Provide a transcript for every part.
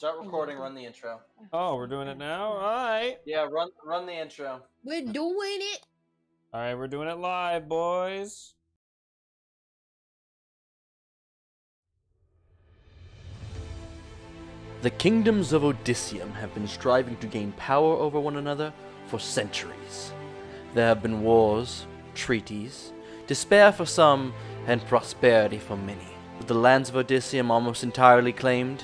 Start recording, run the intro. Oh, we're doing it now? Alright. Yeah, run the intro. We're doing it. Alright, we're doing it live, boys. The kingdoms of Odysseum have been striving to gain power over one another for centuries. There have been wars, treaties, despair for some, and prosperity for many. With the lands of Odysseum almost entirely claimed,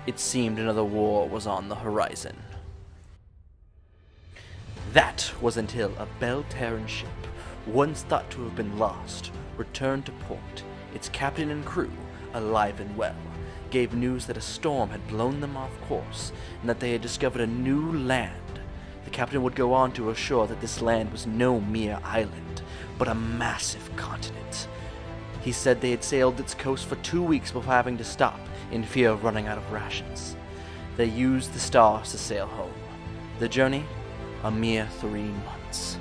it seemed another war was on the horizon. That was until a Belle ship, once thought to have been lost, returned to port, its captain and crew alive and well, gave news that a storm had blown them off course and that they had discovered a new land. The captain would go on to assure that this land was no mere island, but a massive continent. He said they had sailed its coast for 2 weeks before having to stop in fear of running out of rations. They used the stars to sail home. The journey? A mere 3 months.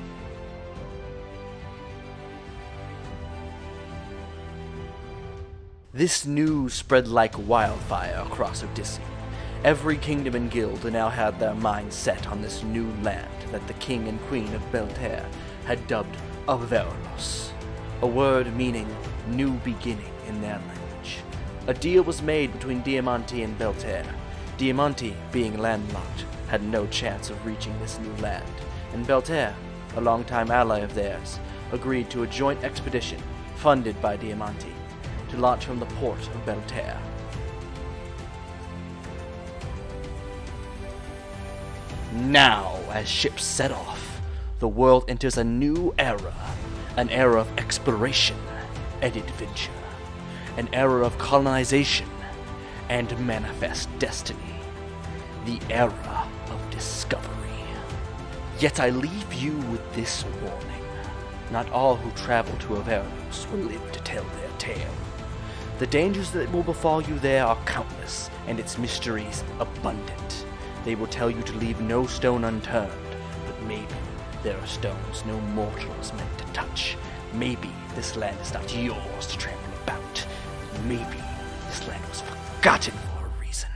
This news spread like wildfire across Odysseum. Every kingdom and guild now had their minds set on this new land that the king and queen of Belle had dubbed Avaralos, a word meaning new beginning in their language. A deal was made between Diamante and Belle. Diamante, being landlocked, had no chance of reaching this new land, and Belle, a longtime ally of theirs, agreed to a joint expedition funded by Diamante to launch from the port of Belle. Now, as ships set off, the world enters a new era, an era of exploration and adventure, an era of colonization and manifest destiny, the era of discovery. Yet I leave you with this warning. Not all who travel to Avaralos will live to tell their tale. The dangers that will befall you there are countless, and its mysteries abundant. They will tell you to leave no stone unturned, but maybe there are stones no mortal is meant to touch. Maybe this land is not yours to trample about. Maybe this land was forgotten for a reason.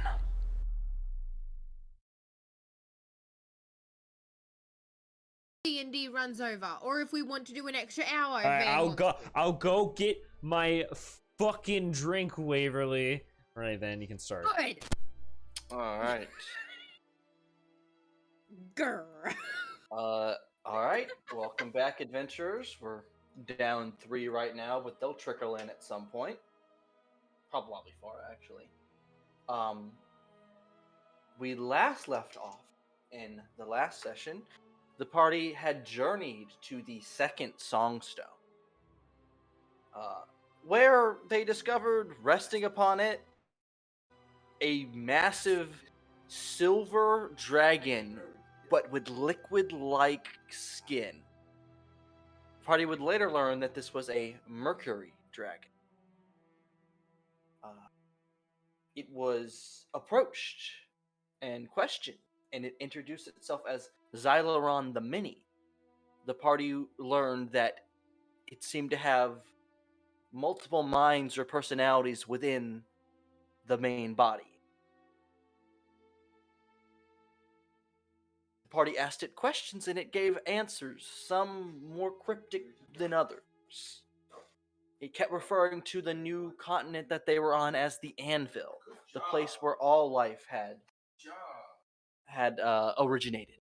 D&D runs over, or if we want to do an extra hour. Alright, I'll go get my fucking drink, Waverly. Alright, then you can start. Good. Alright. Grr. Alright. Welcome back, adventurers. We're down 3 right now, but they'll trickle in at some point. Probably 4, actually. We last left off in the last session. The party had journeyed to the second Songstone, where they discovered, resting upon it, a massive silver dragon, but with liquid-like skin. The party would later learn that this was a Mercury dragon. It was approached and questioned, and it introduced itself as Xyloron the Mini. The party learned that it seemed to have multiple minds or personalities within the main body. The party asked it questions and it gave answers, some more cryptic than others. It kept referring to the new continent that they were on as the Anvil, the place where all life had originated.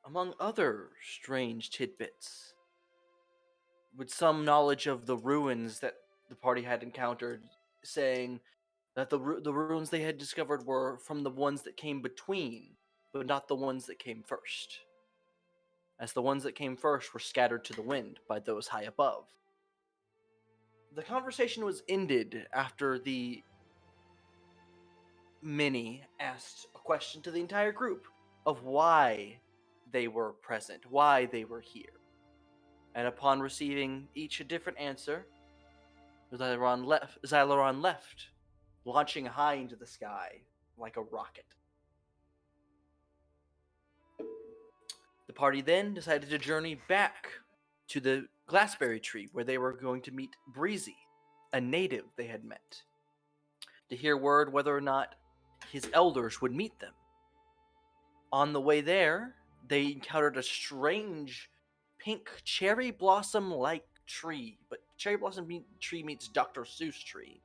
Among other strange tidbits, with some knowledge of the ruins that the party had encountered, saying that the ruins they had discovered were from the ones that came between, but not the ones that came first, as the ones that came first were scattered to the wind by those high above. The conversation was ended after the Mini asked a question to the entire group of why they were present, why they were here. And upon receiving each a different answer, Xyloron left, launching high into the sky like a rocket. The party then decided to journey back to the glassberry tree where they were going to meet Breezy, a native they had met, to hear word whether or not his elders would meet them. On the way there, they encountered a strange pink cherry blossom-like tree, but cherry blossom tree meets Dr. Seuss tree.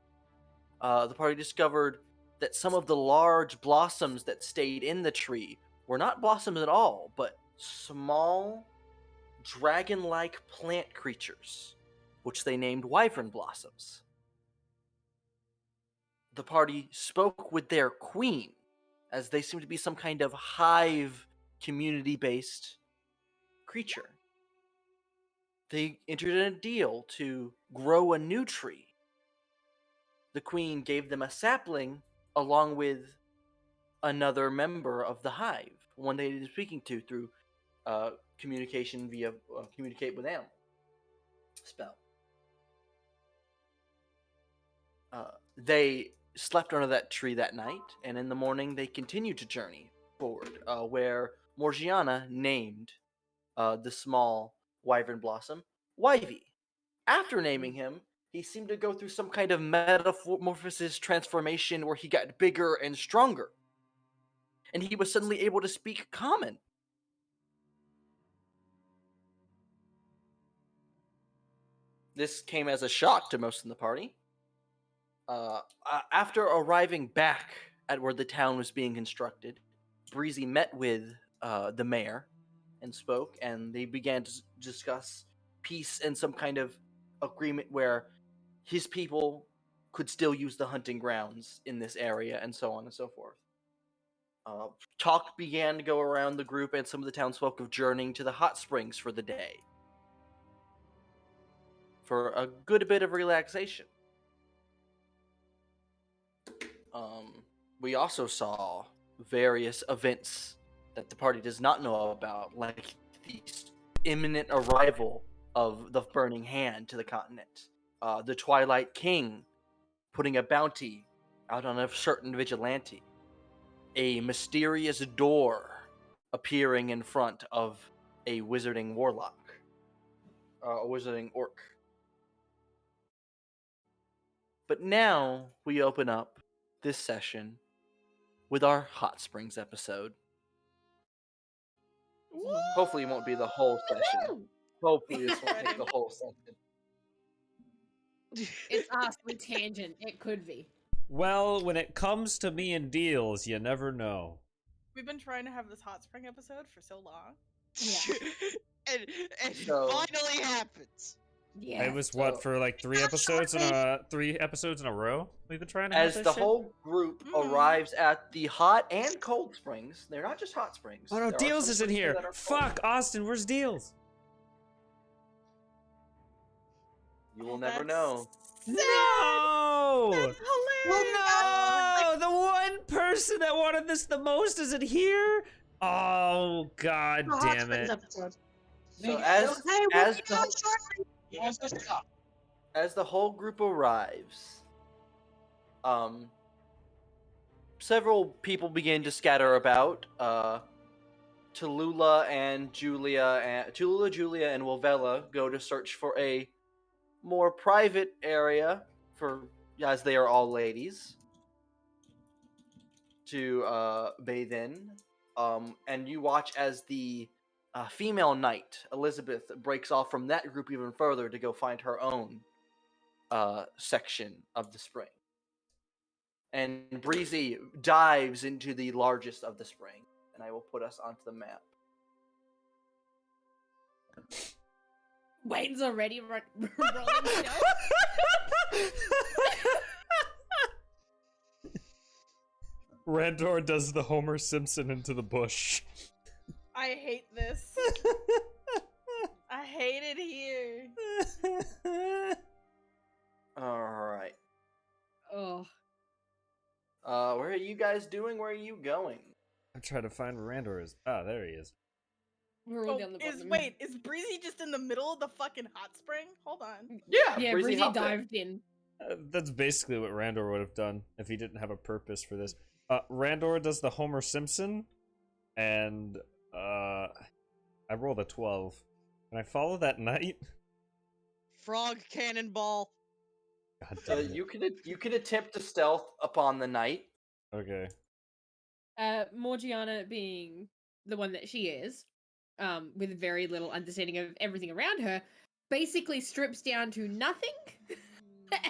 The party discovered that some of the large blossoms that stayed in the tree were not blossoms at all, but small, dragon-like plant creatures, which they named wyvern blossoms. The party spoke with their queen, as they seemed to be some kind of hive community-based creature. They entered in a deal to grow a new tree. The queen gave them a sapling along with another member of the hive, one they had been speaking to through communication via communicate with animal spell. They slept under that tree that night, and in the morning they continued to journey forward, where Morgiana named the small wyvern blossom Wivy. After naming him, he seemed to go through some kind of metamorphosis transformation where he got bigger and stronger, and he was suddenly able to speak common. This came as a shock to most in the party. After arriving back at where the town was being constructed, Breezy met with the mayor and spoke, and they began to discuss peace and some kind of agreement where his people could still use the hunting grounds in this area, and so on and so forth. Talk began to go around the group, and some of the townsfolk of journeying to the hot springs for the day, for a good bit of relaxation. We also saw various events that the party does not know about, like the imminent arrival of the Burning Hand to the continent, the Twilight King putting a bounty out on a certain vigilante, a mysterious door appearing in front of a wizarding warlock, a wizarding orc. But now we open up this session with our Hot Springs episode. Hopefully it won't be the whole session. Hopefully this won't take the whole session. It's us with tangent. It could be. Well, when it comes to me and deals, you never know. We've been trying to have this hot spring episode for so long. Yeah. and So- it finally happens. Yeah. It was what, So- for like three episodes in a row? We've been trying to have As this the shit? whole group Mhm. arrives at the hot and cold springs, they're not just hot springs. Oh no, there are Deals some is in springs here. that are cold. Fuck, Austin, where's Deals? You will never know. No! Hilarious. No! The one person that wanted this the most isn't here? Oh, god damn it. So as the whole group arrives, several people begin to scatter about. Tallulah, Julia, and Wolvella go to search for a more private area for, as they are all ladies, to bathe in. And you watch as the female knight, Elizabeth, breaks off from that group even further to go find her own section of the spring. And Breezy dives into the largest of the spring, and I will put us onto the map. Wayne's already rolling stealth. Randor does the Homer Simpson into the bush. I hate this. I hate it here. Alright. Oh. Where are you guys doing? Where are you going? I'm trying to find where Randor is. Ah, there he is. We're all Oh, down the is bottom. wait, is Breezy just in the middle of the fucking hot spring? Hold on. Yeah, Breezy Breezy hopped in. dived in. That's basically what Randor would have done if he didn't have a purpose for this. Randor does the Homer Simpson, and I rolled a 12. Can I follow that knight? Frog cannonball. God damn it. You could attempt to stealth upon the night. Okay. Morgiana being the one that she is, with very little understanding of everything around her, basically strips down to nothing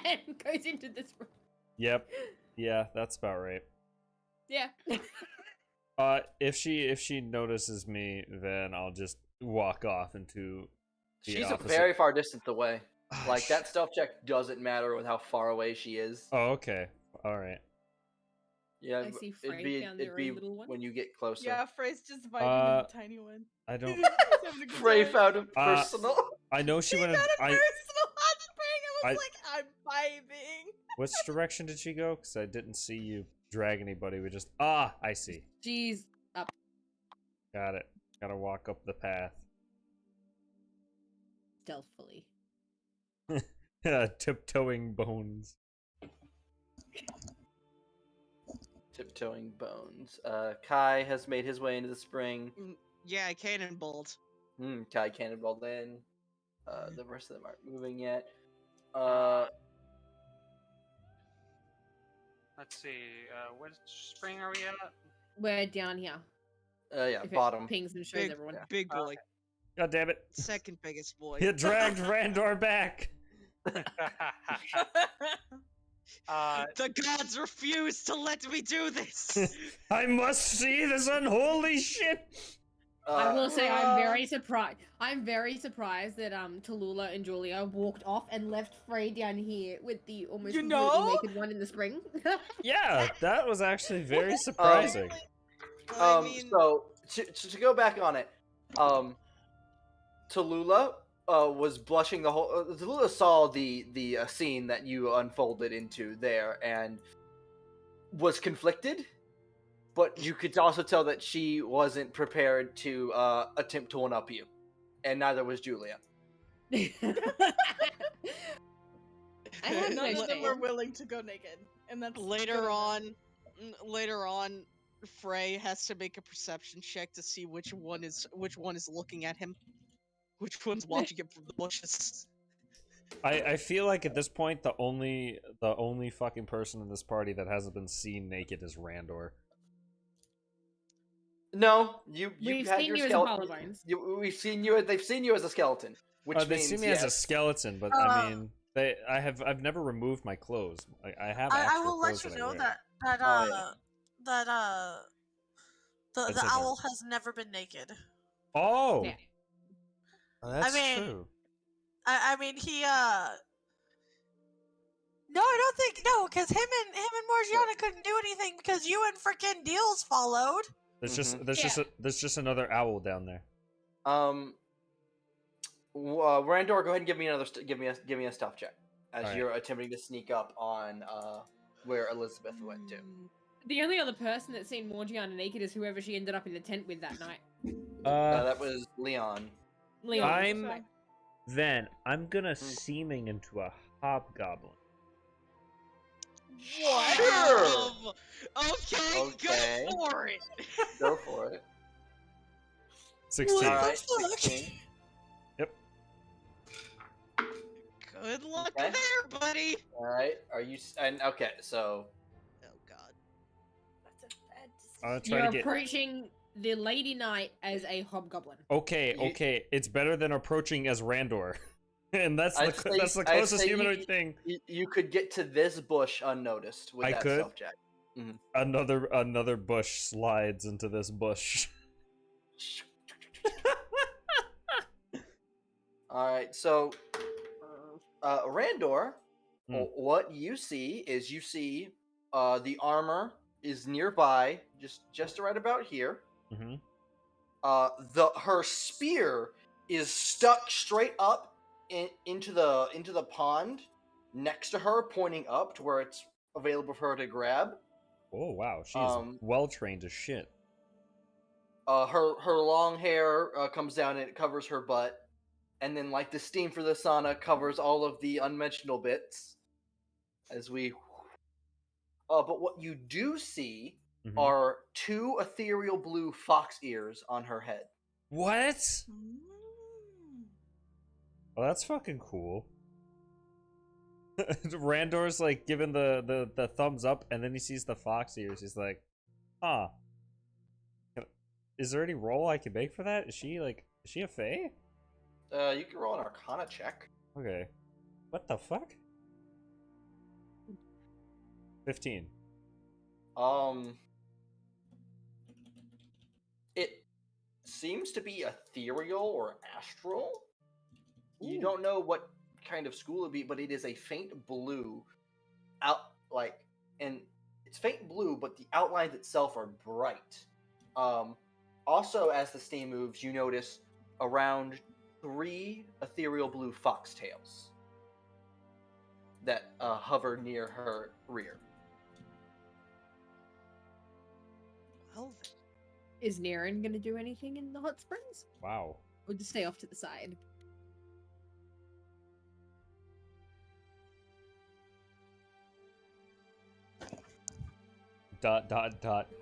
and goes into this room. Yep. Yeah, that's about right. Yeah. If she notices me, then I'll just walk off into the She's opposite. a very far distance away. Ah, Like that stealth check doesn't matter with how far away she is. Oh, okay. All right. Yeah, I see Frey found it'd their be own little one. when you get closer. Yeah, Frey's just vibing in the tiny one. I don't. He's having a good Frey time. found a personal. I know she He went. found a I. personal hot spring and was I- like, I'm vibing. Which direction did she go? Because I didn't see you drag anybody. We just. Ah, I see. She's up. Got it. Gotta walk up the path. Stealthily. Tiptoeing bones. Tiptoeing bones. Kai has made his way into the spring. Yeah, I cannonballed. Kai cannonballed in. The rest of them aren't moving yet. Let's see. What spring are we at? We're down here. Yeah, If it bottom. pings and shows Big, everyone. big boy. God damn it! Second biggest boy. You dragged Randor back. The gods refuse to let me do this. I must see this unholy shit. I will say I'm very surprised. I'm very surprised that Tallulah and Julia walked off and left Frey down here with the almost You completely know? naked one in the spring. Yeah, that was actually very surprising. I mean, So to go back on it, Tallulah was blushing the whole. Tallulah saw the scene that you unfolded into there and was conflicted, but you could also tell that she wasn't prepared to attempt to one up you, and neither was Julia. I have None no of them shame. are willing to go naked, and that's later good on, Frey has to make a perception check to see which one is looking at him, which one's watching him from the bushes. I feel like at this point the only fucking person in this party that hasn't been seen naked is Randor. No, you We've had seen your you as a skeleton. pile of bones. We've seen you. They've seen you as a skeleton, which They means see me yes. as a skeleton, but I mean, I've never removed my clothes. I have. I actual will let clothes you that I know wear. the That's owl has never been naked. Oh, Yeah. that's mean, true. I mean he no, I don't think no, because him and Morgiana couldn't do anything because you and frickin' Deals followed. There's just another owl down there. Randor, go ahead and give me give me a stealth check as Alright. you're attempting to sneak up on where Elizabeth went to. The only other person that's seen Morgiana naked is whoever she ended up in the tent with that night. That was Leon. Leon. I'm gonna seeming into a hobgoblin. What? Sure. Okay, Okay. go for it. Go for it. 16. All right, fuck? 16. Good luck Okay. there, buddy. All right, are you? And okay, so Oh God. That's a bad decision. I'm gonna try You're to get. approaching the Lady Knight as a hobgoblin. Okay. It's better than approaching as Randor, and that's I'd the say- that's the I'd closest say humanoid thing. you could get to this bush unnoticed with I that could? stealth check. Another bush slides into this bush. All right, so Randor, Hmm. what you see is the armor is nearby, just right about here. Mm-hmm. Her spear is stuck straight up into the pond next to her, pointing up to where it's available for her to grab. Oh wow, she's well trained as shit. Her long hair comes down and it covers her butt, and then like the steam for the sauna covers all of the unmentionable bits. As we, but what you do see Mhm. are two ethereal blue fox ears on her head. What? Mm. Well, that's fucking cool. Randor's like giving the thumbs up, and then he sees the fox ears. He's like, huh. Is there any roll I can make for that? Is she a fae? You can roll an Arcana check. Okay. What the fuck? 15. It seems to be ethereal or astral. You Ooh. don't know what kind of school it'd be, but it is a faint blue and it's faint blue, but the outlines itself are bright. Also, as the steam moves, you notice around 3 ethereal blue foxtails that hover near her rear. Well, then. Is Naren gonna do anything in the hot springs? Wow. Or just stay off to the side?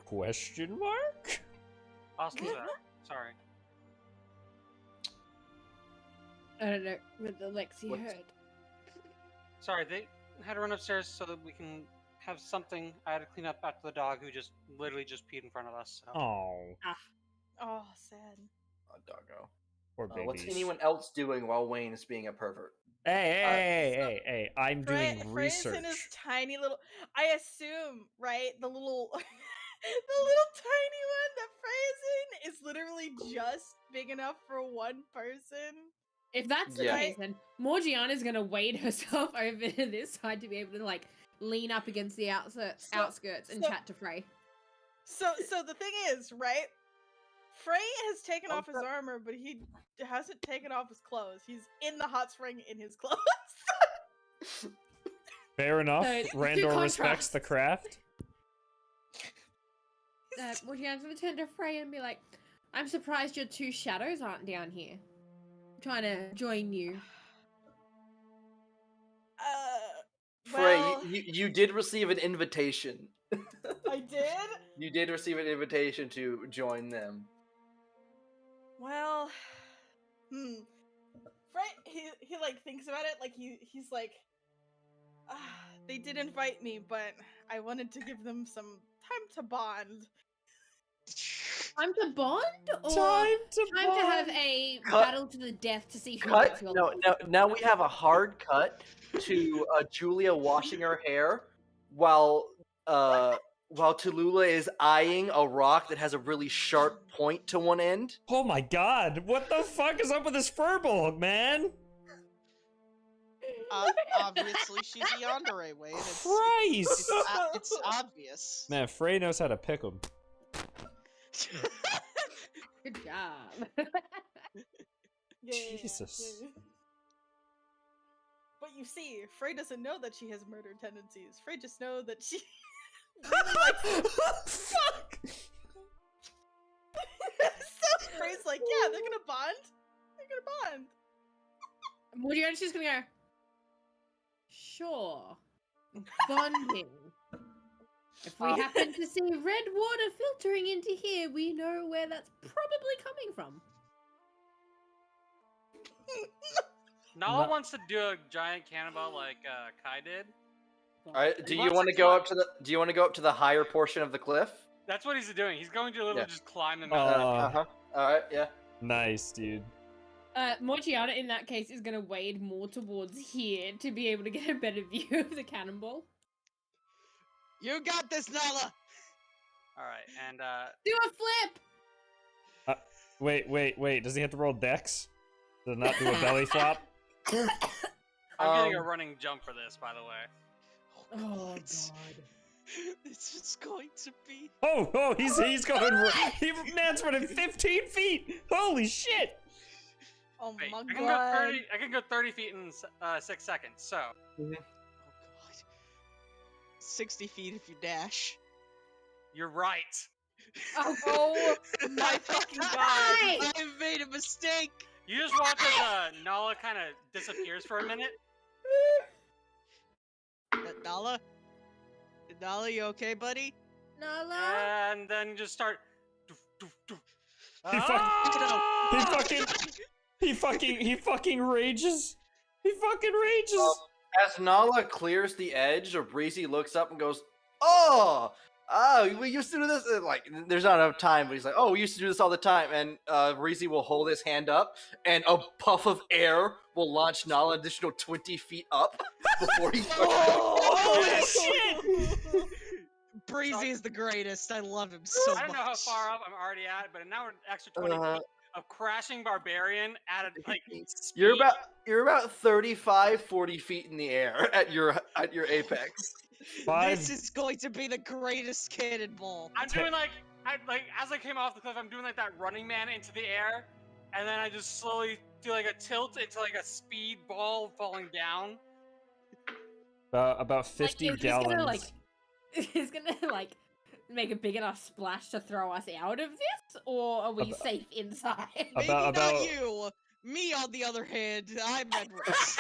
Question mark? Also, sorry. I don't know what Alexi What? heard. Sorry, they had to run upstairs so that we can have something. I had to clean up after the dog who just literally just peed in front of us. So. Oh, Oh, sad. Doggo. poor babies. What's anyone else doing while Wayne is being a pervert? Hey, I'm doing Frey's research. in his tiny little. I assume, right? The little, the little tiny one that Frey is in is literally just big enough for one person. If that's the Yeah. case, then Morgiana's gonna wade herself over to this side to be able to like lean up against the outskirts and so- chat to Frey. So the thing is, right? Frey has taken off his armor, but he hasn't taken off his clothes. He's in the hot spring in his clothes. Fair enough. So, two Randor respects contrasts. the craft. Morgiana's gonna turn to Frey and be like, "I'm surprised your 2 shadows aren't down here, trying to join you." Frey, Well, you did receive an invitation. I did. You did receive an invitation to join them. Well, Frey, he like thinks about it. Like he's like, they did invite me, but I wanted to give them some time to bond. Time to bond, or Time to have bond. a Cut. battle to the death to see who Cut. gets your No, love? no. Now we have a hard cut to Julia washing her hair while Tallulah is eyeing a rock that has a really sharp point to one end. Oh my god, what the fuck is up with this furball, man? Obviously, she's the yandere way, and Christ! it's obvious. Man, Frey knows how to pick 'em. Good job. Yeah, Jesus. yeah. But you see, Frey doesn't know that she has murder tendencies. Frey just knows that she really likes. Fuck! So Frey's like, yeah, they're gonna bond. They're gonna bond. Morgiana's just gonna go, "Sure, bonding. If we happen to see red water filtering into here, we know where that's probably coming from." Nala No. wants to do a giant cannonball like Kai did. All right. Do He you wants want to to go climb. up to the? Do you want to go up to the higher portion of the cliff? That's what he's doing. He's going to literally Yeah. just climb the mountain. All right. Yeah. Nice, dude. Morgiana, in that case, is gonna wade more towards here to be able to get a better view of the cannonball. You got this, Nala. All right, and Do a flip! Wait. Does he have to roll dex? Does it not do a belly flop? I'm getting a running jump for this, by the way. Oh, It's- God. This is going to be. Oh, he's going. Man's running 15 feet. Holy shit! Oh Wait, my I can god. go 30. I can go 30 feet in 6 seconds. So Oh god. 60 feet if you dash. you're right. Oh my fucking god. Hi! I made a mistake. You just watch as Nala kind of disappears for a minute. Nala? Nala, you okay, buddy? Nala? And then you just start. Doof, doof, doof. He Ah! He fucking rages. He fucking rages. As Nala clears the edge, Breezy looks up and goes, "Oh, we used to do this." Like, there's not enough time, but he's like, "Oh, we used to do this all the time." And Breezy will hold his hand up, and a puff of air will launch Nala an additional 20 feet up before he starts going. Holy shit! Breezy is the greatest. I love him so much. I don't know how far up I'm already at, but now we're an extra 20 feet of crashing barbarian at a, like You're speed. about 35, 40 feet in the air at your apex. This is going to be the greatest cannonball. I'm doing like as I came off the cliff, I'm doing like that running man into the air, and then I just slowly do like a tilt into like a speed ball falling down. About 50 like, gallons. He's gonna like make a big enough splash to throw us out of this, or are we safe inside? Maybe About- not you. Me, on the other hand, I'm at risk.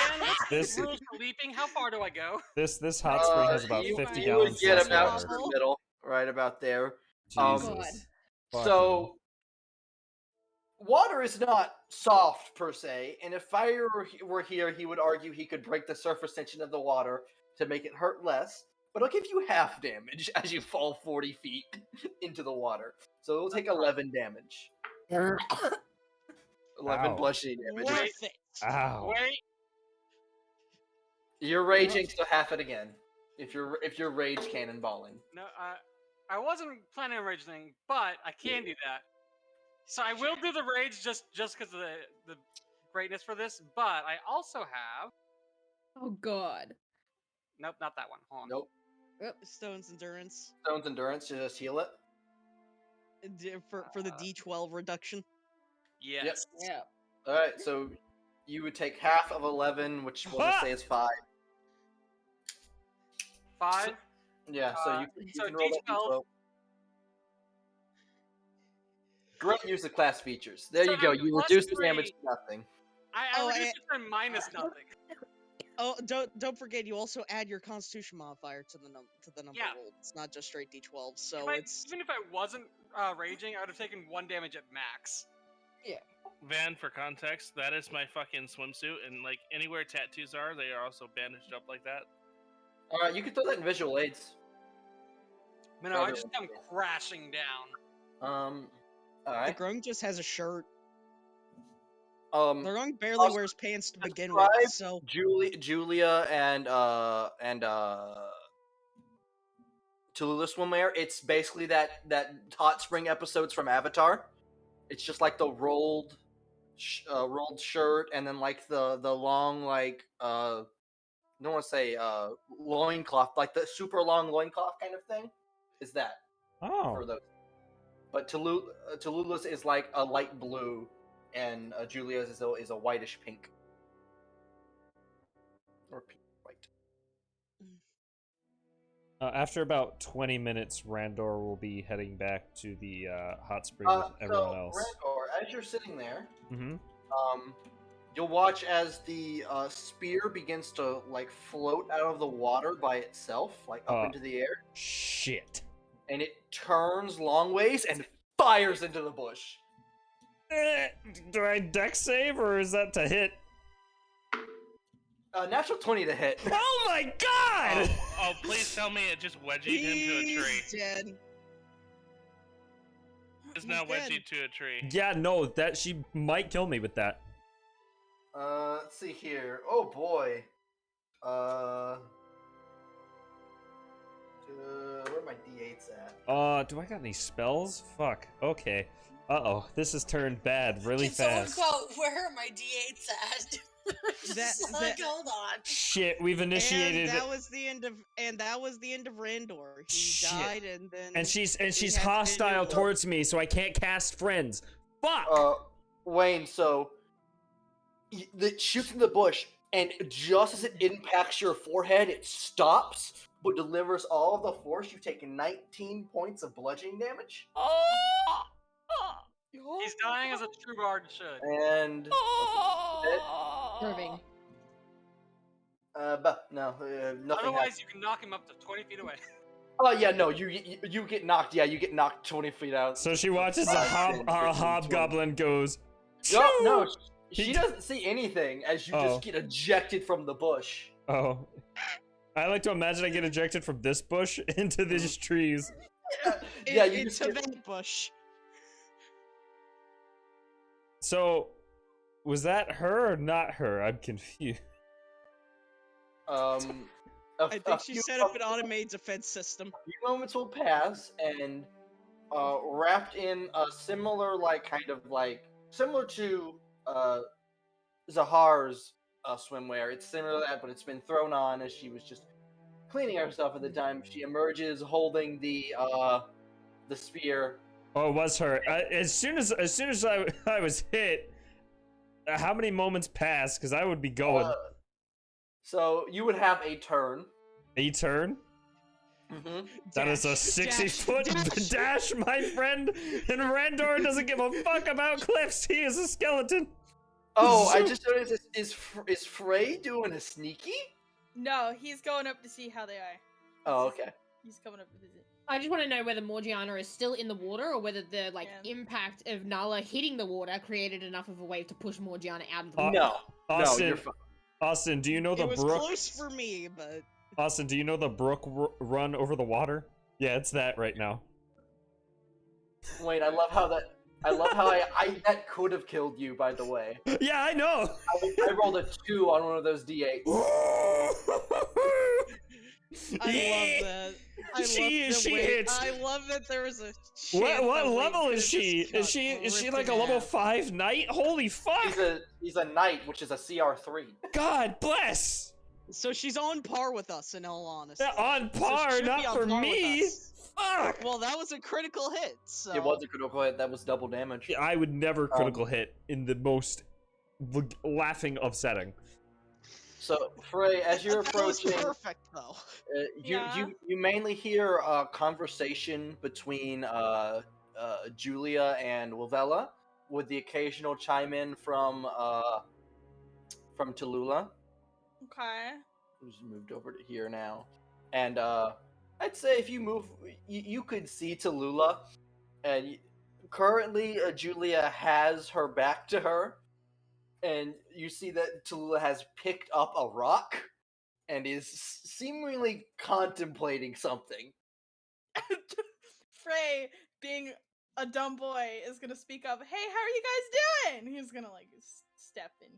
This- Rules for leaping. How far do I go? This hot spring has about you 50 would gallons get less about water. to the middle, right about there. Jesus. So, water is not soft per se, and if fire were here, he would argue he could break the surface tension of the water to make it hurt less, but it'll give you half damage as you fall 40 feet into the water. So it'll take 11 damage. 11 Ow. bludgeoning damage. Worth it. Ow. Wait. You're raging, so half it again. If you're rage cannonballing. No, I wasn't planning on raging, but I can do that. So I will do the rage just because of the greatness for this. But I also have. Oh god. Nope, not that one. Hold on. Nope. Stone's endurance Stone's endurance to just heal it. for the D12 reduction. Yes. Yeah. All right, so you would take half of 11, which we'll just say is 5. 5. Yeah, so you so can roll that D12. D12. Great use of class features. There So you go. I'm You plus reduce the 3. damage to nothing. I Oh, reduced it to minus nothing. Oh, don't forget, you also add your Constitution modifier to the number Yeah. rolled. It's not just straight D12. So Even if I wasn't raging, I would have taken 1 damage at max. Van, for context, that is my fucking swimsuit, and like anywhere tattoos are, they are also bandaged up like that. All right, you can throw that in visual aids. No, I just come crashing down. All the right. Grung just has a shirt. The Um, Grung barely also wears pants to begin with, describe so Julia and Tallulah Swimwear. It's basically that hot spring episodes from Avatar. It's just like the rolled shirt, and then like the long like I don't want to say loincloth, like the super long loincloth kind of thing. Is that for Oh. those? But Tallulah's is like a light blue, and Julia's is a whitish pink. Or pink white. After about 20 minutes, Randor will be heading back to the hot spring with everyone else. Randor, as you're sitting there, Mm-hmm. you'll watch as the spear begins to like float out of the water by itself, like up into the air, Shit. and it turns long ways and fires into the bush. Do I dex save, or is that to hit? Natural 20 to hit. Oh my god! Oh, please tell me it just wedgied him to a tree. he's dead. It's now He's dead. wedgied to a tree. Yeah, no, that she might kill me with that. Let's see here. Oh boy. Where are my d8s at? Do I got any spells? Fuck. Okay. Uh-oh, this has turned bad really Can someone fast. quote, where are my D8s at? Just like, hold on. Shit, we've initiated. And that was the end of Randor. He Shit. died, and then And she's had to hostile do- towards me, so I can't cast friends. Fuck. Wayne, so it shoots in the bush, and just as it impacts your forehead, it stops, but delivers all of the force. You take 19 points of bludgeoning damage. He's dying as a true bard should. And Proving. but no, nothing. Otherwise, you can knock him up to 20 feet away. Oh yeah, no, you get knocked. Yeah, you get knocked 20 feet out. So she watches a hobgoblin goes. No, "Shoo!" she doesn't see anything as you Oh. just get ejected from the bush. Oh. I like to imagine I get ejected from this bush into these trees. Yeah, you It's just a get, vent bush. So, was that her or not her? I'm confused. a I think she few set up an automated defense system. few moments will pass, and wrapped in a similar, similar to Zahar's swimwear. It's similar to that, but it's been thrown on as she was just cleaning herself at the time. She emerges holding the spear. Oh, it was her. As soon as I was hit, how many moments passed? Because I would be going. So you would have a turn. A turn? Mm-hmm. That is a Dash, 60-foot dash. dash, my friend. And Randor doesn't give a fuck about cliffs. He is a skeleton. Oh, I just noticed. Is Frey doing a sneaky? No, he's going up to see how they are. Oh, okay. He's coming up to visit. I just want to know whether Morgiana is still in the water or whether the Yeah. impact of Nala hitting the water created enough of a wave to push Morgiana out of the water. No, Austin, no, you're fine. Austin, do you know the It was brook? close for me, but Austin, do you know the brook run over the water? Yeah, it's that right now. Wait, I love how that could have killed you. By the way, Yeah, I know. I rolled a 2 on one of those d8s. I love that. She hits. I love that there was a. What level is she? Is she like a level 5 knight? Holy fuck! He's a knight, which is a CR3. God bless. So she's on par with us, in all honesty. Yeah, on So she par, should be not on for par with me. us. Fuck. Well, that was a critical hit. So. It was a critical hit. That was double damage. I would never critical hit in the most laughing of setting. So Frey, as you're That was approaching, perfect though. you mainly hear a conversation between Julia and Wilvella, with the occasional chime in from Tallulah, Okay. who's moved over to here now. And I'd say if you move, you could see Tallulah, and currently Julia has her back to her, and you see that Tallulah has picked up a rock and is seemingly contemplating something. Frey, being a dumb boy, is gonna speak up. Hey, how are you guys doing? He's gonna step in,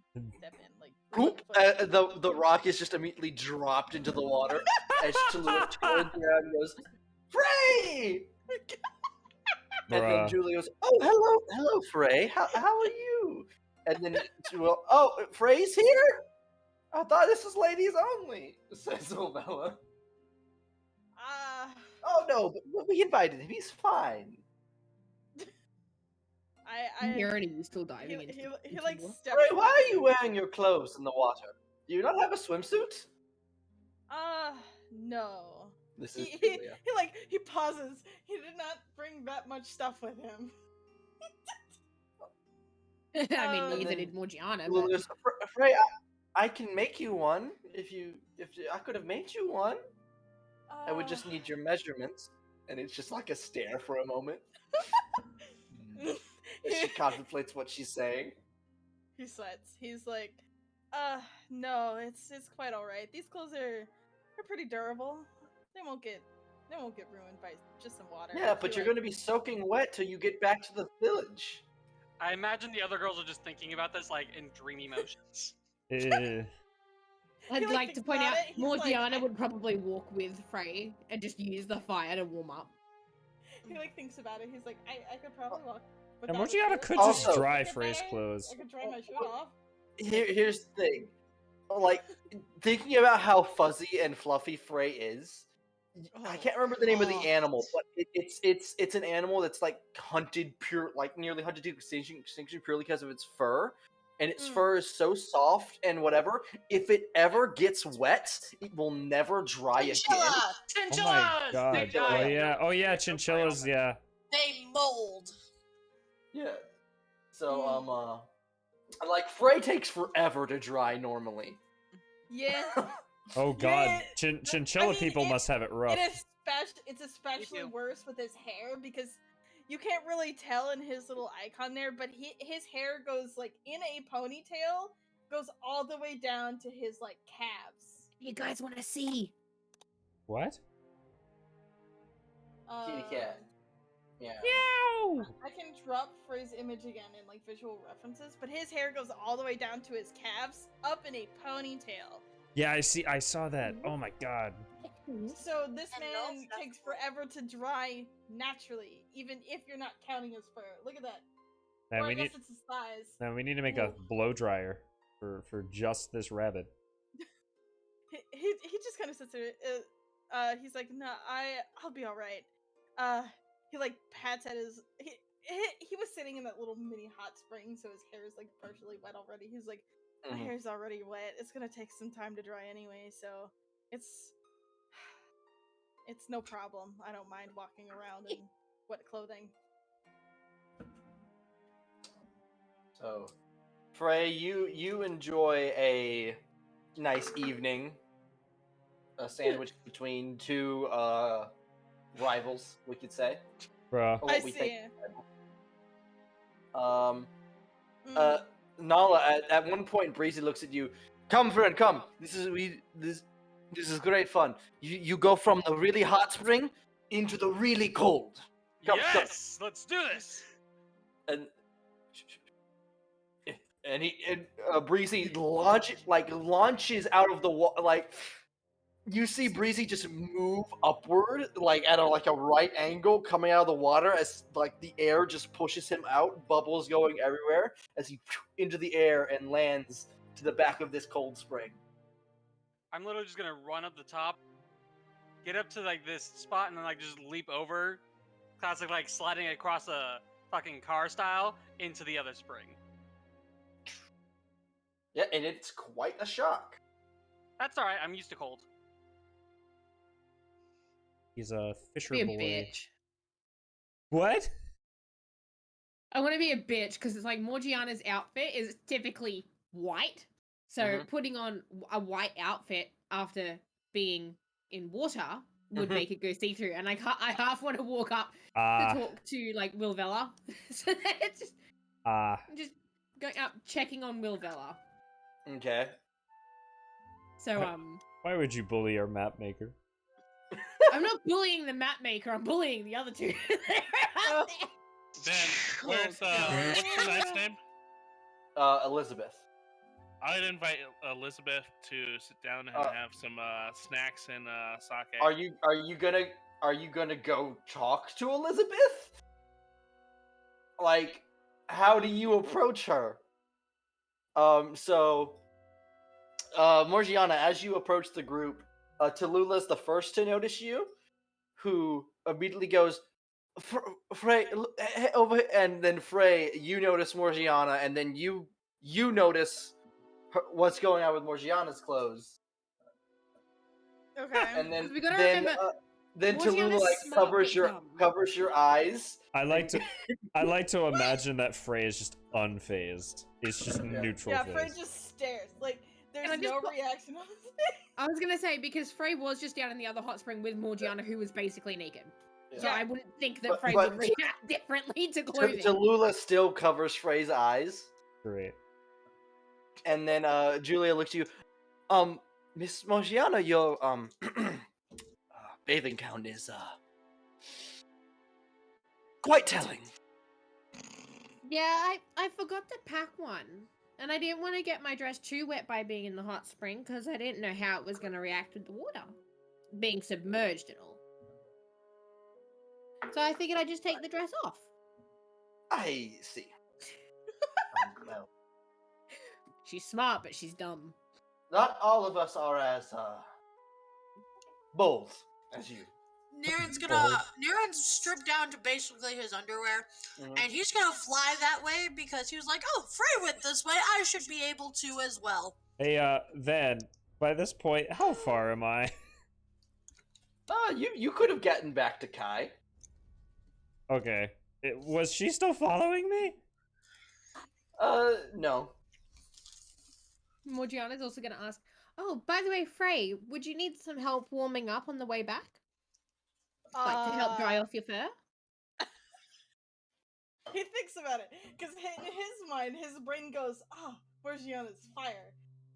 like. Poop! put- The rock is just immediately dropped into the water as Tallulah turns around and goes, "Frey!" And then Bruh. Julia goes, "Oh, hello, Frey. How are you?" And then Julia, "Oh, Frey's here? I thought this was ladies only," says Wilvella. Oh no, but we invited him. He's fine. You're already still diving into he into like the water. steps. Frey, why are you wearing your clothes in the water? Do you not have a swimsuit? No. This is He Julia. he pauses. He did not bring that much stuff with him. I mean, And neither then did Morgiana, Julia but goes, Frey, I can make you one if I could have made you one. I would just need your measurements. And it's just like a stare for a moment. As she contemplates what she's saying. He sweats. He's like, no, it's quite all right. These clothes are pretty durable. They won't get ruined by just some water. Yeah, but you're going to be soaking wet till you get back to the village. I imagine the other girls are just thinking about this like in dreamy motions. I'd like, like to thinks point about out it, he's like, Morgiana would probably walk with Frey and just use the fire to warm up. He thinks about it. He's like, I could probably walk. And without a Morgiana shirt. could Also- just dry I could Frey's buy- clothes. I could dry my shirt off. Here's the thing. Like, thinking about how fuzzy and fluffy Frey is, I can't remember the name of the animal, but it's an animal that's like hunted nearly hunted to extinction purely because of its fur. And its fur is so soft and whatever, if it ever gets wet, it will never dry again. Chinchilla! Oh my god. They die. Oh yeah, chinchillas, yeah. They mold. Yeah. So, like, Frey takes forever to dry normally. Yeah. Oh god, Yeah, chinchilla I mean, people must have it rough. It's especially too. worse with his hair because you can't really tell in his little icon there, but his hair goes like in a ponytail, goes all the way down to his like calves. You guys want to see? What? Kitty cat. Yeah. I can drop Frey's image again in like visual references, but his hair goes all the way down to his calves, up in a ponytail. Yeah, I saw that. Oh my god. So this And man those takes definitely- forever to dry naturally, even if you're not counting his fur. Look at that. Man, Or I we guess need it's his thighs. man, we need to make a blow dryer for just this rabbit. He just kind of sits there. He's like, "No, I'll be all right." He like pats at his. He was sitting in that little mini hot spring, so his hair is like partially wet already. He's like, "My hair's already wet. It's gonna take some time to dry anyway, so it's no problem. I don't mind walking around in wet clothing." So, Frey, you enjoy a nice evening, a sandwich between two rivals, we could say. Bruh. Or what I we see. think. Mm. Nala, at one point, Breezy looks at you. Come, friend, come. This is great fun. You go from the really hot spring into the really cold. Come, come. Yes, let's do this. And Breezy launches out of the water. Like you see Breezy just move upward, like at a right angle, coming out of the water as like the air just pushes him out, bubbles going everywhere as he into the air and lands to the back of this cold spring. I'm literally just gonna run up the top, get up to like this spot, and then like just leap over, classic like sliding across a fucking car style into the other spring. Yeah, and it's quite a shock. That's all right. I'm used to cold. He's a fisher Be a boy. bitch. What? I want to be a bitch because it's like Morgiana's outfit is typically white. So Mhm. putting on a white outfit after being in water would Mhm. make it go see through. And I half want to walk up to Ah, talk to like Will Vella. So that it's just going up checking on Will Vella. Okay. So why would you bully our map maker? I'm not bullying the map maker. I'm bullying the other two. Then where's what's your knight's name? Elizabeth. I'd invite Elizabeth to sit down and have some snacks and sake. Are you gonna go talk to Elizabeth? Like, how do you approach her? Morgiana, as you approach the group, Tallulah's the first to notice you, who immediately goes, Frey, over, and then Frey, you notice Morgiana, and then you notice what's going on with Morgiana's clothes, Okay. and then We gotta remember, Tallulah Morgiana's like smart but dumb. covers your eyes. I like to imagine that Frey is just unfazed. It's just neutral Yeah, phase. Frey just stares. Like, there's And I just no put- reaction on his face. I was gonna say because Frey was just down in the other hot spring with Morgiana, who was basically naked. So Yeah. I wouldn't think that But- Frey but- would react differently to clothing. Tallulah still covers Frey's eyes, Great. and then Julia looks at you. Miss Morgiana, your bathing gown is quite telling. Yeah, I forgot to pack one. And I didn't want to get my dress too wet by being in the hot spring because I didn't know how it was going to react with the water. Being submerged and all. So I figured I'd just take the dress off. I see. Well, She's smart, but she's dumb. not all of us are as bold as you. Niren's stripped down to basically his underwear, and he's gonna fly that way because he was like, "Oh, Frey went this way. I should be able to as well." Hey, Van, by this point, how far am I? You could have gotten back to Kai. Okay. Was she still following me? No. Morgiana's also going to ask, oh, by the way, Frey, would you need some help warming up on the way back? Like to help dry off your fur? He thinks about it because in his mind, his brain goes, "Oh, Morgiana's fire,"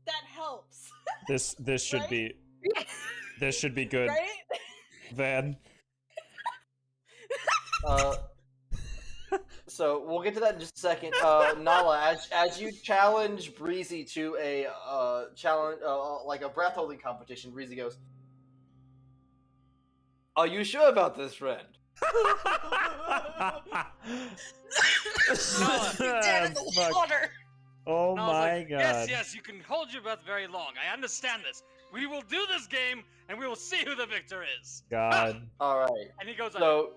that helps. This should Right? be this should be good, Right? Van. So we'll get to that in just a second. Nala, as you challenge Breezy to a challenge, like a breath holding competition, Breezy goes, "Are you sure about this, friend?" Dead in the Fuck. water. Oh And I was my like, god. Yes, yes, you can hold your breath very long. I understand this. We will do this game, and we will see who the victor is. God. All right. And he goes, So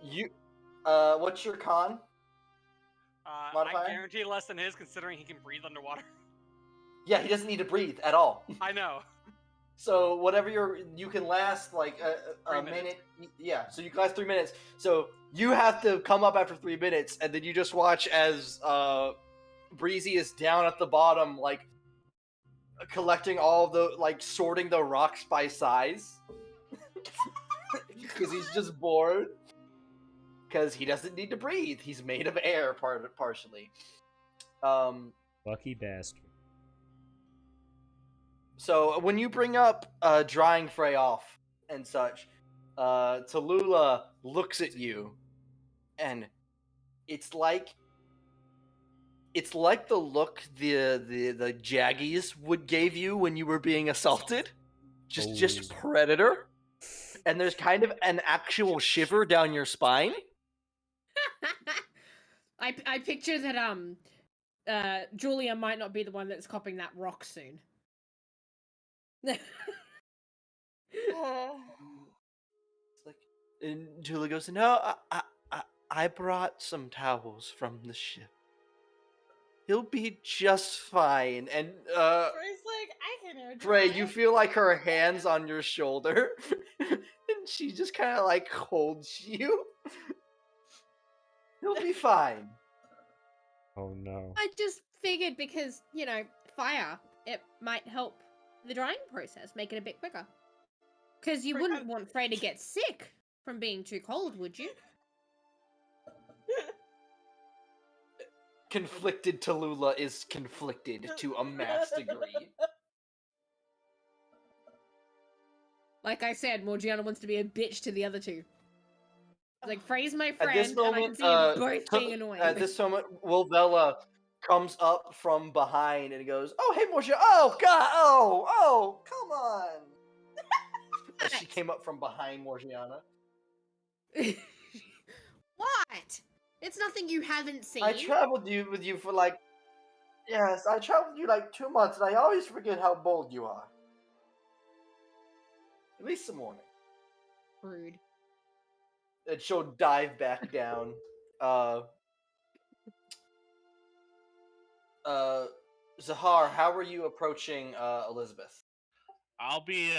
what's your con? I modifier? guarantee less than his, considering he can breathe underwater. Yeah, he doesn't need to breathe at all. I know. So whatever you can last like a 3 minute. minutes. Yeah, so you can last 3 minutes. So you have to come up after 3 minutes, and then you just watch as Breezy is down at the bottom, like collecting all the sorting the rocks by size, because he's just bored. Because he doesn't need to breathe. He's made of air, partially. Lucky bastard. So when you bring up drying Frey off and such, Tallulah looks at you, and it's like the look the Jaggies would gave you when you were being assaulted, just predator, and there's kind of an actual shiver down your spine. I picture that Julia might not be the one that's copping that rock soon. It's like, and Julia goes, "No, I brought some towels from the ship. He'll be just fine." And Frey's like, I can air Frey, dry. you feel like her hands on your shoulder, and she just kind of like holds you. He'll be fine. Oh no. I just figured because, fire, it might help the drying process, make it a bit quicker. Because you wouldn't want Frey to get sick from being too cold, would you? Conflicted Tallulah is conflicted to a mass degree. Like I said, Morgiana wants to be a bitch to the other two. Like, Frey's my At friend, this and I can moment, see you both being annoying. At this moment, Wilvella comes up from behind and goes, "Oh, hey, Morgiana! Oh, God! Oh, come on!" As she came up from behind Morgiana. What? It's nothing you haven't seen. I traveled with you for I traveled with you 2 months, and I always forget how bold you are. At least some morning. Rude. And she'll dive back down. Zahar, how are you approaching Elizabeth? I'll be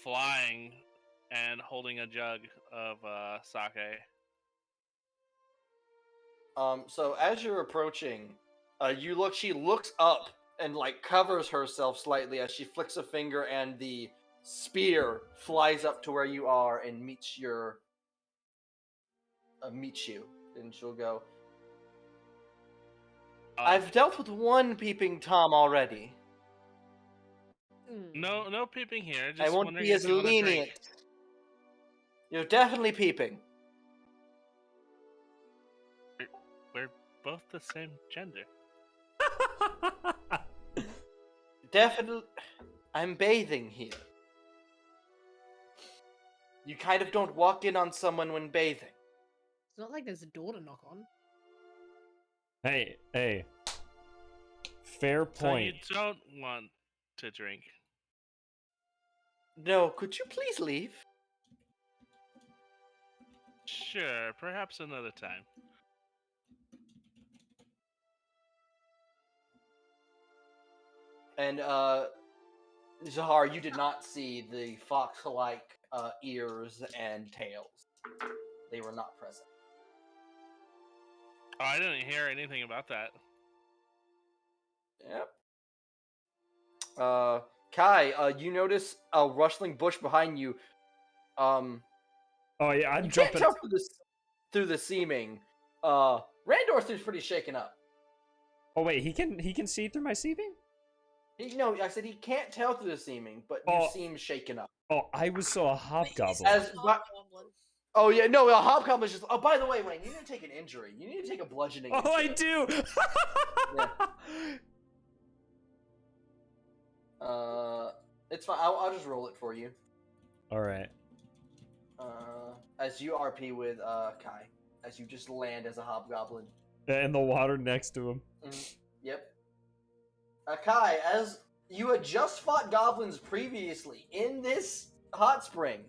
flying and holding a jug of sake. So as you're approaching, she looks up and covers herself slightly as she flicks a finger, and the spear flies up to where you are and meets you. And she'll go, "I've dealt with one peeping Tom already. No peeping here. Just I won't wondering be if as you want a drink. lenient. You're definitely peeping. We're both the same gender. Definitely. I'm bathing here. You kind of don't walk in on someone when bathing." It's not like there's a door to knock on. Hey. Fair So point. you don't want to drink. No, could you please leave? Sure, perhaps another time. And Zahar, you did not see the fox-like ears and tails. They were not present. Oh, I didn't hear anything about that. Yep. Kai, you notice a rustling bush behind you. Oh yeah, I'm You can't jumping. tell through the seeming. Randor seems pretty shaken up. Oh wait, he can see through my seeping? No, I said he can't tell through the seeming, but you Oh. seem shaken up. Oh, I saw a Wait, he's hobgoblin. As- a hobgoblin. Oh yeah, no, a hobgoblin's just. Oh, by the way, Wayne, you need to take an injury. You need to take a bludgeoning. Oh, I injury. do. It's fine. I'll just roll it for you. All right. As you RP with Kai, as you just land as a hobgoblin. In the water next to him. Yep. Kai, as you had just fought goblins previously in this hot spring,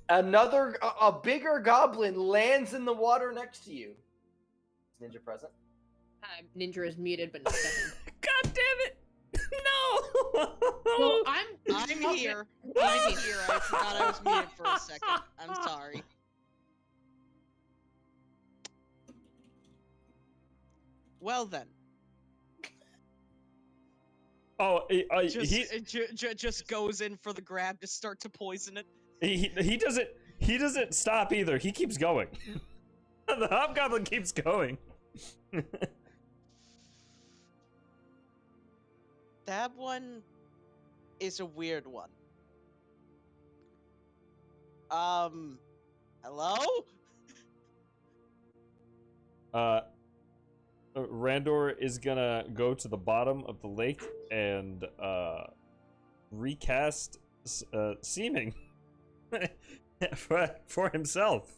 a bigger goblin lands in the water next to you. Is Ninja present? Ninja is muted, but not present. God damn it! No. Well, I'm here. I'm here. I forgot I was muted for a second. I'm sorry. Well then, Oh, just goes in for the grab to start to poison it. he doesn't stop either. He keeps going. The hobgoblin keeps going. That one is a weird one. Hello? Randor is gonna go to the bottom of the lake and recast seeming for himself.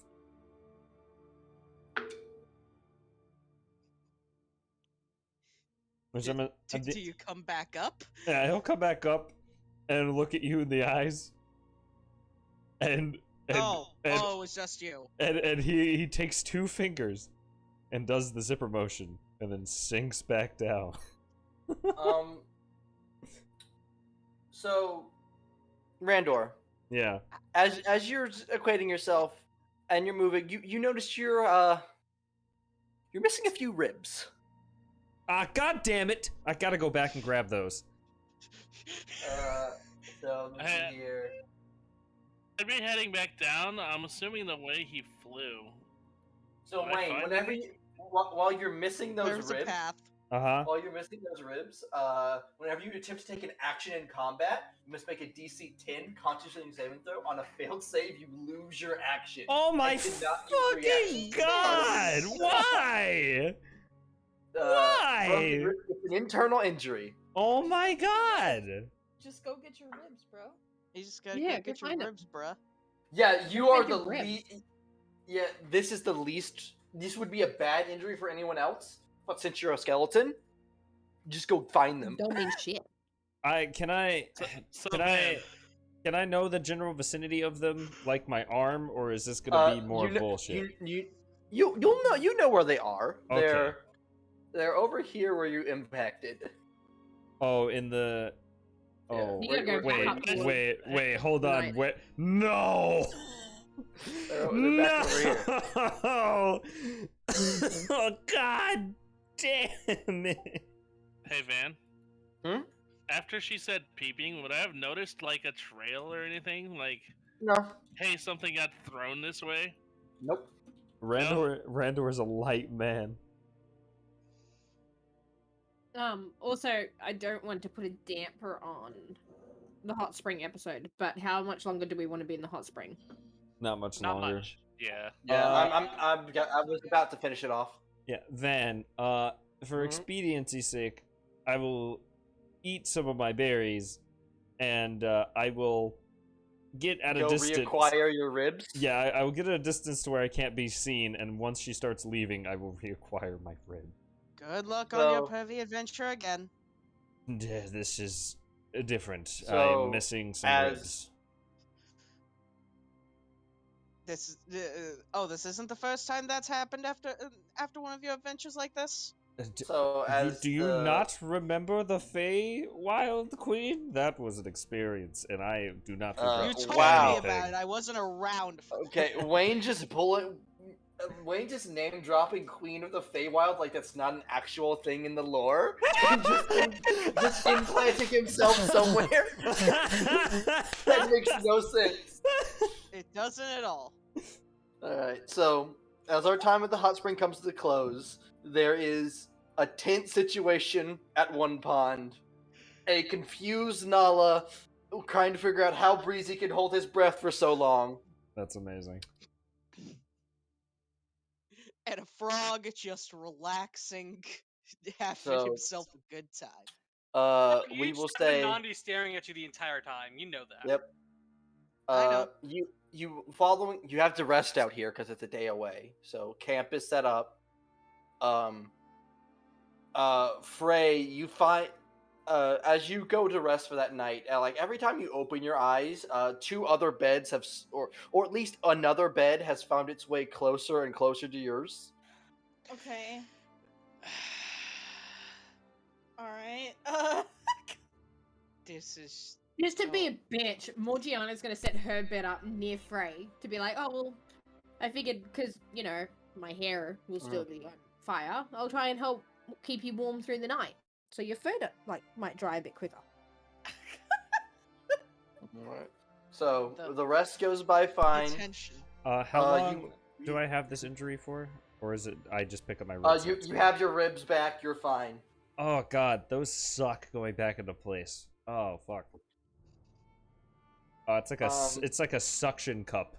Which Do you come back up? Yeah, he'll come back up and look at you in the eyes. And it was just you. And he takes 2 fingers and does the zipper motion and then sinks back down. So, Randor. Yeah. As you're equating yourself and you're moving, you notice you're missing a few ribs. Ah, god damn it! I gotta go back and grab those. So let me see here. I'd be heading back down. I'm assuming the way he flew. So Would I Wayne, find whenever any? while you're missing those There's a ribs, path. while you're missing those ribs, whenever you attempt to take an action in combat, you must make a DC 10 Constitution saving throw. On a failed save, you lose your action. Oh my I did not use fucking reaction. god! Why? Why? It's an internal injury. Oh my god! Just go get your ribs, bro. You just gotta Yeah, go get go your find 'em. ribs, bruh. Yeah, you are Make the your ribs. least. Yeah, this is the least. This would be a bad injury for anyone else, but since you're a skeleton, just go find them. Don't mean shit. Can I know the general vicinity of them, like my arm, or is this gonna be more bullshit? You'll know. You know where they are. Okay. They're over here where you impacted. Oh, in the. Oh, You gotta go back up to wait, hold on, Right. wait, no! They're back over here. No! Oh, god damn it! Hey, Van. Hmm? After she said peeping, would I have noticed like a trail or anything? Like, No. hey, something got thrown this way? Nope. Randor is a light man. Also, I don't want to put a damper on the hot spring episode, but how much longer do we want to be in the hot spring? Not much Not longer. much. Yeah. Yeah, I was about to finish it off. Yeah, Van, for Mhm. expediency's sake, I will eat some of my berries, and I will get at a distance. Reacquire your ribs. Yeah, I will get at a distance to where I can't be seen, and once she starts leaving, I will reacquire my rib. Good luck on your pervy adventure again. This is different. So, I'm missing some as- ribs. This this isn't the first time that's happened after one of your adventures like this. So as do you not remember the Fey Wild Queen? That was an experience, and I do not regret You told wow. me about it. I wasn't around. Okay, Wayne just name dropping Queen of the Feywild like that's not an actual thing in the lore, and just implanting himself somewhere. That makes no sense. It doesn't at all. Alright, so as our time at the hot spring comes to the close, there is a tense situation at one pond. a confused Nala trying to figure out how Breezy can hold his breath for so long. That's amazing. And a frog just relaxing, having So- himself a good time. You We just will have been say, Nandi staring at you the entire time. You know that. yep. I know. You have to rest out here because it's a day away. So camp is set up. Frey, you find as you go to rest for that night, like every time you open your eyes, two other beds have, or at least another bed has found its way closer and closer to yours. Okay. All right. This is Just to be a bitch, Morgiana's gonna set her bed up near Frey to be like, oh well, I figured because you know my hair will still be on fire. I'll try and help keep you warm through the night, so your food might dry a bit quicker. Alright. So The- the rest goes by fine. attention. How long you- do I have this injury for? Or is it I just pick up my ribs? You have your ribs back. You're fine. Oh god, those suck going back into place. Oh fuck. It's like it's like a suction cup.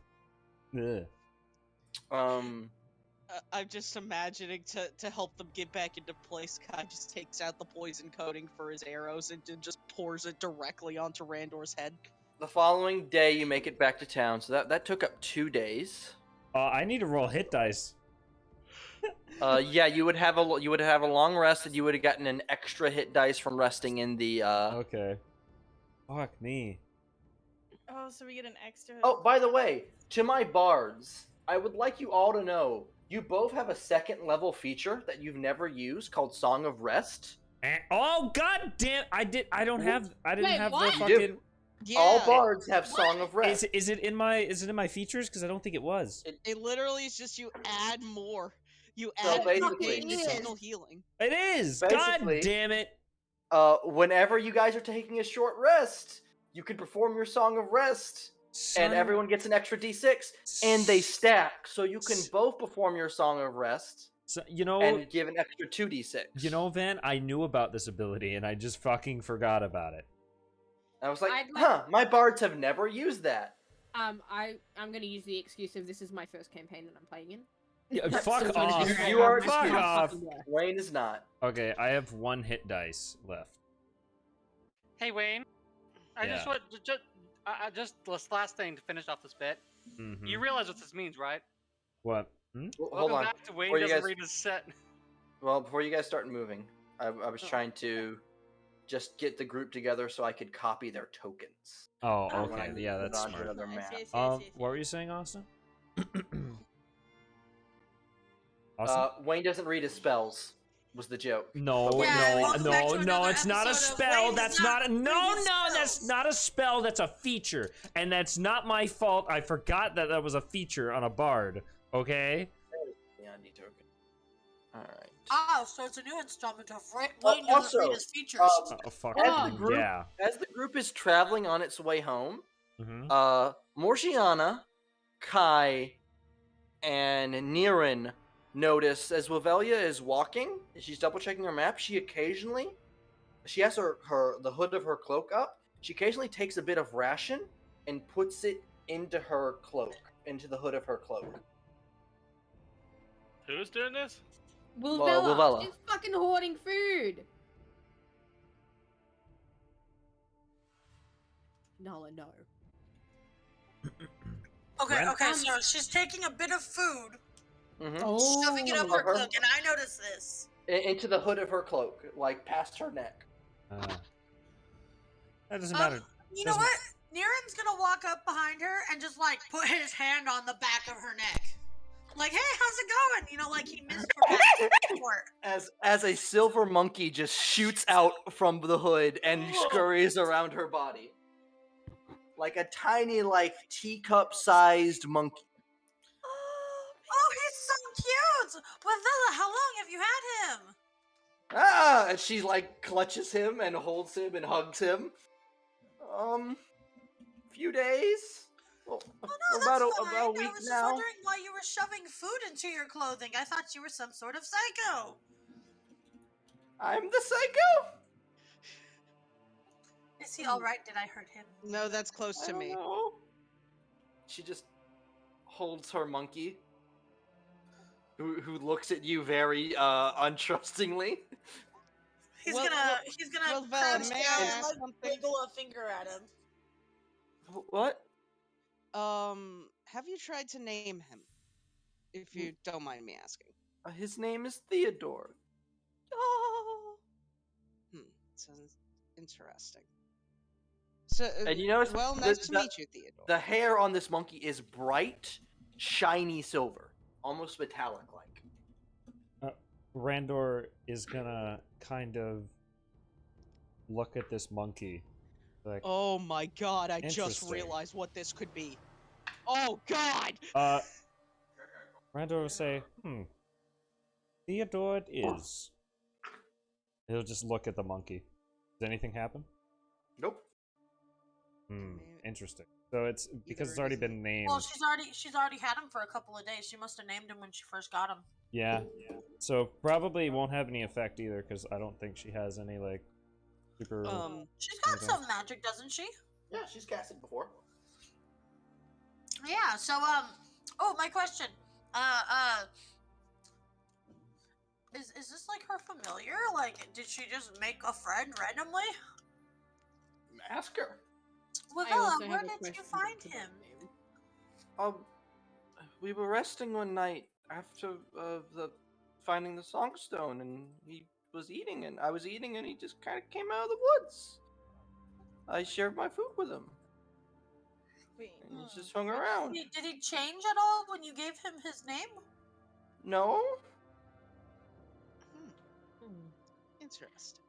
Ugh. I'm just imagining to help them get back into place. Kai just takes out the poison coating for his arrows and just pours it directly onto Randor's head. The following day, you make it back to town. So that took up 2 days. I need to roll hit dice. Yeah, you would have a long rest, and you would have gotten an extra hit dice from resting in the. Okay. Fuck me. Oh, so we get an extra. Oh, by the way, to my bards, I would like you all to know you both have a second level feature that you've never used called Song of Rest. Oh god damn! I didn't Wait, have what? the You do. fucking. Yeah, All bards have Song of Rest. Is it in my features? Because I don't think it was. it literally is just you add more. You So add basically- additional healing. It is. God Basically- damn it! Whenever you guys are taking a short rest, you can perform your Song of Rest, and everyone gets an extra d6, and they stack, so you can both perform your Song of Rest So, you know, and give an extra 2d6. you know, Van, I knew about this ability and I just fucking forgot about it. I was like, I'd like- my bards have never used that. I'm gonna use the excuse of this is my first campaign that I'm playing in. Yeah, That's fuck still gonna off. be You are Fuck excused. off. Wayne is not. Okay, I have 1 hit dice left. Hey Wayne, I just Yeah. want just this last thing to finish off this bit. Mhm. You realize what this means, right? What? Hmm? Hold Welcome on. back to Wayne Before you doesn't guys- read his set. Well, before you guys start moving, I was trying to just get the group together so I could copy their tokens. Oh, Oh, when I okay. moved Yeah, it that's onto smart. another Yes, map. yes, yes, yes, What were yes. you saying, Austin? Austin? Wayne doesn't read his spells. Was the joke? No, Yeah, welcome back to no, another it's not a episode of spell. Wayne That's does not not read no, his that's spells. not a spell. That's a feature, and that's not my fault. I forgot that was a feature on a bard. Okay. Yeah, I need token. All right. Oh, so it's a new installment of Wayne Oh, doesn't also, read his features. Oh, fuck. As the group- Yeah. As the group is traveling on its way home, Mhm. Morgiana, Kai, and Niren notice as Wavelia is walking, she's double checking her map. She has the hood of her cloak up. She occasionally takes a bit of ration and puts it into her cloak, into the hood of her cloak. Who's doing this? Wilvella, Wilvella. she's fucking hoarding food. Nala, no. Okay, Rand- so she's taking a bit of food, Hmm shoving it up her Oh. cloak, and I notice this. Into the hood of her cloak, like past her neck. That doesn't matter. You know Doesn't- what? Niren's gonna walk up behind her and just like put his hand on the back of her neck. Like, hey, how's it going? You know, like he missed her back before. As a silver monkey just shoots out from the hood and scurries around her body. Like a tiny, like, teacup-sized monkey. Oh, he's so cute! Wavella, how long have you had him? Ah! And she, like, clutches him and holds him and hugs him. Few days? Well, Oh no, about that's a fine. week I was just now. wondering why you were shoving food into your clothing. I thought you were some sort of psycho. I'm the psycho? Is he alright? Did I hurt him? No, that's close I to don't me. know. She just holds her monkey, who looks at you very untrustingly. He's Well, gonna well, Belle, crouch may down I and ask like something? wiggle a finger at him. What? Have you tried to name him? If you don't mind me asking. His name is Theodore. Oh. Sounds interesting. So, And you notice well, nice to meet you, Theodore. the hair on this monkey is bright, shiny silver, almost metallic-like. Randor is gonna kind of look at this monkey. Like, Oh my god, I just Interesting. realized what this could be. Oh god! Randor will say, Theodore it is. He'll just look at the monkey. Does anything happen? Nope. Interesting. So it's because it's already been named. Well, she's already had him for a couple of days. She must have named him when she first got him. Yeah. So probably won't have any effect either, because I don't think she has any like super. She's got some magic, doesn't she? Yeah, she's casted before. Yeah. So oh, my question. Is this like her familiar? Like, did she just make a friend randomly? Ask her. I Well, also where have a did question you find about him? that name. We were resting one night after the finding the Songstone, and he was eating, and I was eating, and he just kind of came out of the woods. I shared my food with him, and he just hung around. Did he change at all when you gave him his name? No. Interesting.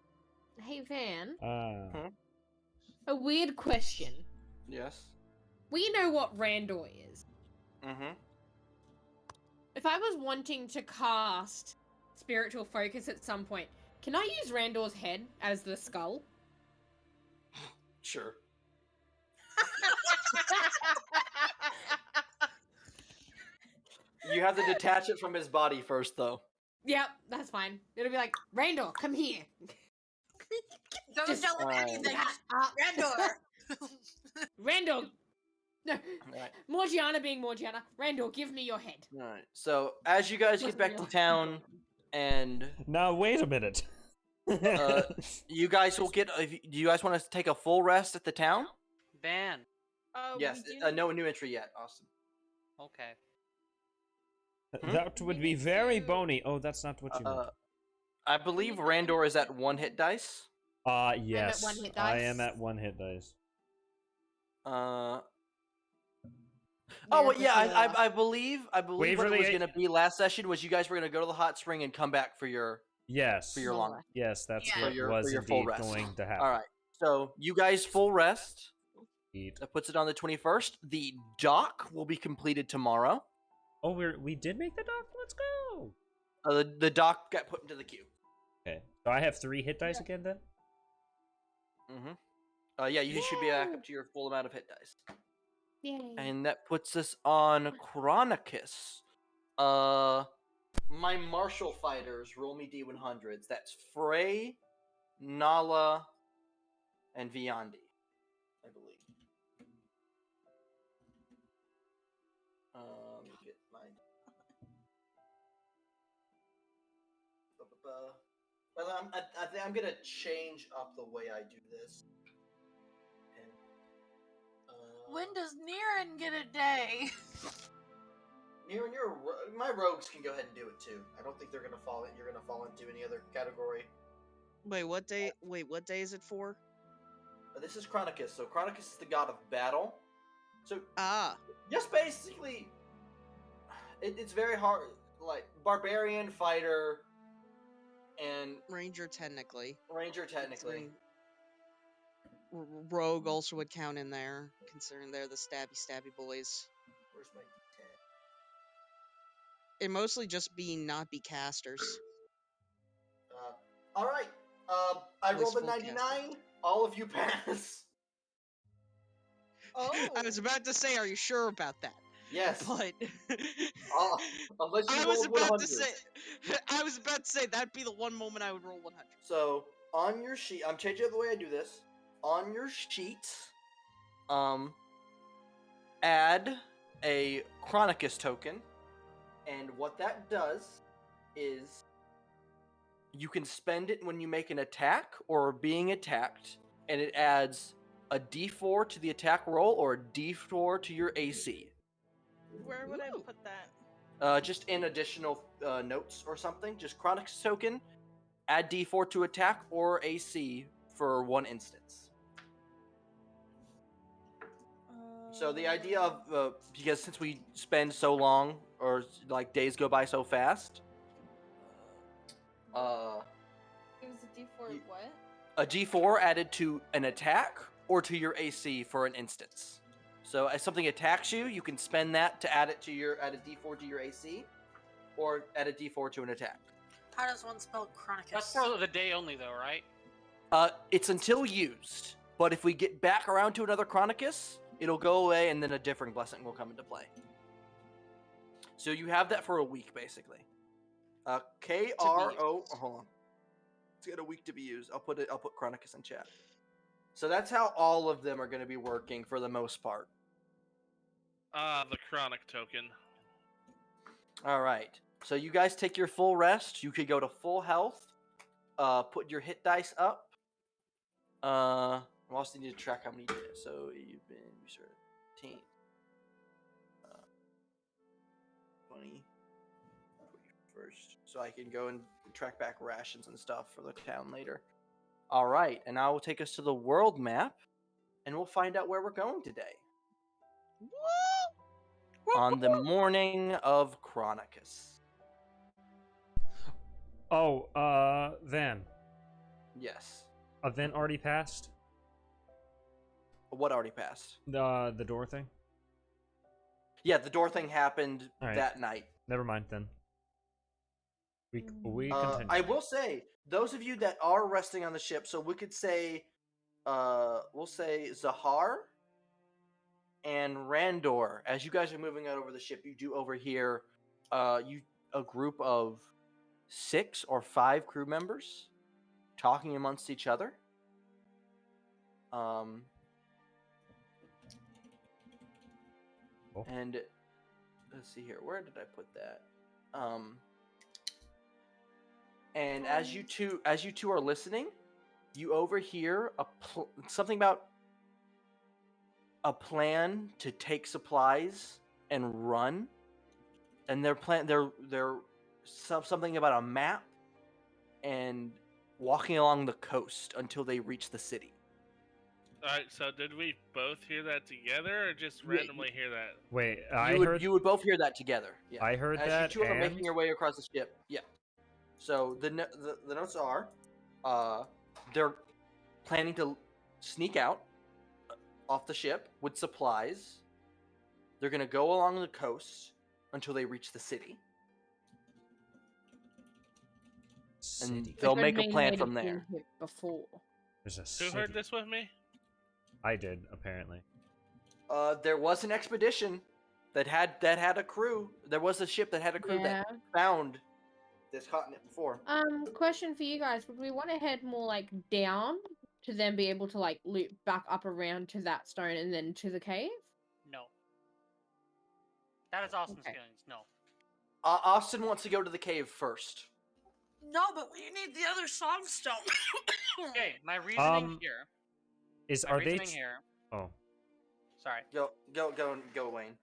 Hey Van, Ah. a weird question. Yes. We know what Randor is. Mm-hmm. If I was wanting to cast Spiritual Focus at some point, can I use Randor's head as the skull? Sure. You have to detach it from his body first, though. Yep, that's fine. It'll be like, Randor, come here. Don't Just- tell him anything. Randor. Randor. No. Right. Morgiana being Morgiana. Randor, give me your head. All right. So as you guys get back to town, and Now wait a minute. you guys will get. Do you guys want to take a full rest at the town? Ban. Yes. No new entry yet, Austin. Okay. That would be very bony. Oh, that's not what you meant. I believe Randor is at 1 hit dice. Yes. 1 hit I dice. am at 1 hit dice. Oh, well, yeah. I believe what it was going to be last session was you guys were going to go to the hot spring and come back for your Yes. long. Yes, that's Yeah. what For your was full indeed rest. going to happen. All right. So you guys full rest. Eat. That puts it on the 21st. The dock will be completed tomorrow. Oh, we did make the dock. Let's go. The dock got put into the queue. Okay. So I have 3 hit dice again then. Mm-hmm. Yeah, you should be back up to your full amount of hit dice. Yay. And that puts us on Chronicus. My martial fighters roll me D100s. That's Frey, Nala, and Viandi, I believe. Let me get my. Well, I think I'm gonna change up the way I do this. When does Niran get a day? Niran, my rogues can go ahead and do it too. I don't think they're gonna fall. You're gonna fall into any other category. Wait, what day? Wait, what day is it for? This is Chronicus. So Chronicus is the god of battle. So just basically, it's very hard. Like barbarian, fighter, and Ranger technically. Rogue also would count in there, considering they're the stabby boys. Where's my D10? And mostly just not be casters. All right. I At least rolled a full 99. casters. All of you pass. Oh. I was about to say, are you sure about that? Yes. But Unless you I rolled was about 100. to say, that'd be the one moment I would roll 100. So on your sheet, I'm changing up the way I do this. on your sheet, add a Chronicus token, and what that does is you can spend it when you make an attack or are being attacked, and it adds a D4 to the attack roll or a D4 to your AC. Where would I Ooh. put that? Just in additional notes or something. Just Chronicus token, add D4 to attack or AC for one instance. So the idea of because since we spend so long or like days go by so fast, It was a D4 You- what? a D4 added to an attack or to your AC for an instance. So as something attacks you, you can spend that to add a D4 to your AC, or add a D4 to an attack. How does one spell Chronicus? That's for the day only, though, right? It's until used, but if we get back around to another Chronicus, it'll go away, and then a different blessing will come into play. So you have that for a week, basically. KRO. Oh, hold on. It's got a week to be used. I'll put Chronicus in chat. So that's how all of them are going to be working for the most part. The chronic token. All right. So you guys take your full rest. You could go to full health. Put your hit dice up. I also need to track how many you did. So you started 15, 20, 21st. So I can go and track back rations and stuff for the town later. All right, and now will take us to the world map, and we'll find out where we're going today. On the morning of Chronicus. Oh, Van. Yes. Event already passed? What already passed? The door thing? Yeah, the door thing happened Alright. that night. Never mind then. We continue. I will say, those of you that are resting on the ship, so we could say, we'll say Zahar and Randor. As you guys are moving out over the ship, you do overhear a group of 6 or 5 crew members talking amongst each other. And let's see here. Where did I put that? And as you two are listening, you overhear something about a plan to take supplies and run. And they're something about a map and walking along the coast until they reach the city. Alright, so did we both hear that together, or just randomly hear that? Wait, You would both hear that together. Yeah. I heard As that, you two are and making your way across the ship. Yeah. So the notes are, they're planning to sneak out off the ship with supplies. They're gonna go along the coast until they reach the city, and City. they'll Good make a main plan way to from get there. here Before. There's a Who city. heard this with me? I did, apparently. There was an expedition that had a crew. There was a ship that had a crew that found this continent before. Question for you guys: would we want to head more like down to then be able to like loop back up around to that stone and then to the cave? No. That is Austin's Okay. feelings. No. Austin wants to go to the cave first. No, but we need the other songstone. Okay, my reasoning here. Is My are they? reasoning here. Oh, Sorry. Go, Wayne.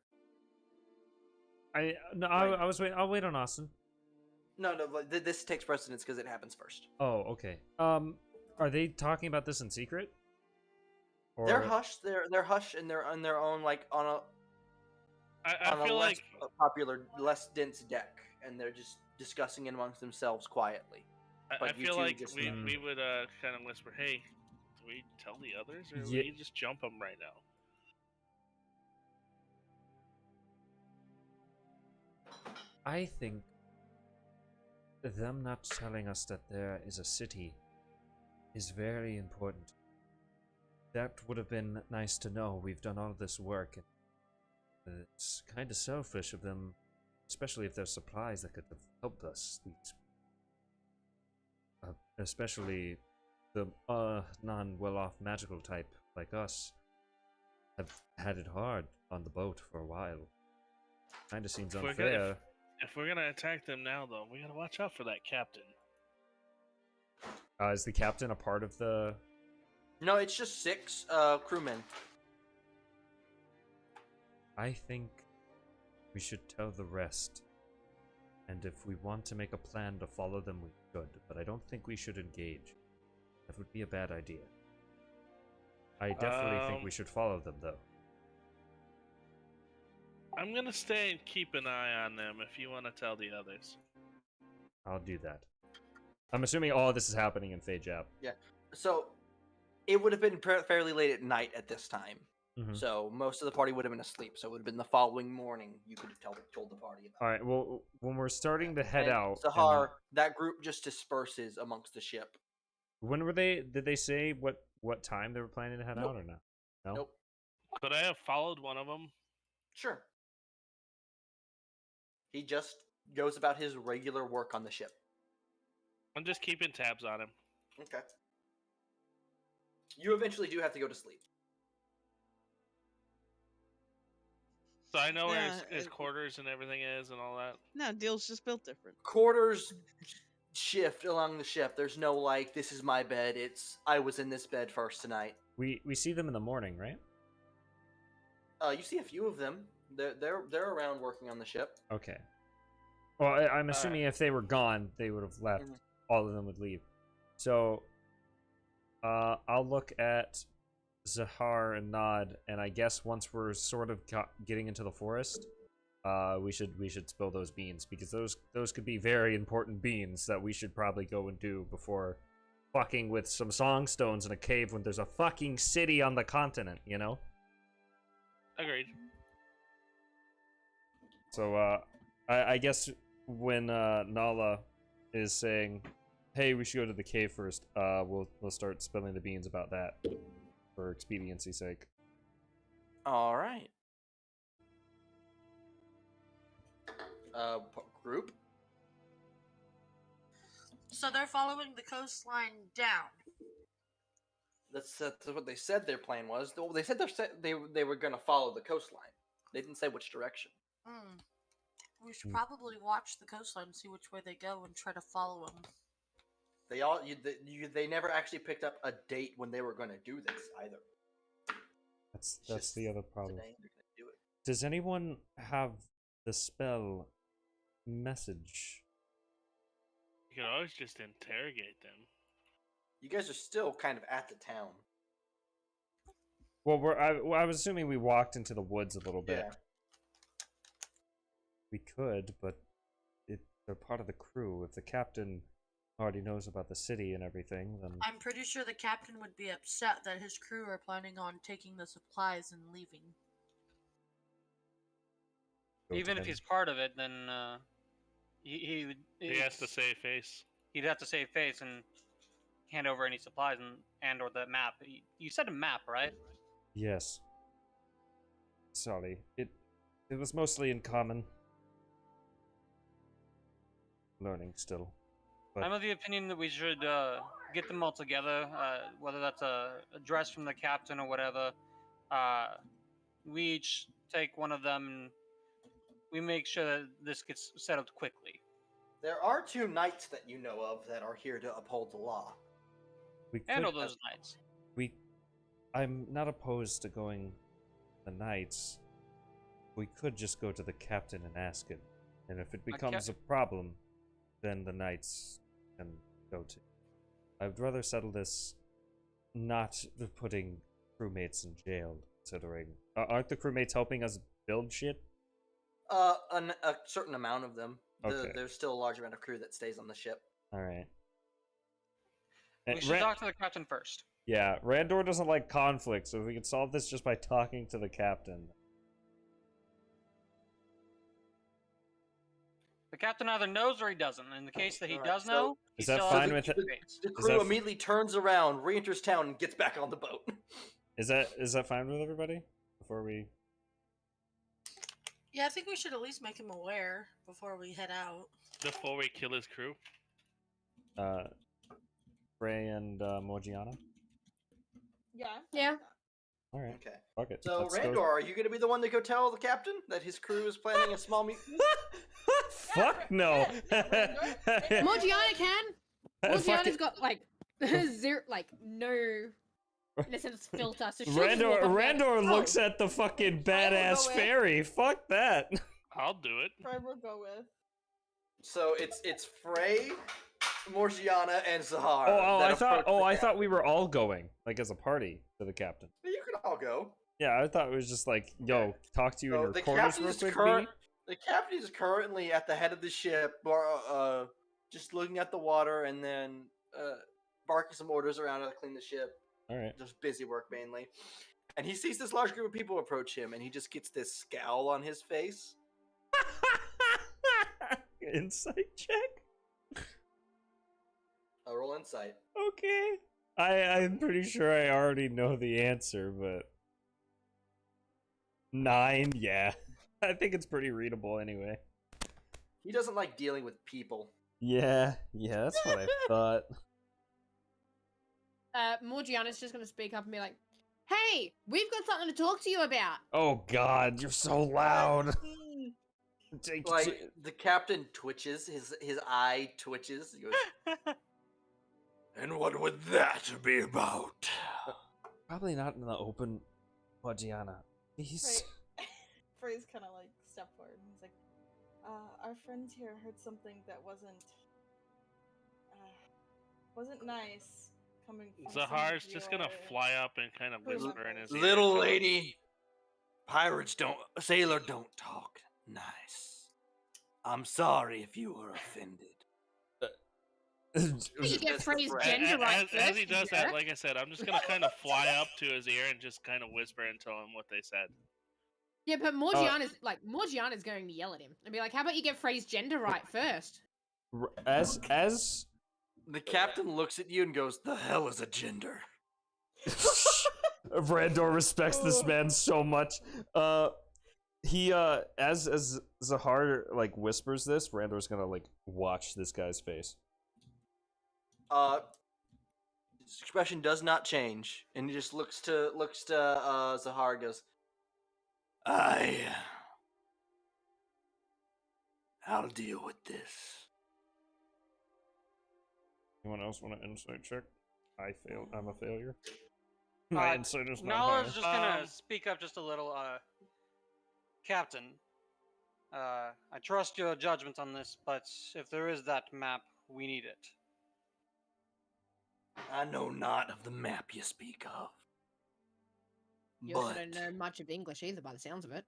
I was waiting. I'll wait on Austin. No, but this takes precedence because it happens first. Oh, okay. Are they talking about this in secret? Or... They're hushed. They're hushed, and they're on their own, like on a I feel less like popular, less dense deck, and they're just discussing it amongst themselves quietly. I But you feel two like just we know. we would kind of whisper, "Hey, do we tell the others, or Yeah. we just jump them right now?" I think them not telling us that there is a city is very important. That would have been nice to know. We've done all this work, and it's kind of selfish of them, especially if there's supplies that could have helped us. Especially the non-well-off magical type like us have had it hard on the boat for a while. Kinda seems If we're gonna- unfair. If we're gonna attack them now, though, we gotta watch out for that captain. Is the captain a part of the... No, it's just 6 crewmen. I think we should tell the rest. And if we want to make a plan to follow them, we should. But I don't think we should engage. That would be a bad idea. I definitely think we should follow them, though. I'm gonna stay and keep an eye on them if you want to tell the others. I'll do that. I'm assuming all of this is happening in Fejap. So it would have been fairly late at night at this time. Mhm. So most of the party would have been asleep. So it would have been the following morning. You could have told the party about. Alright, well, when we're starting to head And out... Sahar, that group just disperses amongst the ship. When were they... Did they say what time they were planning to head Nope. out or not? No? Nope. Could I have followed one of them? Sure. He just goes about his regular work on the ship. I'm just keeping tabs on him. Okay. You eventually do have to go to sleep. So I know where Yeah, his quarters and everything is and all that. No, deal's just built different. Quarters shift along the ship. There's no like, this is my bed. It's I was in this bed first tonight. We see them in the morning, right? You see a few of them. They're around working on the ship. Okay. Well, I'm assuming if they were gone, they would have left. Mhm. All of them would leave. So, I'll look at Zahar and Nod, and I guess once we're sort of getting into the forest, we should spill those beans, because those could be very important beans that we should probably go and do before fucking with some songstones in a cave when there's a fucking city on the continent, you know? Agreed. So, I guess when Nala is saying, "Hey, we should go to the cave first," we'll start spilling the beans about that for expediency's sake. All right. Group. So they're following the coastline down. That's what they said their plan was. Well, they said they were going to follow the coastline. They didn't say which direction. Hmm. We should probably watch the coastline and see which way they go and try to follow them. They never actually picked up a date when they were going to do this either. That's Just the other problem. today they're going to do it. Does anyone have the spell message? You could always just interrogate them. You guys are still kind of at the town. Well, I was assuming we walked into the woods a little bit. Yeah. We could, but they're part of the crew. If the captain already knows about the city and everything, then... I'm pretty sure the captain would be upset that his crew are planning on taking the supplies and leaving. go to Even if him. he's part of it, then he Has to save face. He'd have to save face and hand over any supplies and or the map. You said a map, right? Yes. Sorry. It was mostly in common. Learning still. But I'm of the opinion that we should get them all together, whether that's a address from the captain or whatever. We each take one of them and we make sure that this gets settled quickly. There are 2 knights that you know of that are here to uphold the law. we could, Handle those knights. I'm not opposed to going the knights. We could just go to the captain and ask him. And if it becomes a problem, then the knights can go to. I would rather settle this not putting crewmates in jail, considering... aren't the crewmates helping us build shit? A certain amount of them. Okay. There's still a large amount of crew that stays on the ship. Alright. We should talk to the captain first. Yeah, Randor doesn't like conflict, so if we can solve this just by talking to the captain. The captain either knows or he doesn't. In the case that he Alright, does so- know, Is he that still fine has to with keep it? face. The Is crew that immediately turns around, re-enters town, and gets back on the boat. Is that fine with everybody? Before we... Yeah, I think we should at least make him aware before we head out. Before we kill his crew. Frey and Morgiana? Yeah. Yeah. All right. Okay. Fuck it. So, Let's Randor, go. are you going to be the one to go tell the captain that his crew is planning a small mutiny? Fuck no. Morgiana can. Morgiana's Fucking got like zero, like no, in a sense, filter. So she'll just Randor walk up and be like, Randor "Oh." looks at the fucking I will go badass with- fairy. Fuck that. I'll do it. Frey will go with. So it's Frey, Morgiana, and Zahar. I that thought approach the I thought captain. we were all going, like as a party, to the captain. You can all go. Yeah, I thought it was just like, yo, talk to you in So your the quarters captain real is quick, the captain is currently at the head of the ship, just looking at the water and then barking some orders around how to clean the ship. All right. Just busy work mainly. And he sees this large group of people approach him, and he just gets this scowl on his face. Insight check. I'll roll insight. Okay. I'm pretty sure I already know the answer, but 9, yeah. I think it's pretty readable anyway. He doesn't like dealing with people. Yeah, that's what I thought. Morgiana's just gonna speak up and be like, "Hey, we've got something to talk to you about." Oh god, you're so loud. Like the captain twitches, his eye twitches. He goes, and what would that be about? Probably not in the open, Morgiana. Please. Frey's kind of like step forward and he's like, our friends here heard something that wasn't nice coming from some of Zahar's just gonna your fly up and kind of crew whisper in his members." ear. Little lady, sailor don't talk nice. I'm sorry if you were offended. You get Frey's As- gender right As he first, does you that, jerk. like I said, I'm just gonna kind of fly up to his ear and just kind of whisper and tell him what they said. Yeah, but Morgiana's going to yell at him and be like, "How about you get Frey's gender right first?" As The captain looks at you and goes, "The hell is a gender?" Randor respects this man so much. He as Zahar like whispers this, Randor's gonna like watch this guy's face. His expression does not change, and he just looks to Zahar and goes, I'll deal with this. Anyone else want an insight check? I'm a failure. My insight is not Nala's high. just gonna speak up just a little. Captain, I trust your judgment on this, but if there is that map, we need it. I know not of the map you speak of. You also But don't know much of English either, by the sounds of it.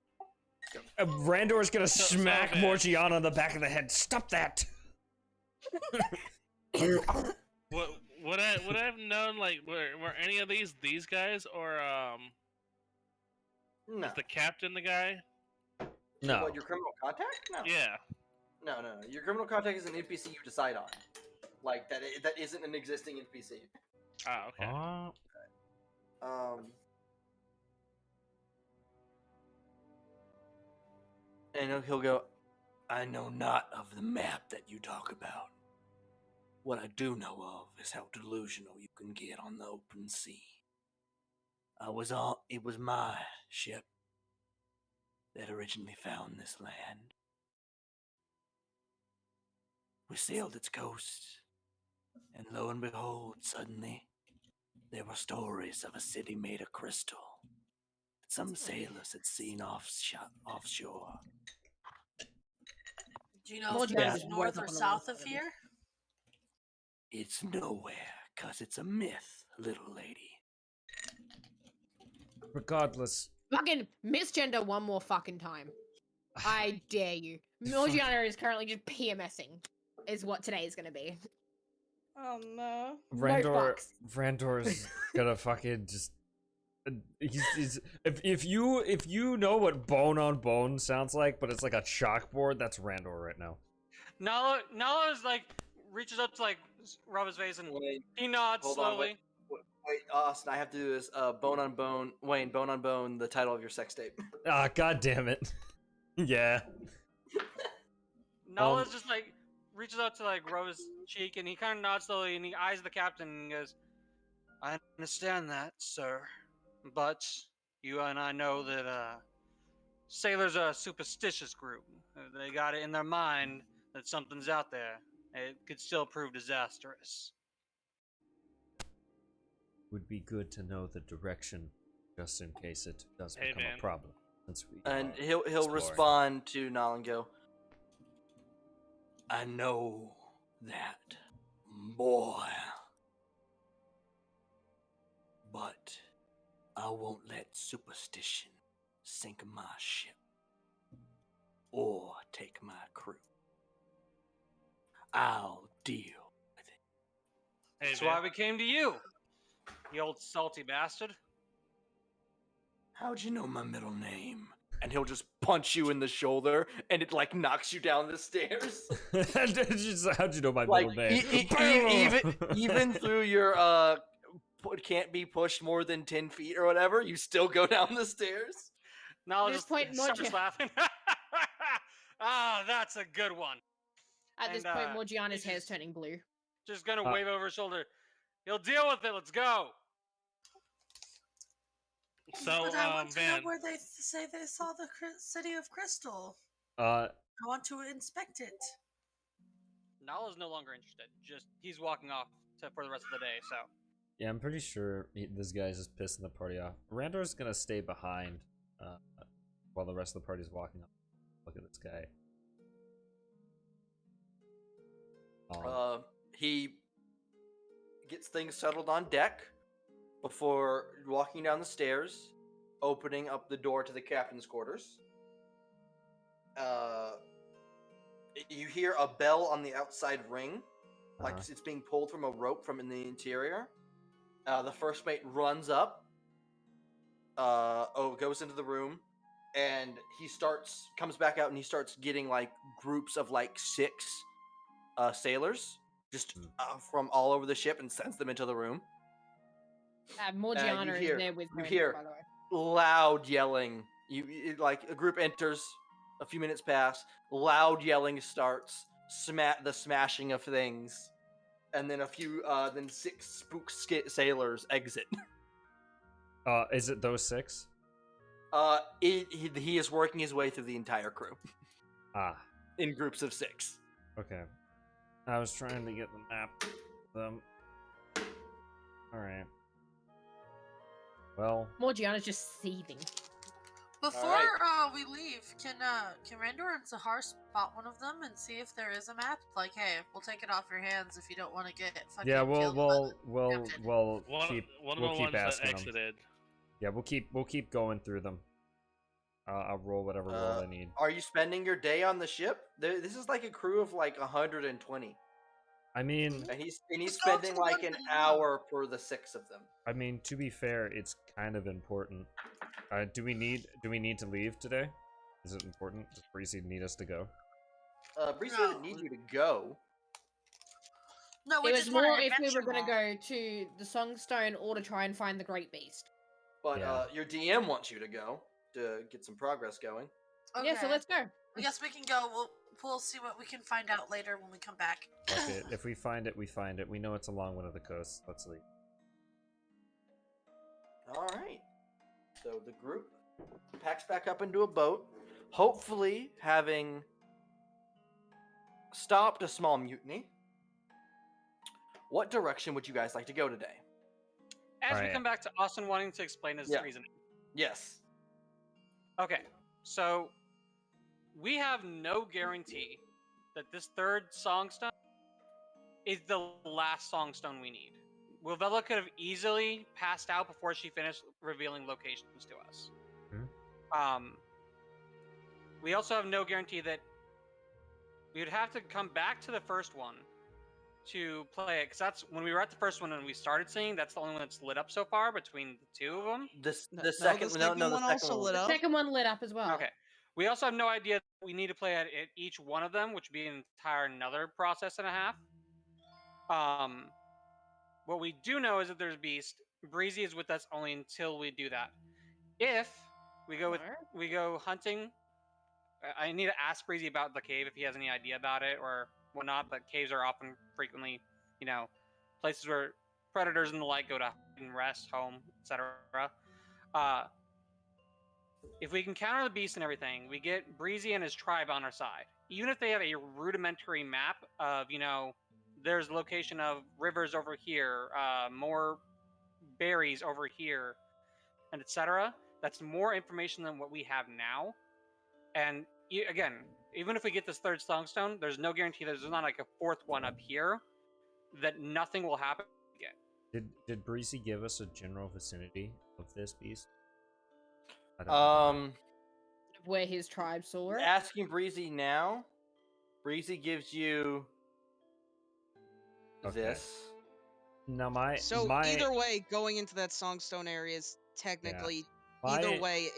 Randor's gonna smack bad. Morgiana on the back of the head. Stop that! Would I have known, like, were any of these guys, or No. is the captain the guy? No. What, your criminal contact? No. Yeah. No. Your criminal contact is an NPC you decide on. Like, that isn't an existing NPC. Ah, okay. And he'll go, I know not of the map that you talk about. What I do know of is how delusional you can get on the open sea. It was my ship that originally found this land. We sailed its coast, and lo and behold, suddenly, there were stories of a city made of crystal that some sailors had seen offshore. Do you know Well, if yeah. it's north or south of here? It's nowhere, 'cause it's a myth, little lady. Regardless, Fucking misgender one more fucking time. I dare you. Morgiana is currently just PMSing, is what today is gonna be. Oh no. Randor's gonna fucking just. He's if you know what bone on bone sounds like, but it's like a chalkboard, that's Randor right now. Nala's like reaches up to like rub his face and Wait, he nods hold on, slowly. wait, Austin, I have to do this. Bone on bone, Wayne, bone on bone, the title of your sex tape. Ah, god damn it. Yeah. Nala's just like reaches out to like rub his cheek, and he kind of nods slowly, and he eyes the captain and goes, "I understand that, sir, but you and I know that sailors are a superstitious group. They got it in their mind that something's out there. It could still prove disastrous." Would be good to know the direction, just in case it does Hey, become man. a problem. Since we And are he'll exploring. respond to Nal and go, I know that, boy. But I won't let superstition sink my ship or take my crew. I'll deal with it. Hey, That's Van. why we came to you, you old salty bastard. How'd you know my middle name? And he'll just punch you in the shoulder, and it like knocks you down the stairs. How'd you know my Like middle name? even through your can't be pushed more than 10 feet or whatever, you still go down the stairs. Now At this just point, starts Morgia- laughing. Ah, that's a good one. At this And, point, he's Morgiana's hair's just- turning blue. Just gonna wave over his shoulder. He'll deal with it. Let's go. So, But I want to know Van, where they say they saw the city of Crystal. Uh, I want to inspect it. Nala's no longer interested. Just he's walking off for the rest of the day. So yeah, I'm pretty sure this guy's just pissing the party off. Randor's gonna stay behind while the rest of the party's walking off. Look at this guy. He gets things settled on deck before walking down the stairs, opening up the door to the captain's quarters. You hear a bell on the outside ring, like it's being pulled from a rope from in the interior. The first mate runs up, goes into the room, and comes back out, and he starts getting like groups of like 6 sailors just from all over the ship and sends them into the room. Morgiana is there with you Randor, hear by the way. loud yelling. Like a group enters, a few minutes pass, loud yelling starts, the smashing of things, and then then 6 spook sailors exit. Is it those 6? He is working his way through the entire crew in groups of 6. Okay. I was trying to get the map. Alright. Well, Morgiana's just seething. Before we leave, can Randor and Sahar spot one of them and see if there is a map? Like, hey, we'll take it off your hands if you don't want to get fucking yeah, killed. we'll one keep of the ones that asking them. exited. Yeah, we'll keep going through them. I'll roll whatever roll I need. Are you spending your day on the ship? This is like a crew of like 120. I mean, And he's Let's go spending to the like ones an that you know. hour per the 6 of them. to be fair, it's kind of important. Do we need to leave today? Is it important? Does Breezy need us to go? Breezy No. doesn't need you to go. No, we It was just want more to if we were going to go to the Songstone or to try and find the Great Beast. But Yeah. your DM wants you to go to get some progress going. Okay. Yeah, so let's go. I guess we can go. We'll see what we can find out later when we come back. Fuck it. If we find it, we find it. We know it's a long one of the coast. Let's leave. Alright. So the group packs back up into a boat, hopefully having stopped a small mutiny. What direction would you guys like to go today? as we Alright. come back to Austin wanting to explain his reasoning. Yes. Okay, so we have no guarantee that this third songstone is the last songstone we need. Wilvella could have easily passed out before she finished revealing locations to us. We also have no guarantee that we would have to come back to the first one to play it, because that's when we were at the first one and we started singing. That's the only one that's lit up so far between the 2 of them. The The second second one also lit The up. second one lit up as well. Okay. We also have no idea that we need to play at each one of them, which would be an entire another process and a half. What we do know is that there's Beast. Breezy is with us only until we do that. If we go hunting, I need to ask Breezy about the cave if he has any idea about it, or whatnot, but caves are often frequently, places where predators and the like go to hide and rest, home, etc. Uh, if we can counter the beast and everything, we get Breezy and his tribe on our side. Even if they have a rudimentary map of, there's location of rivers over here, more berries over here, and etc. That's more information than what we have now. And again, even if we get this third Songstone, there's no guarantee there's not like a fourth one up here that nothing will happen again. Did Breezy give us a general vicinity of this beast? I don't know. Where his tribe saw it. Asking Breezy now, Breezy gives you this. Now either way, going into that Songstone area is technically either way.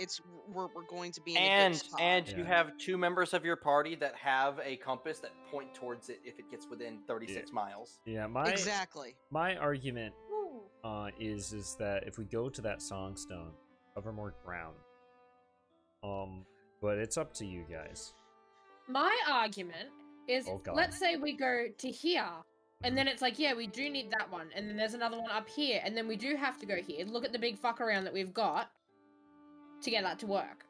We're going to be in a good spot. And you have 2 members of your party that have a compass that point towards it if it gets within 36 miles. Yeah, exactly. My argument is that if we go to that Songstone, cover more ground. But it's up to you guys. My argument is, let's say we go to here, and then it's like, yeah, we do need that one, and then there's another one up here, and then we do have to go here. Look at the big fuck around that we've got to get that to work.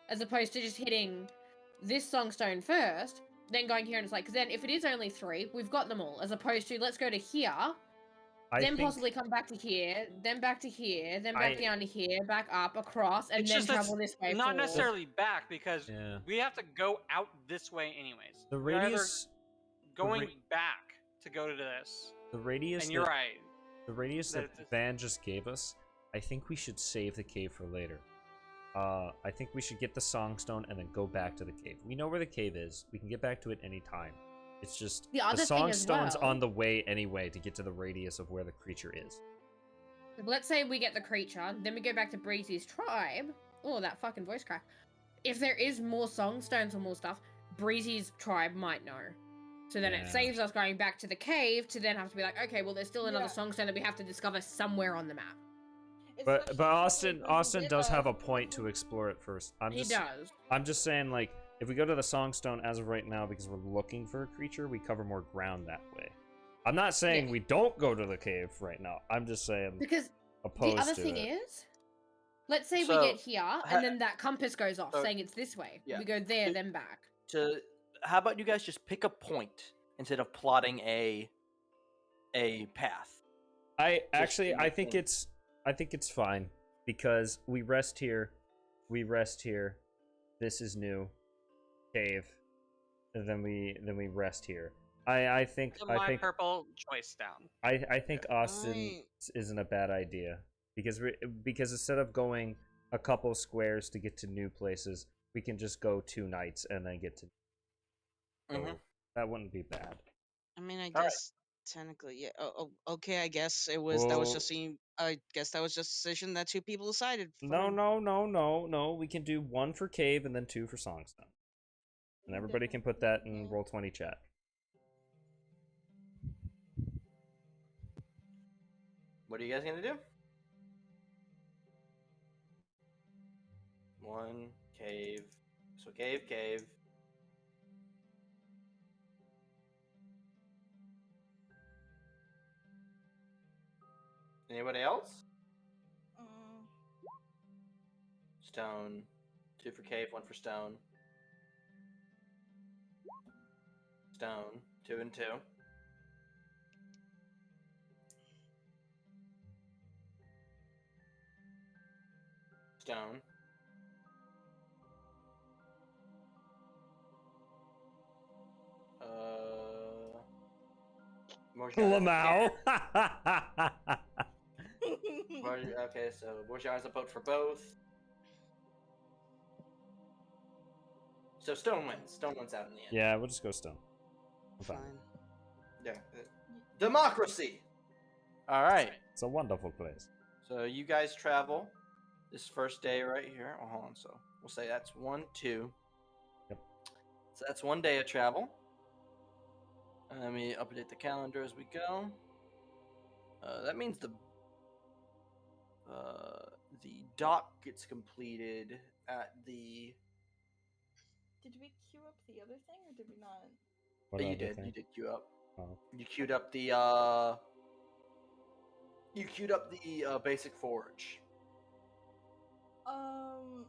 As opposed to just hitting this Songstone first, then going here, and it's like, because then if it is only 3, we've got them all. As opposed to, let's go to here, possibly come back to here, then back to here, then back down to here, back up, across, and then travel this way. Not necessarily back, because we have to go out this way anyways. The radius... going back to go to this. The radius... And you're right. The radius that Van just gave us, I think we should save the cave for later. I think we should get the Songstone and then go back to the cave. We know where the cave is. We can get back to it anytime. It's just the Songstone's on the way anyway to get to the radius of where the creature is. Let's say we get the creature, then we go back to Breezy's tribe. Oh, that fucking voice crack. If there is more Songstones or more stuff, Breezy's tribe might know. So then it saves us going back to the cave to then have to be like, okay, well, there's still another Songstone that we have to discover somewhere on the map. But Austin does have a point to explore it first. He does. I'm just saying, like, if we go to the Songstone as of right now because we're looking for a creature, we cover more ground that way. I'm not saying we don't go to the cave right now. I'm just saying because opposed the other to thing it. is, let's say we get here and then that compass goes off saying it's this way. Yeah. We go there, then back. How about you guys just pick a point instead of plotting a path? I think it's fine because we rest here. This is new cave, and then we rest here. I think purple choice down. I think Austin isn't a bad idea because instead of going a couple squares to get to new places, we can just go 2 nights and then get to. So that wouldn't be bad. I mean, I guess technically, yeah. Okay, I guess it was. That was just I guess that was just a decision that 2 people decided. No. We can do 1 for cave and then 2 for Songstone, and everybody can put that in Roll20 chat. What are you guys gonna do? 1 cave. So cave. Anybody else? Stone. 2 for cave, 1 for stone. Stone. 2 and 2. Stone. Lamau. Okay, so Borjar's a vote for both. So Stone wins. Stone wins out in the end. Yeah, we'll just go Stone. Fine. Yeah. Democracy! Alright. It's a wonderful place. So you guys travel this first day right here. Oh, hold on. So we'll say that's 1, 2. Yep. So that's 1 day of travel. Let me update the calendar as we go. That means the dock gets completed at the... Did we queue up the other thing, or did we not? What You other did. thing? You did queue up. Oh. You queued up the basic forge. Mm,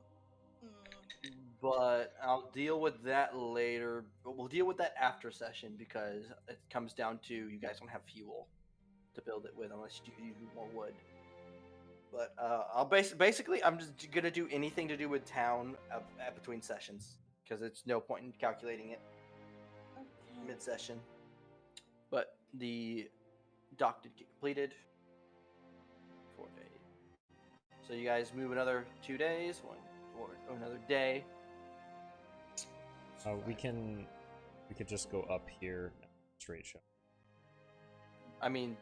But I'll deal with that later. But we'll deal with that after session because it comes down to you guys don't have fuel to build it with unless you use more wood. But I'll basically I'm just gonna do anything to do with town between sessions because it's no point in calculating it okay. mid-session. But the dock did get completed. 4 days. So you guys move another 2 days, or another day. We could just go up here, straight shot. I mean,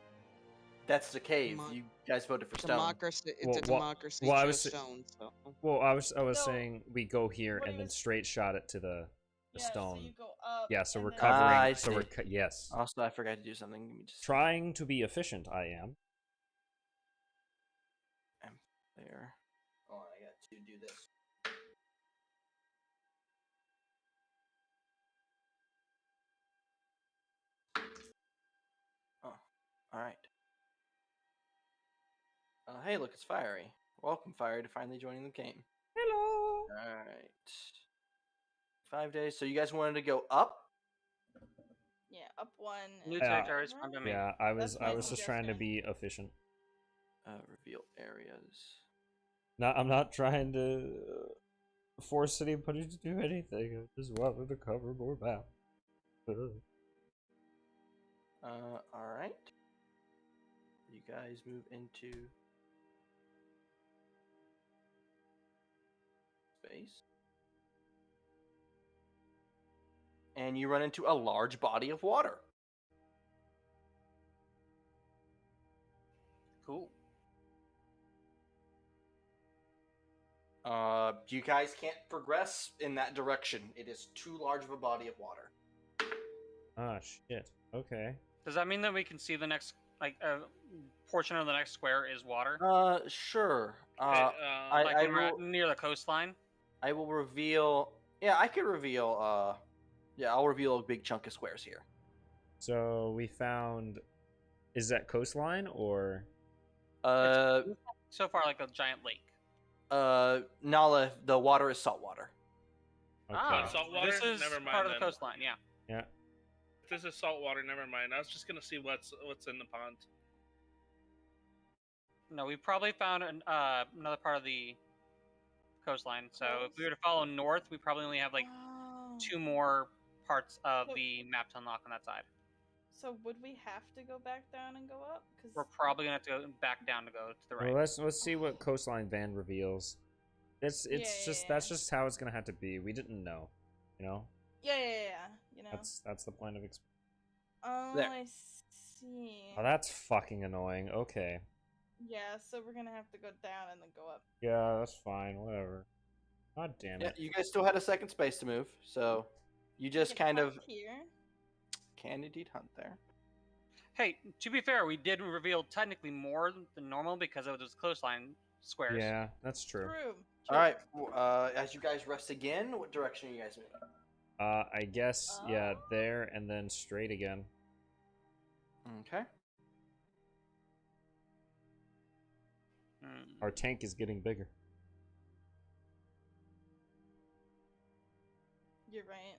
that's the cave. Demo- You guys voted for stone. Democracy. It's Well, a democracy. well, I chose was- stone. So. Well, I was No, saying we go here what and he then was- straight shot it to the Yeah, stone. so you go up. Yeah, so and we're then- covering. I So we're see. yes. Also, I forgot to do something. Let me just Trying to be efficient, I am. there. Oh, I got to do this. Oh, all right. Hey, look, it's Fiery. Welcome, Fiery, to finally joining the game. Hello. All right. 5 days. So you guys wanted to go up? Yeah, up one. New and territories, over. fine by me. Yeah, I was That's my just trying to suggestion. be efficient. Reveal areas. I'm not trying to force anybody to do anything. I just wanted to cover more map. All right. You guys move into space. And you run into a large body of water. Cool. You guys can't progress in that direction. It is too large of a body of water. Ah, shit. Okay. Does that mean that we can see the next, like, portion of the next square is water? Sure. Okay, Like I when we're will. near the coastline? I will reveal. Yeah, I could reveal. Yeah, I'll reveal a big chunk of squares here. So we found. Is that coastline or? So far, like a giant lake. Nala, the water is salt water. Okay. Ah, Salt water? this is Never mind part of the then. coastline, yeah. Yeah. If this is salt water, never mind. I was just gonna see what's in the pond. No, we probably found another part of the coastline. So if we were to follow north, we probably only have like Oh. 2 more parts of So- the map to unlock on that side. So would we have to go back down and go up? Cause We're probably gonna have to go back down to go to the right. Well, let's see what coastline van reveals. It's Yeah, just yeah, that's yeah. just how it's gonna have to be. We didn't know, you know. yeah. You know. That's the point of. Oh, There. I see. Oh, that's fucking annoying. Okay. Yeah, so we're gonna have to go down and then go up. Yeah, that's fine. Whatever. God damn Yeah, it. you guys still had a second space to move, so you just We can kind hunt of here. can indeed hunt there. Hey, to be fair, we did reveal technically more than normal because of those coastline squares. Yeah, that's true. True. All right. As you guys rest again, what direction are you guys moving? I guess yeah, there and then straight again. Okay. Hmm. Our tank is getting bigger. You're right.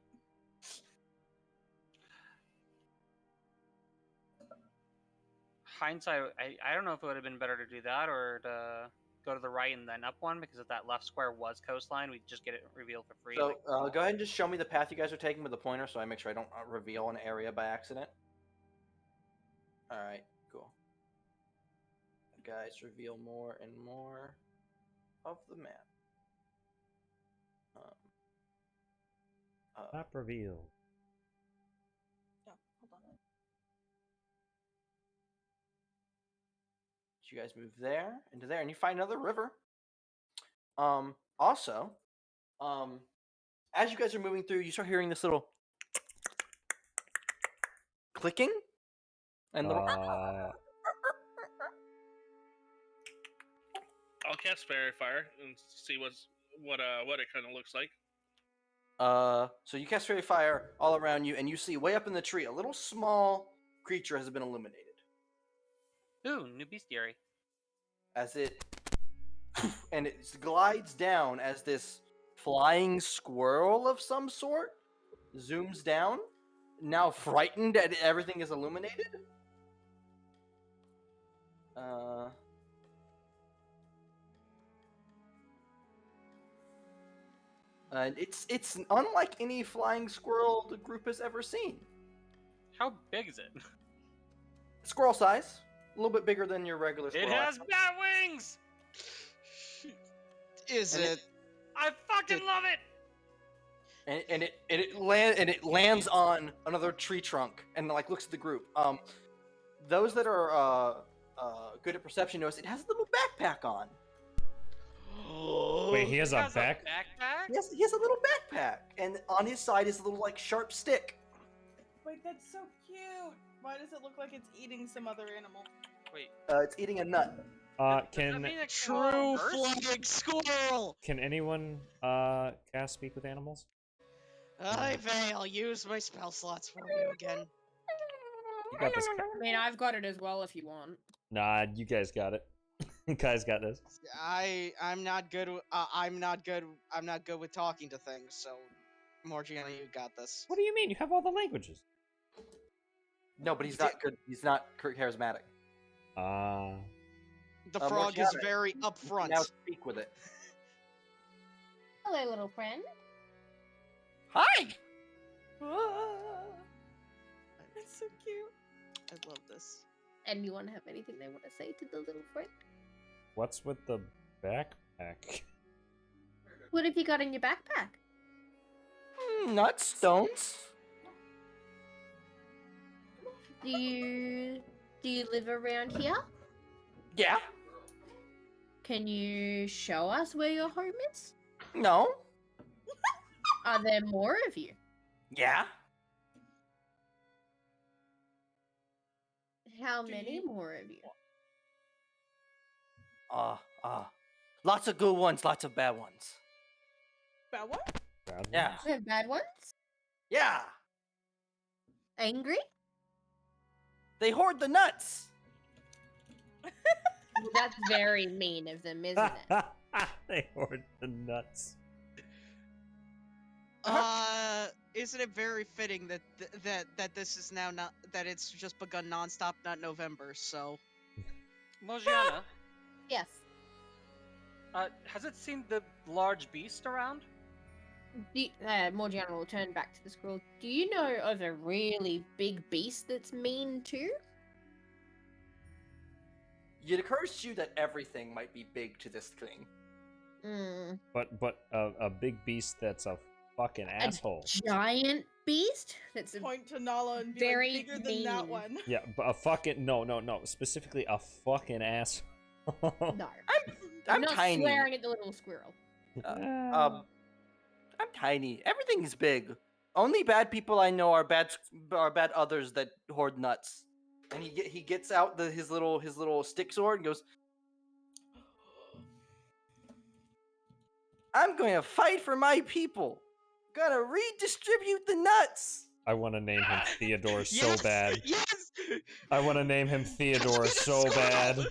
Hindsight, I don't know if it would have been better to do that or to go to the right and then up one, because if that left square was coastline, we'd just get it revealed for free. So go ahead and just show me the path you guys are taking with the pointer, so I make sure I don't reveal an area by accident. All right, cool. You guys reveal more and more of the map. Map reveal. Oh, hold on. You guys move there into there, and you find another river. Also, as you guys are moving through, you start hearing this little clicking, and the I'll cast Fairy Fire and see what it kind of looks like. So you cast Fairy Fire all around you, and you see way up in the tree a little small creature has been illuminated. Ooh, new bestiary. As it glides down as this flying squirrel of some sort zooms down, now frightened that everything is illuminated. And it's unlike any flying squirrel the group has ever seen. How big is it? Squirrel size, a little bit bigger than your regular squirrel. It has bat wings! Is And it? I fucking love it! And it lands on another tree trunk and like looks at the group. Those that are good at perception notice it has a little backpack on. Wait, he has a backpack? He has a little backpack, and on his side is a little like sharp stick. Wait, that's so cute. Why does it look like it's eating some other animal? Wait. It's eating a nut. Can True flying squirrel. Can anyone cast Speak with Animals? I'll use my spell slots for you again. You got this. I mean, I've got it as well if you want. Nah, you guys got it. You guys got this. I'm not good. I'm not good with talking to things. So, Morgiana, you got this. What do you mean? You have all the languages. No, but he's not good. He's not charismatic. The frog is Morgiana, very you upfront. now speak with it. Hello, little friend. Hi. That's so cute. I love this. Anyone have anything they want to say to the little friend? What's with the backpack? What have you got in your backpack? Nuts, stones. Do you live around here? Yeah. Can you show us where your home is? No. Are there more of you? Yeah. How many more of you? Lots of good ones, lots of bad ones. Bad what? Bad Yeah. The bad ones? Yeah. Angry? They hoard the nuts. That's very mean of them, isn't it? They hoard the nuts. Isn't it very fitting that that this is now not that it's just begun nonstop, not November? So, Morgiana, Yes. has it seen the large beast around? Morgiana will turn back to the scroll. Do you know of a really big beast that's mean too? It occurs to you that everything might be big to this thing. Hmm. But a big beast that's a fucking asshole. Giant beast that's Point to Nala and be very like, bigger than that mean. one. Yeah, but a fucking no, specifically a fucking asshole. no. I'm not tiny. swearing at the little squirrel. I'm tiny. Everything's big. Only bad people I know are bad others that hoard nuts. And he gets out his little stick sword and goes, I'm going to fight for my people. Gonna redistribute the nuts. I want to name him Theodore so bad. Yes. I want to name him Theodore so bad. He's the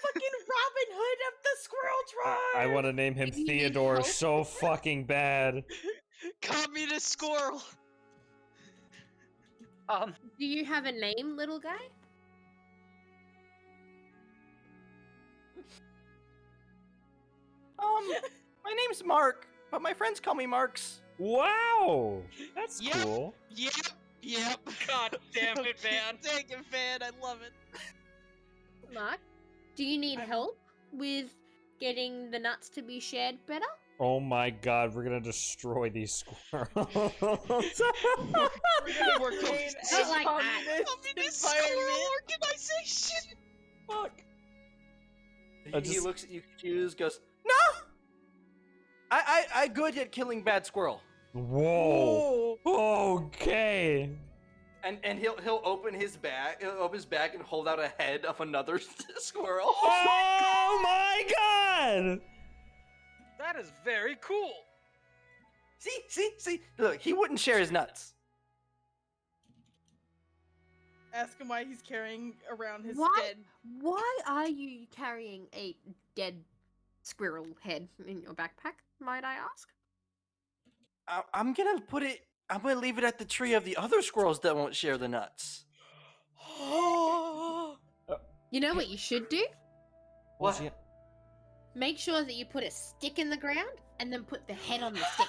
fucking Robin Hood of the squirrel tribe. I want to name him Do you need Theodore help? so fucking bad. Communist squirrel. Do you have a name, little guy? My name's Mark, but my friends call me Marks. Wow, that's Yep. cool. Yep. God damn it, Van. Dang it, Van. I love it. Mark, do you need help with getting the nuts to be shared better? Oh my god, we're gonna destroy these squirrels. We're gonna work in Not a like that. Communist squirrel organization. Fuck. I He just- looks at you confused, goes, No! I good at killing bad squirrel. Whoa. Okay. And he'll open his bag, and hold out a head of another squirrel. Oh my god! That is very cool. See. Look, he wouldn't share his nuts. Ask him why he's carrying around his Why? dead. Why are you carrying a dead squirrel head in your backpack, might I ask? I'm gonna leave it at the tree of the other squirrels that won't share the nuts. You know what you should do? What? Make sure that you put a stick in the ground and then put the head on the stick.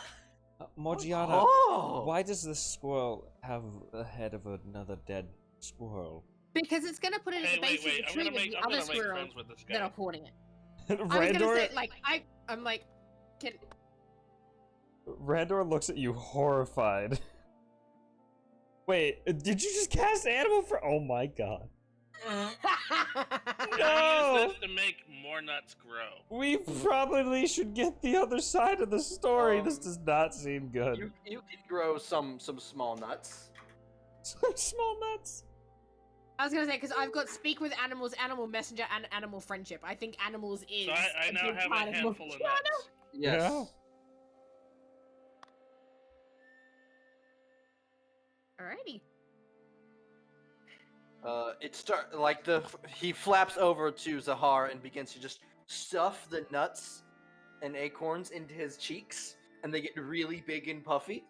Morgiana, Oh! why does this squirrel have the head of another dead squirrel? Because it's gonna put it at Hey, the base wait, of the I'm tree gonna with make the I'm other gonna make squirrels friends with this that are guy. hoarding it. I was gonna Randor, say, like, I'm like, can... Randor looks at you horrified. Wait, did you just cast animal for? Oh my god. No! Use this to make more nuts grow. We probably should get the other side of the story. This Um, does not seem good. You can grow some small nuts. Some small nuts. I was gonna say, because I've got speak with animals, animal messenger, and animal friendship. I think animals is. So I a now big have a part of handful of Morgiana. nuts. Yes. Yeah. Alrighty. He flaps over to Zahar and begins to just stuff the nuts and acorns into his cheeks, and they get really big and puffy.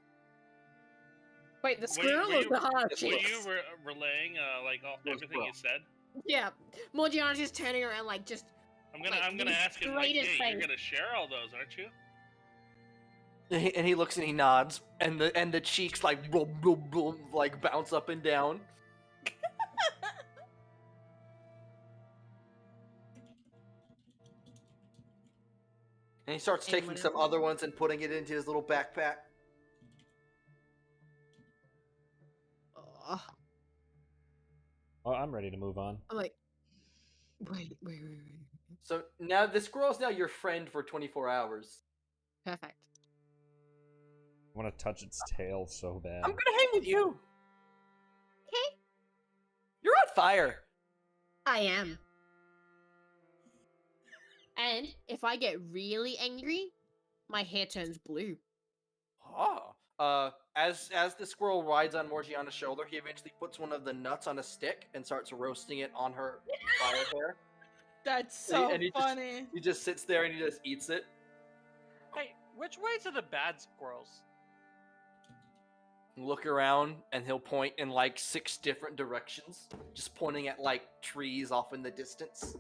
Wait, the Were squirrel you- or the hard Were cheeks? you relaying everything you said? Yeah, Morgiana's just turning around, like, just. I'm gonna Like, ask him like, straight in hey, face. you're gonna share all those, aren't you? And he looks and he nods, and the cheeks like boom, boom, boom, like bounce up and down. And he starts taking Anyone some else? other ones and putting it into his little backpack. Oh, Oh, I'm ready to move on. I'm like, wait. So now the squirrel's now your friend for 24 hours. Perfect. I want to touch its tail so bad. I'm gonna hang with you. Okay. You're on fire. I am. And if I get really angry, my hair turns blue. Oh. As the squirrel rides on Morgiana's shoulder, he eventually puts one of the nuts on a stick and starts roasting it on her fire hair. That's so And he funny. He just sits there and he just eats it. Hey, which way's are the bad squirrels? Look around and he'll point in like 6 different directions, just pointing at like trees off in the distance.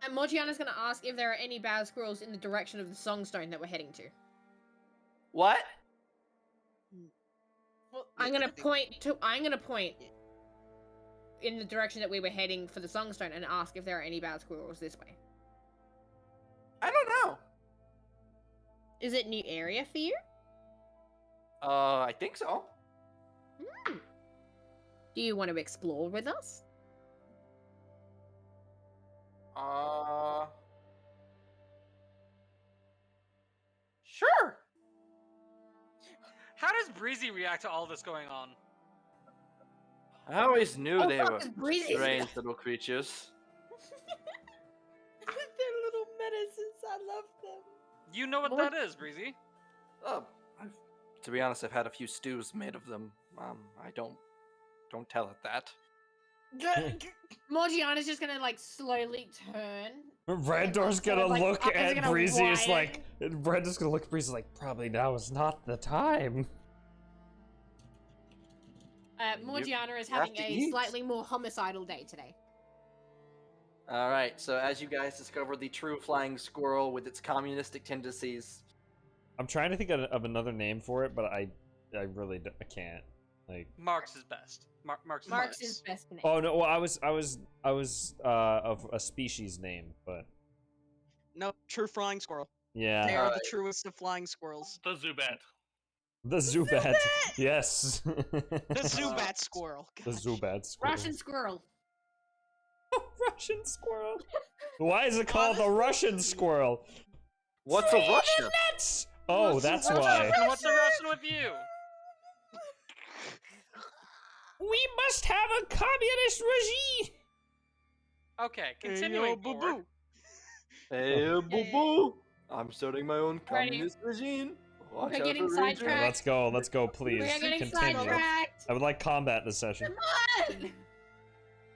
And Morgiana's gonna ask if there are any bad squirrels in the direction of the Songstone that we're heading to. What? Well, I'm gonna point in the direction that we were heading for the Songstone and ask if there are any bad squirrels this way. I don't know. Is it new area for you? I think so. Do you want to explore with us? Sure. How does Breezy react to all this going on? I always knew Oh, they fuck, were it's Breezy's strange little creatures. They're little medicines. I love them. You know what that is, Breezy. To be honest, I've had a few stews made of them. I don't tell it that. Morgiana's just gonna like slowly turn. Randor's gonna like, look eyes are at gonna Breezy. It's widen. like Randor's gonna look at Breezy like, probably now is not the time. Morgiana is you have having to a eat. slightly more homicidal day today. All right. So as you guys discover the true flying squirrel with its communistic tendencies, I'm trying to think of another name for it, but I really I can't. Like, Marx is best. Mark's is best name. oh no, well I was of a species name, but No, true flying squirrel. yeah, They are the Alright. truest of flying squirrels. The Zubat. the Zubat. Yes, The Zubat squirrel. the Gosh. Zubat squirrel. Russian squirrel. Russian squirrel. Why is it called the Russian squirrel? what's a Russian? Nuts! Oh, What's a that's Russian? why. And what's the Russian with you? We must have a communist regime. Okay, Hey, continuing yo, boo-boo. forward. Hey, boo boo! I'm starting my own Ready. communist regime. Watch We're out getting for Yeah, sidetracked. let's go, please. We're getting Continue. sidetracked. I would like combat this session. Come on.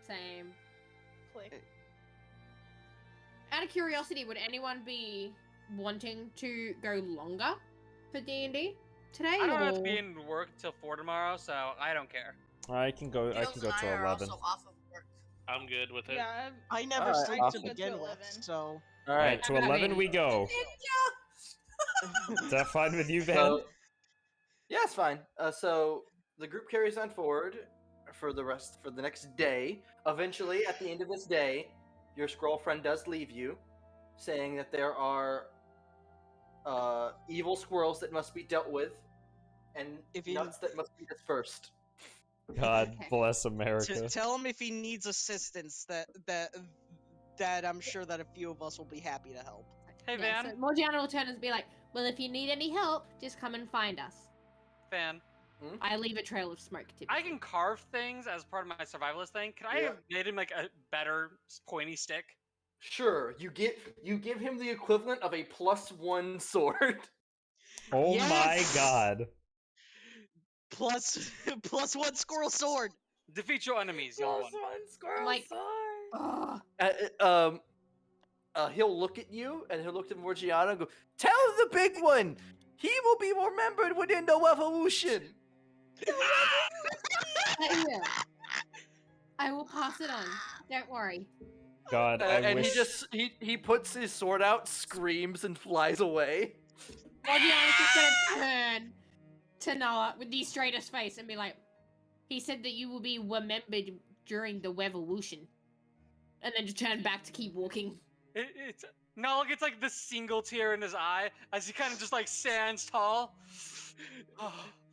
Same. Click. Out of curiosity, would anyone be wanting to go longer for D&D today? I don't have to or- be in work till 4 tomorrow, so I don't care. I can go Gills and I to are 11. also off of work. I'm good with it. Yeah, I never Alright, sleep awesome. to begin To with, 11. so All All right. right, to 11 we go. Is that fine with you, Van? So, yeah, it's fine. So the group carries on forward for the next day. Eventually, at the end of this day, your scroll friend does leave you, saying that there are evil squirrels that must be dealt with, and If he- nuts that must be dispersed. God Okay. bless America. tell him if he needs assistance. That I'm sure that a few of us will be happy to help. Hey, Yeah, Van. so Morgiana will turn and be like, well, if you need any help, just come and find us. Van. I leave a trail of smoke, typically. I can carve things as part of my survivalist thing. Could I Yeah. have made him like a better pointy stick? Sure, you give him the equivalent of a +1 sword. Oh Yes! my god. Plus 1 squirrel sword. Defeat your enemies, you'll win. I'm like, ugh. He'll look at you and he'll look at Morgiana and go, "Tell the big one, he will be remembered within the revolution." Yeah. I will pass it on. Don't worry. God, I And wish. he puts his sword out, screams, and flies away. Morgiana's just gonna turn to Noah with the straightest face and be like, he said that you will be remembered during the revolution. And then just turn back to keep walking. It's Nala gets like the single tear in his eye as he kind of just like stands tall.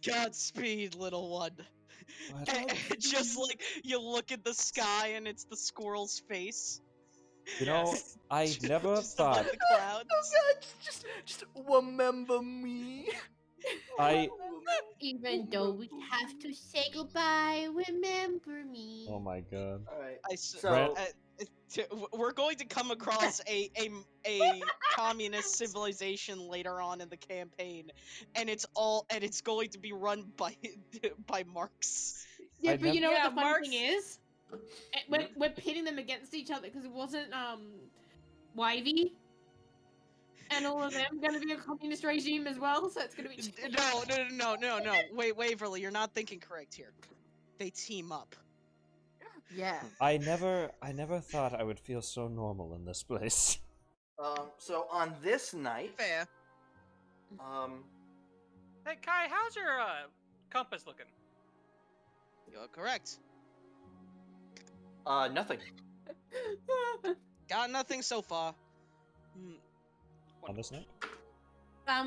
Godspeed, little one. What? And just like you look at the sky and it's the squirrel's face. You know, I never Just above thought the clouds. Oh God, just remember me. Even though we have to say goodbye, remember me. Oh my god. All right. So we're going to come across a communist civilization later on in the campaign, and it's going to be run by Marx. Yeah, I but you know nev- what the Yeah, funny thing is? We're pitting them against each other because it wasn't Wivey and all of them gonna be a communist regime as well, so it's gonna be No. Wait, Waverly, you're not thinking correct here. They team up. Yeah. I never thought I would feel so normal in this place. So on this night, Fair. Hey Kai, how's your compass looking? You're correct. Nothing. Got nothing so far. On this night?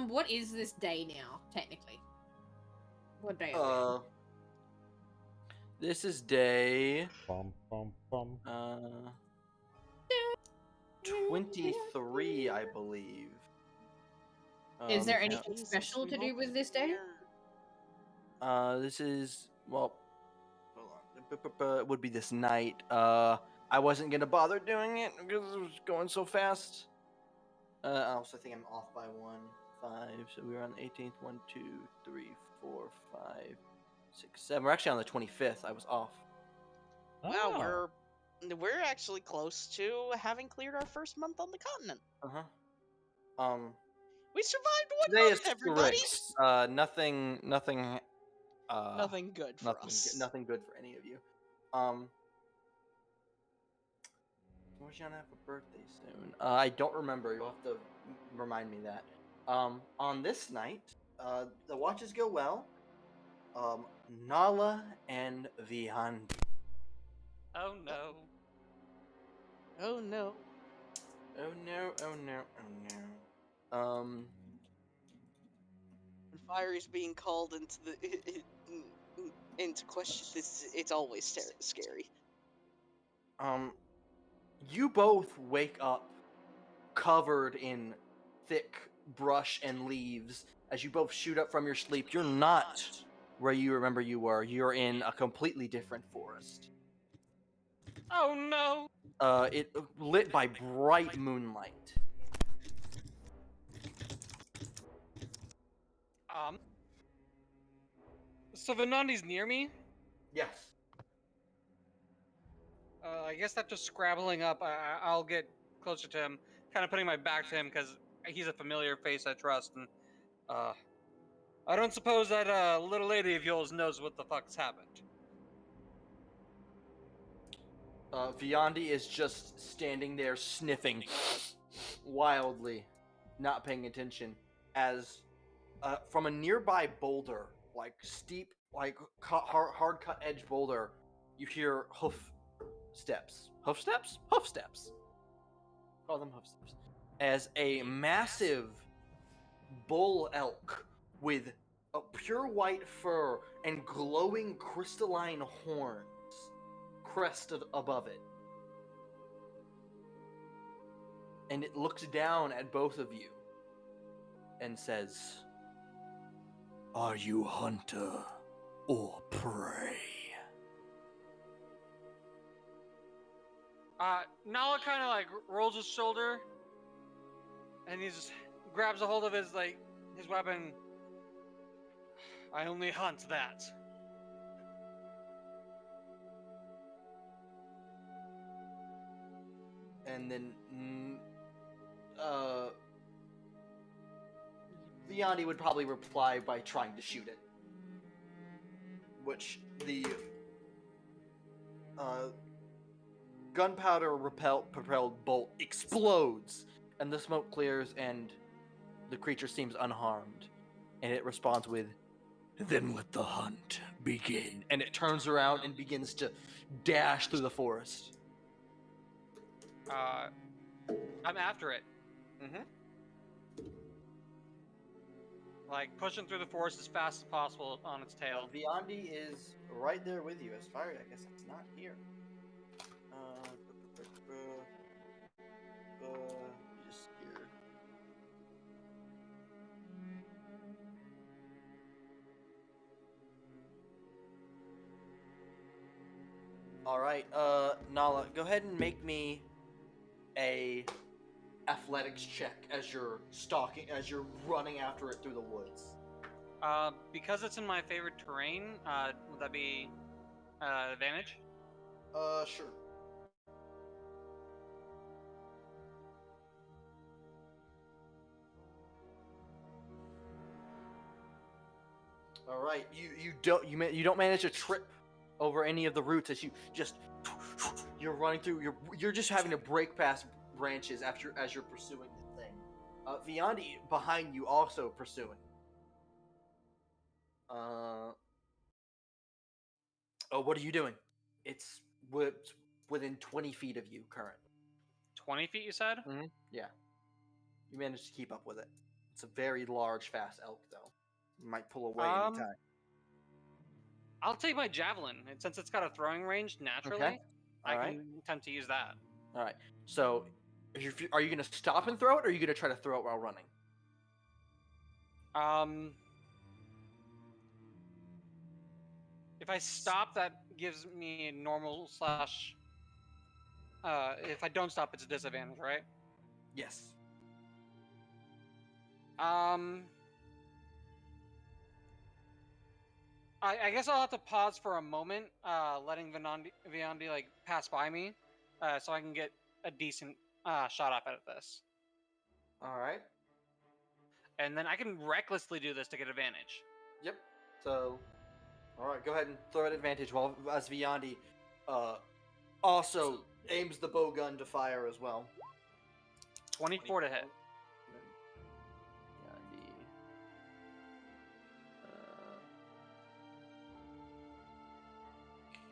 What is this day now, technically? What day is it? This is day Bum, bum, bum. 23, I believe. Is there Yeah. anything special to do with this day? This is, well, hold on. It would be this night. I wasn't gonna bother doing it because it was going so fast. I also think I'm off by 1, 5. So we were on the 18th. 1, 2, 3, 4, 5, 6, 7. We're actually on the 25th. I was off. Wow, Oh. we're actually close to having cleared our first month on the continent. We survived one Today month, is everybody. Strix. Nothing. Nothing good for us. Nothing good for any of you. Morgiana have a birthday soon. I don't remember. You'll have to remind me that. On this night, the watches go well. Nala and Vihan. Oh no. Oh no. Oh no! Oh no! Oh no! When fire is being called into question, it's always scary. You both wake up covered in thick brush and leaves as you both shoot up from your sleep. You're not where you remember you were. You're in a completely different forest. Oh no. It lit by bright moonlight. So Venandi's near me. Yes. I guess after scrabbling up, I'll get closer to him, kind of putting my back to him because he's a familiar face I trust, and I don't suppose that little lady of yours knows what the fuck's happened. Viandi is just standing there sniffing wildly, not paying attention, as from a nearby boulder, like steep, like hard cut edge boulder, you hear hoof steps. Hoof steps? Hoof steps. Call them hoof steps. As a massive bull elk with a pure white fur and glowing crystalline horns crested above it. And it looks down at both of you and says, "Are you hunter or prey?" Nala kind of like rolls his shoulder, and he just grabs a hold of his weapon. I only hunt that. And then, Viandi would probably reply by trying to shoot it. Which the gunpowder propelled bolt explodes, and the smoke clears, and the creature seems unharmed. And it responds with, "Then let the hunt begin." And it turns around and begins to dash through the forest. I'm after it. Like pushing through the forest as fast as possible on its tail. Viandi is right there with you. As far as I guess it's not here. Just here. All right, Nala, go ahead and make me a athletics check as you're running after it through the woods. Because it's in my favorite terrain, would that be advantage? Sure. All right, you don't manage to trip over any of the roots as you're running through. You're just having to break past branches as you're pursuing the thing. Viandi behind you also pursuing. What are you doing? It's within 20 feet of you current. 20 feet, you said? Mm-hmm. Yeah. You managed to keep up with it. It's a very large, fast elk, though. You might pull away anytime. I'll take my javelin, and since it's got a throwing range naturally, Okay. I can attempt to use that. All right. So, are you going to stop and throw it, or are you going to try to throw it while running? If I stop, that gives me a normal / if I don't stop, it's a disadvantage, right? Yes. I guess I'll have to pause for a moment, letting Viandi like pass by me, so I can get a decent shot off at this. All right. And then I can recklessly do this to get advantage. Yep. So, all right, go ahead and throw at advantage while as Viandi also aims the bow gun to fire as well. 24 to hit. Viandi.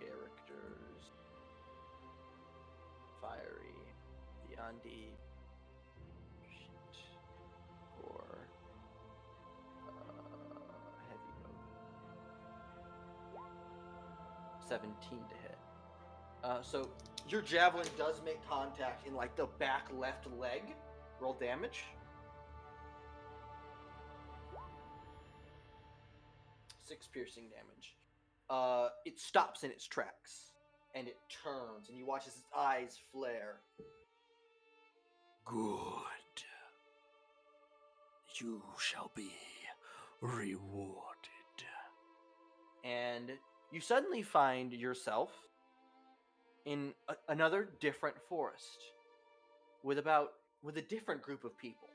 Characters. Fiery. Viandi. For heavy bow. 17 to hit. So your javelin does make contact in like the back left leg. Roll damage. 6 piercing damage. It stops in its tracks and it turns, and you watch as its eyes flare. Good. You shall be rewarded. And you suddenly find yourself in another different forest with a different group of people.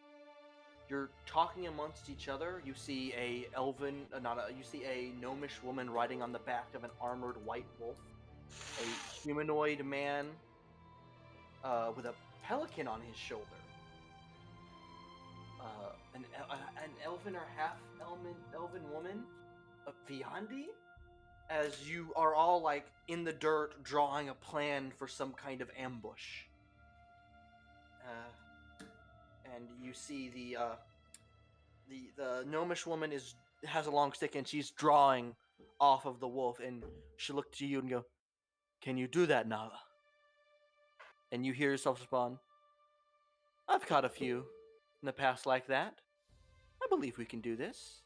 You're talking amongst each other. You see you see a gnomish woman riding on the back of an armored white wolf, a humanoid man with a pelican on his shoulder, an elven or half elven woman, Viandi, as you are all like in the dirt drawing a plan for some kind of ambush. And you see the gnomish woman has a long stick and she's drawing off of the wolf, and she look to you and go, "Can you do that, Nava?" And you hear yourself respond, "I've caught a few in the past like that. I believe we can do this.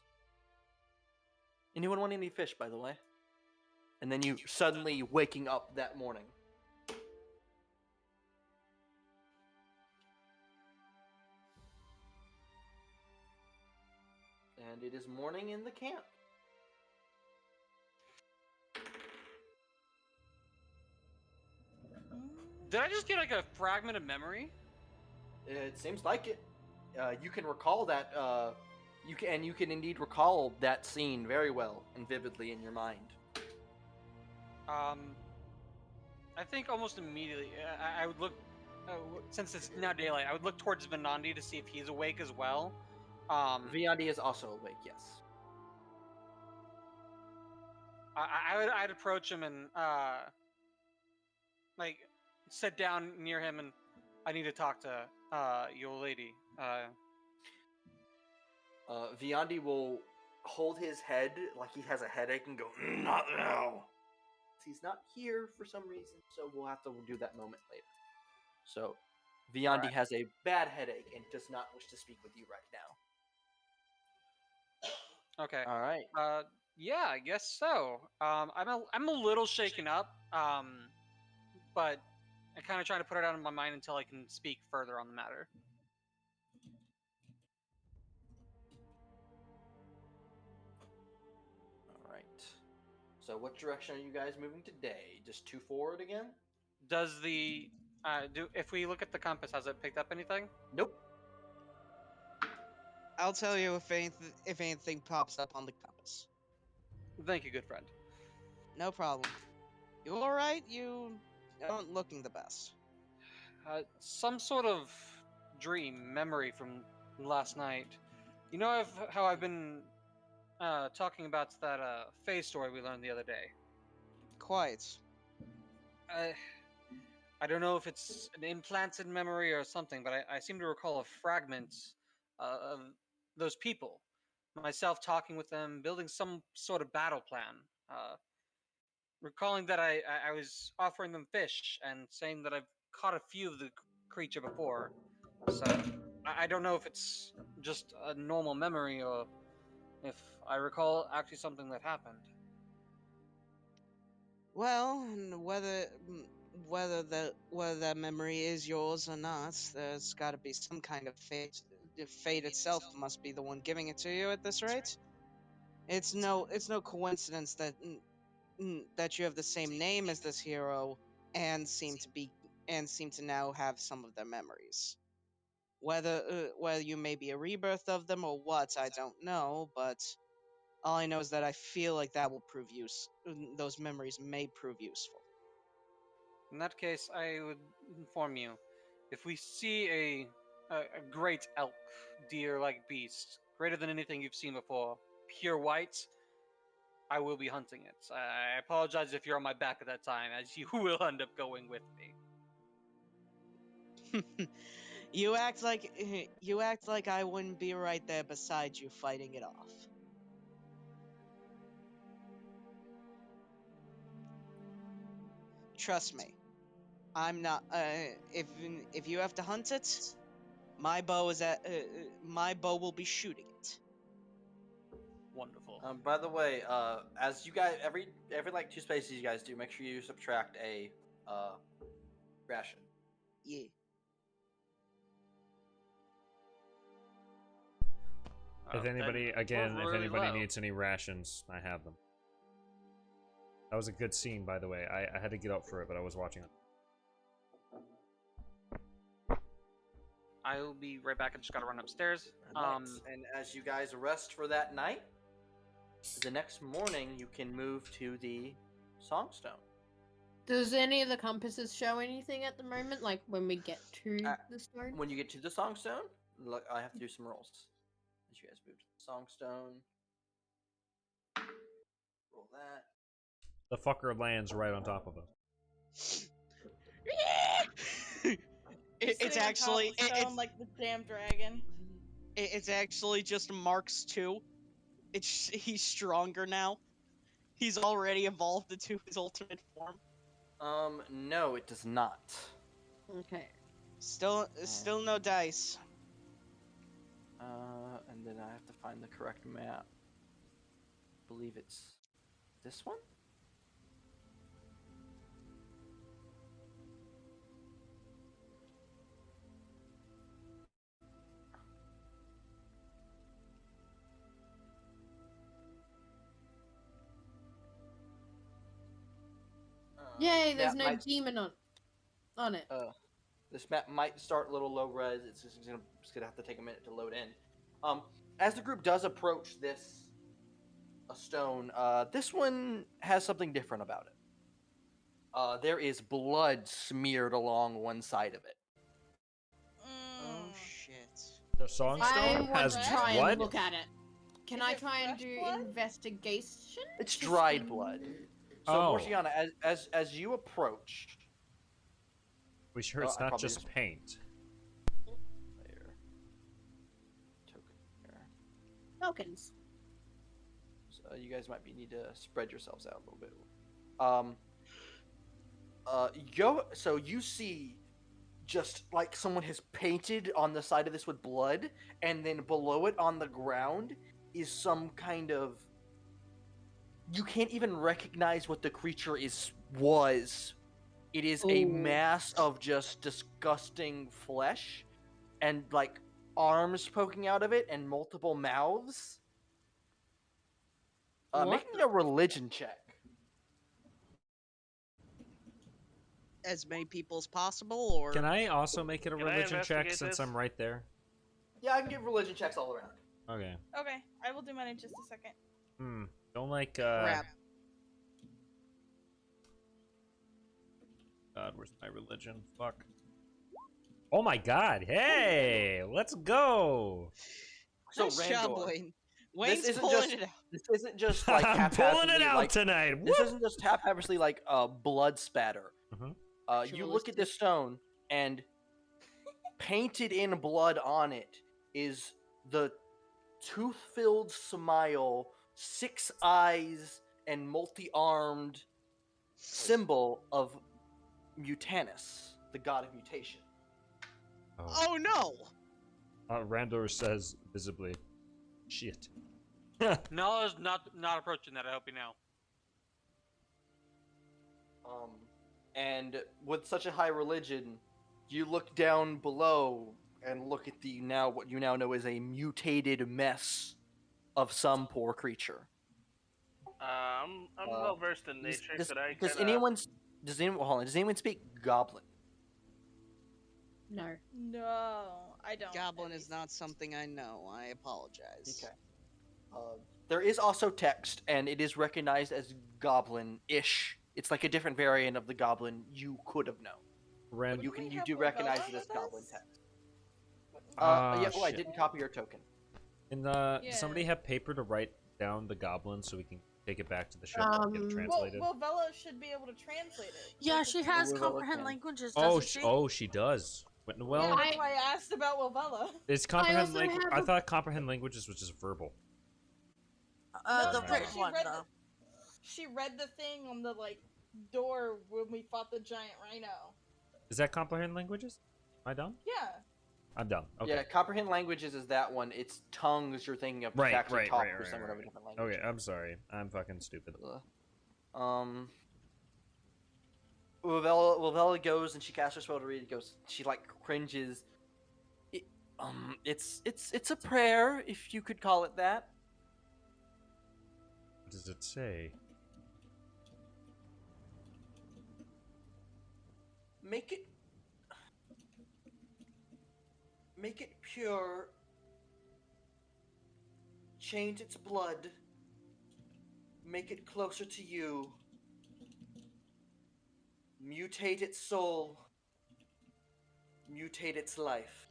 Anyone want any fish, by the way?" And then you suddenly waking up that morning. And it is morning in the camp. Did I just get like a fragment of memory? It seems like it. You can recall that. You can indeed recall that scene very well and vividly in your mind. I think almost immediately I would look, since it's now daylight, I would look towards Venandi to see if he's awake as well. Viandi is also awake. Yes. I'd approach him and like sit down near him, and I need to talk to your lady. Viandi will hold his head like he has a headache and go, "Not now." He's not here for some reason, so we'll have to do that moment later. So, Viandi Alright. has a bad headache and does not wish to speak with you right now. Okay. All right. Yeah, I guess so. I'm a little shaken up. But I kind of try to put it out of my mind until I can speak further on the matter. All right. So, what direction are you guys moving today? Just 2 forward again? Does the if we look at the compass, has it picked up anything? Nope. I'll tell you if anything pops up on the compass. Thank you, good friend. No problem. You all right? You aren't looking the best. Some sort of dream memory from last night. You know how I've been talking about that Fae story we learned the other day. Quite. I don't know if it's an implanted memory or something, but I seem to recall a fragment of those people. Myself talking with them, building some sort of battle plan. Recalling that I was offering them fish and saying that I've caught a few of the creature before. So I don't know if it's just a normal memory or if I recall actually something that happened. Well, whether that memory is yours or not, there's got to be some kind of fate. The fate itself must be the one giving it to you at this rate. It's no coincidence that that you have the same name as this hero and seem to now have some of their memories. Whether you may be a rebirth of them or what, I don't know, but all I know is that I feel like that will prove those memories may prove useful. In that case, I would inform you, if we see a great elk, deer-like beast, greater than anything you've seen before, pure white, I will be hunting it. I apologize if you're on my back at that time, as you will end up going with me. You act like I wouldn't be right there beside you fighting it off. Trust me, I'm not. If you have to hunt it, my bow will be shooting it. Wonderful. By the way, as you guys every like 2 spaces you guys do, make sure you subtract a ration. Yeah. If then anybody, we're again, if really anybody low. needs any rations, I have them. That was a good scene, by the way. I had to get up for it, but I was watching it. I will be right back. I just gotta run upstairs. And as you guys rest for that night, the next morning you can move to the Songstone. Does any of the compasses show anything at the moment? Like when we get to the stone? When you get to the Songstone, look, I have to do some rolls. As you guys move to the Songstone, roll that. The fucker lands right on top of us. It's Sitting on top actually of the stone like the damn dragon. it's actually just Mark's 2. He's stronger now. He's already evolved into his ultimate form. No, it does not. Okay. Still no dice. And then I have to find the correct map. I believe it's this one? Yay, there's Map no might- demon on it. This map might start a little low res. It's just gonna have to take a minute to load in. As the group does approach this stone, this one has something different about it. There is blood smeared along one side of it. Oh shit. The I Songstone want has to try blood? and look at it. Can Is I it try and fresh do blood? investigation? It's to dried see- blood. So, Oh. Mortiana, as you approach, We sure Oh, it's I not probably just just- paint. there, token here. Tokens. So you guys might need to spread yourselves out a little bit. So you see just like someone has painted on the side of this with blood, and then below it on the ground is some kind of, you can't even recognize what the creature was. It is a Ooh. mass of just disgusting flesh and like arms poking out of it and multiple mouths. What? Making a religion check. As many people as possible, or Can I also make it a Can I religion check investigate since this? I'm right there? Yeah, I can give religion checks all around. Okay. Okay, I will do mine in just a second. Don't like, crap? God, where's my religion? Fuck. Oh my god, hey! Let's go! So Nice job, Randor, Wayne. Wayne's isn't pulling just- it out. this isn't just like I'm pulling it haphazardly, out like, tonight! this Woo! isn't just haphazardly like blood spatter. Mhm. You look at this stone, and painted in blood on it is the tooth-filled smile, 6 eyes, and multi-armed symbol of Mutanus, the god of mutation. Oh no! Randor says visibly, shit. No, is not approaching that. I hope you know. And with such a high religion, you look down below and look at what you now know is a mutated mess of some poor creature. I'm well versed in nature. Could I Does kinda- anyone speak Goblin? No. No, I don't. Goblin at is least. not something I know. I apologize. Okay. There is also text, and it is recognized as Goblin-ish. It's like a different variant of the Goblin you could have known. Rand- You Wouldn't we do have recognize Lovella it as with Goblin us? text. Ah, Yeah, well, I shit. didn't copy your token. And does Yeah. somebody have paper to write down the goblin so we can take it back to the ship and get it Well, translated? Well, Vella should be able to translate it. Yeah, Like, she if- has Will comprehend can. languages, Oh, doesn't she? she does. Yeah, Well, that's why I asked about Wilvella. it's comprehend also language. have I a- thought comprehend languages was just verbal. No, The no, written she one, read though. She read the thing on the door when we fought the giant rhino. Is that comprehend languages? Am I dumb? Yeah. I'm dumb. Okay. Yeah, comprehend languages is that one. It's tongues you're thinking of to Right, actually right, talk right, with right, someone of a right. different language. Okay, I'm sorry. I'm fucking stupid. Uvella goes and she casts her spell to read. She cringes. It's a prayer, if you could call it that. What does it say? Make it pure. Change its blood. Make it closer to you. Mutate its soul. Mutate its life.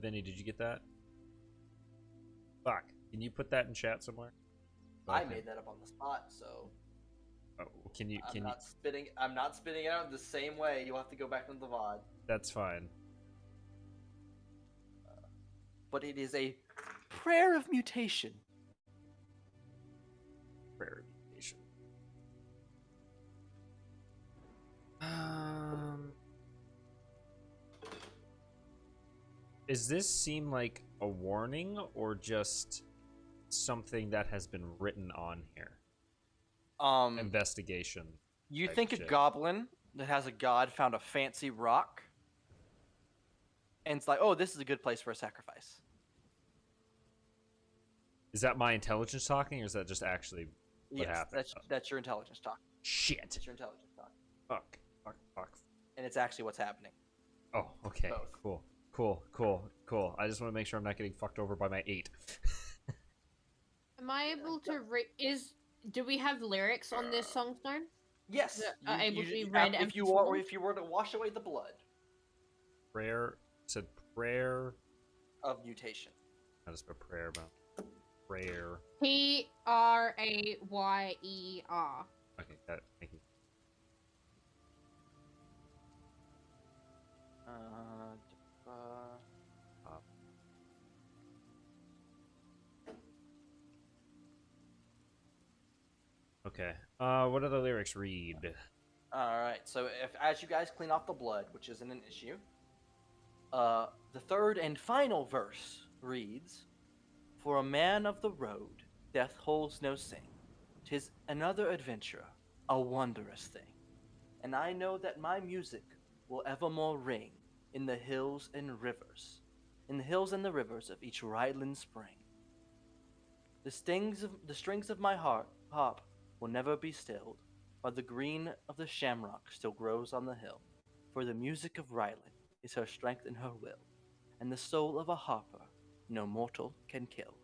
Vinny, did you get that? Fuck. Can you put that in chat somewhere? I made that up on the spot, so Oh, can you? I'm not spitting it out the same way. You'll have to go back into the VOD. That's fine. But it is a prayer of mutation. Prayer mutation. Does this seem like a warning or just something that has been written on here? Investigation. You type think a shit. goblin that has a god found a fancy rock, and it's like, oh, this is a good place for a sacrifice. Is that my intelligence talking, or is that just actually what Yes, happened? that's your intelligence talk. Shit. That's your intelligence talk, Fuck. and it's actually what's happening. Oh, okay. Both. Cool. I just want to make sure I'm not getting fucked over by my 8. Am I able to do we have lyrics on this song stone? Yes, That are able to be read and if you were to wash away the blood Prayer. Said prayer. of mutation. How to spell prayer, bro? Prayer. Prayer. Okay, got it. Thank you. Okay. What do the lyrics read? All right. So as you guys clean off the blood, which isn't an issue, the third and final verse reads, "For a man of the road, death holds no sting. 'Tis another adventure, a wondrous thing. And I know that my music will evermore ring in the hills and rivers, in the hills and the rivers of each Rhineland spring. The strings of my harp will never be stilled, while the green of the shamrock still grows on the hill. For the music of Rhineland is her strength and her will, and the soul of a harper no mortal can kill."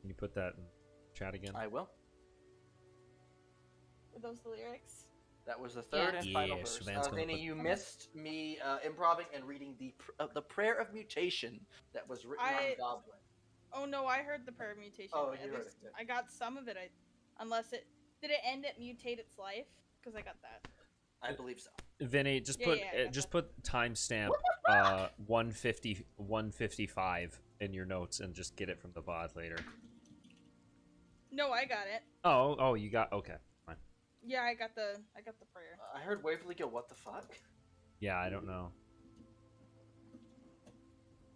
Can you put that in chat again? I will. Were those the lyrics? That was the third and final Yeah, verse. Siobhan's gonna Vinny, put- you missed me improving and reading the prayer of mutation that was written on Goblin. Oh no, I heard the prayer mutation. Oh, At you heard least it, good. I got some of it. Unless it did it end at mutate its life? Because I got that. I believe so. Vinny, just Yeah, put yeah, I got just put timestamp 155 in your notes and just get it from the VOD later. No, I got it. Oh, you got okay. Fine. Yeah, I got the prayer. I heard Waverly go, "What the fuck?" Yeah, I don't know.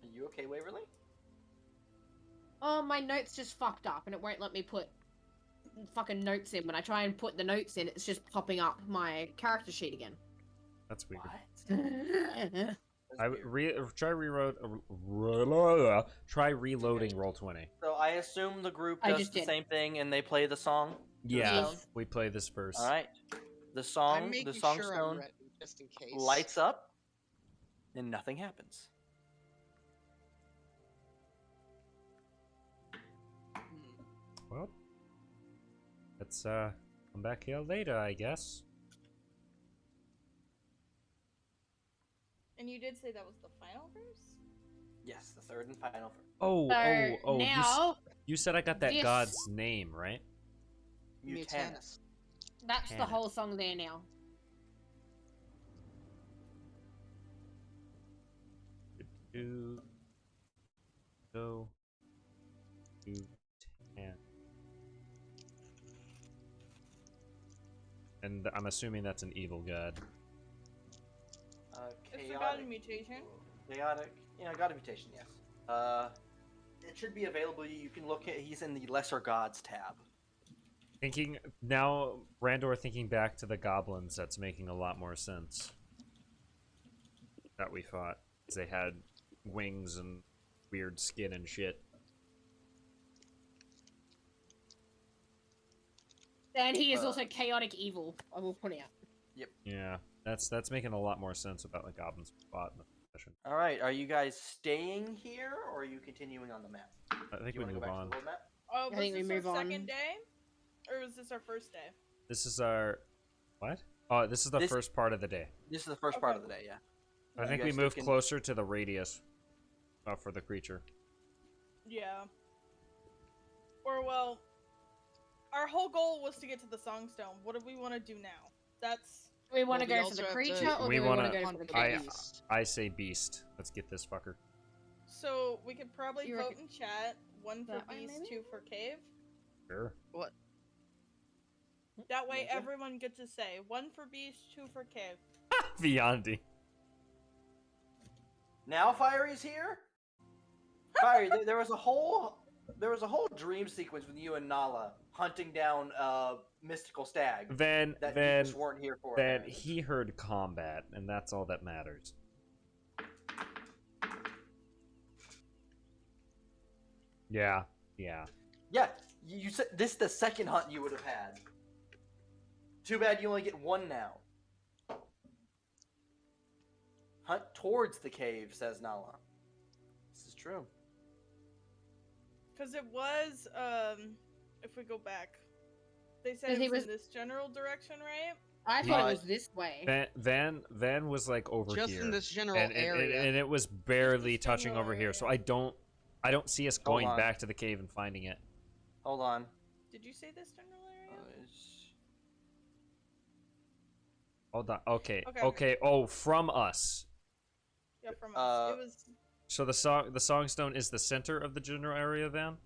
Are you okay, Waverly? Oh, my notes just fucked up and it won't let me put fucking notes in. When I try and put the notes in, it's just popping up my character sheet again. That's weird. That's Try reloading Roll20. So I assume the group I does just the did. same thing and they play the song. Yeah, Yes. we play this first. All right. The I'm song making stone sure I'm ready, just in case. lights up, and nothing happens. Well, let's come back here later, I guess. And you did say that was the final verse? Yes, the third and final verse. Oh. Now, You said I got that this- god's name, right? Mutanus. that's the Hannah. whole song there now. Do go to 10. And I'm assuming that's an evil god. It's the god of mutation. Chaotic. Yeah, god of mutation, yes. It should be available. You can look at. He's in the Lesser Gods tab. Thinking now, Randor thinking back to the goblins, that's making a lot more sense. That we fought. 'Cause they had wings and weird skin and shit. And he is also chaotic evil, I will point out. Yeah, that's making a lot more sense about the goblins we fought in the session. All right, are you guys staying here or are you continuing on the map? I think Do you we want to go move back on. to the world map? Oh, was think we this move our on. second day? Or was this our first day? This is our what? Oh, this is the first part of the day. This is the first part of the day, yeah. I think you we guys move still can- closer to the radius for the creature. Yeah. Or, well, our whole goal was to get to the Songstone. What do we want to do now? That's... Do we want to Well, we go for also the have to- creature, or We do we want to wanna- go for the I- cave? I say beast. Let's get this fucker. So, we could probably You vote reckon- in chat. 1 for That way, beast, maybe? 2 for cave. Sure. That way, Yeah. everyone gets to say 1 for beast, 2 for cave. Beyondy. Now Fiery's here? Fiery, there was a whole dream sequence with you and Nala hunting down a mystical stag Then that you just weren't here for. then apparently. he heard combat, and that's all that matters. Yeah. Yeah, you said this is the second hunt you would have had. Too bad you only get one now. Hunt towards the cave, says Nala. This is true. Because it was, if we go back, they said Because it he was was- in this general direction, right? I thought Uh, it was this way. Van was like over Just here. in this general and area. it was barely This touching general over here, so area. I don't see us Hold going on. back to the cave and finding it. Hold on. Did you say this general area? Hold on. Okay. Okay. Okay. Oh, from us. Yeah, from us. It was. So the Songstone is the center of the general area, Van?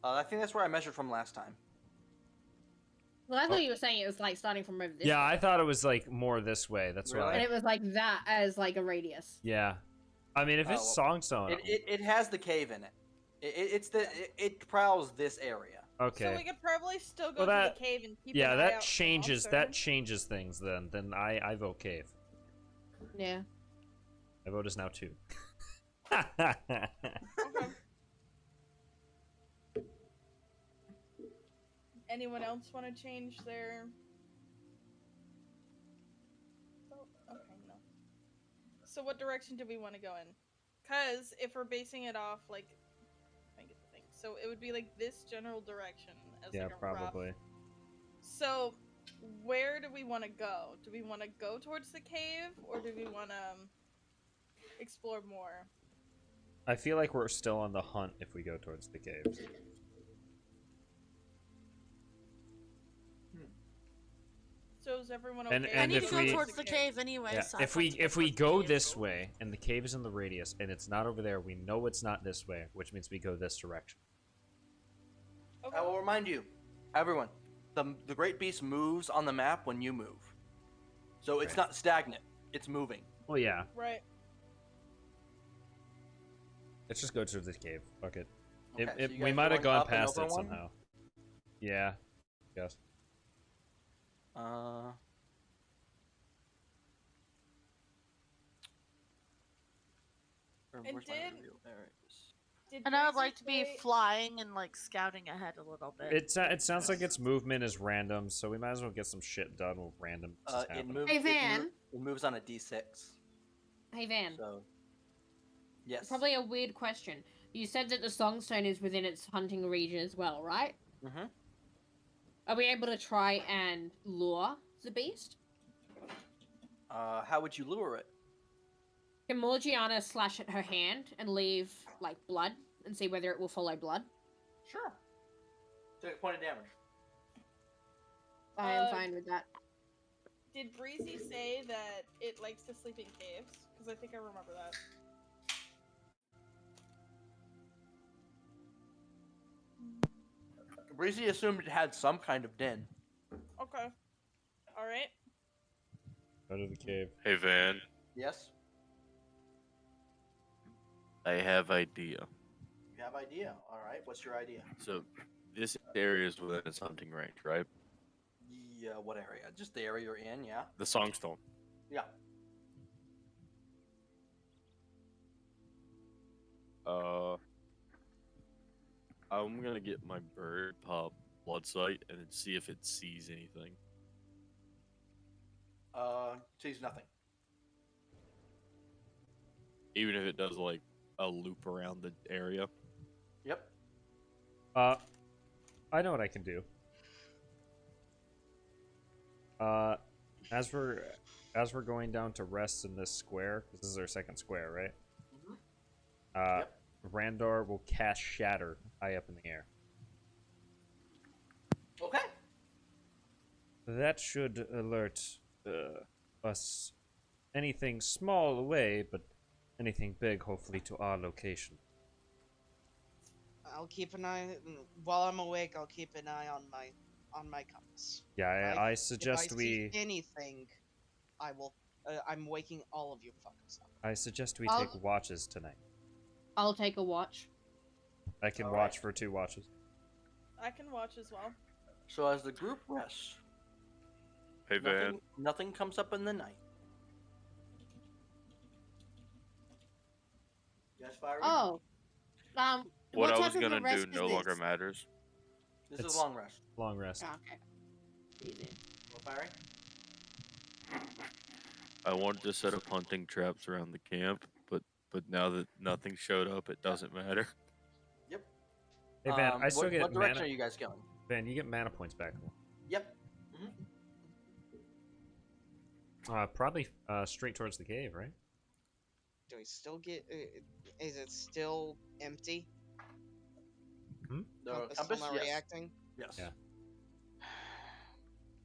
I think that's where I measured from last time. Well, I thought you were saying it was like starting from over this Yeah, way. I thought it was like more this way. That's Really? why. And it was like that as like a radius. Yeah. I mean, if it's Oh, Songstone. It has the cave in it. It prowls this area. Okay. So we could probably still go Well, to that- the cave and keep Yeah, an eye that out for changes monsters. things then. Then I vote cave. Yeah. My vote is now 2. Okay. Anyone else want to change their? Oh, okay, no. So what direction do we want to go in? Cause if we're basing it off like, I get the thing. So it would be like this general direction as Yeah, like a rough. probably. So where do we want to go? Do we want to go towards the cave or do we want to explore more? I feel like we're still on the hunt if we go towards the caves. So is everyone okay? And I need if to go we- towards the cave anyway. Yeah. So I'd If like to we towards the go cave. this way and the cave is in the radius and it's not over there, we know it's not this way, which means we go this direction. Okay. I will remind you, everyone, the great beast moves on the map when you move. So it's Right. not stagnant. It's moving. Well, yeah. Right. Let's just go to the cave. Fuck it. Okay, so you We guys might have going gone up and past over it one? somehow. Yeah. Yes. And Where's my did- reveal? There it is. Did And I would Breezy like to be say- flying and like scouting ahead a little bit. It sounds like its movement is random, so we might as well get some shit done with random. It moves. Hey, Van. It moves on a D6. Hey, Van. So. Yes. Probably a weird question. You said that the Songstone is within its hunting region as well, right? Mhm. Are we able to try and lure the beast? How would you lure it? Can Morgiana slash at her hand and leave, like, blood and see whether it will follow blood? Sure. Take a point of damage. I am fine with that. Did Breezy say that it likes to sleep in caves? Because I think I remember that. Breezy assumed it had some kind of den. Okay. Alright. Go to the cave. Hey Van, Yes. I have idea. You You have idea. All right. What's your idea? So, this area is within its hunting range, right? Yeah. What area? Just the area you're in. Yeah. The Songstone. Yeah. I'm gonna get my bird pop blood sight and then see if it sees anything. Sees nothing. Even if it does like a loop around the area. Yep. I know what I can do. As we're going down to rest in this square, because this is our second square, right? Mm-hmm. Yep. Randor will cast Shatter high up in the air. Okay. That should alert us. Anything small away, but anything big, hopefully, to our location. I'll keep an eye while I'm awake. I'll keep an eye on my compass. Yeah, I If suggest I we. see anything, I will. I'm waking all of you fuckers up. I suggest we I'll- take watches tonight. I'll take a watch. I can All watch right. for 2 watches. I can watch as well. So as the group rests, Hey, Van. nothing comes up in the night. Yes, Fiery? Oh. What I type was of a gonna rest do is no longer this? matters. This it's- is a long rest. Long rest. Oh, okay. Easy. What, Fiery? I wanted to set up hunting traps around the camp, but now that nothing showed up, it doesn't matter. Yep. Hey Van, I still what, get what direction mana. are you guys going? Van, you get mana points back. Yep. Probably straight towards the cave, right? Do I still get? Is it still empty? The Compass compass? still not Yes. reacting? Yes. Yeah. I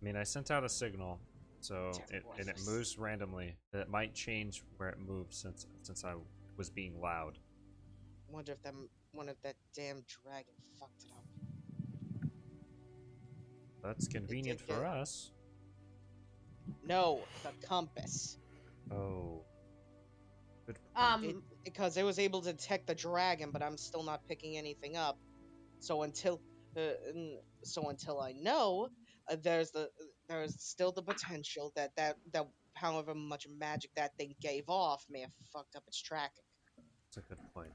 mean, I sent out a signal, so it moves randomly. It might change where it moves since I was being loud. Wonder if that damn dragon fucked it up. That's convenient did for get- us. No, the compass. Oh. Good point. Because it was able to detect the dragon, but I'm still not picking anything up. So until I know, there's still the potential that however much magic that thing gave off may have fucked up its tracking. That's a good point.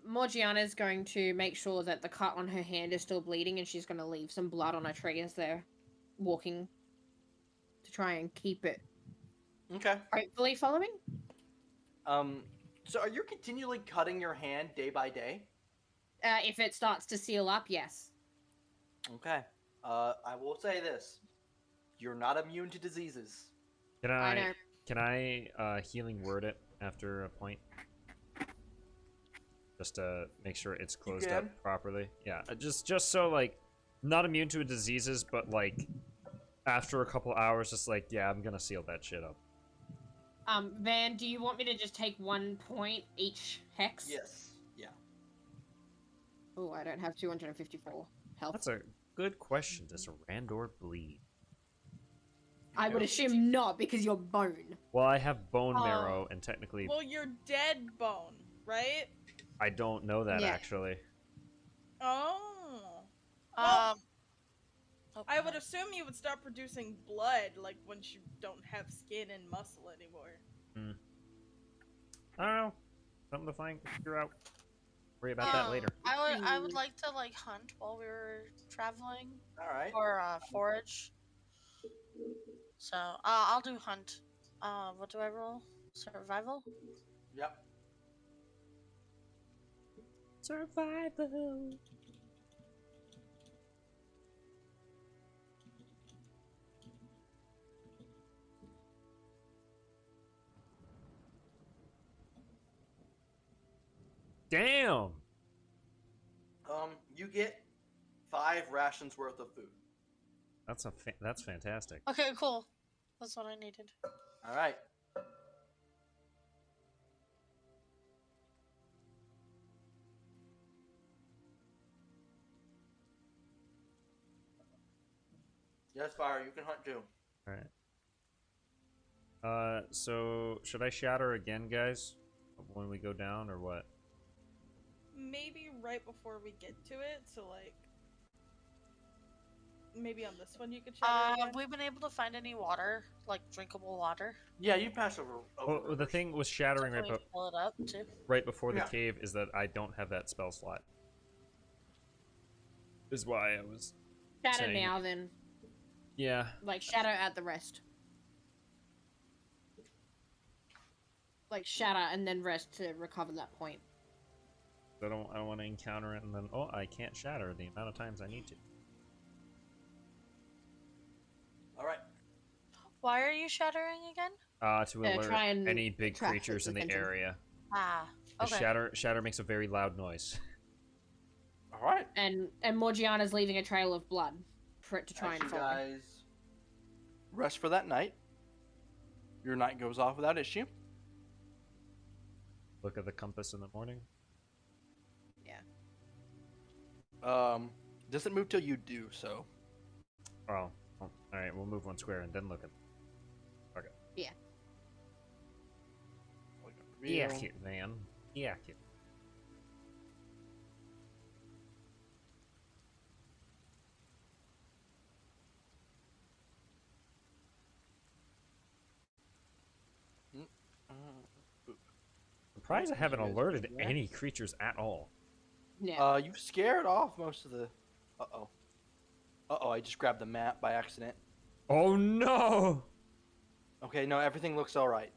Morgiana's going to make sure that the cut on her hand is still bleeding, and she's going to leave some blood on her tree as they're walking to try and keep it Okay. hopefully following. So are you continually cutting your hand day by day? If it starts to seal up, yes. Okay. I will say this: you're not immune to diseases. Can I I know. can I healing word it after a point? Just to make sure it's closed up can. properly. Yeah, just so like not immune to diseases, but like after a couple hours, just like yeah, I'm gonna seal that shit up. Van, do you want me to just take 1 point each hex? Yes. Yeah. Oh, I don't have 254 health. That's a good question. Does a Randor bleed? I would assume not, because you're bone. Well, I have bone Oh. marrow, and technically, Well, you're dead bone, right? I don't know that Yeah. actually. Oh. Well, Oh, I would assume you would start producing blood, like once you don't have skin and muscle anymore. I don't know. Something to figure out. Worry about that later. I would like to like hunt while we were traveling All right. or forage. So I'll do hunt. What do I roll? Survival. Yep. Survival. Damn. You get 5 rations worth of food. That's fantastic. Okay, cool. That's what I needed. All right. Yes, Fire, you can hunt too. All right. So should I shatter again, guys, when we go down, or what? maybe right before we get to it, so like maybe on this one you could shatter Have again? we been able to find any water, like drinkable water? Yeah, you pass over. Well, the rivers. thing with shattering Can we fill it up too? right before the Yeah. cave is that I don't have that spell slot. Is why I was Shatter saying- now, then. Yeah. Like, shatter at the rest. Like, shatter and then rest to recover that point. I don't want to encounter it and then I can't shatter the amount of times I need to. All right. Why are you shattering again? To alert try and any big attract creatures its in the attention. area. Ah, 'Cause okay. Shatter makes a very loud noise. All right. And Morgiana's leaving a trail of blood for it to try As and you follow. guys rest for that night, your night goes off without issue. Look at the compass in the morning. Doesn't move till you do so. Oh, all right. We'll move one square and then look at. Okay. Yeah. Yeah, man. Yeah. Surprised I haven't alerted any creatures at all. Yeah. You've scared off most of the. I just grabbed the map by accident. Oh no! Okay, no, everything looks all right.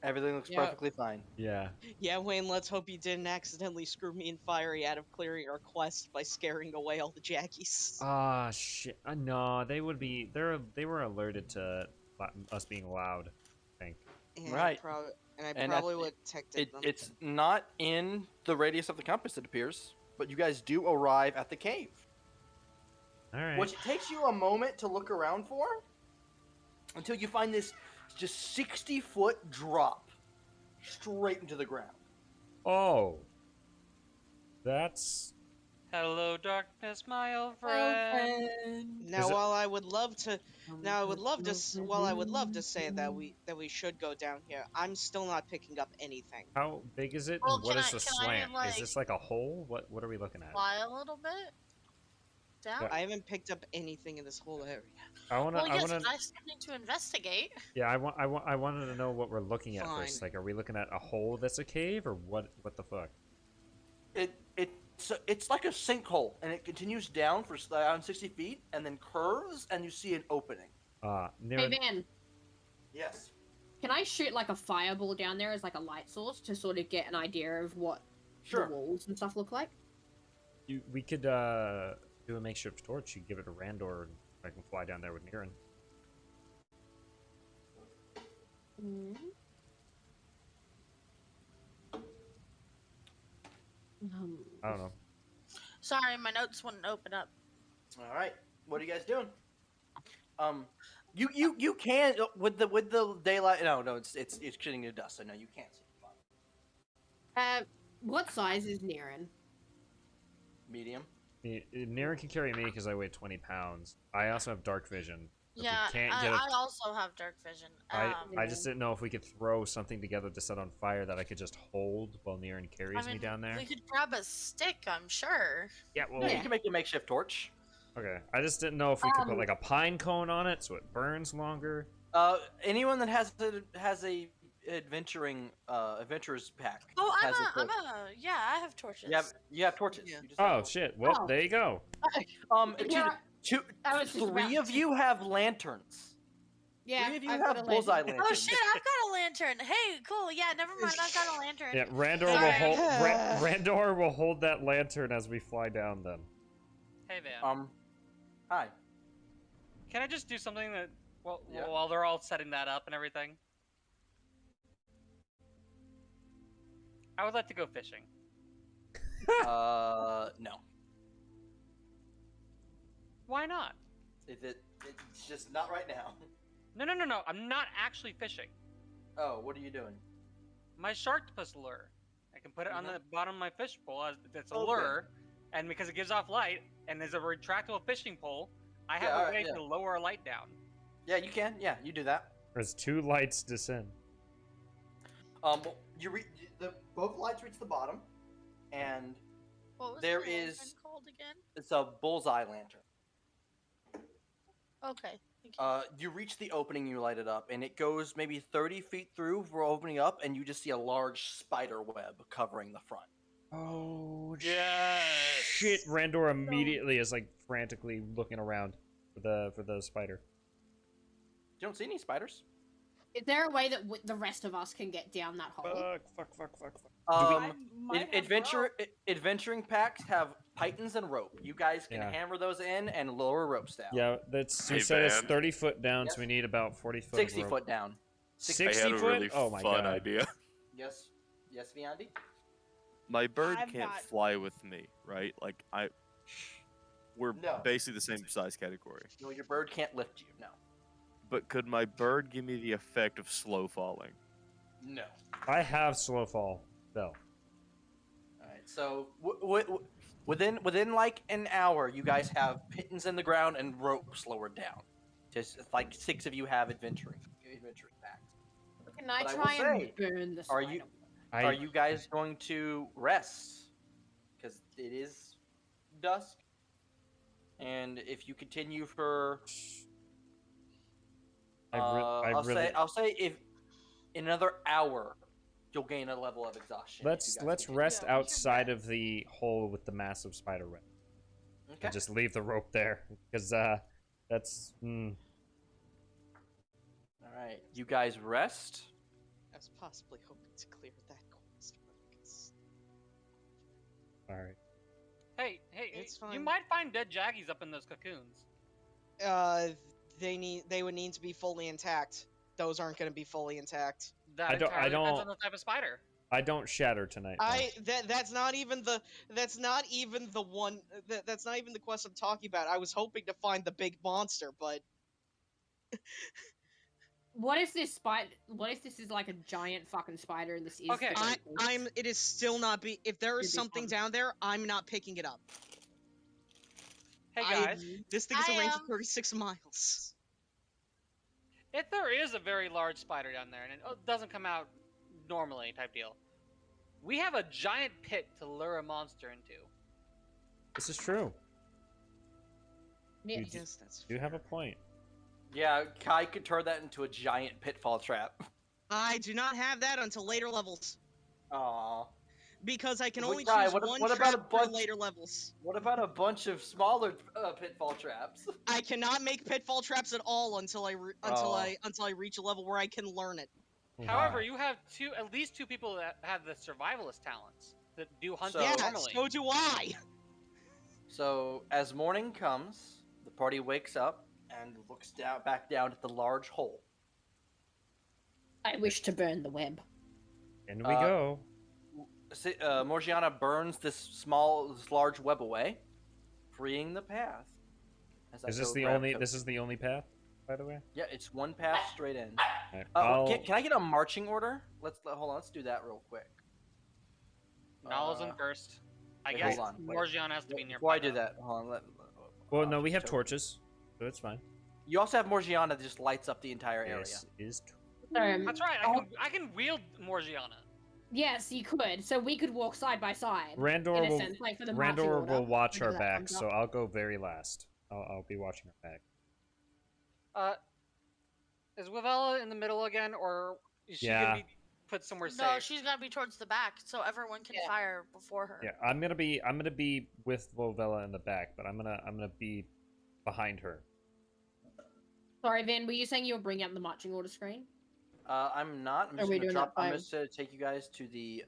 Everything looks Yeah. perfectly fine. Yeah. Yeah, Wayne, let's hope you didn't accidentally screw me and Fiery out of clearing our quest by scaring away all the jackies. Ah, shit. No, they would be. They were alerted to us being loud. I think. And Right. I And probably would have detected them. It's not in the radius of the compass, it appears, but you guys do arrive at the cave, All right. which it takes you a moment to look around for, until you find this just 60-foot drop straight into the ground. Oh. That's. Hello, darkness, my old friend. Now, Is it- while I would love to, while I would love to say that we should go down here, I'm still not picking up anything. How big is it? Well, And what can is I- the can I, slant? Is like- this like a hole? What are we looking at? Fly a little bit down. Yeah. I haven't picked up anything in this whole area. I wanna. Well, I yes, wanna. I still need to investigate. Yeah, I wanted to know what we're looking at first. Fine. Like, are we looking at a hole that's a cave, or what? What the fuck? It's like a sinkhole, and it continues down for around 60 feet, and then curves, and you see an opening. Near. Hey, Van, Yes. can I shoot like a fireball down there as like a light source to sort of get an idea of what Sure. the walls and stuff look like? We could do a makeshift torch. You give it to Randor, and I can fly down there with Niran. I don't know. Sorry, my notes wouldn't open up. All right. What are you guys doing? You can with the daylight. No, it's getting into dust, so no, you can't see. What size is Niran? Medium. Niran can carry me because I weigh 20 pounds. I also have dark vision. If we Yeah, can't I, get a- I also have dark vision. I just didn't know if we could throw something together to set on fire that I could just hold while Niran carries me down there. We could grab a stick, I'm sure. Yeah, well, Yeah, you can make a makeshift torch. okay. I just didn't know if we could put like a pine cone on it so it burns longer. Anyone that has a adventurer's pack. Oh, has a torch. yeah, I have torches. You have torches. Yeah. You just have Oh torches. shit! Well, Oh. there you go. I was just Three about of to- you have lanterns. Yeah, Three of you I've have got a bullseye lantern. lanterns. Oh shit, I've got a lantern. Hey, cool. Yeah, never mind. I've got a lantern. Yeah, Randor will Sorry. hold. Randor will hold that lantern as we fly down. Then. Hey, Van. Hi. Can I just do something that, Yeah. while they're all setting that up and everything? I would like to go fishing. No. Why not? It's just not right now. No. I'm not actually fishing. Oh, what are you doing? My sharktopus lure. I can put it on the bottom of my fish pole as it's a Okay. lure, and because it gives off light and there's a retractable fishing pole, I have Yeah, a alright, way yeah. to lower a light down. Yeah, you can. Yeah, you do that. There's 2 lights descend. You both lights reach the bottom. and What was there the lantern is called again? it's a bullseye lantern. Okay. Thank you. You reach the opening, you light it up, and it goes maybe 30 feet through for opening up, and you just see a large spider web covering the front. Oh Yes. shit! Randor immediately is like frantically looking around for the spider. You don't see any spiders. Is there a way that the rest of us can get down that hole? Fuck. Adventuring packs have pythons and rope. You guys can Yeah. hammer those in and lower ropes down. Yeah, that's we Hey, said it's Van. 30 foot down, Yes. so we need about 40 foot. 60 of rope. foot down. 60 I had a foot? really Oh my fun god. idea. Yes, Viandi. My bird I've can't got- fly with me, right? Like we're No. basically the same size category. No, your bird can't lift you. No. But could my bird give me the effect of slow falling? No. I have slow fall, Belle. All right. So within like an hour, you guys have pittons in the ground and ropes lowered down. Just like 6 of you have adventuring packs. Can I But I will try and say, burn the are spider? you- Are you guys going to rest? Because it is dusk, and if you continue for, I'll say if in another hour, you'll gain a level of exhaustion. if you guys Let's continue. rest Yeah, we should outside of the hole with the massive spider web. Okay. And just leave the rope there, because that's. All right. You guys rest. I was possibly hoping to clear that quest, but I guess All right. Hey, It's you fine. might find dead jaggies up in those cocoons. they would need to be fully intact. Those aren't going to be fully intact. That I don't- entirely depends don't- on the type of spider. I don't shatter tonight. though. That's not even the one that's not even the quest I'm talking about. I was hoping to find the big monster, but What if this spider? What if this is like a giant fucking spider and this is? Okay. the great it is still not be if there is It'd be something fun. down there, I'm not picking it up. Hey I- guys, This thing is a I range of am. 36 miles. if there is a very large spider down there and it doesn't come out normally type deal, we have a giant pit to lure a monster into. This is true. Yeah. You Yes, that's do have a point. Yeah, Kai could turn that into a giant pitfall trap. I do not have that until later levels Aww. because I can Well, only Kai, choose what one about a trap for bunch- later levels. What about a bunch of smaller pitfall traps? I cannot make pitfall traps at all until I reach a level where I can learn it. However, you have at least two people that have the survivalist talents that do hunting So- normally. So do I. So, as morning comes, the party wakes up and looks back down at the large hole. I wish to burn the web. In we Uh, go. Morgiana burns this large web away, freeing the path. As I Is this go the grab only? Coke. This is the only path, by the way. Yeah, it's one path straight in. Alright, Can I get a marching order? Hold on. Let's do that real quick. Nala's in first. I wait, guess hold on, wait. Morgiana has to be nearby. Before I do though. that, hold on. Well, no, we have so- torches, so it's fine. You also have Morgiana that just lights up the entire area. This is. That's right. I can wield Morgiana. Yes, you could. So we could walk side by side. Randor in a will. sense, like for the marching Randor order, will watch until our that back, comes so up. I'll go very last. I'll be watching our back. Is Wavella in the middle again, or is she Yeah. gonna be put somewhere No, safe? she's gonna be towards the back, so everyone can Yeah. fire before her. Yeah, I'm gonna be with Lovella in the back, but I'm gonna be behind her. Sorry, Vin, were you saying you were bringing up the marching order screen? I'm not. I'm Are just we gonna doing drop. that I'm by- just gonna take you guys to the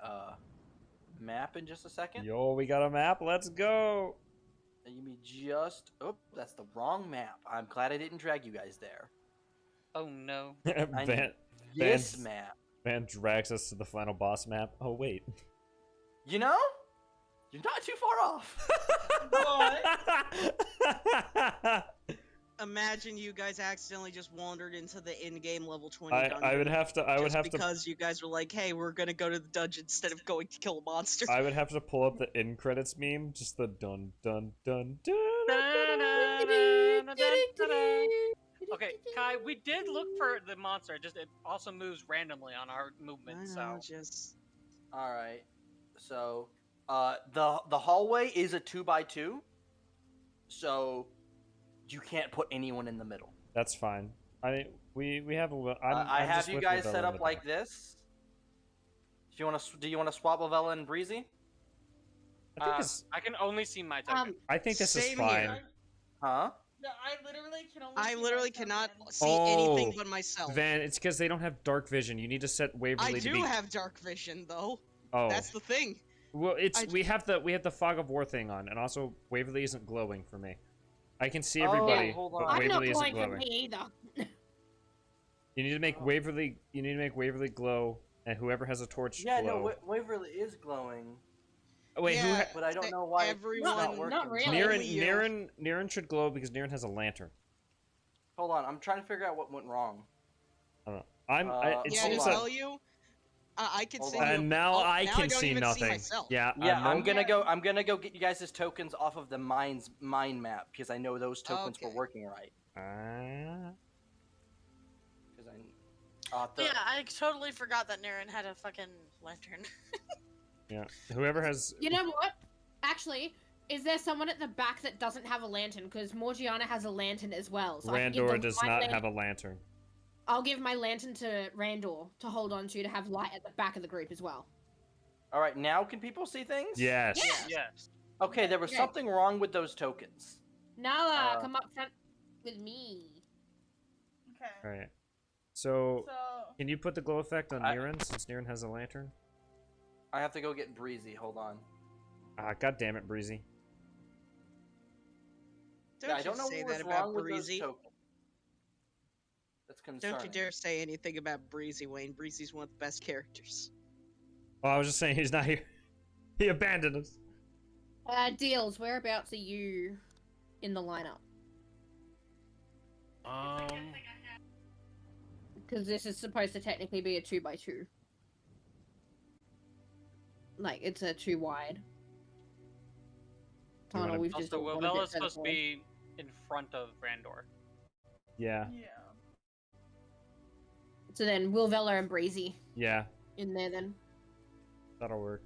map in just a second. Yo, we got a map. Let's go. And you mean just. Oh, that's the wrong map. I'm glad I didn't drag you guys there. Oh no. I Van, need this Van- map. Van drags us to the final boss map. Oh wait. You know, you're not too far off. Imagine you guys accidentally just wandered into the in-game level 20 dungeon. I would have to. just because you guys were like, "Hey, we're gonna go to the dungeon instead of going to kill a monster." I would have to pull up the end credits meme. Just the dun dun dun dun. Okay, Kai, we did look for the monster. It also moves randomly on our movement. I So know, just All right. So, The hallway is a 2x2, so you can't put anyone in the middle. That's fine. We have a. I I'm have just you with guys Lavella set in up the like back. this. Do you want to swap Lavella and Breezy? I think this. I can only see my token. I think this is Same fine. here. Huh? No, I literally can only. I see literally my cannot token. see anything but myself. Van, it's because they don't have dark vision. You need to set I Waverly to do be. have dark vision though. Oh. That's the thing. Well, I- we have the fog of war thing on, and also Waverly isn't glowing for me. I can see everybody, hold but on. I'm not Waverly isn't glowing for glowing. me either. You need to make Waverly. You need to make Waverly glow, and whoever has a torch Yeah, glow. no, Waverly is glowing, Oh, wait, Yeah, but I don't know why everyone- it's not working. Not really. Only you. Niran should glow because Niran has a lantern. Hold on, I'm trying to figure out what went wrong. I don't know. It's Yeah, hold to on. tell you, I can Hold see on. you. And now Oh, I now can don't see even nothing. myself. Yeah, Yeah, I'm nope. gonna go. I'm gonna go get you guys' tokens off of the mind map because I know those tokens were Okay. working right. Because Yeah, I totally forgot that Naren had a fucking lantern. Yeah. Whoever has. You know what? Actually, is there someone at the back that doesn't have a lantern? Because Morgiana has a lantern as well. So I can give Randor them does my not lantern. have a lantern. I'll give my lantern to Randor to hold on to have light at the back of the group as well. all right, now can people see things? Yes. Yes. Okay, there was Okay. something wrong with those tokens. Nala, come up front with me. Okay. All right. So, So can you put the glow effect on I- Niran since Niran has a lantern? I have to go get Breezy. Hold on. Ah, god damn it, Breezy. Don't Yeah, I you don't know say what was that about wrong with those Breezy. tokens. That's concerning. Don't you dare say anything about Breezy, Wayne. Breezy's one of the best characters. Oh, I was just saying he's not here. He abandoned us. Deals, whereabouts are you in the lineup? Because this is supposed to technically be a 2x2. Like, it's a 2 wide. You wanna- Tunnel, we've just Also, all gone a bit Wavella's further supposed to forward. be in front of Randor. Yeah. yeah. So then, Wilvella and Breezy Yeah. in there then. That'll work.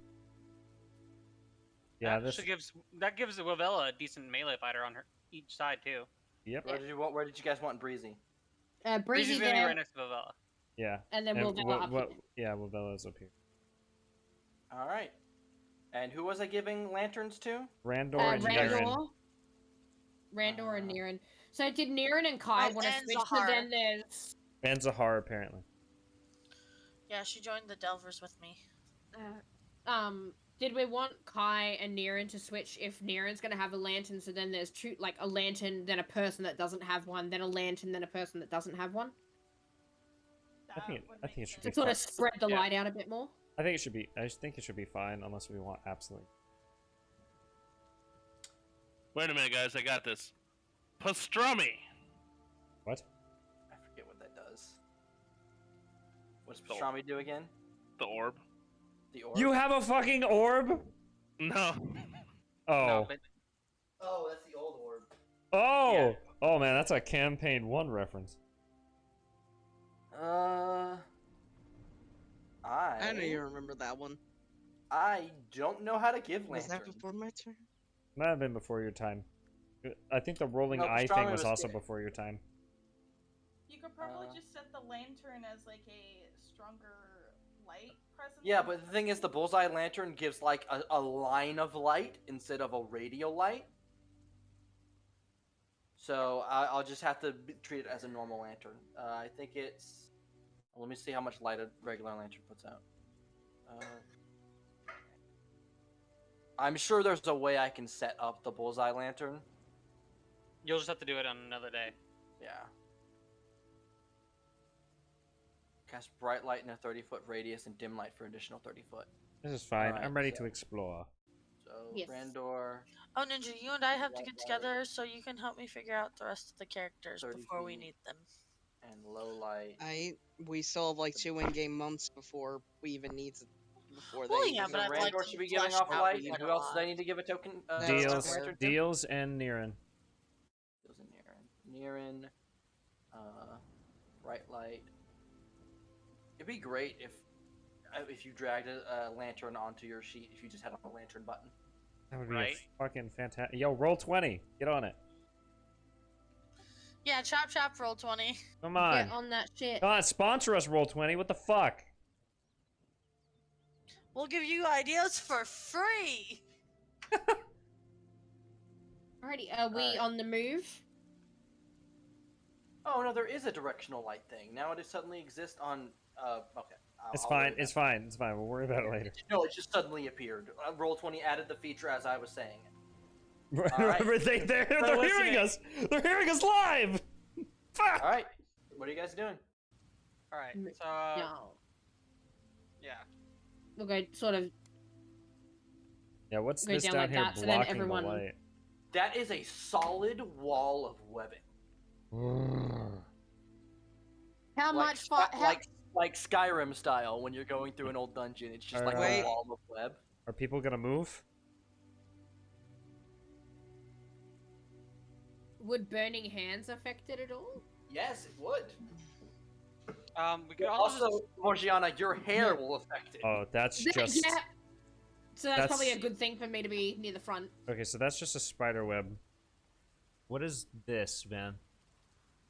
Yeah, that this. that gives Wavella a decent melee fighter on her each side too. Yep. Where did you guys want Breezy? Breezy Breezy's gonna be there, right next to Wavella. Yeah. and then Wilvella up here. Yeah, Wavella's up here. All right. And who was I giving lanterns to? Randor and Niran. Randor and Niran. So did Niran and Kai Oh, want to and switch? So Zahar. then there's And Zahar, apparently. Yeah, she joined the Delvers with me. did we want Kai and Niran to switch if Niran's gonna have a lantern? So then there's two, like a lantern, then a person that doesn't have one, then a lantern, then a person that doesn't have one. I think it should To be sort fine. of spread the Yeah. light out a bit more. I think it should be fine unless we want absolute. Wait a minute, guys. I got this. Pastrami. What? I forget what that does. What's Pastrami do again? The orb. The orb? You have a fucking orb? No. Oh. No, but Oh, that's the old orb. Oh! Yeah. Oh man, that's a campaign 1 reference. I don't even remember that one. I don't know how to give Was lanterns. that before my turn? Might have been before your time. I think the rolling No, eye Pastrami thing was was also given. before your time. You could probably Uh, just set the lantern as like a stronger light presence. Yeah, but the thing is, the bullseye lantern gives like a line of light instead of a radial light. So I'll just have to treat it as a normal lantern. I think it's. Let me see how much light a regular lantern puts out. I'm sure there's a way I can set up the bullseye lantern. you'll just have to do it on another day. Yeah. Cast bright light in a 30-foot radius and dim light for additional 30 foot. This is fine. Alright, I'm ready so- to explore. So Yes. Randor. Oh, Ninja, you and I have to White get light. together so you can help me figure out the rest of the characters 30 before we feet. need them. And low light. We still have like 2 in-game months before we even need to. Before Well, they. yeah, So but I'd like Randor them should be giving fleshed off out light, a and who better else do I lot. need to give a token? Deals, lantern to? Deals, and Niran. Deals and Niran. Bright light. It'd be great if if you dragged a lantern onto your sheet, if you just had a lantern button. That would be Right. a fucking fantastic. Yo, roll 20. Get on it. Yeah, chop chop, roll 20. Come on. Get on that shit. Come on, sponsor us, roll 20. What the fuck? We'll give you ideas for free. Alrighty, are we Alright. on the move? Oh no, there is a directional light thing. Now it suddenly exists on. Okay. It's I'll fine. worry It's about fine. It's fine. We'll worry about it later. No, it just suddenly appeared. Roll20 added the feature as I was saying it. Remember, they're hearing us. They're hearing us live. Fuck. All right. What are you guys doing? All right. Mm, So No. yeah. We'll go sort of. Yeah, what's Go this down down like here that, so then blocking everyone- the light? That is a solid wall of webbing. How Like, much far? like Skyrim style when you're going through an old dungeon. It's just like Wait. a wall of web. Are people gonna move? Would burning hands affect it at all? Yes, it would. We could also, Also, Morgiana, your hair will affect it. Oh, that's Th- just Yeah. So that's probably a that's- good thing for me to be near the front. okay. So that's just a spider web. What is this, man?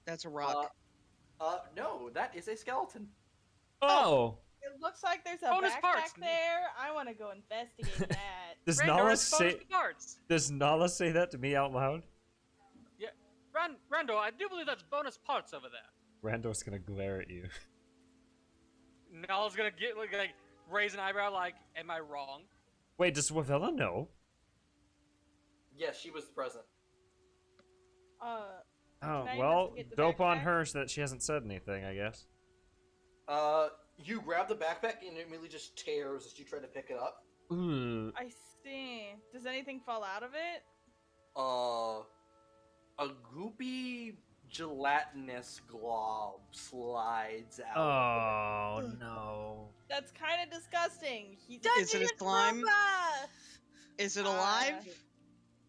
That's a rock. No, that is a skeleton. Oh, It looks like there's a Bonus backpack parts. there. I want to go investigate that. does Randor Nala has bonus say? parts. Does Nala say that to me out loud? Rando, I do believe that's bonus parts over there. Rando's gonna glare at you. Nala's gonna get like raise an eyebrow, like, am I wrong? Wait, does Wavella know? Yes, she was present. Oh, Can I well, investigate the dope on backpack? her so that she hasn't said anything, I guess. You grab the backpack and it immediately just tears as you try to pick it up. Ooh. I see. Does anything fall out of it? A goopy, gelatinous glob slides out. Oh no. That's kind of disgusting. Is it a slime? Is it alive?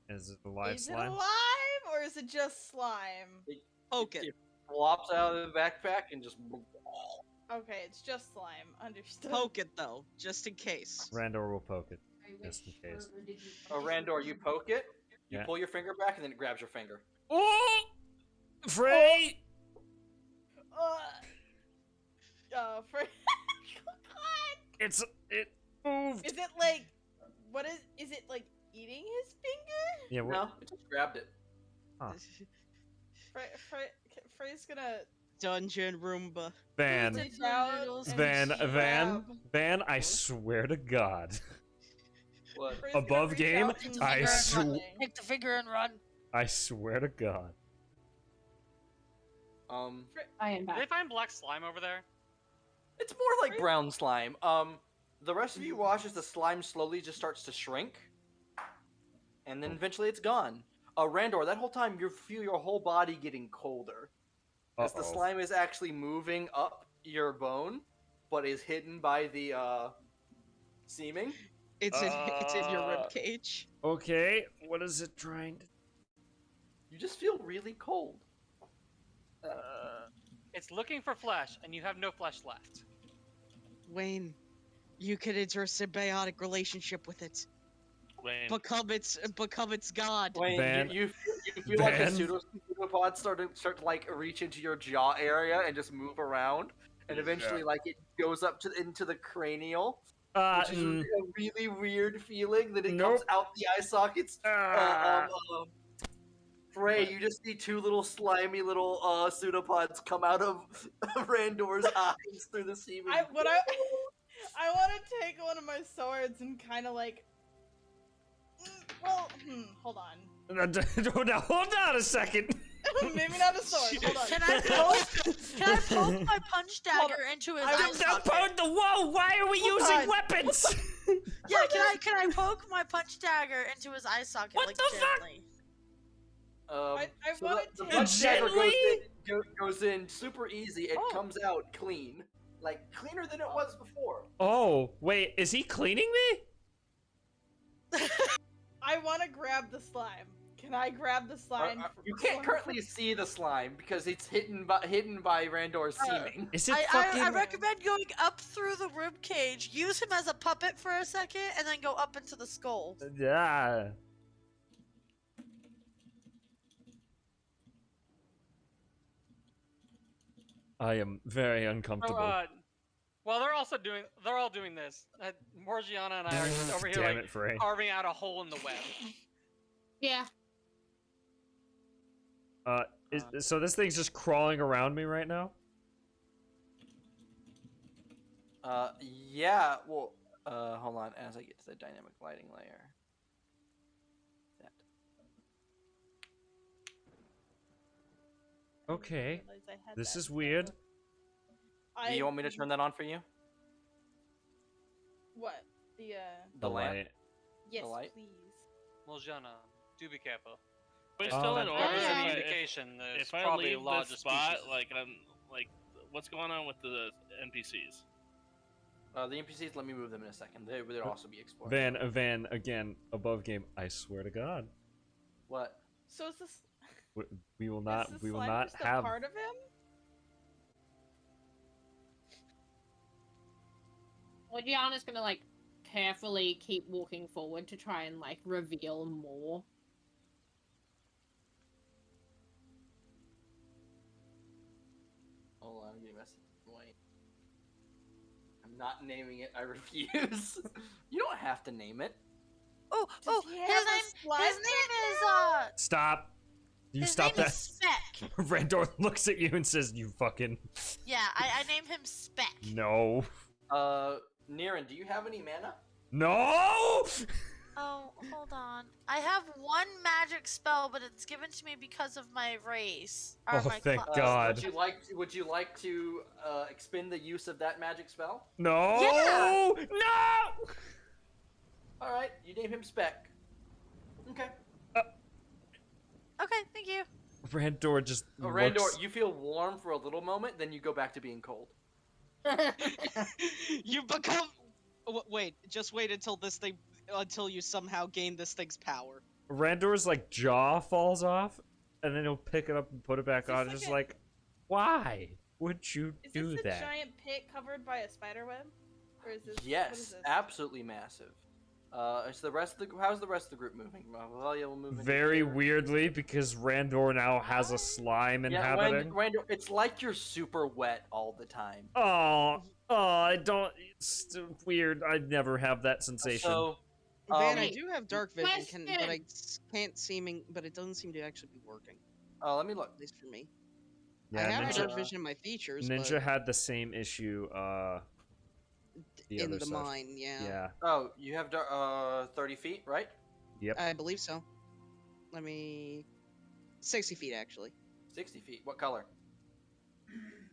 Is it a live Is it slime? alive or is it just slime? Poke it. It flops out of the backpack and just. Okay, it's just slime. Understood. Poke it though, just in case. Randor will poke it. Just in case. Randor, you poke it, you Yeah. pull your finger back, and then it grabs your finger. Oh! Frey! God. It moved. Is it like, what is it like eating his finger? Yeah, what? No, it just grabbed it. Huh. Frey's gonna Dungeon Roomba. Van. reach out and Van, grab- Van, I swear to God. What? Frey's gonna Above reach game, out and I grab sw- something. Take the figure and run. I swear to God. I am Did back. they find black slime over there? It's more like brown slime. The rest of you watch as the slime slowly just starts to shrink, and then eventually it's gone. Randor, that whole time you feel your whole body getting colder, as the Uh-oh. slime is actually moving up your bone, but is hidden by the seaming. It's in your rib cage. Okay, what is it trying to... You just feel really cold. It's looking for flesh, and you have no flesh left. Wayne, you could enter a symbiotic relationship with it. Wayne. Become its god. Wayne, Van- you feel like a Van- pseudopod start to like reach into your jaw area and just move around, and eventually like it goes up into the cranial, which is a really weird feeling. Then it comes Nope. out the eye sockets. Frey, you just see two little slimy little pseudopods come out of Randor's eyes through the seam. I want to take one of my swords and kind of like. Hold on. Now, hold on a second. Maybe not a sword. Hold on. Can I poke my punch dagger into his eye socket? Whoa, why are we using on. weapons? Yeah, can I poke my punch dagger into his eye socket What like the fuck? gently? I so wanna the take- punch dagger Gently? goes in super easy. It Oh. comes out clean, like cleaner than it was before. Oh, wait, is he cleaning me? I want to grab the slime. Can I grab the slime? You can't currently see the slime because it's hidden by Randor's seeming. Is it I fucking? recommend going up through the rib cage, use him as a puppet for a second, and then go up into the skull. Yeah. I am very So, uncomfortable. well, they're all doing this. Morgiana and I are just over here Damn like it, Frey. carving out a hole in the web. Yeah. So this thing's just crawling around me right now? Yeah. Well, hold on. As I get to the dynamic lighting layer. That. Okay. Realize I had This that is spell. weird. Do you want me to turn that on for you? What? The lamp. light. Yes, The light? please. Morgiana, do be careful. But If still, Oh. in that order, is Yeah. any if indication, there's if I probably leave a larger this spot, species. like, what's going on with the NPCs? The NPCs. Let me move them in a second. They would also be explored. Van, again, above game. I swear to God, What? So is this? we will Is not, the we will slime not just a have. part of him? Morgiana's gonna like carefully keep walking forward to try and like reveal more. Hold on, I'm getting a message. Wait. I'm not naming it. I refuse. You don't have to name it. Oh, Does he have a his slime name is Stop. You his stop name that. is Speck. Randor looks at you and says, "You fucking." Yeah, I named him Speck. No. Niran, do you have any mana? No. Oh, hold on. I have one magic spell, but it's given to me because of my race. Or Oh, my thank class. God. Would you like to expend the use of that magic spell? No. Yeah. No. All right, you name him Spec. Okay. Okay, thank you. Randor just Randor, looks. you feel warm for a little moment, then you go back to being cold. You become. Wait, just wait until you somehow gain this thing's power. Randor's like jaw falls off, and then he'll pick it up and put it back Is this on. like Just a- like, why would you Is do this a that? giant pit covered by a spider web? Or is this? What is Yes, this? absolutely massive. How's the rest of the group moving? Valia will move into Very here. weirdly, because Randor now has a slime Yeah, inhabiting. Randor, it's like you're super wet all the time. Oh, I don't. It's weird. I never have that sensation. So, Van, I Wait, do have dark vision, but I question. can't but it doesn't seem to actually be working. let me look. At least for me. Yeah, I have Ninja, dark vision in my features, Ninja had the same issue. The in other the stuff. mine, yeah. Yeah. Oh, you have 30 feet, right? Yep. I believe so. Let me. 60 feet, actually. 60 feet. What color?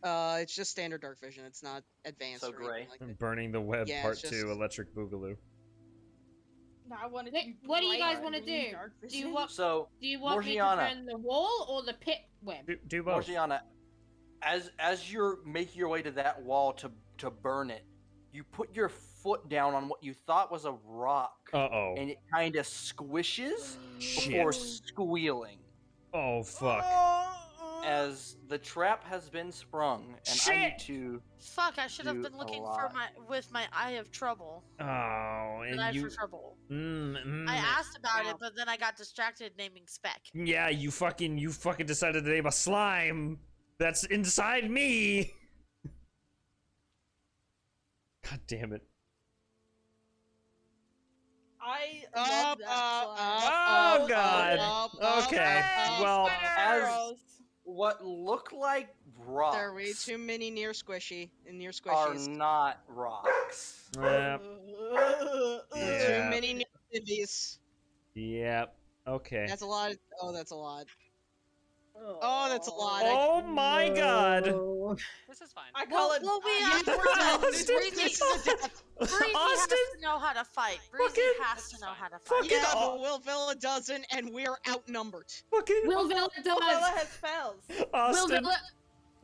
It's just standard dark vision. It's not advanced So or anything gray. like that. Burning the Web Yeah, Part it's 2, just- Electric Boogaloo. No, I wanted Wait, to be what do you guys bright want to green do? dark Do vision. you want So, me to Morgiana. turn the wall or the pit web? Do both. Morgiana, as you're making your way to that wall to burn it, you put your foot down on what you thought was a rock, Uh-oh. and it kind of squishes Shit. before squealing. Oh, fuck. As the trap has been sprung, and I need to. Fuck, I should have Do been a looking lot. with my eye of trouble. Oh, An and eye you... for trouble. Mm. I asked about it, but then I got distracted naming Speck. Yeah, you fucking decided to name a slime that's inside me. God damn it. I Up, love that Oh, slime. God. Okay, well, as what look like rocks There are way too many near squishy and near are squishies. not rocks. Yep. Too Yeah. many near civvies. Yep. Okay. That's a lot. Oh, that's a lot. Oh, that's a lot. Oh my God. This is fine. I call it. Well, we have Austin, Breezy has Austin, to know how to fight. Breezy fucking- has to know how to fight. fucking- Yeah, but Will Villa doesn't, and we're outnumbered. Fucking Will Villa Bella does. has spells. Will Austin. Villa.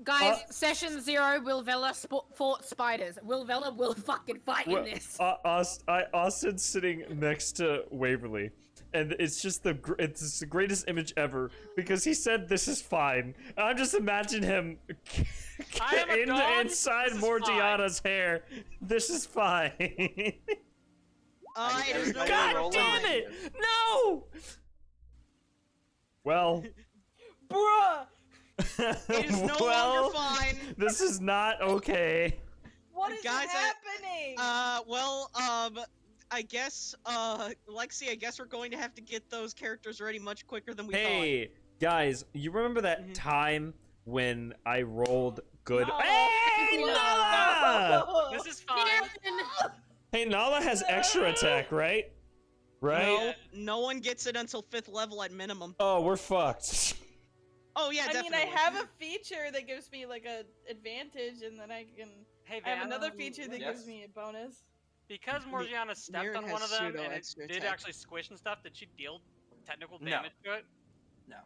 Guys, session 0. Will Villa fought spiders. Will Villa will fucking fight in this. Austin's sitting next to Waverly, and it's just it's the greatest image ever because he said this is fine. And I'm just imagining him I am a dog, inside this is Morgiana's hair. This is fine. It is no Everybody God roll damn it! initiative. No. Well. Bruh! It is no well, longer fine. This is not okay. What is Guys, happening? I guess, Lexi, I guess we're going to have to get those characters ready much quicker than we Hey, guys, you remember that time when I rolled good? No. Hey, Nala! This is fine. Hey, Nala has extra attack, right? Right? No, no one gets it until 5th level at minimum. Oh, we're fucked. Oh yeah, I mean, definitely. I have a feature that gives me like a advantage, and then I can. Hey, I have Van, another feature that Yes. gives me a bonus. because Morgiana stepped Mirren on one of has them and it pseudo-extra did attack. actually squish and stuff, did she deal technical No. damage to it? No.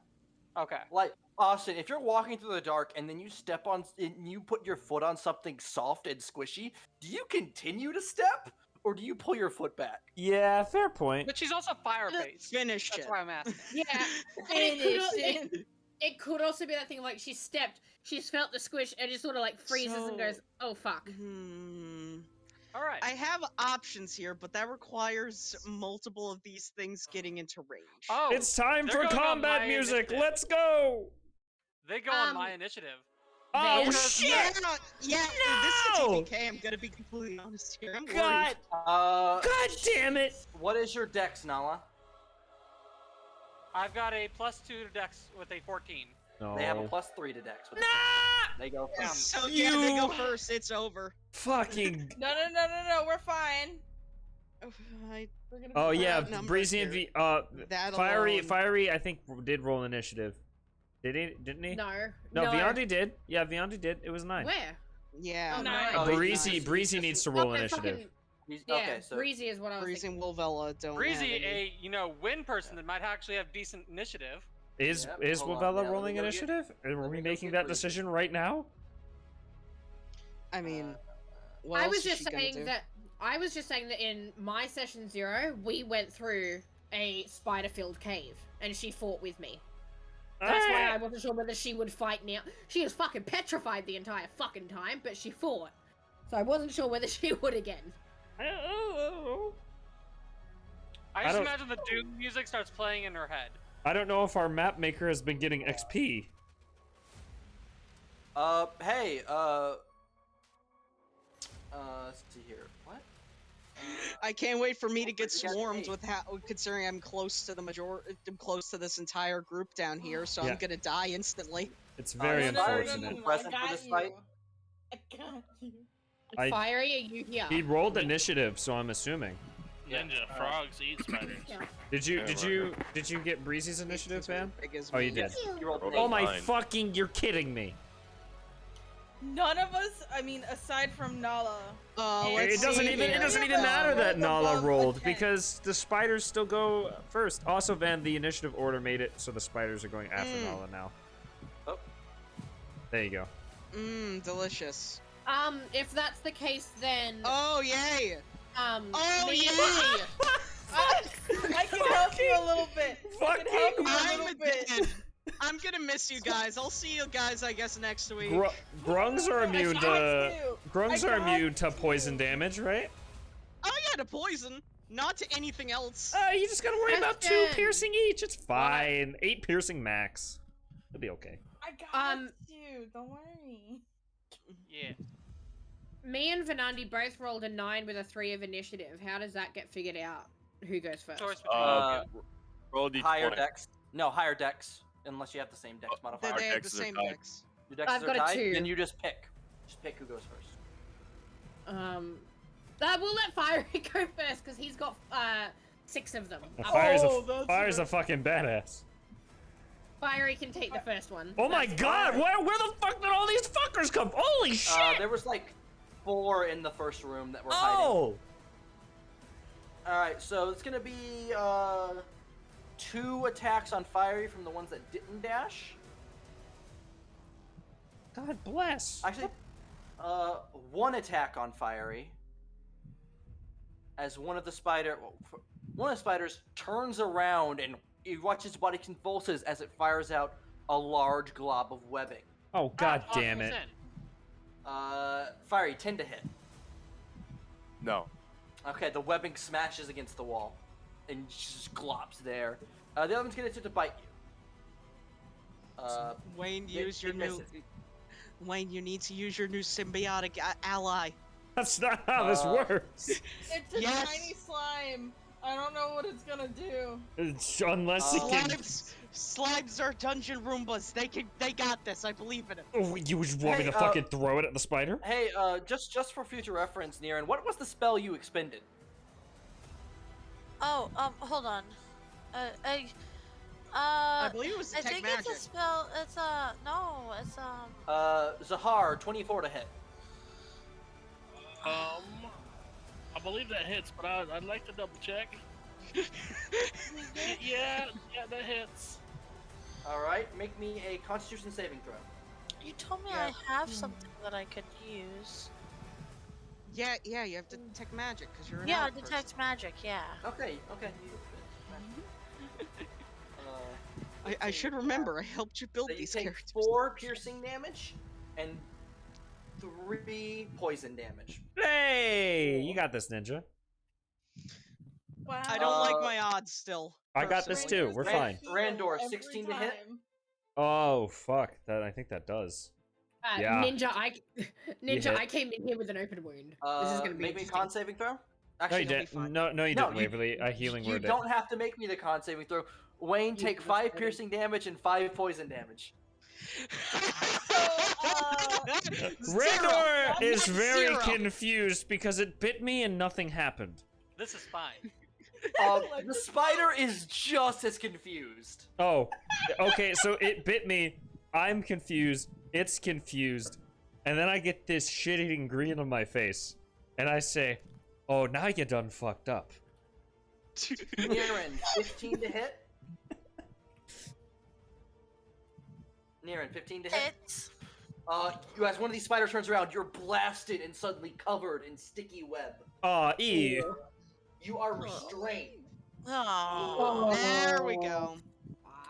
Okay. Like Austin, if you're walking through the dark and then you step on and you put your foot on something soft and squishy, do you continue to step or do you pull your foot back? Yeah, fair point. But she's also fire-based. Finish That's it. why I'm asking. Yeah, and it could also be that thing like she stepped, she's felt the squish, and just sort of like freezes and goes, "Oh fuck." Alright. I have options here, but that requires multiple of these things getting into range. Oh, It's time they're for going on combat my music. initiative. Let's go. They go on my initiative. Oh Van? shit! Yeah, this is No! TPK. I'm gonna be completely honest here. I'm God, worried. God damn it! What is your dex, Nala? I've got a +2 to dex with a 14. No. They have a +3 to dex. With Nah! They go first. So yeah, they go You- first. It's over. Fucking. No, we're fine. I, We're gonna be Oh fine. yeah, outnumbered Breezy and here. That Fiery. alone. Fiery, I think did roll initiative. Didn't he? No, No, Viandi did. Yeah, Viandi did. It was 9. Where? Yeah. Oh, No. no. Oh, Breezy needs to roll Oh, initiative. fucking- Yeah, Yeah, okay, so Breezy is what I was Breeze thinking. and Wolvella don't Breezy, have any. a win person that might actually have decent initiative. Is Yep, is hold on, Wavella yeah, let me rolling go get- initiative? Are let we me go making get that Breezy. decision right now? I mean, what I else was is just she gonna saying do? that in my session 0, we went through a spider-filled cave, and she fought with me. That's why I wasn't sure whether she would fight now. She was fucking petrified the entire fucking time, but she fought. So I wasn't sure whether she would again. I I just don't- imagine the Doom music starts playing in her head. I don't know if our map maker has been getting XP. Hey, let's see here. What? I can't wait for me to get Yeah, swarmed hey. with considering I'm close to the I'm close to this entire group down here, so Yeah. I'm gonna die instantly. It's very No, Fiery, unfortunate. you present for this fight? I got you. I- Fiery, are you here? He rolled initiative, so I'm assuming. Ninja frogs eat spiders. Did you Yeah, did right, you did you get Breezy's initiative, man? Big as Oh, you me. did. You rolled an Oh eight. my Fine. fucking! You're kidding me. None of us, I mean, aside from Nala. Let's It doesn't see even here. matter that Rolled Nala above a rolled 10. because the spiders still go first. Also, Van, the initiative order made it so the spiders are going after Nala now. Oh. There you go. Delicious. If that's the case, then Oh yay! Oh me- yay! I can help you a little bit. I can help you a I'm little bit. dead. I'm gonna miss you guys. I'll see you guys, I guess, next week. Grungs are immune to got you. grungs I are got immune to poison damage, right? Oh yeah, to poison, not to anything else. You just gotta worry about 2 Question. piercing each. It's fine. 8 piercing max. It'll be okay. I got you. Don't worry. Yeah. Me and Vanandi both rolled a 9 with a 3 of initiative. How does that get figured out? Who goes first? Choice between Roll d20. Higher dex. No, higher dex. Unless you have the same dex modifier. They have the dexes are same tied. dex. Your dexes I've are got a tied, 2. then you just pick. Just pick who goes first. We'll let Fiery go first because he's got 6 of them. Fire's a fucking badass. Fiery can take the first one. Oh my That's god, fine. where the fuck did all these fuckers come? Holy shit! There was like 4 in the first room that were hiding. Oh! Alright, so it's gonna be 2 attacks on Fiery from the ones that didn't dash. God bless. Actually, 1 attack on Fiery. As one of the spider... one of the spiders turns around and you watch its body convulses as it fires out a large glob of webbing. Oh god damn Toss it. us in. Fiery, 10 to hit. No. Okay, the webbing smashes against the wall and just glops there. The other one's gonna attempt to bite you. Wayne, it- use your it new. misses. Wayne, you need to use your new symbiotic ally. That's not how this works. It's a Yes. tiny slime. I don't know what it's gonna do. Unless it can. Slimes are dungeon Roombas. They got this. I believe in it. Oh, you just want me Hey, to fucking throw it at the spider? Hey, just for future reference, Niran, what was the spell you expended? Oh, hold on. I believe it was I detect think magic. it's a spell. It's no, it's Zahar, 24 to hit. I believe that hits, but I'd like to double check. yeah, that hits. Alright, make me a Constitution saving throw. You told me Yeah. I have something that I could use. Yeah, you have to detect magic because you're an Yeah, elf person. detect magic. Yeah. Okay. I should remember. I helped you build So you these take characters. 4 piercing damage and 3 poison damage. Hey, you got this, ninja. Wow. I don't like my odds still. I got this personally. too. We're Ran- fine. Randor, Every 16 to hit? time. Oh fuck! I think that does. Yeah. Ninja, hit. I came in here with an open wound. This is gonna be Make me a interesting. con saving throw. No, Actually, you it'll be didn't. fine. No, you No, didn't, Waverly. A healing you word. don't have to make me the con saving throw. Wayne, You take just 5 did it. piercing damage and 5 poison damage. Randor is That's very 0. confused because it bit me and nothing happened. This is fine. The spider is just as confused. Oh, okay. So it bit me. I'm confused. It's confused, and then I get this shit-eating grin on my face, and I say, "Oh, now you done fucked up." Niran, 15 to hit. Niran, 15 to hit. It's You as one of these spiders turns around, you're blasted and suddenly covered in sticky web. Ew. You are restrained. oh. There we go.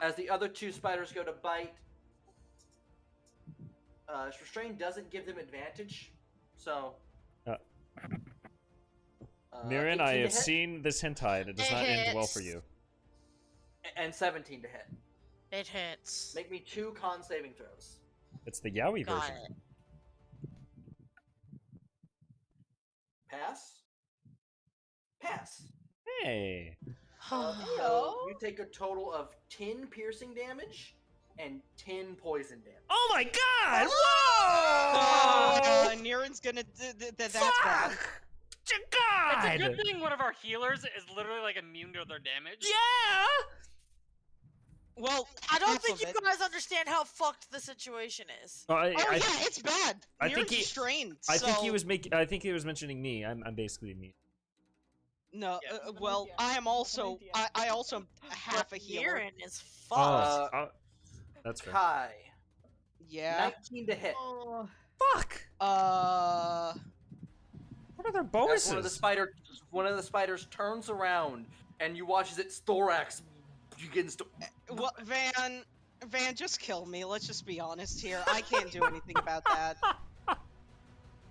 As the other 2 spiders go to bite, restrained doesn't give them advantage, so. Mirren, 18 I to have hit seen this hentai, and it does It not end well hits. for you. and 17 to hit. It hits. Make me 2 con saving throws. It's the yaoi Got version. it. Pass. Pass. Hey. So you take a total of 10 piercing damage and 10 poison damage. Oh my god! Whoa! Niren's gonna. That's bad. Fuck! God! It's a good thing one of our healers is literally like immune to their damage. Yeah! Well, I don't half think of you it. guys understand how fucked the situation is. Oh yeah, it's bad. I think Niren's he- restrained. I think he so- was making. I think he was mentioning me. I'm basically me. No, Yeah, well, yeah. I am also. idea. I also am half a But healer. Niren is fucked. That's fair. Kai. Yeah. 19 to hit. Oh, Fuck! What are their As bonuses? one of the spiders turns around and you watch as its thorax begins to. Well, Van, just kill me. Let's just be honest here. I can't do anything about that.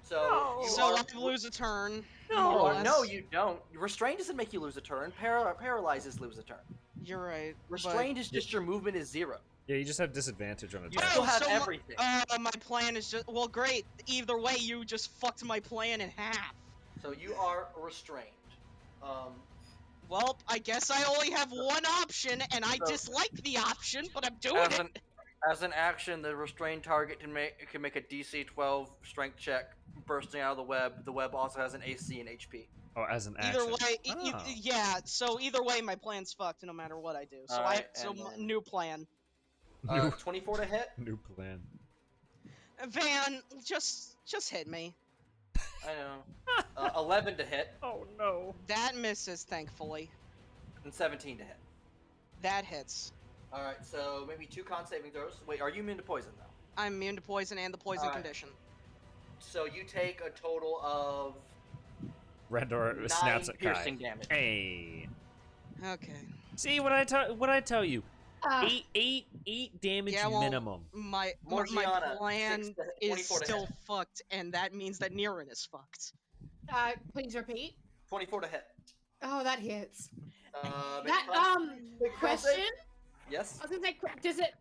So you So are. I lose a turn. No. more or Oh, less. no, you don't. Restrained doesn't make you lose a turn. Paralyzes lose a turn. You're right. Restrained is just your movement is 0. Yeah, you just have disadvantage on You attacks. still have so everything. My plan is just well, great. Either way, you just fucked my plan in half. So you are restrained. Well, I guess I only have one option, and I So- dislike the option, but I'm doing As it. an as an action, the restrained target can make a DC 12 strength check, bursting out of the web. The web also has an AC and HP. Oh, as an action. Either way, Oh. yeah. So either way, my plan's fucked no matter what I do. So Alright, so and then- new plan. New, 24 to hit. new plan. Van, just hit me. I know. 11 to hit Oh no. That misses, thankfully. and 17 to hit. That hits. All right, so maybe 2 con saving throws. Wait, are you immune to poison though? I'm immune to poison and the poison Alright. condition. So you take a total of Rendor 9 snaps at Kai. piercing damage. Hey. Okay. See what I tell you? Ah, Eight damage Yeah, well, minimum. my Morgiana, plan 6 to hit, is 24 to still hit. fucked, and that means that Niran is fucked. please repeat. 24 to hit. Oh, that hits. Make That a con- make a con save. question. Yes. I was gonna say, does it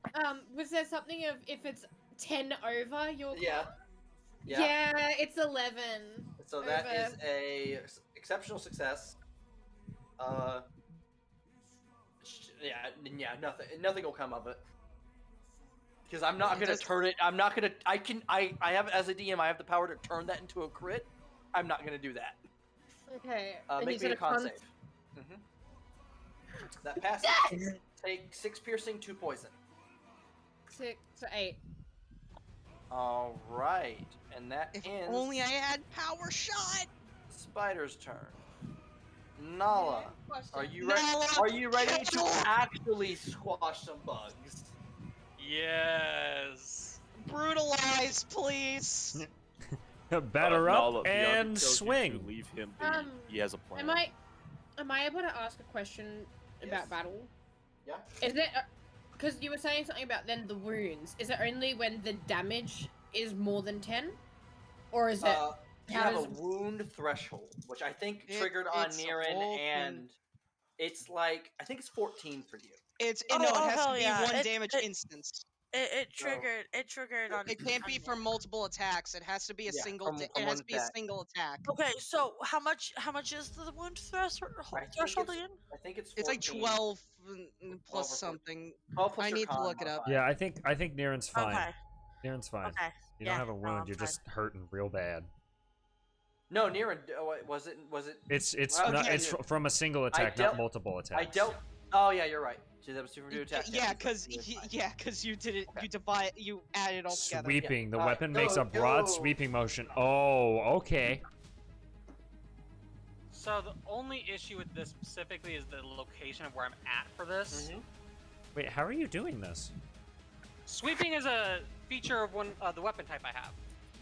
was there something of if it's 10 over your? Yeah. Yeah, it's 11. So that over. is a exceptional success. Yeah, nothing will come of it. Because I'm not gonna turn it. I'm not gonna. I have as a DM. I have the power to turn that into a crit. I'm not gonna do that. Okay. and Make he's me a gonna con save. That passes. Take 6 piercing, 2 poison. 6 to 8. All right, and that If ends. only I had power shot. Spider's turn. Nala, are you ready? Nala, Are you ready to kill! actually squash some bugs? Yes. Brutalize, please. Batter up Nala, the other and tells you to swing. leave him be. He has a plan. Am I able to ask a question Yes. about battle? Yeah. Is it because you were saying something about then the wounds? Is it only when the damage is more than 10, or is it? You have a wound threshold, which I think triggered on it's a Niran, whole thing. and it's like I think it's 14 for you. It Oh, has hell to be yeah. one It- damage it- instance. It triggered. It triggered on. It can't be from multiple attacks. It has to be a Yeah, single. from It one has to be a attack. single attack. Okay, so how much is the wound threshold again? I think it's 14. It's like 12 plus 12 or 14. something. 12 plus I your need to con look it up. modifier. Yeah, I think Niren's fine. Okay. Niren's fine. Okay. You Yeah, don't have a no, wound. I'm You're fine. just hurting real bad. No, Niran. Was it? It's Okay, not, it's from a single attack, not multiple attacks. I dealt. Oh yeah, you're right. So that was super two attacks. Yeah, because you did it. Okay. You added it all together. Sweeping. The Yeah. weapon makes a broad go. sweeping motion. Oh, okay. So the only issue with this specifically is the location of where I'm at for this. Wait, how are you doing this? Sweeping is a feature of the weapon type I have.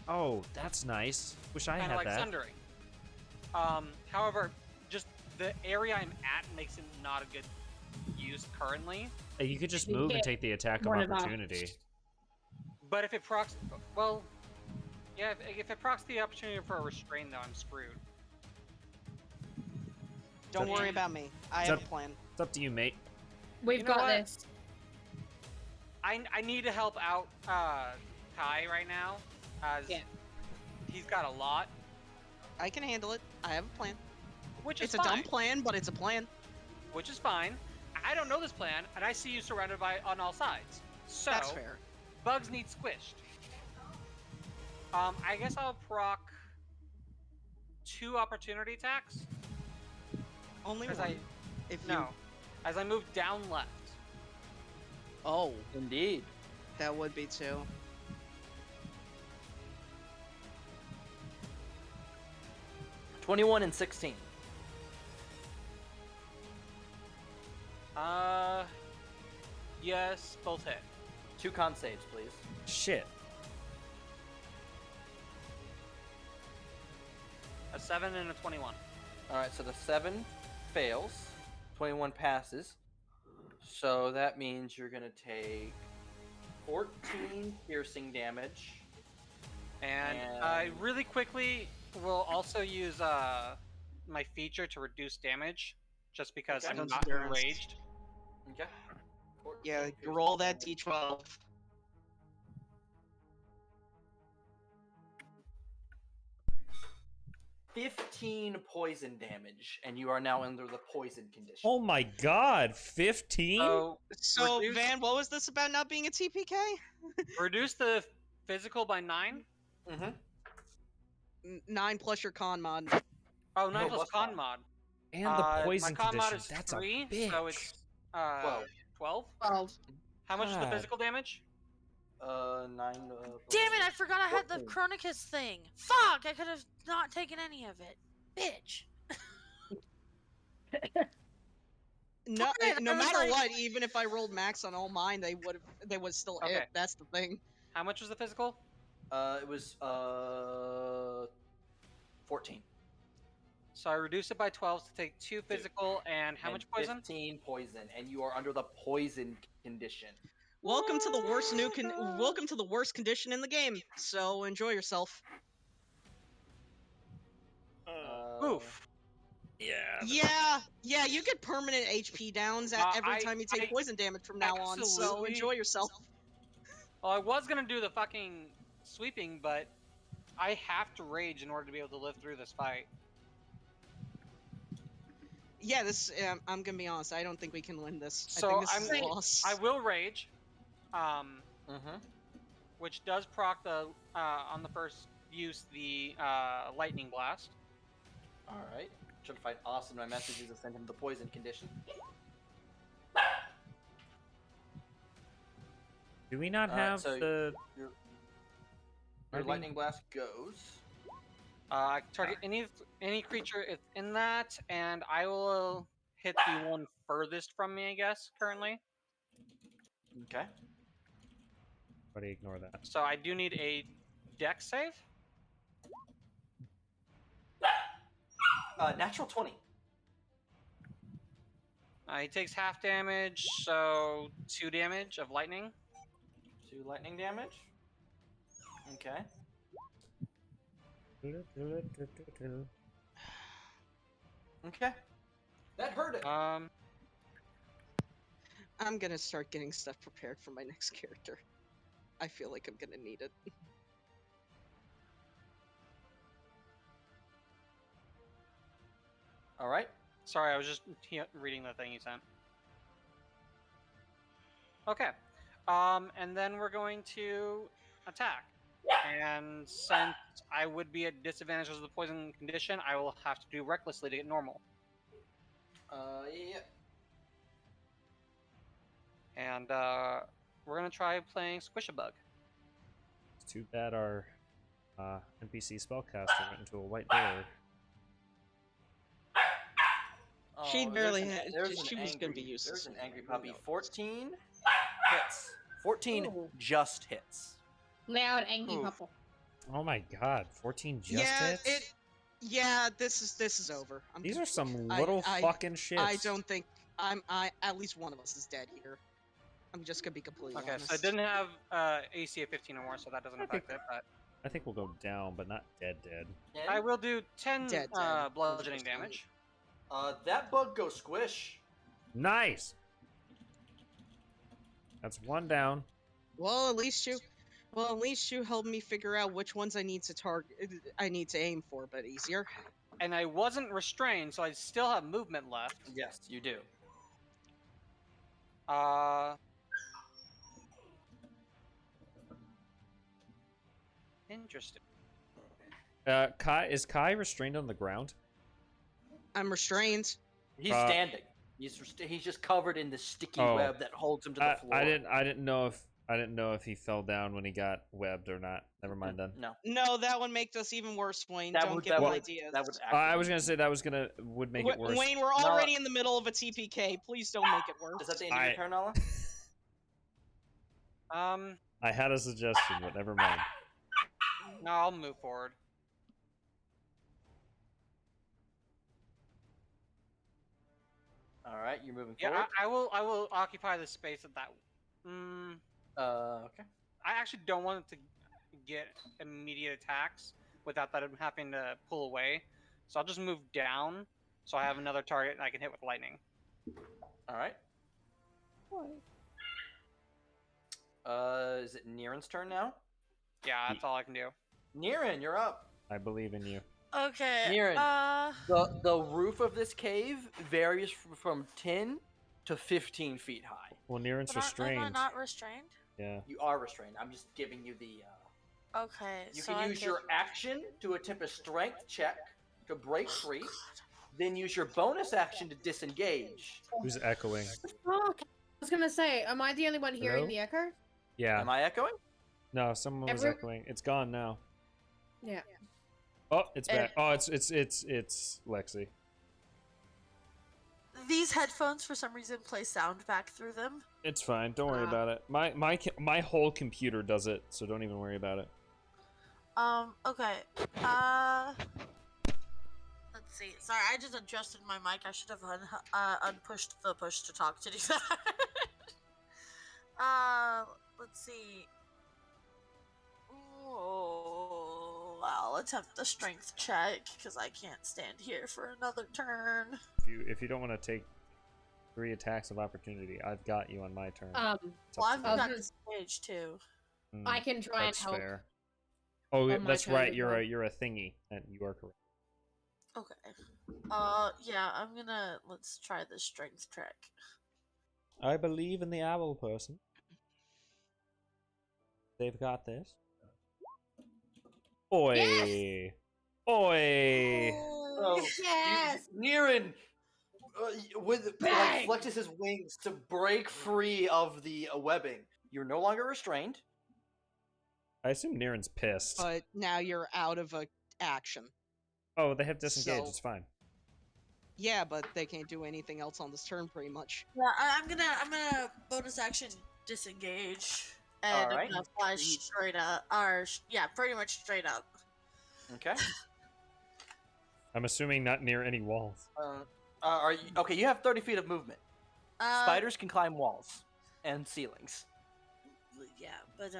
Oh, that's nice. Wish I Kind had of like that. sundering. However, just the area I'm at makes it not a good use currently. You could just You move and can't- take the attack of one of us. opportunity. But if it procs, well, yeah, if it procs the opportunity for a restrain, though, I'm screwed. Don't So- worry about me. I Is have that- a plan. It's up to you, mate. We've You know got what? this. I need to help out Kai right now, as Yeah. he's got a lot, I can handle it. I have a plan. which is It's a fine. dumb plan, but it's a plan. Which is fine. I don't know this plan, and I see you surrounded by on all sides. So That's fair. bugs need squished. I guess I'll proc 2 opportunity attacks. Only As one. I If no, you. as I move down left. Oh, Indeed. that would be too. $21 and 16. Yes, both hit. 2 con saves, please. Shit. A 7 and a 21. All right, so the 7 fails, 21 passes. So that means you're gonna take 14 piercing damage. And I really quickly will also use my feature to reduce damage, just because Okay. I'm Don't not do that. enraged. Okay. 14 Yeah, piercing roll that damage. d12. 15 poison damage, and you are now under the poison condition. Oh my god, 15? So, reduce- Van, what was this about not being a TPK? Reduce the physical by 9. Mm-hmm. 9 plus your con mod. Oh, 9 No, plus plus con five. mod. And the poison my con mod condition. is That's 3, a bitch. so it's 12. 12. How much is the God. physical damage? 9. Damn it! I forgot I had the 14. Chronicus thing. Fuck! I could have not taken any of it. Bitch. No, Fine, no I was matter like- what, even if I rolled max on all mine, they would still hit. Okay. That's the thing. How much was the physical? It was 14. So I reduce it by 12 to take 2 physical and how and much poison? 15 poison, and you are under the poison condition. Welcome to the worst welcome to the worst condition in the game. So enjoy yourself. Oof. Yeah, you get permanent HP downs every time you take poison damage from now on. So absolutely- enjoy yourself. Well, I was gonna do the fucking sweeping, but I have to rage in order to be able to live through this fight. Yeah, this. I'm gonna be honest. I don't think we can win this. I So think this is a loss. I will rage, Mm-hmm. which does proc the on the first use the lightning blast. All right. Should find Austin my messages to send him the poison condition. Do we not Alright, have so the? Your Lightning- lightning blast goes. I target any creature in that, and I will hit the one furthest from me, I guess, currently. Okay. But ignore that. So I do need a dex save. Natural 20. He takes half damage, so 2 damage of lightning. 2 lightning damage. Okay. Okay. That hurt it. I'm gonna start getting stuff prepared for my next character. I feel like I'm gonna need it. All right. Sorry, I was just reading the thing you sent. Okay. And then we're going to attack. And since I would be at disadvantage as the poison condition, I will have to do recklessly to get normal. Yeah. And we're gonna try playing Squish-a-Bug. It's too bad our NPC spellcaster went into a white door. She Oh, barely there's an- had- there's she an was gonna be angry- useless. There's an angry puppy. 14 hits. 14 just hits. Loud, angry Oof. couple. Oh my god, 14 just hits? This is over. These are some little fucking shits. I don't think at least one of us is dead here. I'm just gonna be completely Okay, honest. so I didn't have AC of 15 or more, so that doesn't affect it, but I think we'll go down, but not dead. I will do 10 Dead. bludgeoning damage. That bug goes squish. Nice! That's one down. Well, at least you helped me figure out which ones I need to aim for, but easier. And I wasn't restrained, so I still have movement left. Yes, you do. Interesting. Is Kai restrained on the ground? I'm restrained. He's Uh, standing. He's just covered in the sticky Oh. web that holds him to the floor. I didn't know if he fell down when he got webbed or not. Never mind then. No. No, that would make this even worse, Wayne. That Don't would- give that him would- ideas. That would I was gonna say that would make it worse. Wayne, we're already in the middle of a TPK. Please don't make it worse. Is that the end of your turn, Nala? I had a suggestion, but never mind. No, I'll move forward. All right, you're moving Yeah, forward. I will occupy the space of that. Okay. I actually don't want it to get immediate attacks without that having to pull away. So I'll just move down, so I have another target I can hit with lightning. All right. Is it Niren's turn now? Yeah, that's all I can do. Niren, you're up. I believe in you. Okay. Niren, the roof of this cave varies from 10 to 15 feet high. Well, Niren's Am I restrained. not restrained? Yeah. You are restrained. I'm just giving you the. Okay. You so can I use your action to attempt a strength check to break free. Then use your bonus action to disengage. Who's echoing? Fuck. I was gonna say, am I the only one hearing Hello? the echo? Yeah. Am I echoing? No, someone was echoing. It's gone now. Yeah. Oh, it's back. Oh, it's Lexi. These headphones, for some reason, play sound back through them. It's fine. Don't worry about it. My whole computer does it, so don't even worry about it. Okay. Let's see. Sorry, I just adjusted my mic. I should have unpushed the push to talk to do that. Let's see. Oh, well, let's have the strength check because I can't stand here for another turn. If you don't want to take 3 attacks of opportunity, I've got you on my turn. Well, I've I was got gonna- disengage too. I can try and That's help. fair. Oh, on my that's turn right. as You're well. you're a thingy, and you are correct. Okay. Yeah, let's try the strength check. I believe in the owl person. They've got this. Oi! Yes! Oi! Oh, Yes! Niren, with Bang! flexes his wings to break free of the webbing. You're no longer restrained. I assume Niren's pissed. But now you're out of a action. Oh, they have disengaged. So- It's fine. Yeah, but they can't do anything else on this turn, pretty much. Yeah, I'm gonna bonus action disengage, and Alright. I'm gonna fly straight up. Pretty much straight up. Okay. I'm assuming not near any walls. Are you, okay? You have 30 feet of movement. Spiders can climb walls and ceilings. Yeah, but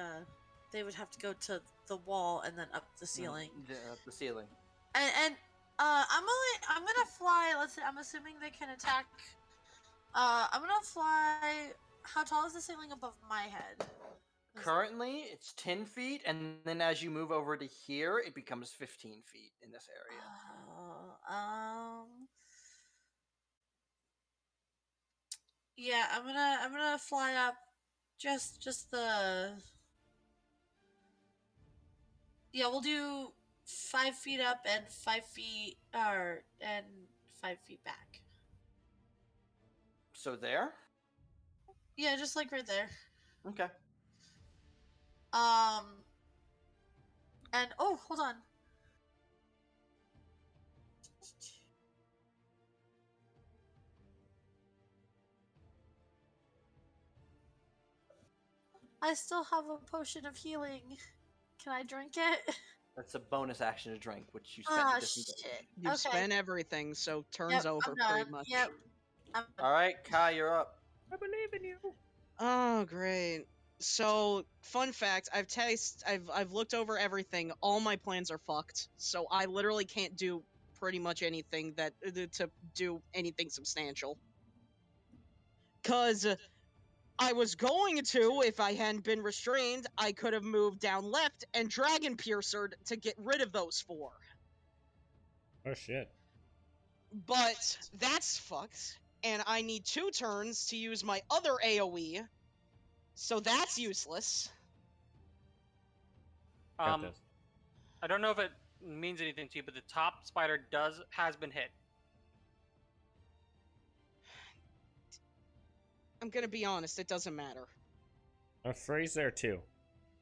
they would have to go to the wall and then up the ceiling. Up the ceiling. And I'm gonna fly. Let's see. I'm assuming they can attack. I'm gonna fly. How tall is the ceiling above my head? Currently, it's 10 feet, and then as you move over to here, it becomes 15 feet in this area. Yeah, I'm gonna fly up. Just the. Yeah, we'll do 5 feet up and 5 feet, and 5 feet back. So there? Yeah, just like right there. Okay. And oh, hold on. I still have a potion of healing. Can I drink it? That's a bonus action to drink, which you spent to disengage. Shit. You've Okay. spent everything, so turn's Yep, over I'm done. pretty much. Yep. Alright, Kai, you're up. I believe in you. Oh, great. So, fun fact, I've looked over everything. All my plans are fucked. So I literally can't do pretty much anything to do anything substantial. Cuz I was going to, if I hadn't been restrained, I could have moved down left and Dragon Piercered to get rid of those 4. Oh shit. But that's fucked, and I need 2 turns to use my other AoE, so that's useless. Got this. I don't know if it means anything to you, but the top spider has been hit. I'm gonna be honest, it doesn't matter. A phrase there too.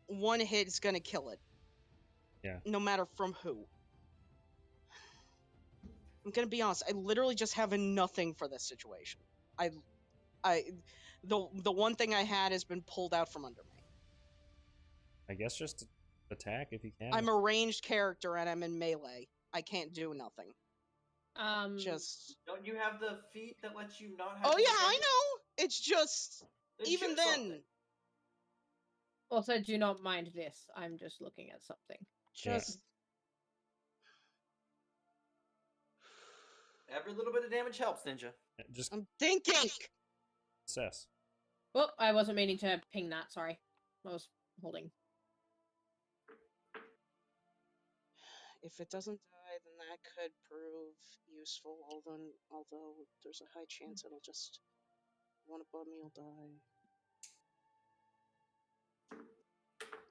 1 hit is gonna kill it. Yeah. No matter from who. I'm gonna be honest, I literally just have nothing for this situation. The one thing I had has been pulled out from under me. I guess just attack if you can. I'm a ranged character and I'm in melee. I can't do nothing. Just... Don't you have the feat that lets you not have Oh to yeah, defend I it? know! It's just... Then even shoot then... something. Also, do not mind this. I'm just looking at something. Just... Every little bit of damage helps, Ninja. Just I'm thinking! assess. Oh, I wasn't meaning to ping that. Sorry. I was holding. If it doesn't die, then that could prove useful, although there's a high chance it'll just... one above me will die.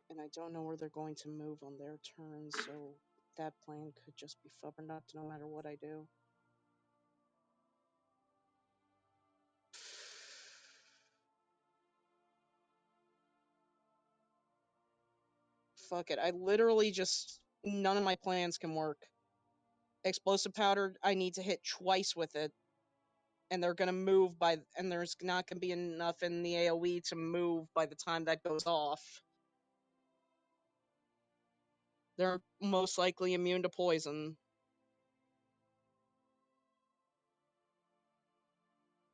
And I don't know where they're going to move on their turn, so that plan could just be fubbing up no matter what I do. Fuck it, I literally just... none of my plans can work. Explosive powder, I need to hit twice with it. And they're gonna move and there's not gonna be enough in the AoE to move by the time that goes off. They're most likely immune to poison.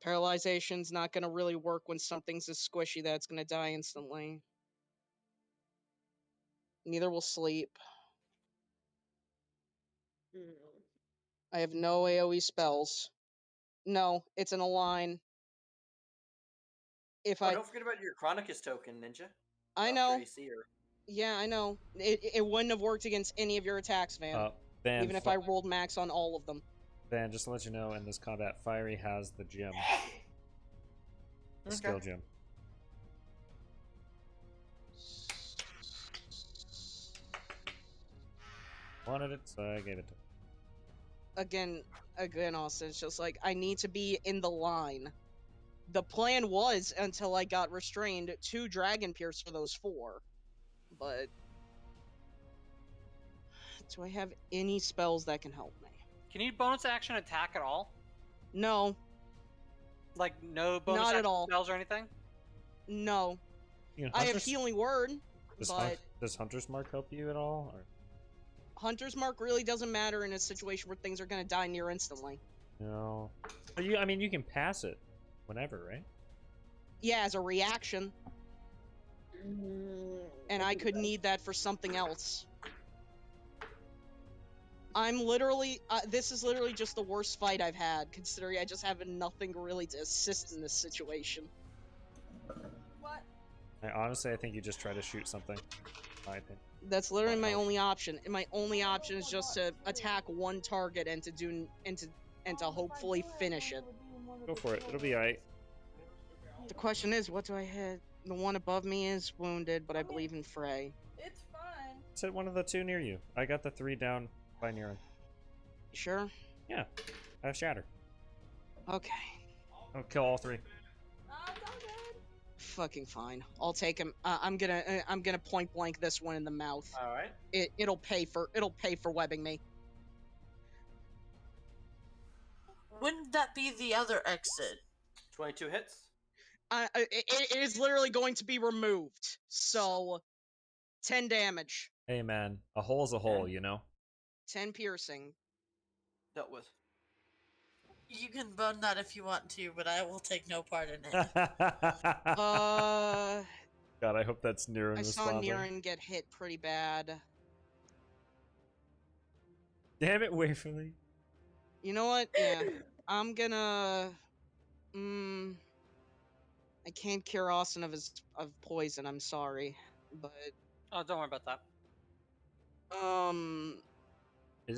Paralyzation's not gonna really work when something's as squishy that it's gonna die instantly. Neither will sleep. I have no AoE spells. No, it's in a line. If Oh, I... don't forget about your Chronicus token, Ninja. I Up know. your AC or... Yeah, I know. It wouldn't have worked against any of your attacks, Van. Van, Even if I rolled max on all of them. Van, just to let you know, in this combat, Fiery has the gem. The skill gem. Wanted it, so I gave it to him. Again, Austin, it's just like, I need to be in the line. The plan was, until I got restrained, 2 Dragon Pierce for those 4. But... do I have any spells that can help me? Can you bonus action attack at all? No. Like, no bonus Not action at all. spells or anything? No. You know, I have Healing Word, but... does Hunter's Mark help you at all? Or? Hunter's Mark really doesn't matter in a situation where things are gonna die near instantly. No. But I mean, you can pass it whenever, right? Yeah, as a reaction. And I could need that for something else. I'm literally... this is literally just the worst fight I've had, considering I just have nothing really to assist in this situation. What? I think you just try to shoot something. In my opinion. That's literally my only option. And my only option is just to attack one target and to hopefully finish it. Go for it. It'll be alright. The question is, what do I hit? The one above me is wounded, but I believe in Frey. It's fine. Just hit one of the 2 near you. I got the 3 down by near him. You sure? Yeah. I have Shatter. Okay. I'll kill all 3. Fucking fine. I'll take him. I'm gonna point blank this one in the mouth. All right. It'll pay for webbing me. Wouldn't that be the other exit? 22 hits. It is literally going to be removed. So, 10 damage. Hey man, a hole's a hole, you know? 10 piercing. Dealt with. You can bone that if you want to, but I will take no part in it. God, I hope that's Niran I saw responding. Niran get hit pretty bad. Damn it, Waverly. You know what? Yeah. I'm gonna... I can't cure Austin of poison, I'm sorry. But... Oh, don't worry about that.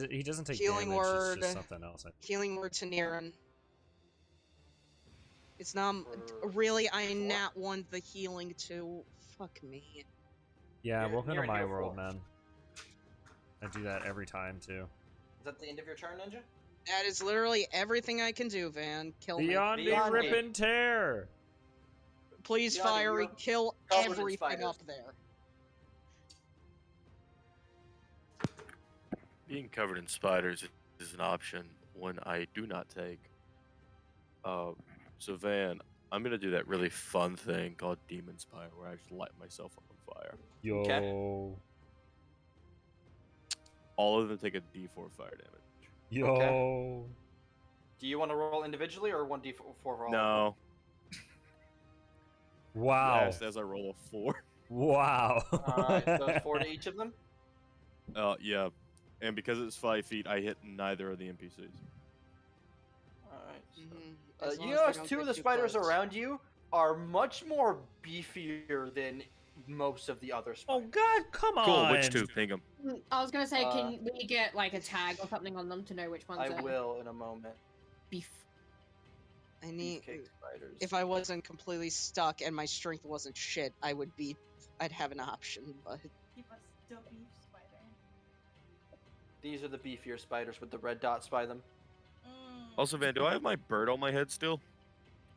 He doesn't take Healing damage, Word. it's just something else. Healing Word to Niran. It's not... Really, I nat 1 the healing to... Fuck me. Yeah, welcome to Niran, my you're world, 4. man. I do that every time, too. Is that the end of your turn, Ninja? That is literally everything I can do, Van. Kill me. Beyond me, rip and tear! Please, Beyond Fiery, you, kill covered in everything spiders. up there. Being covered in spiders is an option one I do not take. So Van, I'm gonna do that really fun thing called Demon Spire, where I just light myself on fire. Yo. Okay. All of them take a D4 fire damage. Yo. Okay. Do you want to roll individually or 1d4 for all? No. Wow. Yes, as I roll a 4. Wow. Alright, so 4 to each of them? Yeah. And because it's 5 feet, I hit neither of the NPCs. Alright. As long You as they notice don't 2 get of the too spiders close. around you are much more beefier than most of the other spiders. Oh god, come on! Cool, which 2? Ping them. I was gonna say, can we get like a tag or something on them to know which ones I are will in a moment. beef? I need... Beefcake spiders. If I wasn't completely stuck and my strength wasn't shit, I'd have an option, but... Keep us still beef spider. These are the beefier spiders with the red dots by them. Also, Van, do I have my bird on my head still?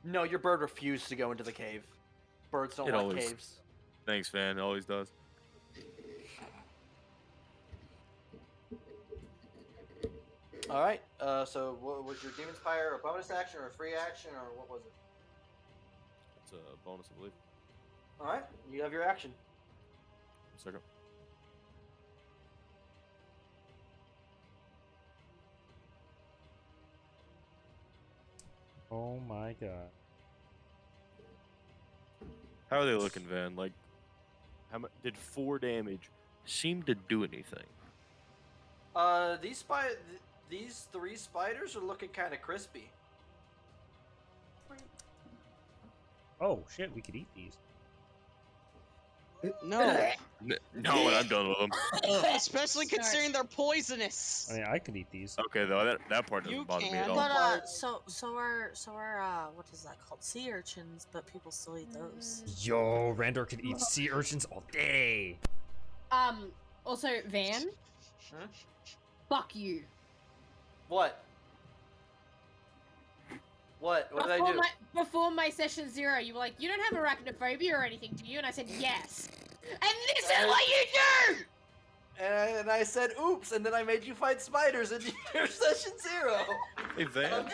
No, your bird refused to go into the cave. Birds don't It like always- caves. Thanks, Van. It always does. Alright, so what was your Demon Spire? A bonus action or a free action, or what was it? It's a bonus, I believe. Alright, you have your action. 1 second. Oh my god. How are they looking, Van? Like, how much did 4 damage seem to do anything? These 3 spiders are looking kind of crispy. Oh shit, we could eat these. No, No, and I'm done with them. especially considering they're poisonous. I mean, I could eat these. Okay, though, that part doesn't You bother me at can. all. But Bards. so are what is that called? Sea urchins, but people still eat those. Yo, Randor could eat sea urchins all day. Also, Van. Huh? Fuck you. What? What did I do? Before my session 0, you were like, you don't have arachnophobia or anything, do you? And I said, yes. And this is what you do! And I said, oops, and then I made you fight spiders in your session 0. Hey, Van.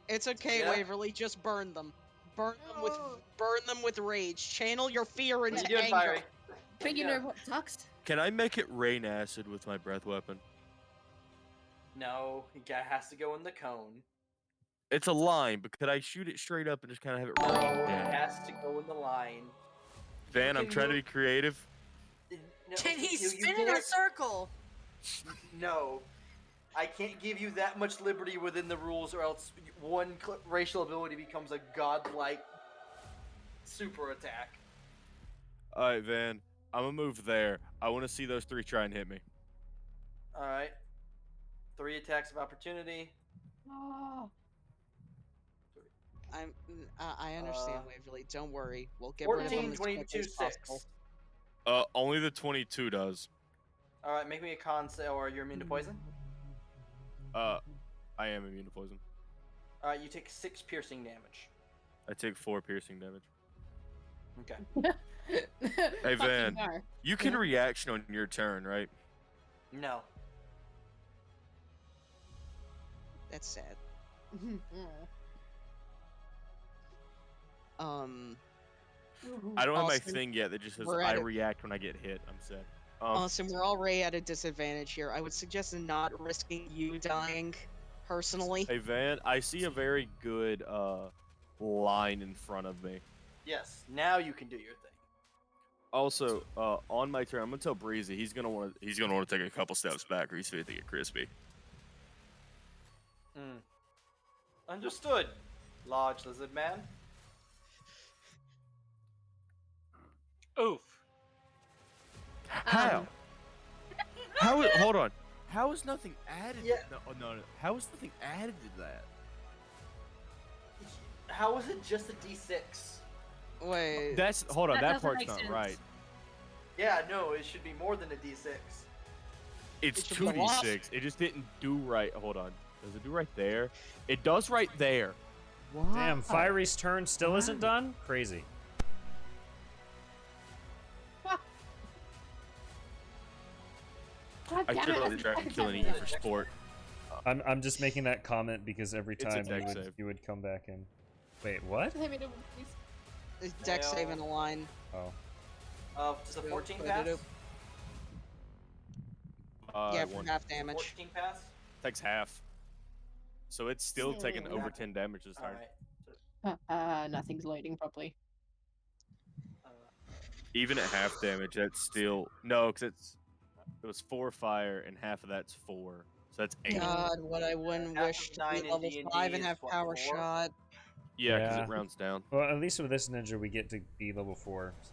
It's okay, Yeah. Waverly. Just burn them. Burn them with rage. Channel your fear What are into you doing, anger. Fiery? But you know what sucks? Can I make it rain acid with my breath weapon? No, it has to go in the cone. It's a line, but could I shoot it straight up and just kind of have it rain It down? has to go in the line. Van, I'm can trying to be move- creative. No, Can he you spin in a can't- circle? No. I can't give you that much liberty within the rules, or else one racial ability becomes a godlike super attack. Alright, Van. I'm gonna move there. I want to see those 3 try and hit me. Alright. 3 attacks of opportunity. I understand, Waverly. Don't worry. We'll get rid of 14, them as quickly 22, as 6. possible. Only the 22 does. Alright, make me a con save, or you're immune to poison. I am immune to poison. Alright, you take 6 piercing damage. I take 4 piercing damage. Okay. Hey, Fucking Van. no. You can reaction on your turn, right? No. That's sad. I don't have my Austin, thing yet that just says we're I at it. react when I get hit. I'm sad. Austin, we're already at a disadvantage here. I would suggest not risking you dying, personally. Hey, Van, I see a very good line in front of me. Yes, now you can do your thing. Also, on my turn, I'm gonna tell Breezy he's gonna want to take a couple steps back, or he's going to get crispy. Understood. Large lizard man. Oof. How? Hold on. How is nothing added? Yeah. No. How is nothing added to that? How is it just a d6? Wait. Hold on. That That doesn't part's make not sense. right. Yeah, no, it should be more than a d6. It's It should be a lot. 2d6. It just didn't do right. Hold on. Does it do right there? It does right there. Damn, Fiery's turn still isn't done? Crazy. God I damn should it. really try to kill an eater for sport. I'm just making that comment because every It's a time dex save. you would come back in. Wait, what? Dex save in a line. Oh. Does a Yep, 14 put it pass? up. Yeah, for One half damage. 14 pass? takes half. So it's still taking over 10 damage this turn. Alright. Nothing's loading properly. Even at half damage, that's still no, because it was 4 fire and half of that's 4, so that's 8. God, what I wouldn't Half wish of to 9 be in level D&D 5 and is have what, power 4? shot. Yeah, because Yeah. it rounds down. Well, at least with this ninja, we get to be level 4. So.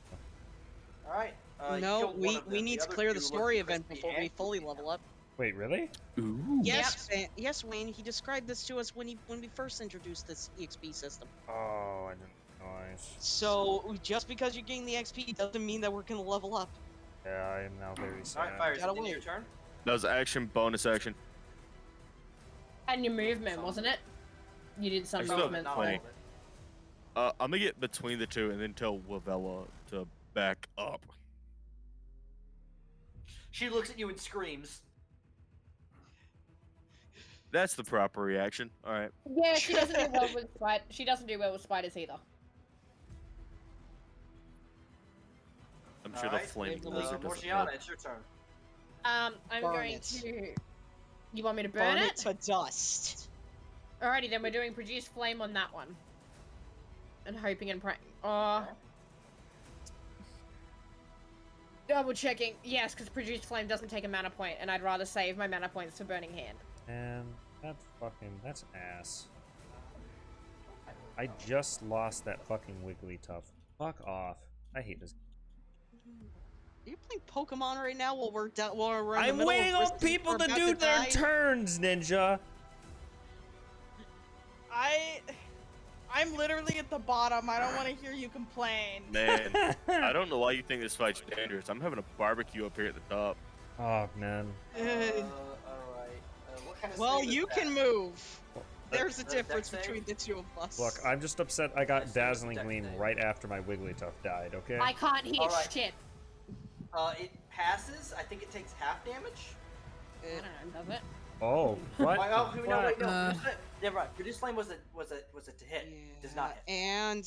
Alright. No, we need to clear the story event before we fully level up. Wait, really? Ooh. Yes, yes, Wayne. He described this to us when we first introduced this EXP system. Oh, I didn't realize. So just because you gain the XP doesn't mean that we're gonna level up. Yeah, I am now very sad. Alright, Fire, is Gotta it your wait. turn? That was action, bonus action. And your movement, wasn't it? You did some I still have movement. Not all of plenty. it. I'm gonna get between the two and then tell Lavella to back up. She looks at you and screams. That's the proper reaction. All right. Yeah, she doesn't do well with She doesn't do well with spiders either. I'm sure Alright, the flaming Waverly. lizard doesn't Morgiana, help. it's your turn. I'm Burn going it. to. You want me to burn it? to dust. Alrighty, then we're doing produce flame on that one. And hoping and praying. Oh. Double checking. Yes, because produce flame doesn't take a mana point, and I'd rather save my mana points for burning hand. And that's ass. I just lost that fucking Wigglytuff. Fuck off. I hate this. Are you playing Pokemon right now while we're in the I'm middle waiting of on risking people we're to about do their die? turns, Ninja. I'm literally at the bottom. I don't want to hear you complain. Man, I don't know why you think this fight's dangerous. I'm having a barbecue up here at the top. Oh man. Alright. What kind of Well, save is you that? can move. There's a Dex difference save? between the two of us. Look, I'm just upset I got Dex save, Dazzling Dex Gleam save. right after my Wigglytuff died, okay? I can't hit Alright. shit. It passes. I think it takes half damage. I don't know, does it? Oh, what? Oh, no, wait, no. Uh. Never mind. Produce flame was a to hit. Does not hit.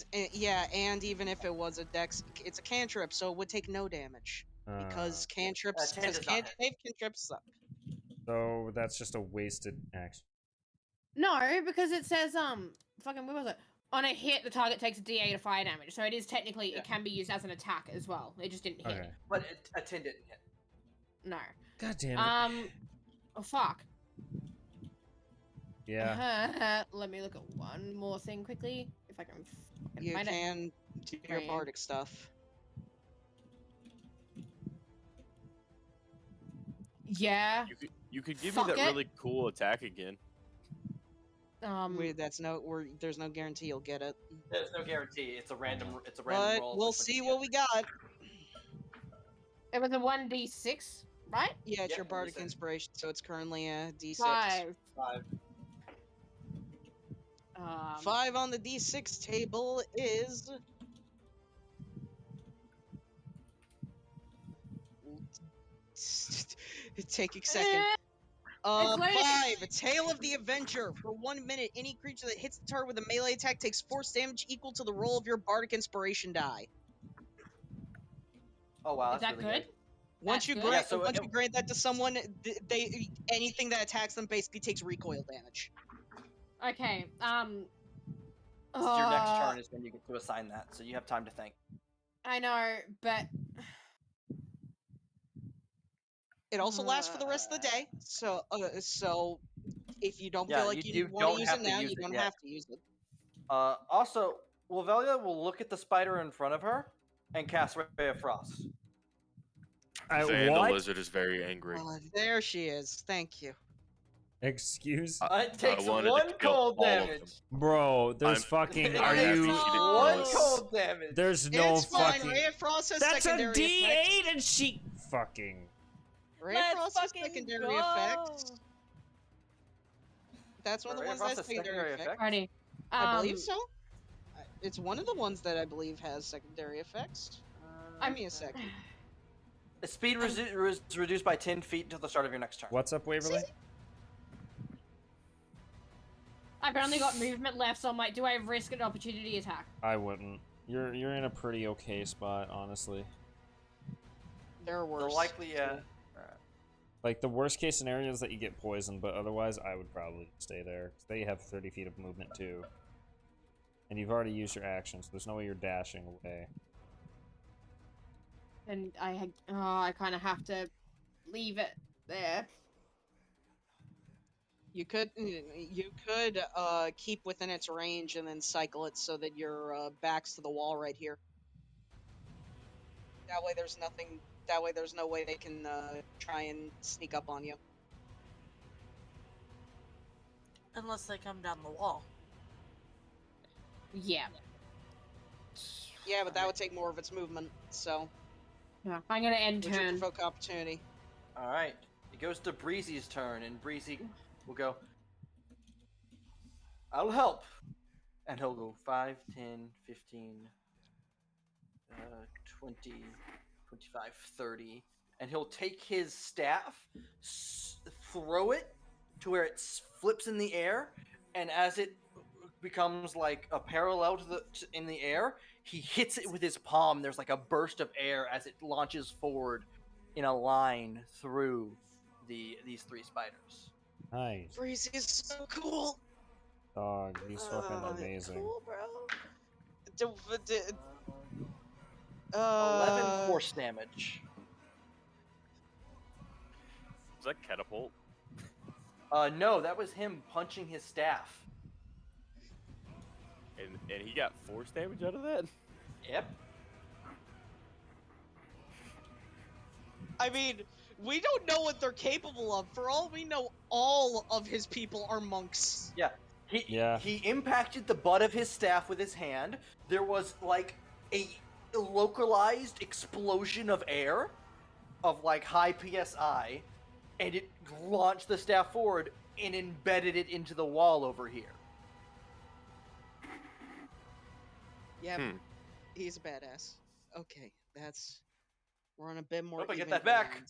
And even if it was a dex, it's a cantrip, so it would take no damage because cantrips, 10 does not hit. save cantrips suck. So that's just a wasted action. No, because it says, fucking, what was it? On a hit, the target takes a d8 of fire damage, so it is technically, it can be used as an attack as well. It just didn't hit. Okay. But a 10 didn't hit. No. God damn it. Oh, fuck. Yeah. Let me look at one more thing quickly, if I can You find it. can do your Right. bardic stuff. Yeah. You could give me Fuck that it. really cool attack again. Wait, there's no guarantee you'll get it. There's no guarantee. It's a random But roll. we'll see what we got. It was a 1d6, right? Yeah, it's Yeah, your bardic 1d6. inspiration, so it's currently a d6. 5. 5 on the d6 table is take a second. Explain. 5. A Tale of the Avenger. For 1 minute, any creature that hits the target with a melee attack takes force damage equal to the roll of your bardic inspiration die. Oh wow, Is that's that really good? Once you That's grant, good. Yeah, so once it- you grant that to someone, anything that attacks them basically takes recoil damage. Okay, It's your next turn is when you get to assign that, so you have time to think. I know, but It also lasts for the rest of the day, so if you don't Yeah, feel like you you want don't to use have it to now, use you it don't yet. have to use it. Also, Lavelia will look at the spider in front of her and cast Ray of Frost. Van the What? lizard is very angry. There she is. Thank you. Excuse? It takes wanted to one kill cold all of them. damage. Bro, there's I'm- fucking. It Are takes you? one No. cold damage? There's no It's fine. fucking. Ray of Frost has That's a secondary D8 effects. and she fucking. Ray of Let's Frost has fucking secondary go. effects. That's one of the Ray of ones that has Frost has secondary secondary effects. already. I believe so. It's one of the ones that I believe has secondary effects. Give me a second. The speed is reduced by 10 feet until the start of your next turn. What's up, Waverly? I've only got movement left, so I'm like, do I risk an opportunity attack? I wouldn't. You're in a pretty okay spot, honestly. There are The worse. likely, yeah. Like the worst case scenario is that you get poisoned, but otherwise I would probably stay there. 'Cause they have 30 feet of movement too. And you've already used your action, so there's no way you're dashing away. And I kind of have to leave it there. You could keep within its range and then cycle it so that your back's to the wall right here. That way there's nothing. That way there's no way they can try and sneak up on you. Unless they come down the wall. Yeah. Yeah, but that would take more of its movement. So Yeah. I'm gonna end would you turn. provoke opportunity? All right. It goes to Breezy's turn, and Breezy will go, I'll help. And he'll go 5, 10, 15, 20, 25, 30. And he'll take his staff, throw it to where it flips in the air, and as it becomes like a parallel to in the air, he hits it with his palm. There's like a burst of air as it launches forward in a line through these three spiders. Nice. Breezy is so cool. Dog, he's fucking amazing. Cool, bro. 11 force damage. Is that catapult? No, that was him punching his staff. And he got force damage out of that? Yep. I mean, we don't know what they're capable of. For all we know, all of his people are monks. Yeah. He impacted the butt of his staff with his hand. There was like a localized explosion of air of like high PSI, and it launched the staff forward and embedded it into the wall over here. Yeah, he's a badass. Okay, we're on a bit more. Hope I get even that back.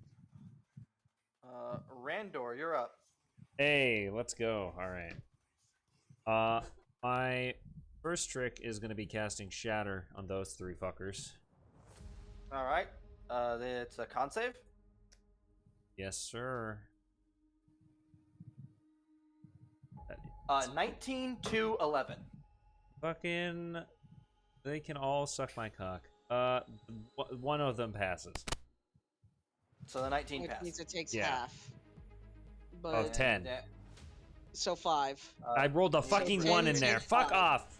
ground. Randor, you're up. Hey, let's go. All right. My first trick is gonna be casting Shatter on those three fuckers. All right. It's a con save. Yes, sir. 19 to 11. Fucking, they can all suck my cock. One of them passes. So the 19 Which passes. means it takes Yeah. half. But Of 10. so 5. I rolled a fucking 1 in there. Fuck off.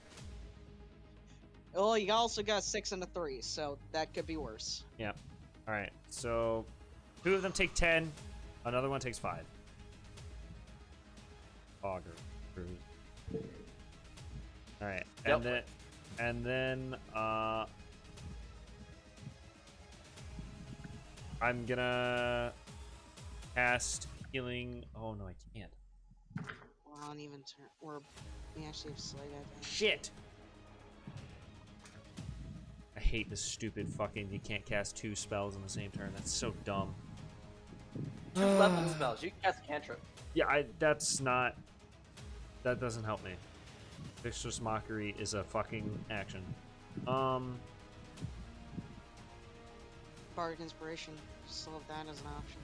Oh, you also got a 6 and a 3, so that could be worse. Yeah. All right. So, 2 of them take 10. Another one takes 5. Auger. All right. Yep. And then I'm gonna cast healing. Oh no, I can't. We're on even turn. We actually have slight advantage. Shit. I hate this stupid fucking. You can't cast 2 spells in the same turn. That's so dumb. 2 weapon spells. You can cast a cantrip. Yeah, that's not. That doesn't help me. Vicious Mockery is a fucking action. Bardic Inspiration, still have that as an option.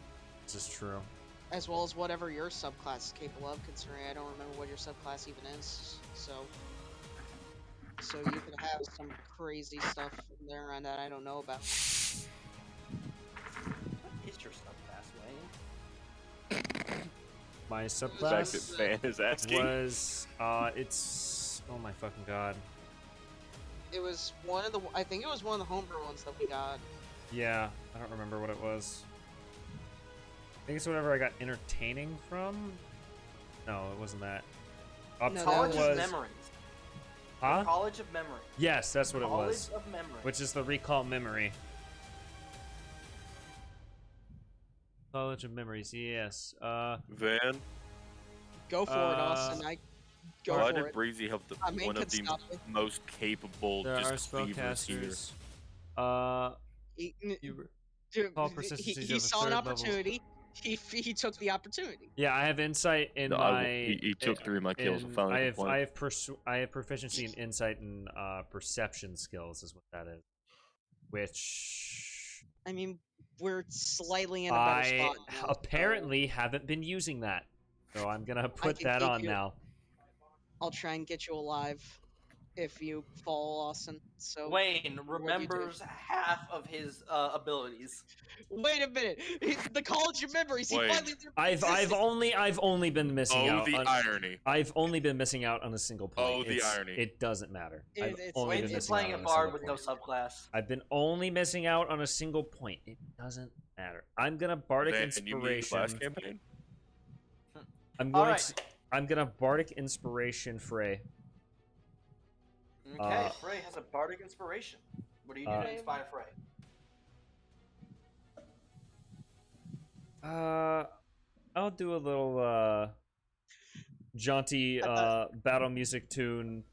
This is true. As well as whatever your subclass is capable of, considering I don't remember what your subclass even is. So you could have some crazy stuff in there on that I don't know about. What is your subclass, Wayne? My The fact subclass that Van is asking. was it's oh my fucking god. It was one of the. I think it was one of the homebrew ones that we got. Yeah, I don't remember what it was. I think it's whatever I got entertaining from. No, it wasn't that. Up No, top College was of Memories. huh? College of Memory. Yes, that's what it College was. of Memory. Which is the recall memory. College of Memories, yes. Van, Go for it, Austin. Go why for did it. Breezy have I mean, one of could the stop it. most capable There are just cleavers here? spellcasters. He, You dude, call he persistencies of saw an third level. opportunity. He took the opportunity. Yeah, I have insight in No, my. he took 3 of my kills and finally got one. I have proficiency in insight and perception skills is what that is. Which I mean, we're slightly in a better I spot now. apparently haven't been using that, so I'm gonna put can that keep on you- now. I'll try and get you alive if you fall, Austin. So Wayne remembers half of his abilities. wait a minute. The College of Memories. He Wait. finally. I've only been missing Oh, out. the on, irony. I've only been missing out on a single point. Oh, the irony. It doesn't matter. I've It's- only Wayne's been Wayne's missing playing out a on bard single with no point. subclass. I've been only missing out on a single point. It doesn't matter. I'm gonna bardic Van, you mean inspiration. last campaign? I'm All going. right. I'm gonna bardic inspiration Frey. Okay, Frey has a bardic inspiration. What do you do to inspire Frey? I'll do a little jaunty battle music tune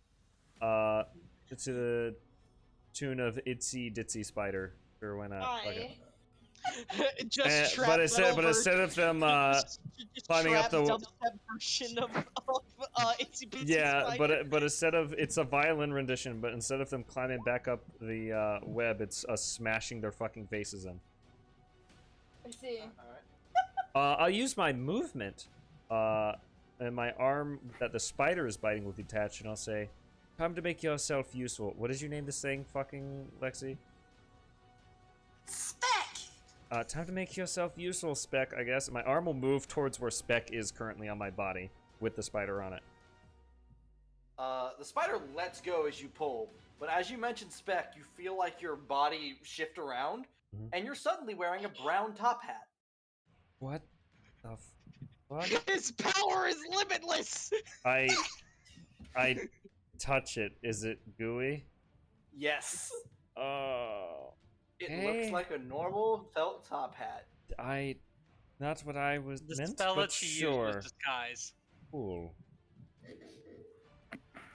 to the tune of Itsy Ditsy Spider. Sure, why not? Fuck it. Just trap but metal instead of them just climbing up trap the dubstep version of Itsy Bitsy yeah, Spider. but instead of it's a violin rendition, but instead of them climbing back up the web, it's us smashing their fucking faces in. I see. All right. I'll use my movement and my arm that the spider is biting will detach, and I'll say, "Time to make yourself useful." What did you name this thing, fucking Lexi? Spec! Time to make yourself useful, Spec, I guess. My arm will move towards where Spec is currently on my body, with the spider on it. The spider lets go as you pull, but as you mentioned Spec, you feel like your body shift around, and you're suddenly wearing a brown top hat. What the fuck? His power is limitless. I touch it. Is it gooey? Yes. Oh. It Okay. looks like a normal felt top hat. That's what I was The meant, spell but that she sure. used was disguise. Cool.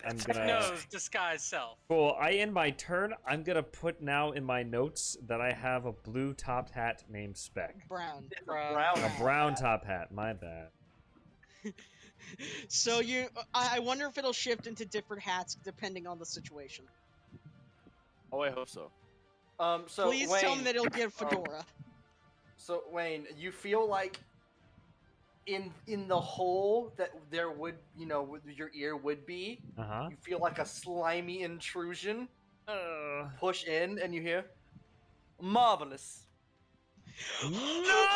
I'm Who gonna. knows disguise self? Cool. I end my turn. I'm gonna put now in my notes that I have a blue top hat named Spec. Brown. A brown top hat. My bad. So I wonder if it'll shift into different hats depending on the situation. Oh, I hope so. So Please Wayne, tell me that it'll get a fedora. So Wayne, you feel like in the hole that there would, your ear would be, you feel like a slimy intrusion push in, and you hear, "Marvelous." No!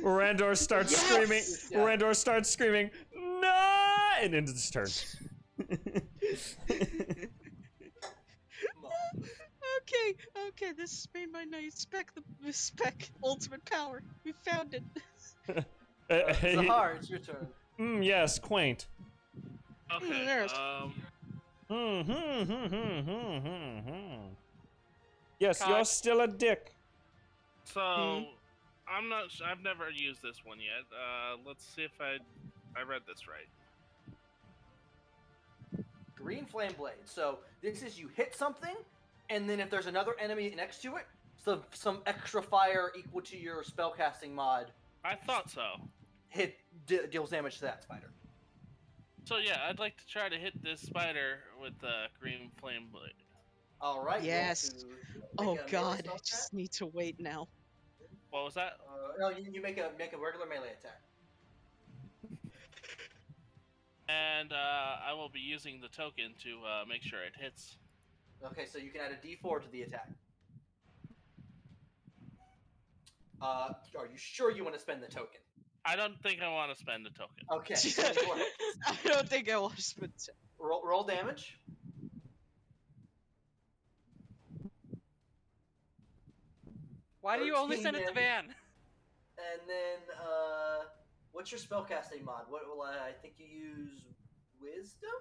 Randor starts screaming. Yeah. Randor starts screaming, "No!" And ends his turn. Okay, this has made my night. The Spec ultimate power. We found it. Zahar, it's your turn. Yes, quaint. Okay. Yes. Yes, Cock. you're still a dick. So I'm not. I've never used this one yet. Let's see if I read this right. Green flame blade. So this is you hit something, and then if there's another enemy next to it, some extra fire equal to your spellcasting mod I thought so. deals damage to that spider. So yeah, I'd like to try to hit this spider with the green flame blade. All right. Yes. Make Oh a melee God, spell I just need to wait now. What was that? No, you make a regular melee attack. And I will be using the token to make sure it hits. Okay, so you can add a D4 to the attack. Are you sure you want to spend the token? I don't think I want to spend the token. Okay. 24 hits. I don't think I want to spend it. Roll damage. Why do you only 13 send it to damage. Van? And then, what's your spellcasting mod? What will I think you use wisdom?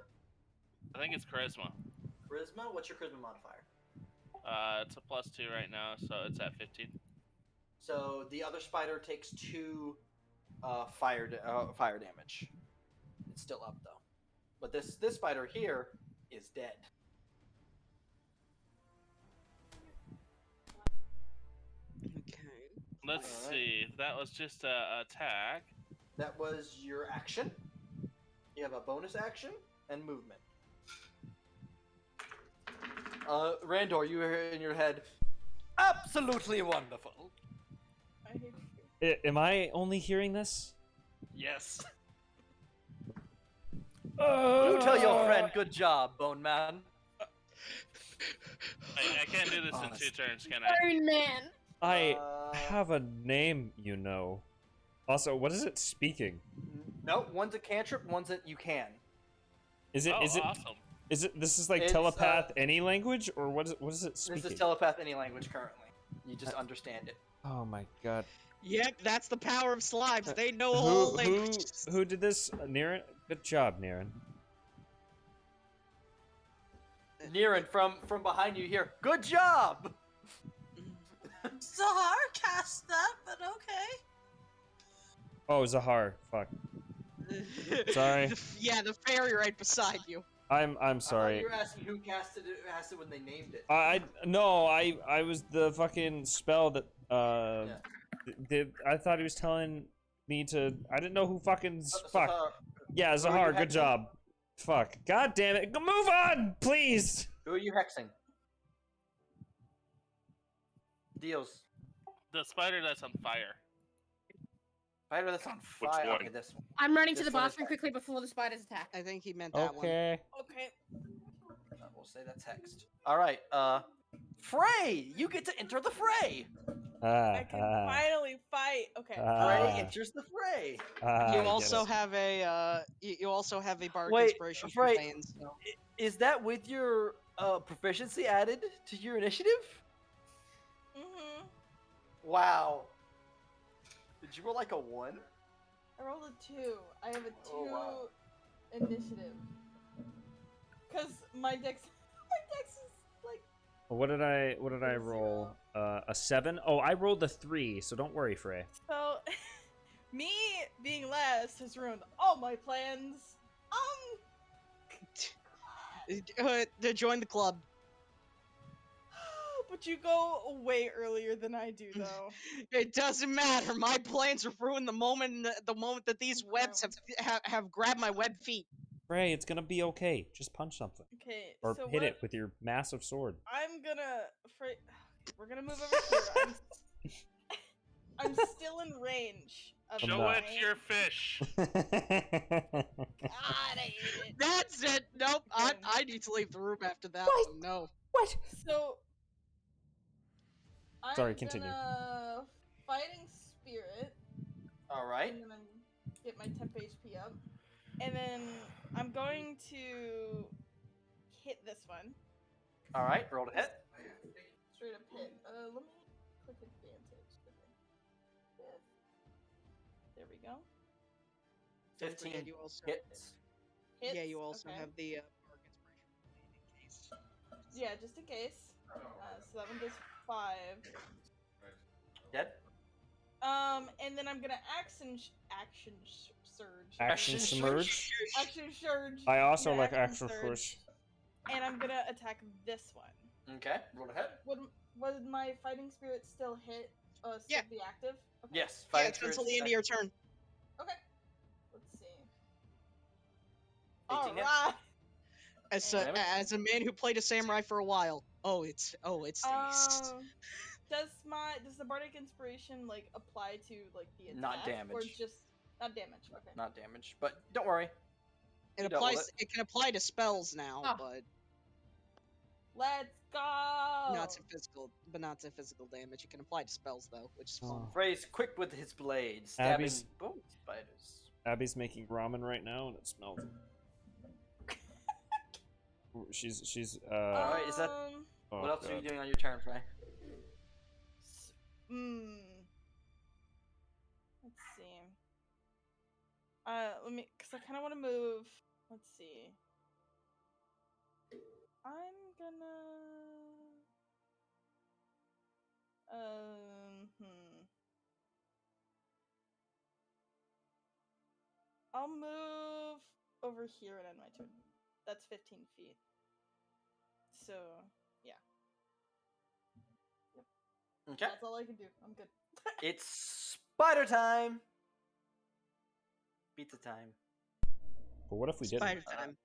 I think it's charisma. Charisma? What's your charisma modifier? It's a +2 right now, so it's at 15. So the other spider takes 2 fire damage. It's still up though, but this spider here is dead. Okay. Let's Alright. see. That was just a attack. That was your action. You have a bonus action and movement. Randor, you hear in your head, absolutely wonderful. I hate you. Am I only hearing this? Yes. You tell your friend, good job, Bone Man. I can't do this in 2 turns, can I? Iron Man. I have a name, you know. Also, what is it speaking? No, one's a cantrip, one's a you can. Is it? Oh, Is it? awesome. Is it? This is like It's, telepath any language, or what is it speaking? This is telepath any language currently. You just understand it. Oh my god. Yep, that's the power of slimes. They know all languages. Who did this? Niren? Good job, Niren. Niren, from behind you here, good job! Zahar cast that, but okay. Oh, Zahar. Fuck. Sorry. Yeah, the fairy right beside you. I'm I thought sorry. you were asking who cast it when they named it. I was the fucking spell that Yeah. did. I thought he was telling me to. I didn't know who fucking fuck. Yeah, who are Zahar. you Good hexing? job. Fuck. God damn it. Move on, please. Who are you hexing? Deals. The spider that's on fire. Spider that's on Which fire. one? Okay, this one. I'm running to This the one is- bathroom quickly before the spiders attack. I think he meant that one. Okay. Okay. We'll say that's text. All right. Frey, you get to enter the fray. I can finally fight. Okay. Frey enters the fray. You also have a you also have a bardic Wait, inspiration Frey, campaign. So. is that with your proficiency added to your initiative? Mhm. Wow. Did you roll like a 1? I rolled a 2. I have a 2 Oh, wow. initiative. Cause my dex is like. What did I roll? A 7? Oh, I rolled a 3, so don't worry, Frey. So, me being last has ruined all my plans. To join the club. But you go way earlier than I do, though. It doesn't matter. My plans are ruined the moment that these webs have grabbed my web feet. Frey, it's gonna be okay. Just punch something. Okay, Or so hit what it with your massive sword. I'm gonna. We're gonna move over here. I'm still in range of I'm Show not. it your fish. God, I hate it. That's it. Nope. Okay. I need to leave the room after that one. No. What? So. I'm Sorry, continue. Gonna fighting spirit. All right. And then I'm get my temp HP up. And then I'm going to hit this one. All right. Roll to hit. Straight up hit. Let me click advantage. Okay. There we go. 15 forget you also- hits. Hits. Yeah, you also okay. have the bardic inspiration in case. Yeah, just in case. So that one does 5. Dead. And then I'm gonna action surge. Action Smurge. Action surge. I also Yeah, like action action surge. And I'm gonna attack this one. Okay. Roll to hit. Would my fighting spirit still hit? Still Yeah. be active? Okay. Yes. Yeah, Fighting it's until Spirit's the end of your turn. Okay. Let's see. 18 hits. Alright. Damage. As a man who played a samurai for a while. It's Does the bardic inspiration like apply to like the attack Not or damage. just not damage? Okay. Not damage, but don't worry. it You dealt with applies. It can apply to spells now, Oh. but Let's go. not to physical damage. It can apply to spells though, which is fun. Oh. Frey's quick with his blade, stabbing Abby's- both spiders. Abby's making ramen right now, and it smells. She's Alright, is that- oh, What else are you God. doing on your turn, Frey? Let's see. Let me, cause I kind of want to move. Let's see. I'm gonna. I'll move over here and end my turn. That's 15 feet. So, yeah. Okay. That's all I can do. I'm good. It's spider time. Pizza time. But what if we didn't? Spider time.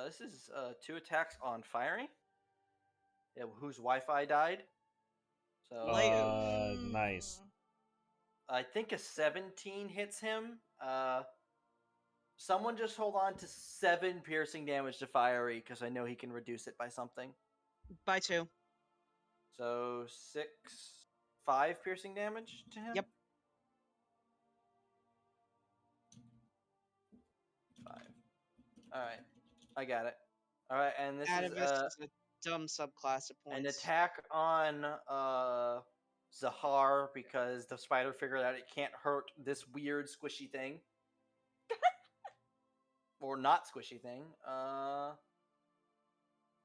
This is 2 attacks on firing. Yeah, whose Wi-Fi died. So Nice. I think a 17 hits him. Someone just hold on to 7 piercing damage to fiery because I know he can reduce it by something. By 2. So 5 piercing damage to him. Yep. 5. All right, I got it. All right, and this Atavist is is a dumb subclass of points. an attack on Zahar because the spider figured out it can't hurt this weird squishy thing. Or not squishy thing. A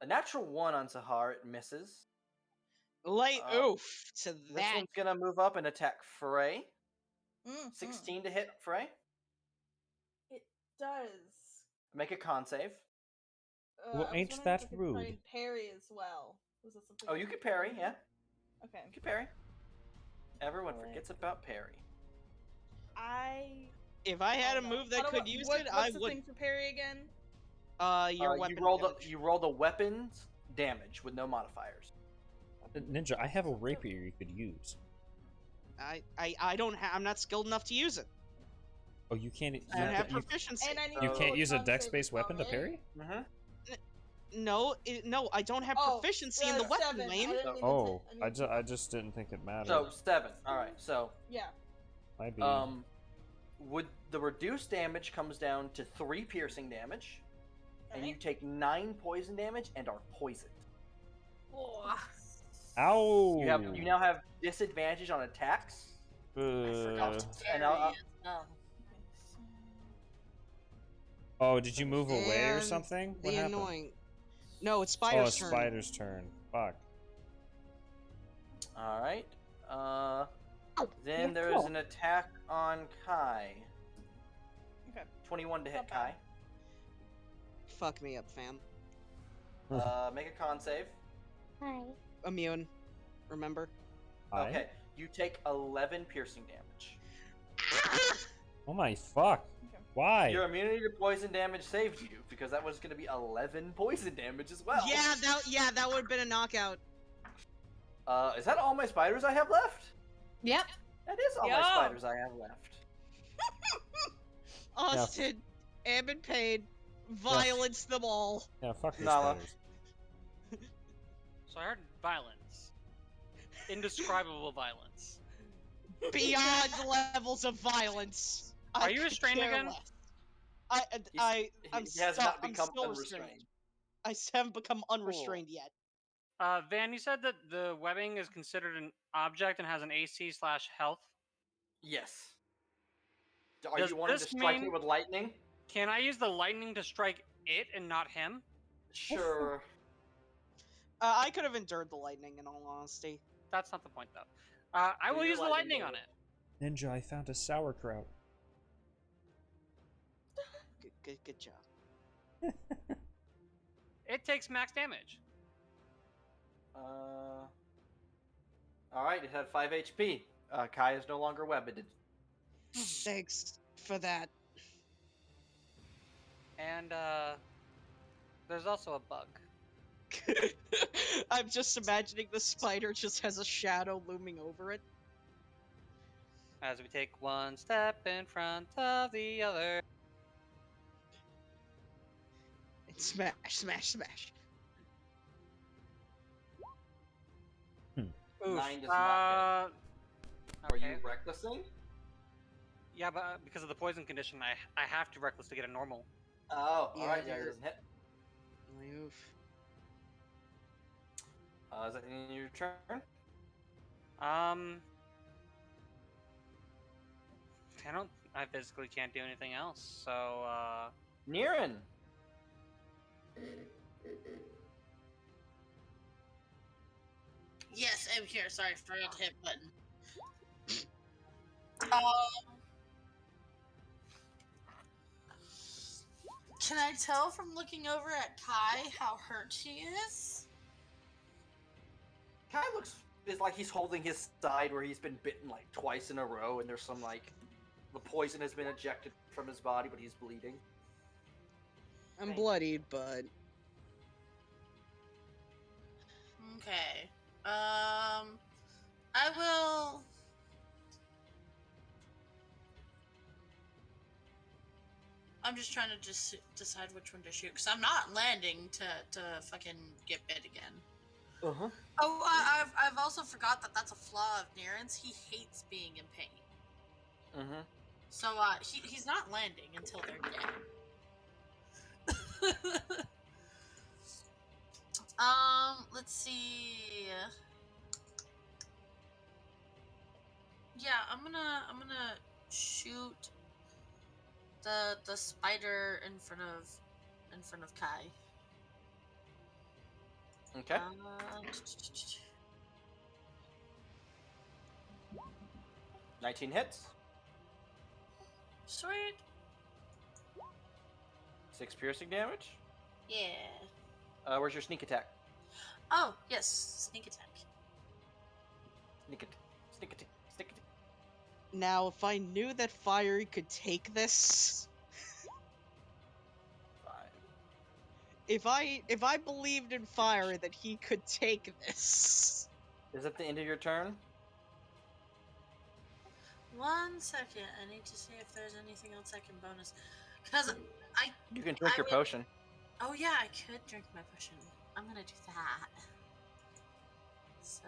natural 1 on Zahar, it misses. Light oof to This that. one's gonna move up and attack Frey. Mm, 16 to hit Frey. It does. Make a con save. Well, I was ain't wondering that if I could try rude? and parry as well. Was that something? Oh, I you could can parry, yeah. Okay. You can parry. Everyone Alright. forgets about parry. If I had a don't know. move that How do could use it, I what's the would. thing for parry again? Your weapon. You rolled a weapons damage with no modifiers. Ninja, I have a rapier you could use. I don't have. I'm not skilled enough to use it. Oh, you can't. I don't have you, proficiency. And I need you to can't roll use a con save dex-based as well, weapon to right? parry. No, no, I don't have Oh, proficiency in the weapon 7. lane. I didn't mean Oh, to take, I just didn't think it mattered. So 7. All right. So Yeah. Might be. would the reduced damage comes down to 3 piercing damage, and Okay. you take 9 poison damage and are poisoned. Ow! You now have disadvantage on attacks. I forgot to And parry I'll- as well. Oh, did you move away or And something? What The happened? annoying. No, it's Oh, Spider's it's turn. Spider's turn. Fuck. All right. Then there's an attack on Kai. Okay. 21 to hit Not bad. Kai. Fuck me up, fam. Make a con save. Immune. Remember? Hi. Okay. You take 11 piercing damage. Oh my fuck. Why? Your immunity to poison damage saved you because that was going to be 11 poison damage as well. Yeah, that would have been a knockout. Is that all my spiders I have left? Yep. That is all my Yeah. spiders I have left. Austin, Ammon Payne, violence them all. Yeah, fuck your Nala. spiders. So I heard violence. Indescribable violence. Beyond levels of violence. Are you restrained care again? less. He I'm has not I'm become still unrestrained. restrained. I haven't become unrestrained yet. Van, you said that the webbing is considered an object and has an AC/health. Yes. Are Does you wanting to this strike mean- me with lightning? Can I use the lightning to strike it and not him? Sure. I could have endured the lightning, in all honesty. That's not the point, though. I Do will your use the lightning lightning on damage. it. Ninja, I found a sauerkraut. Good job. It takes max damage. Alright, it had 5 HP. Kai is no longer webbited. Thanks for that. And, there's also a bug. I'm just imagining the spider just has a shadow looming over it. As we take one step in front of the other. And smash, smash, smash. Oof. 9 does not Are okay. you recklessing? Yeah, but because of the poison condition, I have to reckless to get a normal. Oh, Yeah, alright, it yeah, it is. doesn't hit. Oof. Is that in your turn? I physically can't do anything else, so, Niren! Yes, I'm here. Sorry, I forgot to hit button. Can I tell from looking over at Kai how hurt he is? Kai looks it's like he's holding his side where he's been bitten like twice in a row, and there's some like the poison has been ejected from his body, but he's bleeding. I'm bloodied, but Okay. I will. I'm just trying to decide which one to shoot because I'm not landing to fucking get bit again. Uh-huh. Oh, I've also forgot that that's a flaw of Niren's. He hates being in pain. Mm-hmm. So he's not landing until they're dead. Let's see. Yeah, I'm gonna shoot the spider in front of Kai. Okay. 19 hits. Sweet. 6 piercing damage. Yeah. Where's your sneak attack? Oh, yes, sneak attack. Sneak attack. Sneak attack. Sneak attack. now if I knew that Fiery could take this, 5. if I believed in Fiery that he could take this, Is that the end of your turn? 1 second. I need to see if there's anything else I can bonus. Because You can drink your potion. Oh yeah, I could drink my potion. I'm gonna do that. So,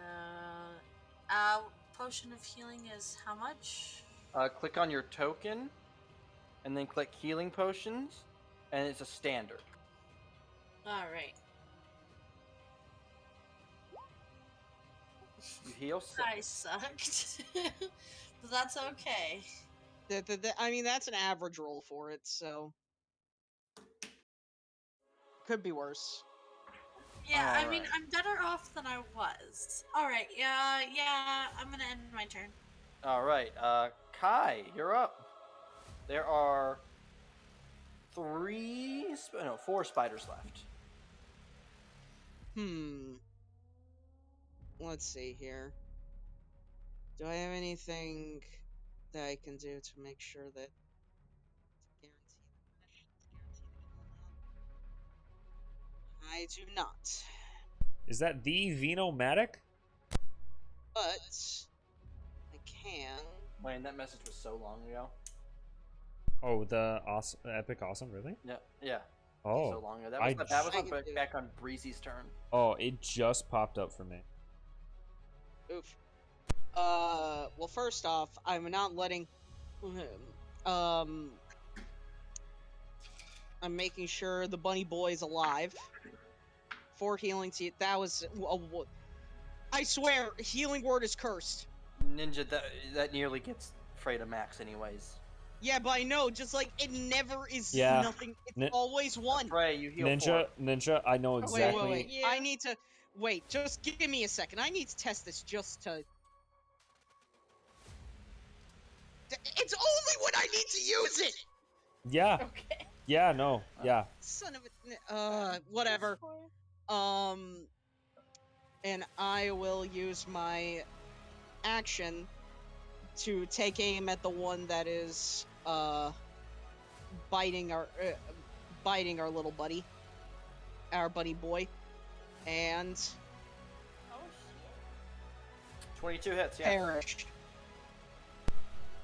potion of healing is how much? Click on your token, and then click healing potions, and it's a standard. Alright. You heal 6. I sucked. But that's okay. I mean, that's an average roll for it, so could be worse. Yeah, I mean, Alright. I'm better off than I was. Alright, yeah, I'm gonna end my turn. Alright, Kai, you're up. There are 4 spiders left. Let's see here. Do I have anything that I can do to make sure that I do not. Is that the Venomatic? But I can. Wayne, that message was so long ago. Oh, the awesome, epic awesome, really? Yeah, yeah. Oh, So long ago. That was I can do back on Breezy's turn. Oh, it just popped up for me. Oof. Well, first off, I'm not letting. I'm making sure the bunny boy is alive. 4 healing tea. That was. I swear, healing word is cursed. Ninja, that nearly gets Frey to max, anyways. Yeah, but I know, just like it never is Yeah. nothing. It's always 1. Frey, you heal Ninja, 4. Ninja, I know exactly. Wait. Yeah. I need to. Wait, just give me a second. I need to test this just to. It's only when I need to use it! Yeah, Okay. yeah, no, yeah. Son of a. Whatever. And I will use my action to take aim at the one that is, biting our little buddy. Our buddy boy. And. Oh shit. 22 hits, yeah. Perish.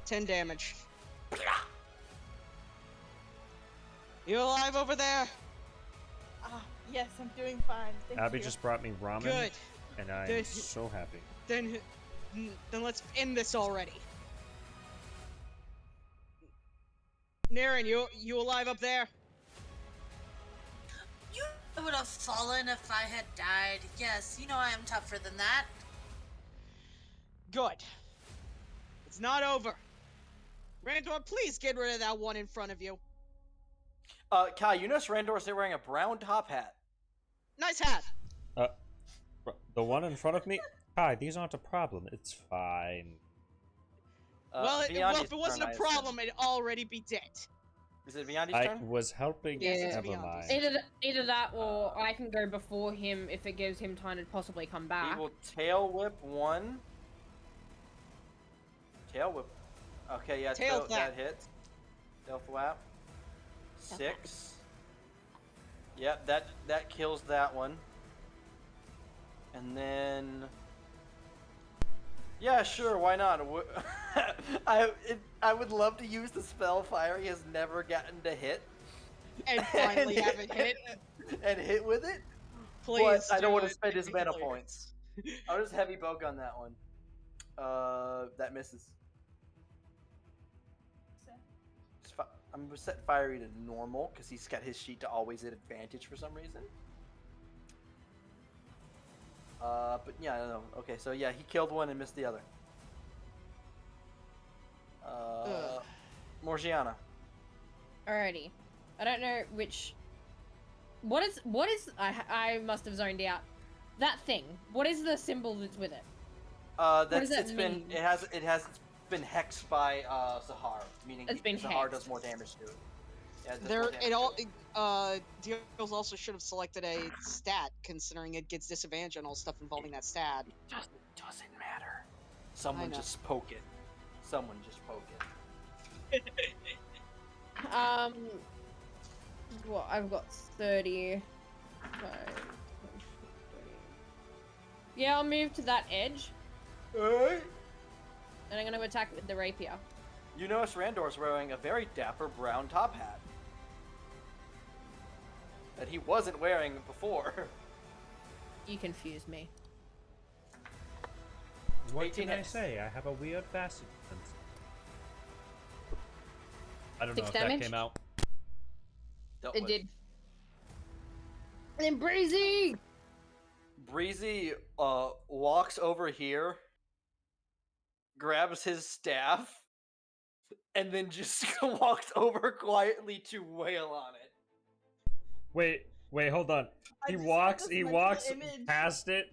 10 damage. You alive over there? Yes, I'm doing fine. Thank Abby you. just brought me ramen, Good. and I'm Good. so happy. Then let's end this already. Naren, you alive up there? You would have fallen if I had died. Yes, you know I am tougher than that. Good. It's not over. Randor, please get rid of that one in front of you. Kai, you notice Randor's wearing a brown top hat. Nice hat. The one in front of me? Hi, these aren't a problem. It's fine. Well, Viandi's if it wasn't turn, a I problem, it'd already be dead. Is it Viandi's I turn? was helping. Yes, it's Never beyond mind. this. Either that or I can go before him if it gives him time to possibly come back. He will tail whip 1. Tail whip. Okay, yeah, Tail that flap. hits. Tail flap. 6. Yep, that kills that one. And then, yeah, sure, why not? I would love to use the spell Fire. He has never gotten to hit. And finally have it hit. And hit with it. Please. But I don't do want to it. spend his It'd be mana hilarious. points. I'll just heavy poke on that one. That misses. I'm gonna set Fiery to normal because he's got his sheet to always at advantage for some reason. But yeah, I don't know. Okay, so yeah, he killed one and missed the other. Morgiana. Alrighty. I don't know which. What is? I must have zoned out. That thing. What is the symbol that's with it? That's does that it's been mean? it's been hexed by Zahar, meaning It's been Zahar hexed. does more damage to it. Yeah, it does There, more damage it to all. Deals also should have selected a stat, considering it gets disadvantage on all stuff involving that stat. It doesn't matter. Someone know. just poke it. Someone just poke it. Well, I've got 30. Yeah, I'll move to that edge. Alright. And I'm gonna attack with the rapier. You notice Randor's wearing a very dapper brown top hat that he wasn't wearing before. You confuse me. What 18 can I hits. say? I have a weird fashion sense. I don't know 6 if damage? that came out. Dealt It with. did. And then Breezy! Breezy walks over here, grabs his staff, and then just walks over quietly to wail on it. Wait, hold on. I He just had walks, this he mental walks image. past it,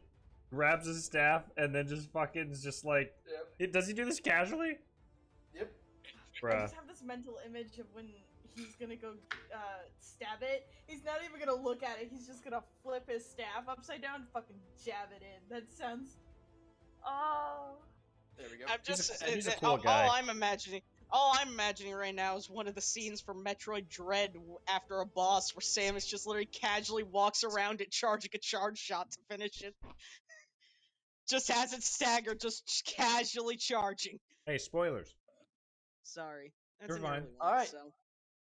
grabs his staff, and then just fucking just like. Yep. Does he do this casually? Yep. I Bruh. just have this mental image of when he's gonna go stab it. He's not even gonna look at it. He's just gonna flip his staff upside down and fucking jab it in. That sounds. Oh. There we go. I'm just he's a cool guy. All I'm imagining right now is one of the scenes from Metroid Dread after a boss where Samus just literally casually walks around it charging a charge shot to finish it. Just as it's staggered, just casually charging. Hey, spoilers. Sorry. That's You're an fine. early one, Alright. so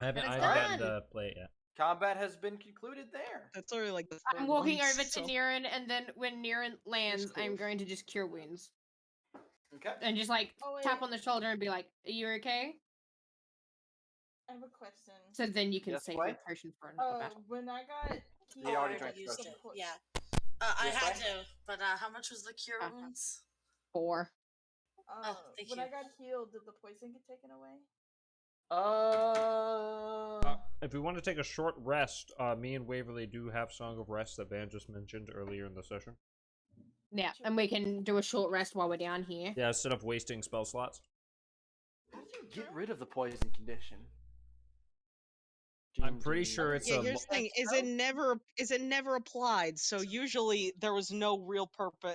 I haven't And it's gotten done. to play it yet. Combat has been concluded there. that's already like the I'm third walking one, over to so- Niran, and then when Niran lands, I'm cool. going to just cure wounds. Okay. And just like Oh, wait. tap on the shoulder and be like, "Are you okay?" I have a question. So then you can Yes, save Clay? your potion for another battle. When I got He Oh, I already already drank used potion. it. Yeah. I Yes, had Clay? to, but how much was the cure Uh-huh. wounds? 4. Thank when you. I got healed, did the poison get taken away? If we want to take a short rest, me and Waverly do have Song of Rest that Van just mentioned earlier in the session. Yeah, and we can do a short rest while we're down here. Yeah, instead of wasting spell slots. How do you get rid of the poison condition? I'm pretty sure it's Yeah, a. here's the thing: is it never applied? So usually there was no real purpose.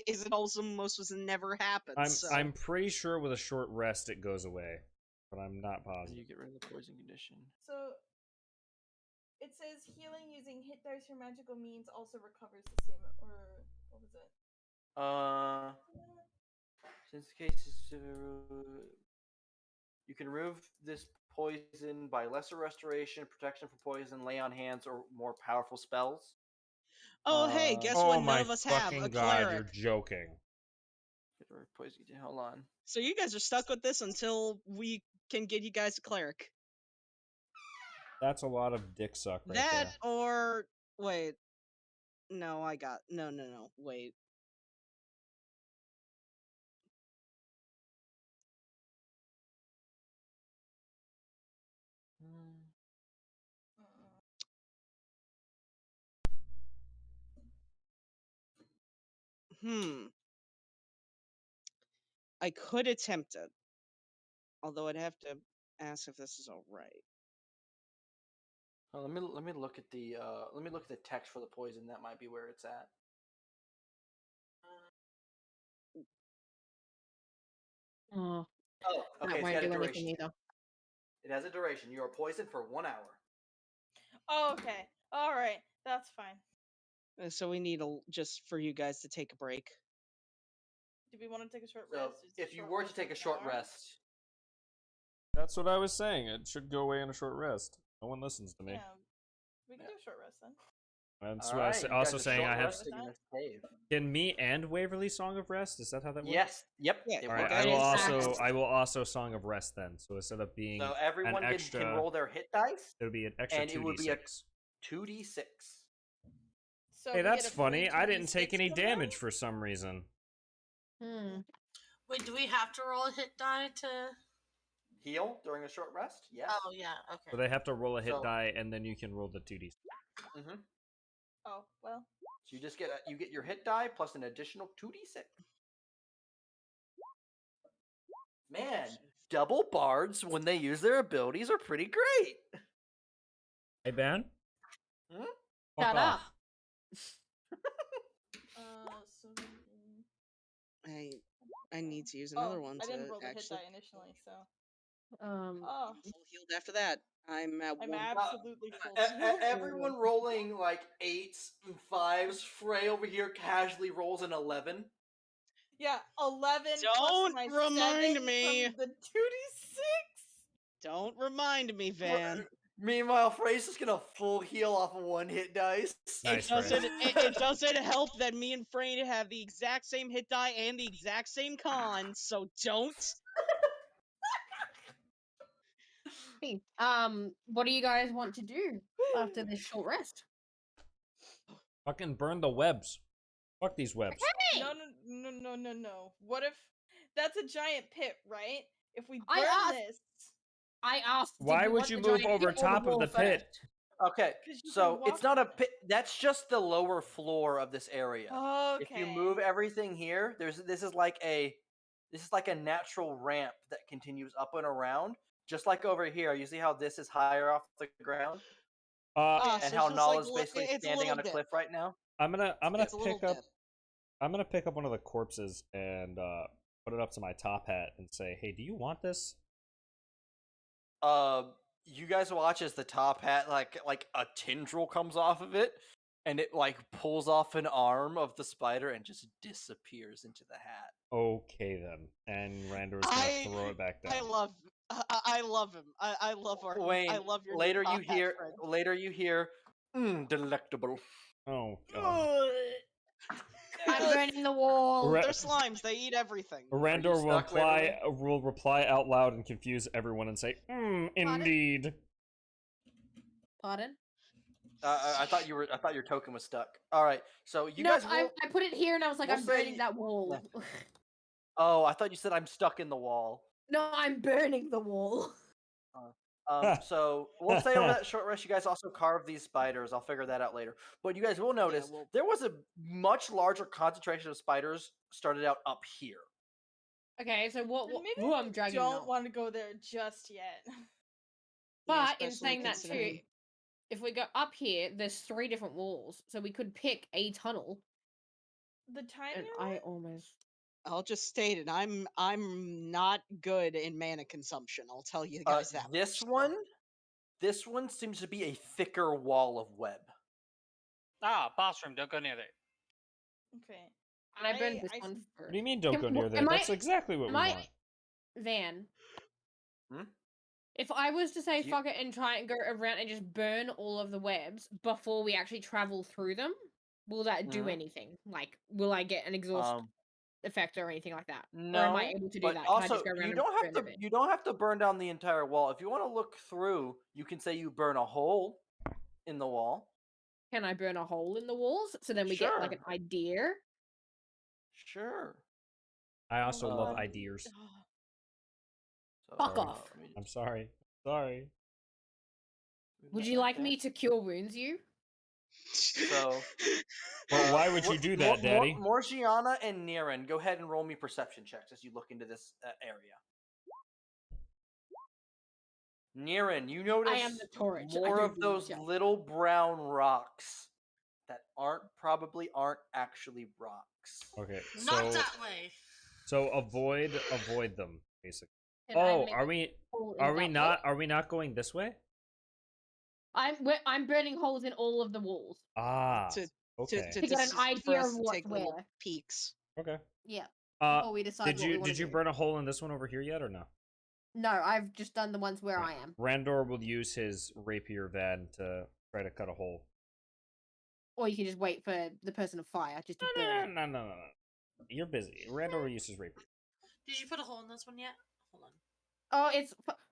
Is it also most was never happened? I'm pretty sure with a short rest it goes away, but I'm not How do positive. you get rid of the poison condition? So it says healing using hit dice or magical means also recovers the same. Or what was it? Since the case is you can remove this poison by lesser restoration, protection from poison, lay on hands, or more powerful spells. Oh, hey, guess Oh what? my None of us have fucking a god, cleric. you're joking. Get rid of poison. Hold on. So you guys are stuck with this until we can get you guys a cleric. That's a lot of dick suck right That there. or wait. No, I got no. Wait. I could attempt it. Although I'd have to ask if this is alright. Oh, let me look at the text for the poison. That might be where it's at. Oh, Oh, okay. that It's won't got a do duration. anything either. It has a duration. You are poisoned for 1 hour. Oh, okay. All right. That's fine. So we need just for you guys to take a break. Do we want to take a short So rest? Is if a you short were to rest take a an short hour? rest, That's what I was saying. It should go away in a short rest. No one listens to me. Yeah, we can do a short rest then. That's all what I right, was you also guys are saying. short I have. resting in this cave. Can me and Waverly Song of Rest? Is that how that works? Yes. Yep. Yeah, it All right. works. I will Exactly. also. I will also Song of Rest then. So instead of being So everyone an can extra, roll their hit dice, it'll be an extra and it would be a 2d6. 2d6. So Hey, we that's get a funny. free I didn't take 2d6 any from them? damage for some reason. Wait, do we have to roll a hit die to? Heal during a short rest. Yes. Oh yeah, okay. So they have to roll a hit So- die, and then you can roll the 2d6. Mm-hmm. Oh well. So you just get your hit die plus an additional 2d6. Man, double bards when they use their abilities are pretty great. Hey Ben. Hmm? Fuck Shut off. up. So I need to use another one I to didn't roll the hit actually die initially, so. Oh. full healed after that. I'm at I'm one. absolutely full. Everyone rolling like 8s and 5s. Frey over here casually rolls an 11. Yeah, 11 Don't plus my remind 7 me. from the 2d6. Don't remind me, Van. Meanwhile, Frey's just gonna full heal off of 1 hit dice. Nice, It doesn't. It doesn't help that me and Frey have the exact same hit die and the exact same con. So don't. Hey, what do you guys want to do after this short rest? Fucking burn the webs. Fuck these webs. Hey! No. What if that's a giant pit, right? If we I burn asked- this, I asked. Why did you would want you the move giant over pit or the top of wall the pit? first? Okay, 'cause you so can it's not a walk on pit. That's just the lower floor of this area. it. If you Okay. move everything here, this is like a natural ramp that continues up and around, just like over here. You see how this is higher off the ground, Uh, and So how it's just like Nala's basically it's a standing little on a dip. cliff right now. I'm gonna It's a little pick up dip. one of the corpses and put it up to my top hat and say, "Hey, do you want this?" You guys watch as the top hat, like a tendril comes off of it, and it like pulls off an arm of the spider and just disappears into the hat. Okay then. And Randor's gonna throw it back down. I love him. I love our. Wayne, I love your new later top hat, Fred. delectable. Oh god. I'm burning the wall. Ra- They're slimes. They eat everything. Randor will stuck, reply out loud and confuse everyone and say, indeed." Pardon? I thought your token was stuck. All right, so you No, guys will. I put it here and I was like, we'll I'm burning say- that wall. Oh, I thought you said I'm stuck in the wall. No, I'm burning the wall. So we'll say over that short rest, you guys also carve these spiders. I'll figure that out later. But you guys will notice well- there was a much larger concentration of spiders started out up here. Okay, so what? Then maybe Ooh, I'm dragging don't now. want to go there just yet. But in especially saying that too, considering- if we go up here, there's 3 different walls, so we could pick a tunnel. The tinier And one? I almost. I'll just state it. I'm not good in mana consumption. I'll tell you guys that. This much. one seems to be a thicker wall of web. Boss room. Don't go near it. Okay. And I burned this one first. What do you mean don't go Can- near there? am That's I- exactly what we am I- want. Van. Hmm? If I was to say You- fuck it and try and go around and just burn all of the webs before we actually travel through them, will that do Mhm. anything? Like, will I get an exhaust Um, effect or anything like that? no, Or am I able to do but that? Can I also just go around you and don't have burn to. a bit? You don't have to burn down the entire wall. If you want to look through, you can say you burn a hole in the wall. Can I burn a hole in the walls so then we get like an Sure. idea? Sure. I also love Um, ideas. So, Fuck Sorry. off. let me I'm just sorry. Sorry. move Would that you right like there. me to cure wounds you? So, But why would you do that, Daddy? Morgiana and Niran, go ahead and roll me perception checks as you look into this area. Niran, you notice I am the torch. I more do of those jump. little brown rocks that aren't actually rocks. Okay, Not that way. so avoid them basically. Can I Oh, make are a we hole in that way? are we not going this way? I'm burning holes in all of the walls. Ah, To- okay. To get an for idea us of to what's take little where. peeks. Okay. Yeah. Uh, Before we decide did what we you wanna did you do. burn a hole in this one over here yet or no? No, I've just done the ones where Okay. I am. Randor will use his rapier van to try to cut a hole. Or you can just wait for the person of fire just to burn it. No. You're busy. Randor will use his rapier. Did you put a hole in this one yet? Hold on. Oh,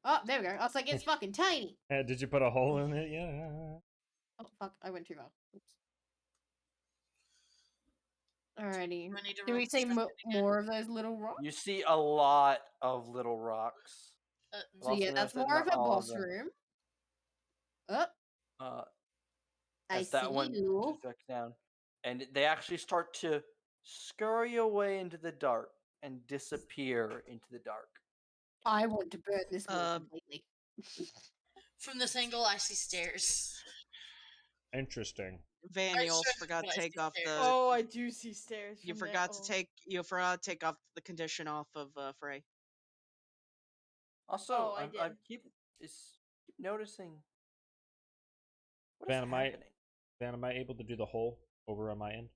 oh, there we go. I was like, it's fucking tiny. Did you put a hole in it? Yeah. Oh fuck, I went too far. Oops. Alrighty. Do I need to Do roll we see perception again? more of those little rocks? You see a lot of little rocks. So Also yeah, that's notice that more of not a all of boss them- room. Oh, I as that see one you. back down, and they actually start to scurry away into the dark and disappear into the dark. I want to burn this wall Um, completely. From this angle, I see stairs. Interesting. Van, I you also stretched forgot when to I take see off stairs. the. Oh, I do see stairs. You from there. forgot to Oh. take. You forgot to take off the condition off of Frey. Also, Oh, I I did. keep noticing. What is Van, happening? am I able to do the hole over on my end?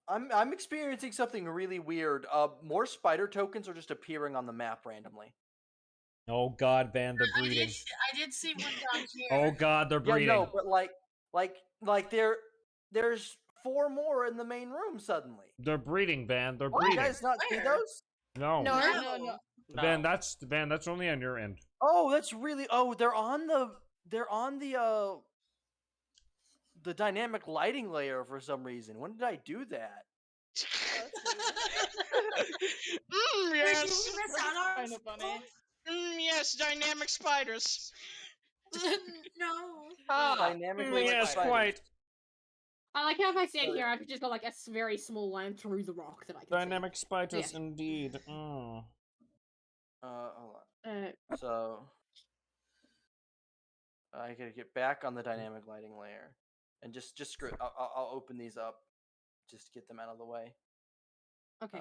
I'm experiencing something really weird. More spider tokens are just appearing on the map randomly. Oh God, Van, they're I breeding. did see one down here. Oh God, they're Yeah, breeding. no, but like there's 4 more in the main room suddenly. They're breeding, Van. They're You breeding. guys not see Where? those? No. No. No. Van, that's only on your end. Oh, that's really. Oh, they're on the dynamic lighting layer for some reason. When did I do that? Mm, Wait, did yes. we miss out on Kinda funny. Yes, dynamic spiders. No. Dynamic lighting Yes, spiders. quite. I like how if I stand here, I've just got like a very small line through the rock that I can Dynamic spiders, Yeah. indeed. Mm. Hold on. see. So I gotta get back on the dynamic lighting layer, and just screw. I'll open these up, just to get them out of the way. Okay.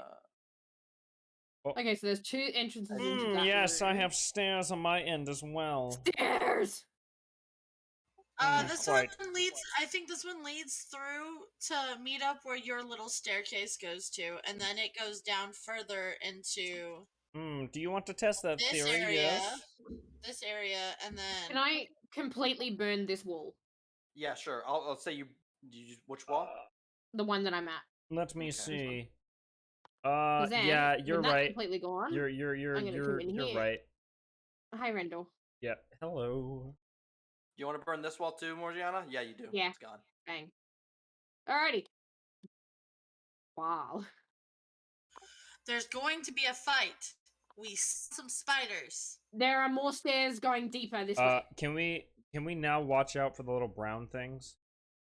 Oh. Okay, so there's 2 entrances into that Yes, I room. have stairs on my end as well. Stairs. This Quite. one leads. I think this one leads through to meet up where your little staircase goes to, and then it goes down further into Do you want to test that this theory? area. Yes. This area, and then Can I completely burn this wall? Yeah, sure. I'll say which wall? The one that I'm at. Let me Okay. see. 'Cause then, Yeah, you're when that's right. completely gone, You're I'm gonna come in here. right. Hi, Rendell. Yeah. Hello. You want to burn this wall too, Morgiana? Yeah, you do. Yeah. It's gone. Bang. Alrighty. Wow. there's going to be a fight. We see some spiders. There are more stairs going deeper this way. Can we now watch out for the little brown things?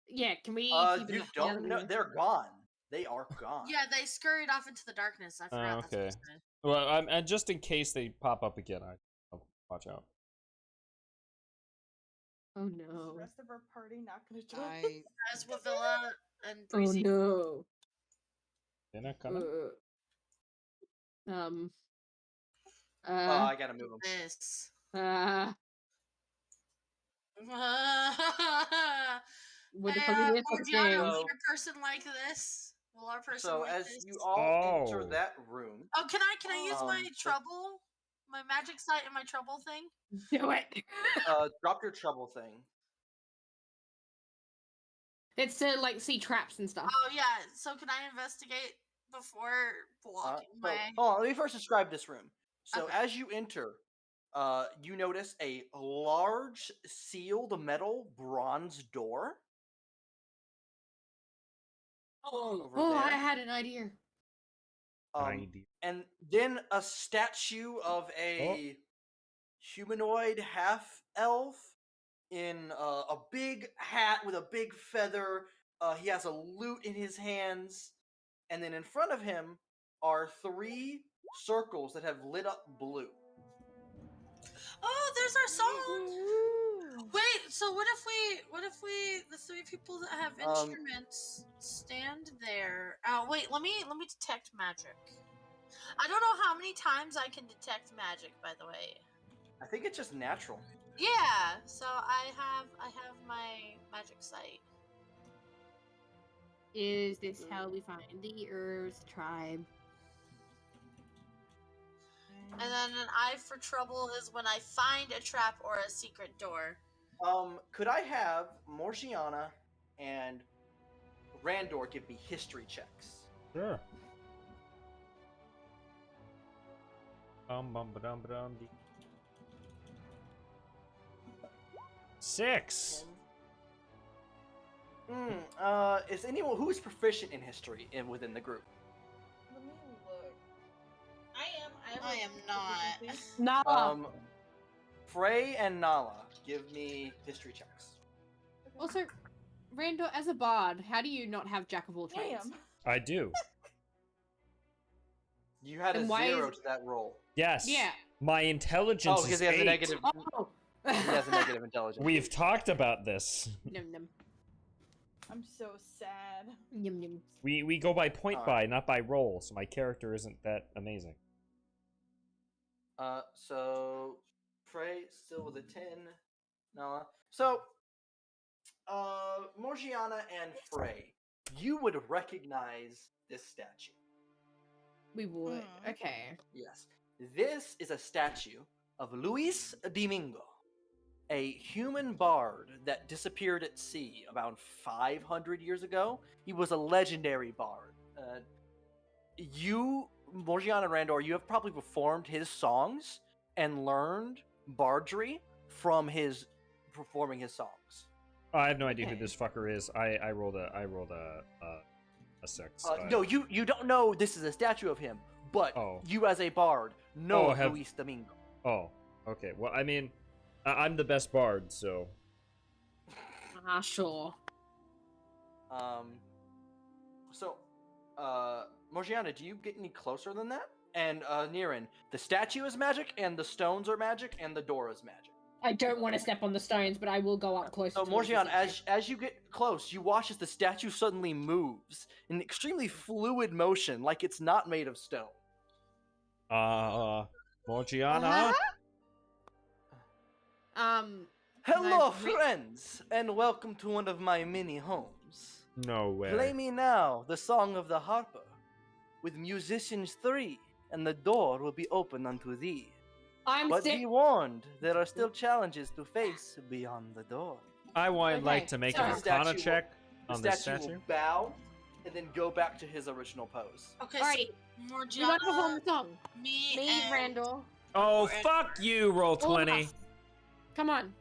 Yeah, can we keep an You eye don't on know. them? They're gone. They are gone. Yeah, they scurried off into the darkness. I forgot that's what okay. you said. Well, and just in case they pop up again, I'll watch out. Oh Is the no. rest of our party not gonna join us? As Wavilla and Oh 3C. no. They're not coming. I gotta move them. This. Would Hey, it be this Morgiana, will So- your person like this? Will our person So like as this? you all enter Oh. that room, Oh, can I use my the- trouble? My magic sight and my trouble thing? Do it. drop your trouble thing. It's to like see traps and stuff. Oh yeah, so can I investigate before blocking So, my hold on, let me first describe this room. So Okay. as you enter, you notice a large sealed metal bronze door. Over Oh, I there. had an idea. And then a statue of a humanoid half elf in a big hat with a big feather. He has a lute in his hands, and then in front of him are 3 circles that have lit up blue. Oh, there's our song! Wait, so what if we the 3 people that have instruments stand there? Wait, let me detect magic. I don't know how many times I can detect magic, by the way. I think it's just natural. Yeah, so I have my magic sight. Is this how we find the Earth tribe? And then an eye for trouble is when I find a trap or a secret door. Could I have Morgiana and Randor give me history checks? Sure. Ba-dum. 6. Is anyone who is proficient in history within the group? Let me look. I am not. Nala. Frey and Nala, give me history checks. Also, Randall, as a bard, how do you not have Jack of all trades? Damn. I do. You had Then a why 0 is- to that roll. Yes. Yeah. My intelligence Oh, because is he has 8. a negative. Oh. He has a negative intelligence. We've talked about this. Num num. I'm so sad. Yum yum. We go by point Alright. buy, not by roll, so my character isn't that amazing. So Frey still with a 10. Nala. So, Morgiana and Frey, you would recognize this statue. We would. Hmm. Okay. Yes. This is a statue of Luis Domingo, a human bard that disappeared at sea about 500 years ago. He was a legendary bard. You, Morgiana and Randor, you have probably performed his songs and learned bardry from his performing his songs. I have no idea who Okay. this fucker is. I rolled a 6. No, you don't know this is a statue of him, but Oh. you as a bard know Oh, of have- Luis Domingo. Oh, okay. Well, I mean, I'm the best bard, so. Sure. So, Morgiana, do you get any closer than that? And Niran, the statue is magic, and the stones are magic, and the door is magic. I don't want to step on the stones, but I will go up close. So, Morgiana, as you get close, you watch as the statue suddenly moves in extremely fluid motion, like it's not made of stone. Morgiana? Hello, I've re- friends, and welcome to one of my mini homes. No way. Play me now the song of the harper, with musicians 3, and the door will be open unto thee. I'm But sick. be warned, there are still challenges to face beyond the door. I would Okay, like to make an so- Arcana check The on this statue statue. will bow, and then go back to his original pose. Okay, Alrighty. so We want to perform Morgiana, the song. me, Me, and Randall. Oh, Or- fuck you, roll all of 20. us. Come on.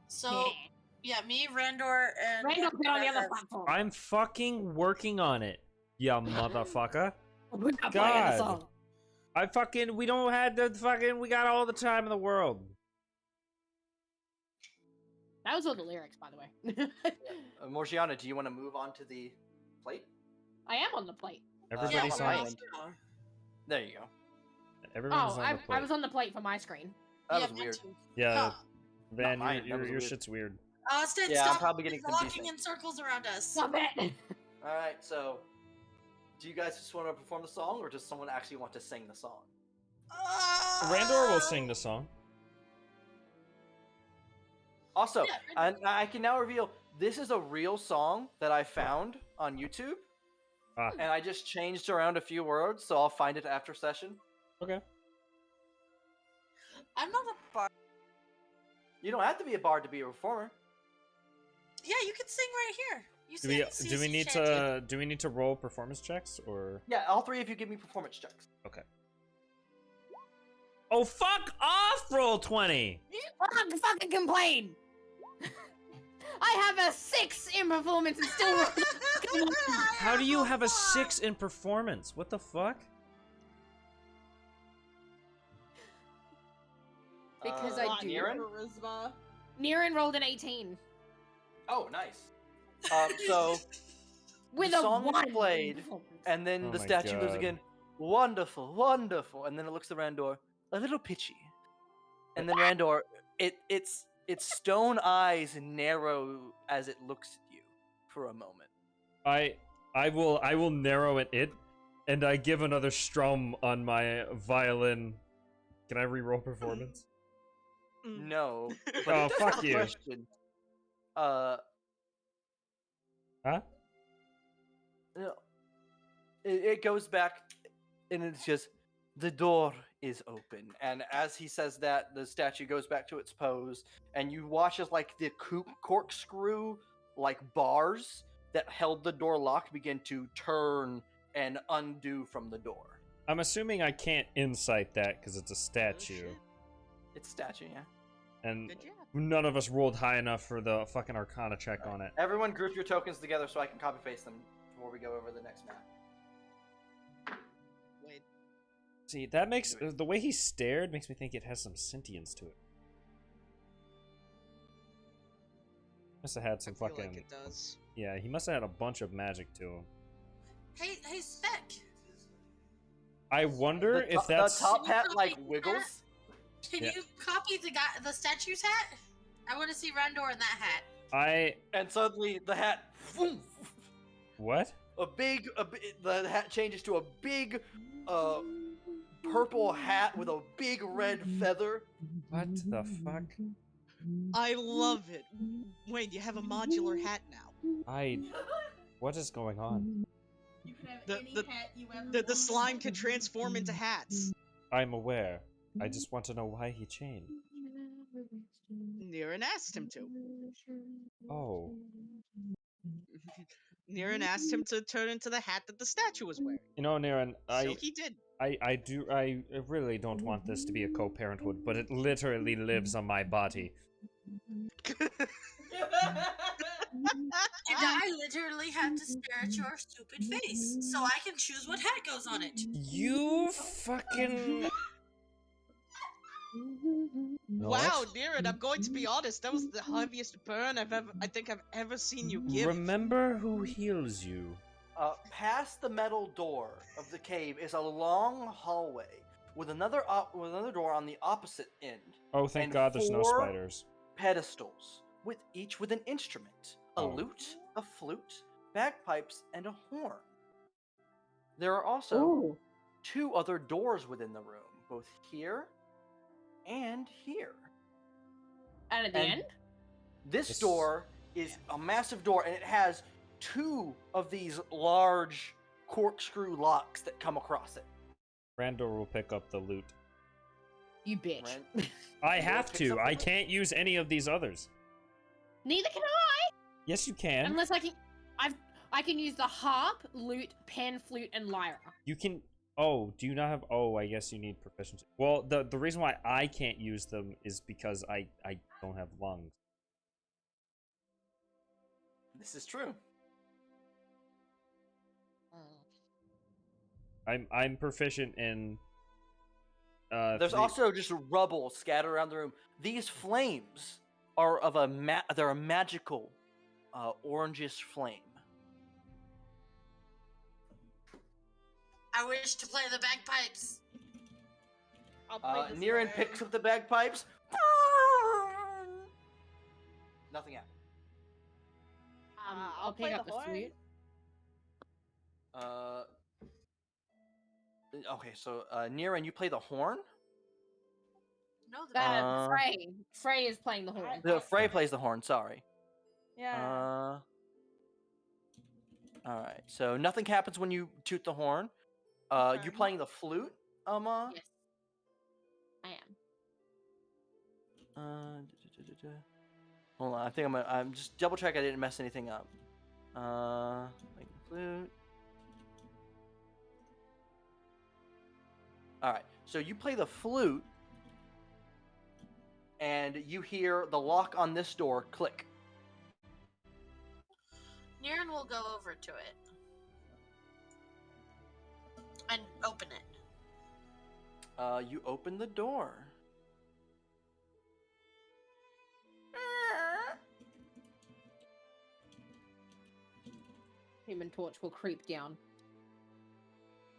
So yeah, me, Randor, and Randall, get on the other Belle. platform. I'm fucking working on it, ya motherfucker. We're not playing the God. song. We don't have we got all the time in the world. That was all the lyrics, by the way. Morgiana, do you want to move on to the plate? I am on the plate. Everybody's yeah, on. island. There you go. Everybody's Oh, on the plate. I was on the plate for my screen. That Yeah, was me weird. too. Yeah, Huh. Van, Not mine, that your was weird. shit's weird. Austin, Yeah, I'm stop probably getting walking confusing. in circles around us. Stop it. All right, so do you guys just want to perform the song, or does someone actually want to sing the song? Randor will sing the song. Also, Yeah, and I can now reveal this is a real song that I found on YouTube, Ah. and I just changed around a few words, so I'll find it after session. Okay. I'm not a bard. You don't have to be a bard to be a performer. Yeah, you can sing right here. You Do we sing do we CC need chanting. to do we need to roll performance checks or? Yeah, all 3 of you give me performance checks. Okay. Oh, fuck off! Roll 20. Fucking complain. I have a 6 in performance and still. How do you have a 6 in performance? What the fuck? Because I do. Niran? Charisma. Niran rolled an 18 Oh, nice. So with The a song is 1. in played, performance. and then Oh the my statue goes God. again. Wonderful, wonderful, and then it looks at Randor, a little pitchy, and then Randor, its stone eyes narrow as it looks at you for a moment. I will narrow it, and I give another strum on my violin. Can I re-roll performance? No, but Oh, it does fuck have a you. question. Huh? No, it goes back, and it's just the door is open, and as he says that, the statue goes back to its pose, and you watch as like the corkscrew like bars that held the door locked begin to turn and undo from the door. I'm assuming I can't insight that because it's a statue, shit. It's statue, yeah. and Good job. none of us rolled high enough for the fucking Arcana check on it. Everyone group your tokens together so I can copy paste them before we go over the next map. Wait. See, that makes the way he stared makes me think it has some sentience to it. Must have had some I feel fucking like it does. yeah. He must have had a bunch of magic to him. Hey, Spec. I wonder The if that's the top Can you hat copy like that? wiggles. Can Yeah. you copy the statue's hat? I want to see Randor in that hat. And suddenly the hat, what? the hat changes to a big, purple hat with a big red feather. What the fuck? I love it. Wayne, you have a modular hat now. What is going on? You can have The- any the- hat you ever The want. slime can transform into hats. I'm aware. I just want to know why he changed. Niran asked him to. Oh. Niran asked him to turn into the hat that the statue was wearing. You know, Niran, So he did. I really don't want this to be a co-parenthood, but it literally lives on my body. And I literally have to stare at your stupid face, so I can choose what hat goes on it. You fucking... Wow, Niran, I'm going to be honest. That was the heaviest burn I think I've ever seen you give. Remember who heals you. Past the metal door of the cave is a long hallway with another door on the opposite end. Oh, thank and God there's no 4 spiders. pedestals, with each with an instrument: a Oh. lute, a flute, bagpipes, and a horn. There are also Ooh. 2 other doors within the room, both here and here. And at the And end? This This- door is a massive door, and it has 2 of these large corkscrew locks that come across it. Randor will pick up the loot. You bitch. Ran- I Randor have picks to. up the I loot. can't use any of these others. Neither can I! Yes, you can. Unless I can use the harp, lute, pen, flute, and lyra. You can... Oh, do you not have... Oh, I guess you need proficiency. Well, the reason why I can't use them is because I don't have lungs. This is true. I'm proficient in... There's the- also just rubble scattered around the room. These flames are of they're a magical orangish flame. I wish to play the bagpipes. I'll play this Niran lyre. picks up the bagpipes. Nothing happened. I'll pick play up the the horn. flute. Okay, so Niran, you play the horn. No, the Frey. Frey is playing the horn. The Frey plays the horn. Sorry. Yeah. All right. So nothing happens when you toot the horn. You Okay. playing the flute, Ama? Yes. I am. Hold on. I think I'm just double check I didn't mess anything up. Like the flute. All right. So you play the flute, and you hear the lock on this door click. Niran will go over to it and open it. You open the door. Human Torch will creep down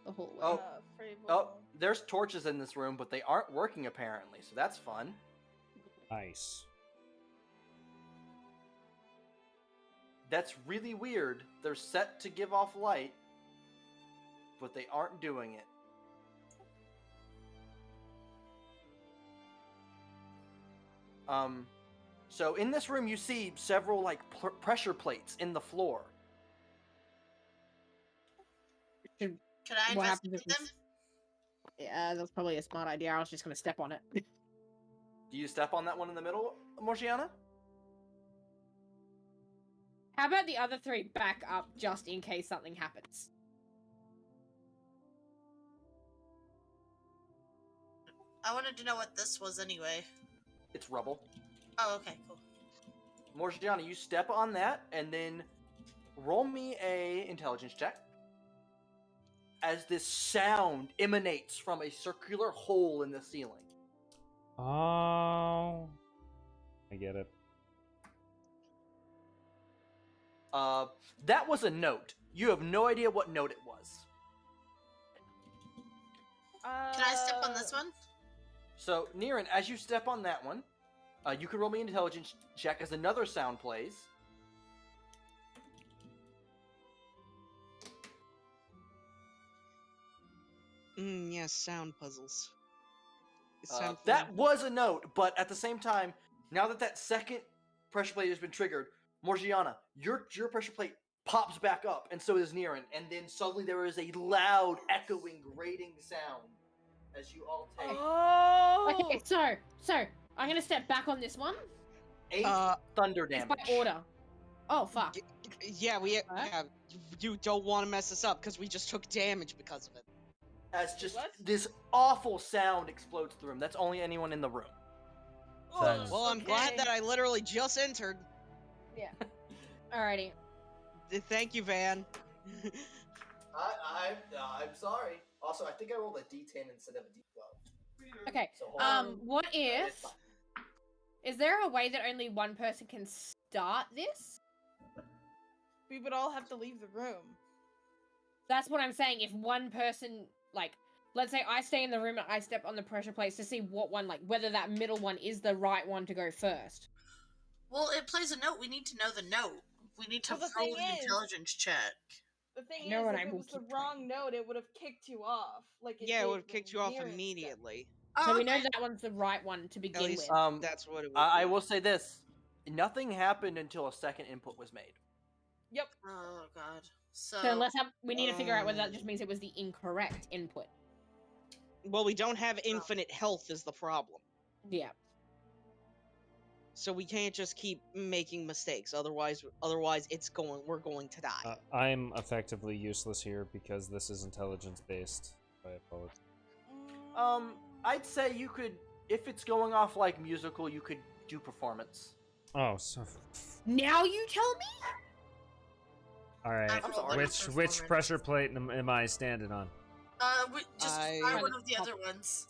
the hallway. Oh. Frey Oh, will- there's torches in this room, but they aren't working apparently, so that's fun. Nice. That's really weird. They're set to give off light, but they aren't doing it. So in this room you see several like pressure plates in the floor. Can I What happens if investigate them? Yeah, that's probably a smart idea. I was just gonna step on it. Do you step on that one in the middle, Morgiana? How about the other 3 back up just in case something happens? I wanted to know what this was anyway. It's rubble. Oh, okay, cool. Morgiana, you step on that and then roll me a intelligence check. As this sound emanates from a circular hole in the ceiling. Oh. I get it. That was a note. You have no idea what note it was. Can I step on this one? So, Niran, as you step on that one, you can roll me an intelligence check as another sound plays. Yes, sound puzzles. Sound That fun. was a note, but at the same time, Now that second pressure plate has been triggered, Morgiana, your pressure plate pops back up, and so does Niran, and then suddenly there is a loud, echoing, grating sound as you all take Oh! Okay, so I'm gonna step back on this one. 8 thunder It's damage. by order. Oh fuck. Yeah, you don't want to mess this up because we just took damage because of it. As just What? this awful sound explodes through the room. That's only anyone in the room. Sounds- Well, I'm glad Okay. that I literally just entered. Yeah. Alrighty. Thank you, Van. I'm sorry. Also, I think I rolled a D10 instead of a D12. Okay. So hold on. What if? It's fine. Is there a way that only one person can start this? We would all have to leave the room. That's what I'm saying. If one person, like, let's say I stay in the room and I step on the pressure plates to see what one, like, whether that middle one is the right one to go first. Well, it plays a note. We need to know the note. We need to Well, the roll thing an is- intelligence check. The thing No is, one if I it will was the keep wrong note, it would have kicked you off. Like it Yeah, it did would have when kicked you off Niran stepped. immediately. So Oh, we know okay. that one's the right one to begin least- with. That's what it would I be. will say this: nothing happened until a second input was made. Yep. Oh god. So So we need to figure out whether that just means it was the incorrect input. Well, we don't have infinite health is the problem. Yeah. So we can't just keep making mistakes. Otherwise we're going to die. I'm effectively useless here because this is intelligence based. I apologize. I'd say you could, if it's going off like musical, you could do performance. Oh, so. Now you tell me? All right. I've rolled a Which performance. pressure plate am I standing on? just I- try one of the other ones.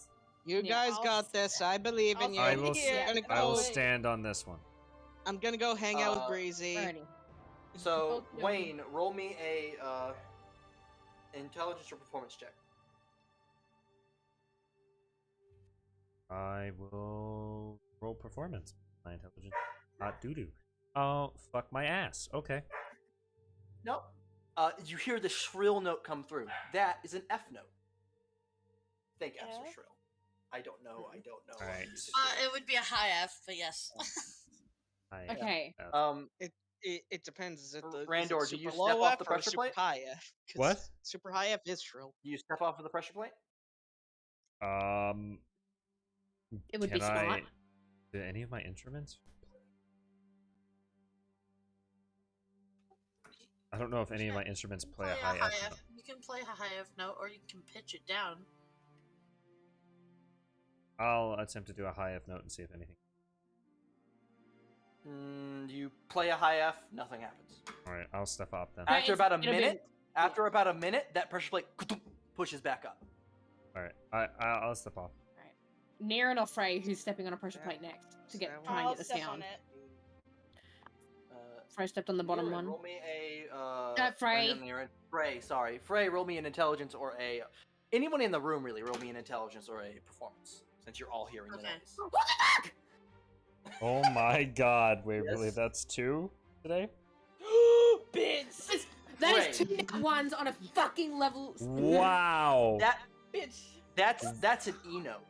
You Yeah, guys I'll got this. I believe in you. I will. Yeah, Gonna I will go- stand on this one. I'm gonna go hang out with Breezy. Alrighty. So Okey-dokey. Wayne, roll me a intelligence or performance check. I will roll performance. My intelligence. Not doo doo. Oh, fuck my ass. Okay. No. You hear the shrill note come through. That is an F note. Think F's are F? shrill. I don't know. Alright. It would be a high F, but yes. I, Okay. It depends. Is it the Randor, is it do you super step low off F the or pressure super plate? high F? 'Cause What? Super high F is shrill. You step off of the pressure plate. It would be can smart. Do any of my instruments? I don't know if any of my instruments play a high F. note. You can play a high F note, or you can pitch it down. I'll attempt to do a high F note and see if anything. You play a high F. Nothing happens. All right, I'll step up then. Right. After about a it'll be- minute, that pressure plate pushes back up. All right, I'll step off. Niran or Frey, who's stepping on a pressure plate next to That try and I'll get the step sound. on it. Frey stepped on the bottom Niran, one. Roll me a Frey. Frey, sorry. Frey, roll me an intelligence or a. Anyone in the room really roll me an intelligence or a performance, since you're all hearing the Okay. noise. What the fuck? Oh my god, wait, Yes. really? That's 2 today? Bitch! That Frey. is 2 nat ones on a fucking level. Wow. That Bitch! that's an E note.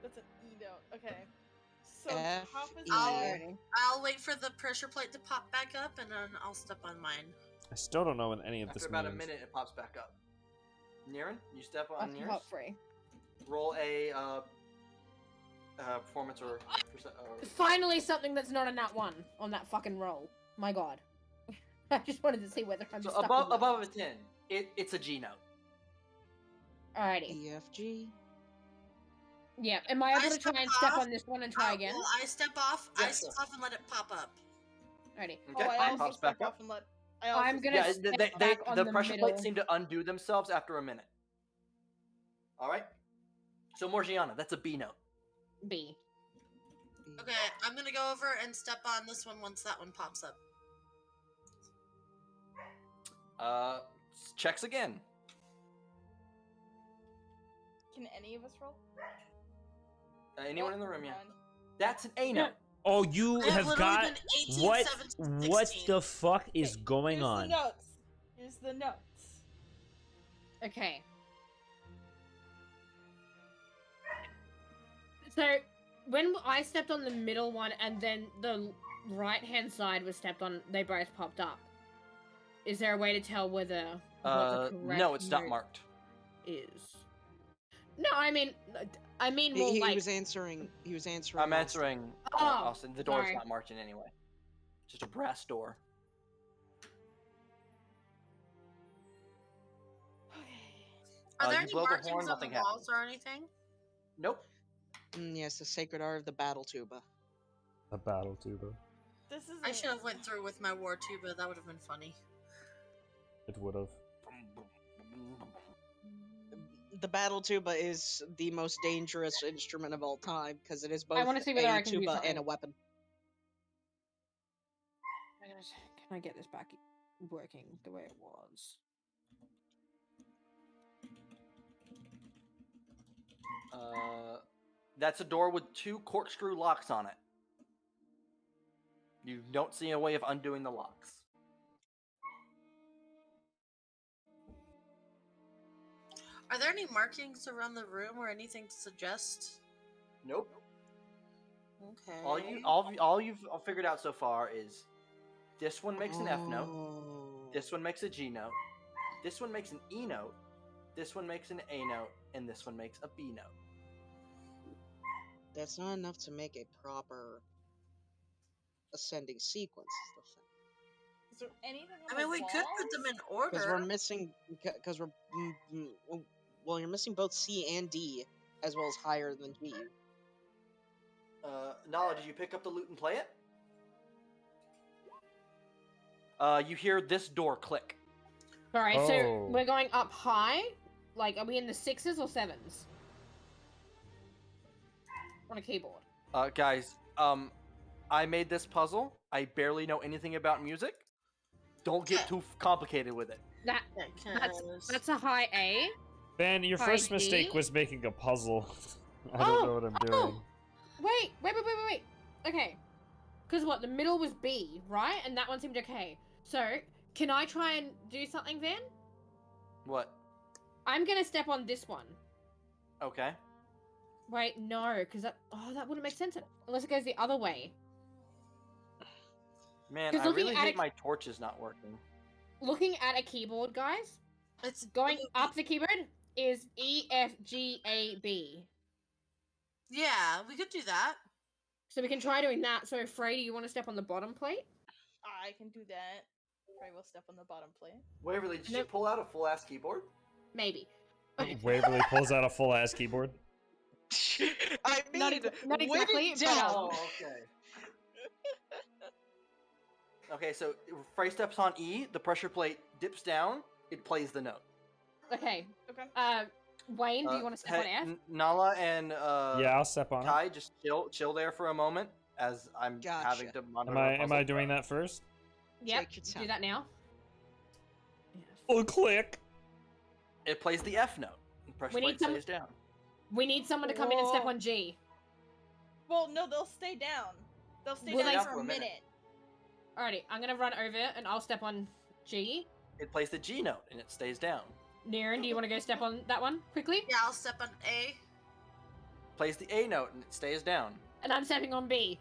That's an E note. Okay. So F, top is E. F. I'll wait for the pressure plate to pop back up, and then I'll step on mine. I still don't know what any of After this about means. a minute, it pops back up. Niran, you step on Fucking yours. hot Frey. Roll a performance or. Finally, something that's not a nat 1 on that fucking roll. My god. I just wanted to see whether I'm So stuck above with that. above a 10, it's a G note. Alrighty. E F G. Yeah. Am I able to try and step on this one and try again? Well, I step off. I Yes, step sir. off and let it pop up. Alrighty. Okay, Oh, I it also pops step back off up. and let. I also I'm gonna Yeah, step they back on the the pressure middle. plates seem to undo themselves after a minute. All right. So Morgiana, that's a B note. B. Okay, I'm gonna go over and step on this one once that one pops up. Checks again. Can any of us roll? Anyone in the room? Yeah. One. That's an A note. Oh, you I have have literally got been 18, what? 17, What 16. the fuck is Okay, going Here's on? the notes. Here's the notes. Okay. So when I stepped on the middle one and then the right-hand side was stepped on, they both popped up. Is there a way to tell whether what the correct no, it's not move marked. is? No, I mean more He like. was answering. He was answering. I'm Austin. answering Oh, Austin. The door's sorry. not marked in any way. Just a brass door. Are there you any blow the markings horn, on nothing the walls happens. or anything? Nope. Yes, the sacred art of the battle tuba. A battle tuba. This is. I should have went through with my war tuba. That would have been funny. It would have. The battle tuba is the most dangerous instrument of all time because it is both I want to see whether a I can do tuba something. and a weapon. Can I get this back working the way it was? That's a door with 2 corkscrew locks on it. You don't see a way of undoing the locks. Are there any markings around the room or anything to suggest? Nope. Okay. All you've figured out so far is this one makes an F note, this one makes a G note, this one makes an E note, this one makes an A note, and this one makes a B note. That's not enough to make a proper ascending sequence. Is the thing. Is there anything on I mean, the we could put them in order. Because we're missing. Because we're. Well, you're missing both C and D, as well as higher than G. Nala, did you pick up the loot and play it? You hear this door click. Alright, Oh. so we're going up high? Like, are we in the 6s or 7s? On a keyboard. Guys, I made this puzzle. I barely know anything about music. Don't get too complicated with it. That's a high A. Van, your High first mistake D? was making a puzzle. I don't know what I'm doing. Wait. Okay. Because what, the middle was B, right? And that one seemed okay. So, can I try and do something, Van? What? I'm gonna step on this one. Okay. Wait, no, because that wouldn't make sense unless it goes the other way. Man, 'Cause I looking really at hate it- my torches not working. Looking at a keyboard, guys, It's going up the keyboard is E, F, G, A, B. Yeah, we could do that. So we can try doing that. So, Frey, do you want to step on the bottom plate? I can do that. Probably will step on the bottom plate. Waverly, did you Nope. pull out a full ass keyboard? Maybe. Waverly pulls out a full ass keyboard. I mean, Not exactly, wait but, it down. okay. Okay, so Frey steps on E, the pressure plate dips down, it plays the note. Okay. Okay. Wayne, do you want to step on F? Nala and Yeah, I'll step on it. Kai, just chill there for a moment as I'm Gotcha. having to monitor. Am I doing that first? Yep. Take your time. Do that now. Oh, click. It plays the F note. The pressure We need plate some- stays down. We need someone to come in and step Whoa. on G. Well, no, they'll stay down. They'll stay Will down they- for a minute. Alrighty, I'm gonna run over and I'll step on G. It plays the G note and it stays down. Niren, do you want to go step on that one quickly? Yeah, I'll step on A. Plays the A note and it stays down. And I'm stepping on B.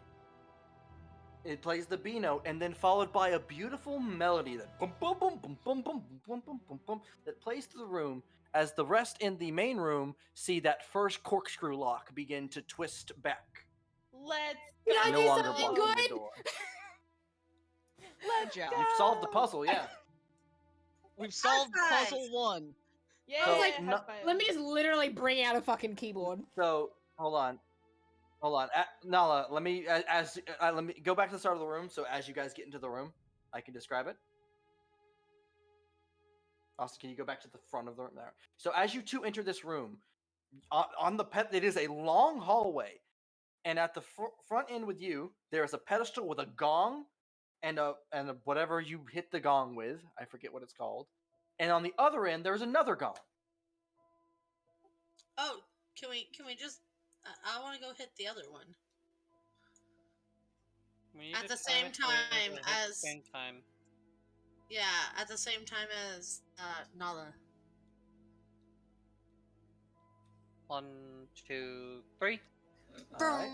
It plays the B note and then followed by a beautiful melody that bum bum bum bum bum bum bum bum bum bum that plays through the room as the rest in the main room see that first corkscrew lock begin to twist back. Let's Can I no do longer something blocking good? the door. Let's job. go. You've solved the puzzle, yeah. We've solved High five. puzzle 1. Yeah, So, high no- five. Let me just literally bring out a fucking keyboard. So hold on. Nala, let me let me go back to the start of the room. So as you guys get into the room, I can describe it. Also, can you go back to the front of the room there? So as you two enter this room, on the it is a long hallway, and at the front end with you, there is a pedestal with a gong, and a whatever you hit the gong with. I forget what it's called. And on the other end, there's another gong. Oh, can we just? I want to go hit the other one. We need At to the same it so we time hit the as- same time. Yeah, at the same time as Nala. 1, 2, 3. Alright.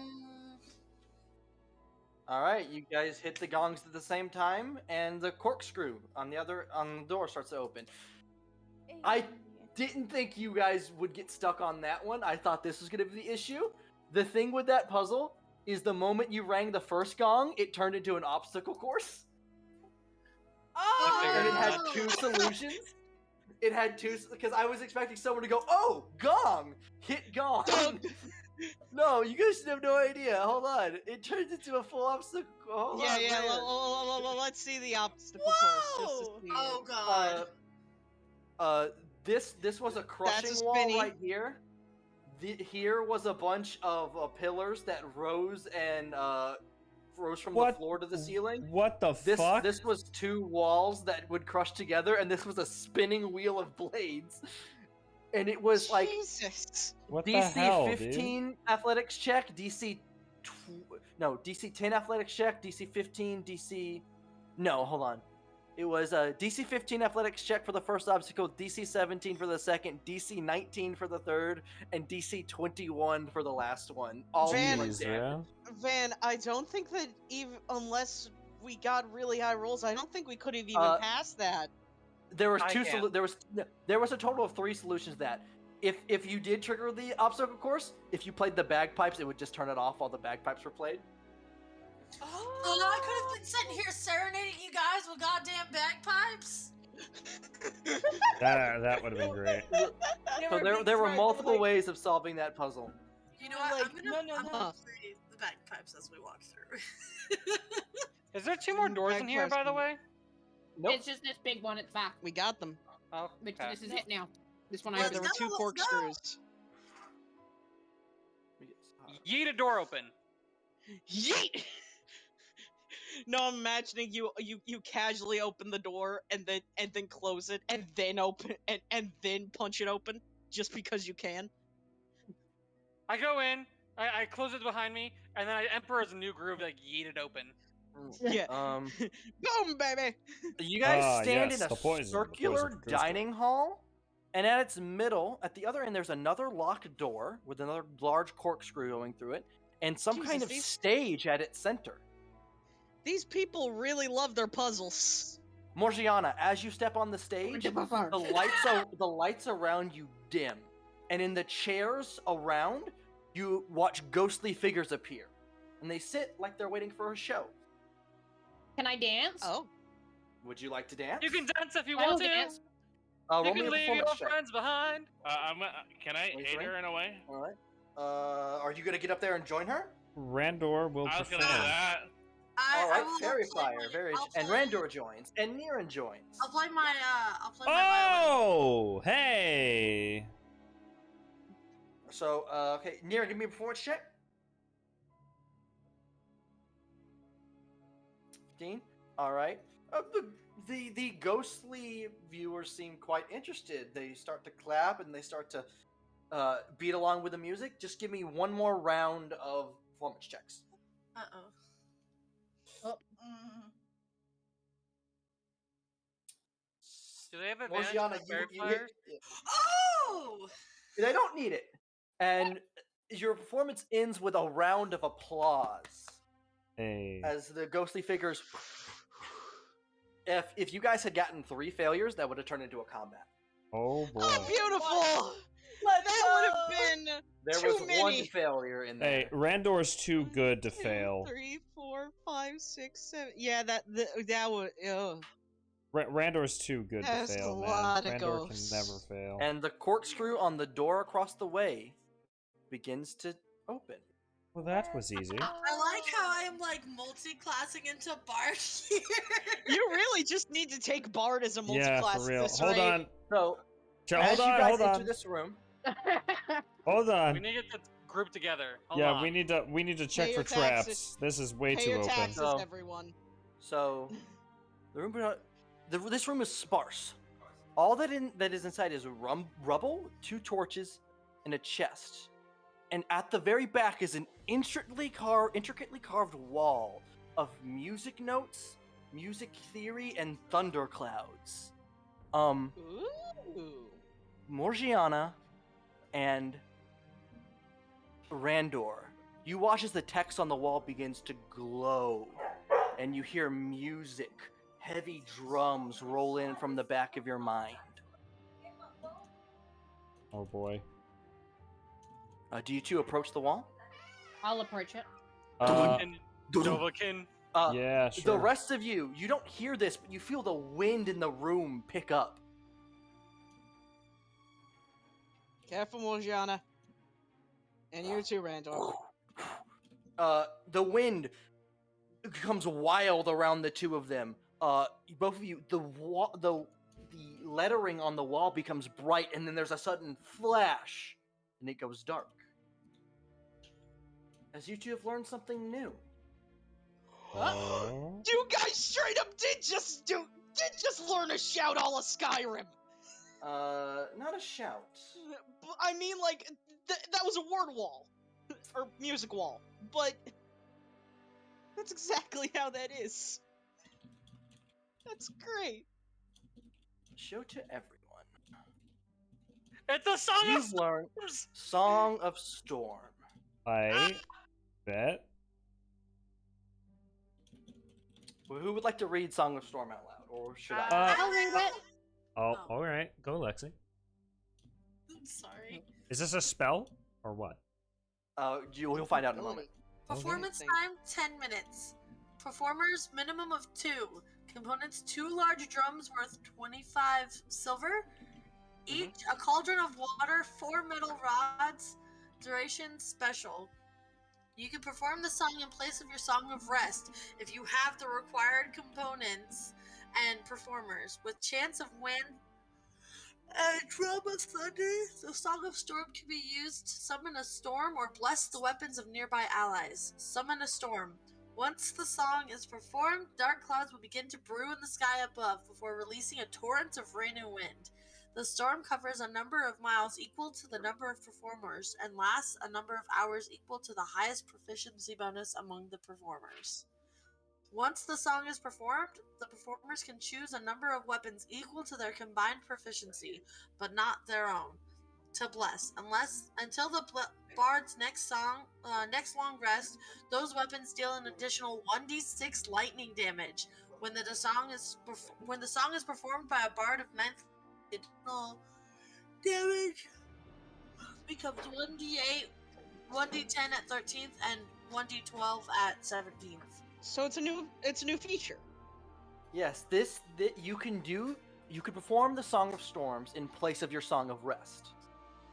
Alright, you guys hit the gongs at the same time, and the corkscrew on the door starts to open. I didn't think you guys would get stuck on that one. I thought this was going to be the issue. The thing with that puzzle is the moment you rang the first gong, it turned into an obstacle course. Oh! And it had two solutions. It had two, because I was expecting someone to go, oh, gong! Hit gong! No, you guys have no idea. Hold on. It turns into a full obstacle. Hold on, man. Let's see the obstacle course. Just to see Oh it. god. This was a crushing wall spinny. right here. Here was a bunch of pillars that rose from the floor to the ceiling. What the fuck? This was two walls that would crush together, and this was a spinning wheel of blades. And it was like Jesus. What the DC hell, 15 athletics check, DC 10 athletics check, DC 15, No, hold on. It was a DC 15 athletics check for the first obstacle, DC 17 for the second, DC 19 for the third, and DC 21 for the last one. All Van, doing damage. Van, I don't think that even unless we got really high rolls, I don't think we could have even passed that. There was there was a total of 3 solutions to that. If you did trigger the obstacle course, if you played the bagpipes, it would just turn it off while the bagpipes were played. Oh, I could have been sitting here serenading you guys with goddamn bagpipes. That would have been great. So there were multiple ways of solving that puzzle. You know what? I'm gonna no. play the bagpipes as we walk through. Is there 2 more doors in here, by the way? Nope. It's just this big one at the back. We got them. Oh, Which okay. this is it now. This one Yeah, opens. there were 2 Let's go. corkscrews. Yeet a door open. Yeet! No, I'm imagining you casually open the door and then close it and then open and then punch it open just because you can. I go in, I close it behind me, and then I Emperor's New Groove, like, yeet it open. Yeah. Boom, baby. You guys stand yes, in a the poison circular crystal. dining hall, and at its middle, at the other end, there's another locked door with another large corkscrew going through it, and some kind of Jesus, stage at its center. These people really love their puzzles. Morgiana, as you step on the stage, the lights around you dim, and in the chairs around, you watch ghostly figures appear, and they sit like they're waiting for a show. Can I dance? Oh. Would you like to dance? You can dance if you I will want to. dance. Roll You me can a leave your performance check. friends behind. Can I Wait, aid right? her in a way? All right. Are you gonna get up there and join her? Randor will I was gonna do perform. that. All right, will Fairy play Fire, my- and Randor joins, and Niran joins. I'll play my violin. Oh, hey! So, okay, Niran, give me a performance check. 15. All right. The ghostly viewers seem quite interested. They start to clap and they start to beat along with the music. Just give me one more round of performance checks. Do they have advantage Morgiana, on Fairy you Fires? Oh! They don't need it. And your performance ends with a round of applause Hey. as the ghostly figures. If you guys had gotten 3 failures, that would have turned into a combat. Oh boy. Oh, beautiful! That would have been There too was many. 1 failure in there. Hey, Randor's too good to fail. 3, 4, 5, 6, 7. Yeah, that would. Randor's too good to That's fail, a man. lot of Randor can ghosts. never fail. And the corkscrew on the door across the way begins to open. Well, that was easy. I like how I'm like multi-classing into Bard here. You really just need to take Bard as a Yeah, multi-class. for real. This Hold rate. on. So, Hold as you on, guys hold enter on. this room, Hold We on. need to get the group together. Hold Yeah, on. we need to check Pay for your traps. taxes. This is way Pay too your open. taxes, So- everyone. so this room is sparse. All that is inside is rubble, 2 torches, and a chest. And at the very back is an intricately carved wall of music notes, music theory, and thunderclouds. Ooh. Morgiana and Randor, You watch as the text on the wall begins to glow, and you hear music, heavy drums roll in from the back of your mind. Oh boy. Do you two approach the wall? I'll approach it. Dovahkiin. Yeah, sure. The rest of you don't hear this, but you feel the wind in the room pick up. Careful, Morgiana. And you too, Randor. The wind becomes wild around the two of them. Both of you, the lettering on the wall becomes bright, and then there's a sudden flash, and it goes dark. As you two have learned something new. You guys straight up did just learn to shout all of Skyrim. Not a shout. I mean, like, that was a word wall. Or music wall. But that's exactly how that is. That's great. Show to everyone. It's a song You've learned Song of Storm. I bet. Who would like to read Song of Storm out loud, or should I? I'll read it. Oh, all right. Go, Lexi. I'm sorry. Is this a spell or what? You'll find out in a moment. Performance time 10 minutes. Performers minimum of 2. Components 2 large drums worth 25 silver. Each a cauldron of water, 4 metal rods. Duration special. You can perform the song in place of your song of rest if you have the required components and performers. With chance of win and drum of thunder, the Song of Storm can be used to summon a storm or bless the weapons of nearby allies. Summon a storm. Once the song is performed, dark clouds will begin to brew in the sky above before releasing a torrent of rain and wind. The storm covers a number of miles equal to the number of performers and lasts a number of hours equal to the highest proficiency bonus among the performers. Once the song is performed, the performers can choose a number of weapons equal to their combined proficiency, but not their own, to bless. Until the bard's next long rest, those weapons deal an additional 1d6 lightning damage. When the song is performed by a bard of 9th, additional damage becomes 1d8, 1d10 at 13th, and 1d12 at 17th. So it's a new feature. Yes, you could perform the Song of Storms in place of your Song of Rest.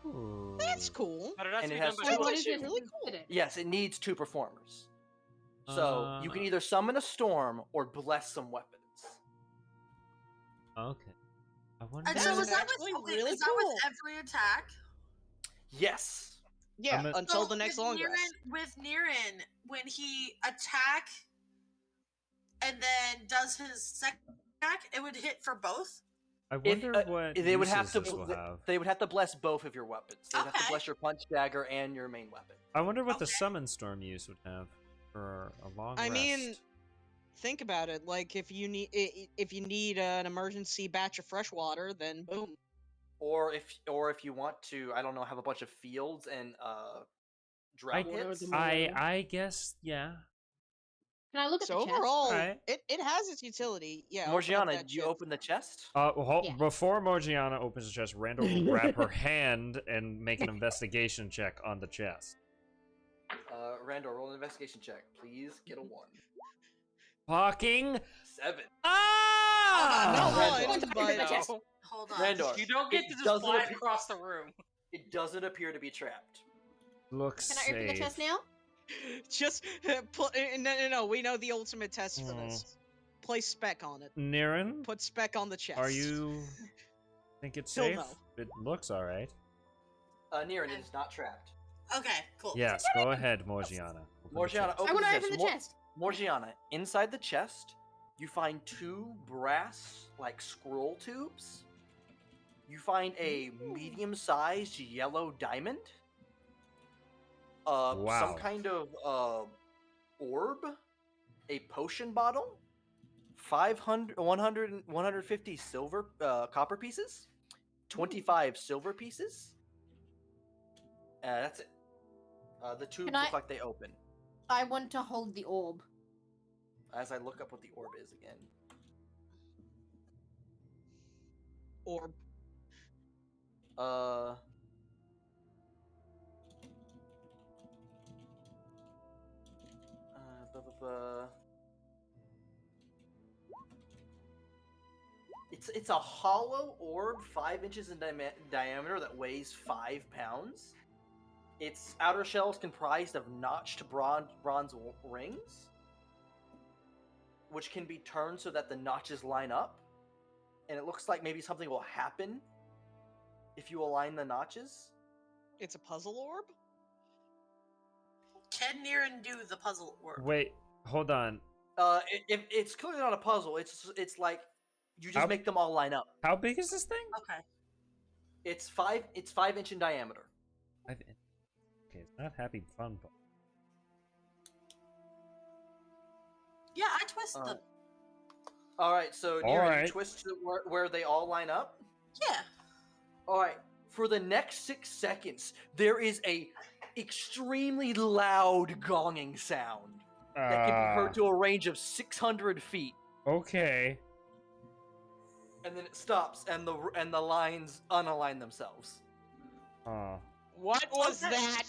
Ooh. That's cool. But it has And to it be has done to by be- What two. is it? really cool. Yes, it needs 2 performers. So you can either summon a storm or bless some weapons. Okay. I wonder. And That so is is that actually with really is that cool. with every attack? Yes. Yeah, I'm a- until So the next with long Niran, rest. with Niran, when he attack and then does his second attack, it would hit for both. I If, wonder what they would have uses to this will have. they would have to bless both of your weapons. They'd have to Okay. bless your punch dagger and your main weapon. I wonder what the Okay. summon storm use would have for a long I rest. mean, think about it. Like if you need an emergency batch of fresh water, then boom. Or if you want to, I don't know, have a bunch of fields and drought Water hits. them I guess, yeah. Can I look at So the chest? overall, Alright. it has its utility. Yeah. open up Morgiana, that did you chest. open the chest? Yeah. Before Morgiana opens the chest, Randall will grab her hand and make an investigation check on the chest. Randall, roll an investigation check. Please get a 1. Fucking 7. ah! Not Randall. one, but the chest. Hold on. Randall, You don't get it to just doesn't fly appear- across the room. It doesn't appear to be trapped. Looks Can I open the safe. chest now? just no. We know the ultimate test for this. Place spec on it. Niran, Put spec on the chest. are you think it's He'll safe? know. It looks alright. Niran, it is not trapped. Okay, cool. Yes, go ahead, Morgiana. Open the Morgiana, chest. open I want to the open the Mor- chest. Morgiana, inside the chest, you find 2 brass, scroll tubes. You find a medium-sized yellow diamond. Wow. Some kind of orb, a potion bottle, 500, 100, 150 silver copper pieces, 25 silver pieces. That's it. The tubes Can I- look like they open. I want to hold the orb. As I look up what the orb is again. Orb. Uh. Blah, blah, blah. It's a hollow orb, 5 inches in diameter, that weighs 5 pounds. Its outer shell is comprised of notched bronze rings, which can be turned so that the notches line up. And it looks like maybe something will happen if you align the notches. It's a puzzle orb? Can Niran do the puzzle work? Wait, hold on. It's clearly not a puzzle. It's like you just How- make them all line up. How big is this thing? Okay. It's 5 inch in diameter. Okay, it's not happy fun. Yeah, I twisted them. All right, so All Nira, right. you twist to where they all line up. Yeah. All right. For the next 6 seconds, there is a extremely loud gonging sound that can be heard to a range of 600 feet, Okay. and then it stops, and the lines unalign themselves. What was Okay. that?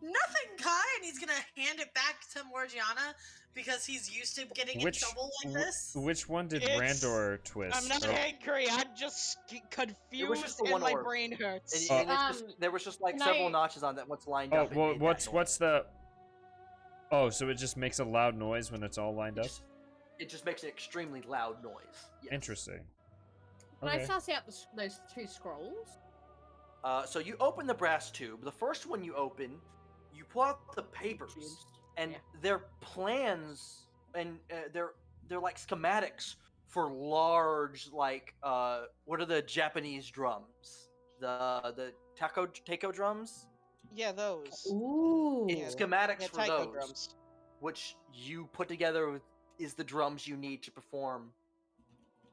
Nothing, Kai, and he's gonna hand it back to Morgiana because he's used to getting in trouble like this. Which one did It's- Randor twist? I'm not Or- angry. I'm just confused just the and one my orb. brain hurts. And there was just like can several I- notches on that once lined Oh, up. it well, made that what's noise. the? Oh, so it just makes a loud noise when it's all lined up. It just makes an extremely loud noise. Yes. Interesting. Can I Okay. suss out those 2 scrolls? So you open the brass tube. The first one you open, you pull out the papers, and Yeah. they're plans, and they're like schematics for large, like what are the Japanese drums? The taiko drums. Yeah, those. Ooh. It's schematics Yeah, for taiko those, drums. which you put together is the drums you need to perform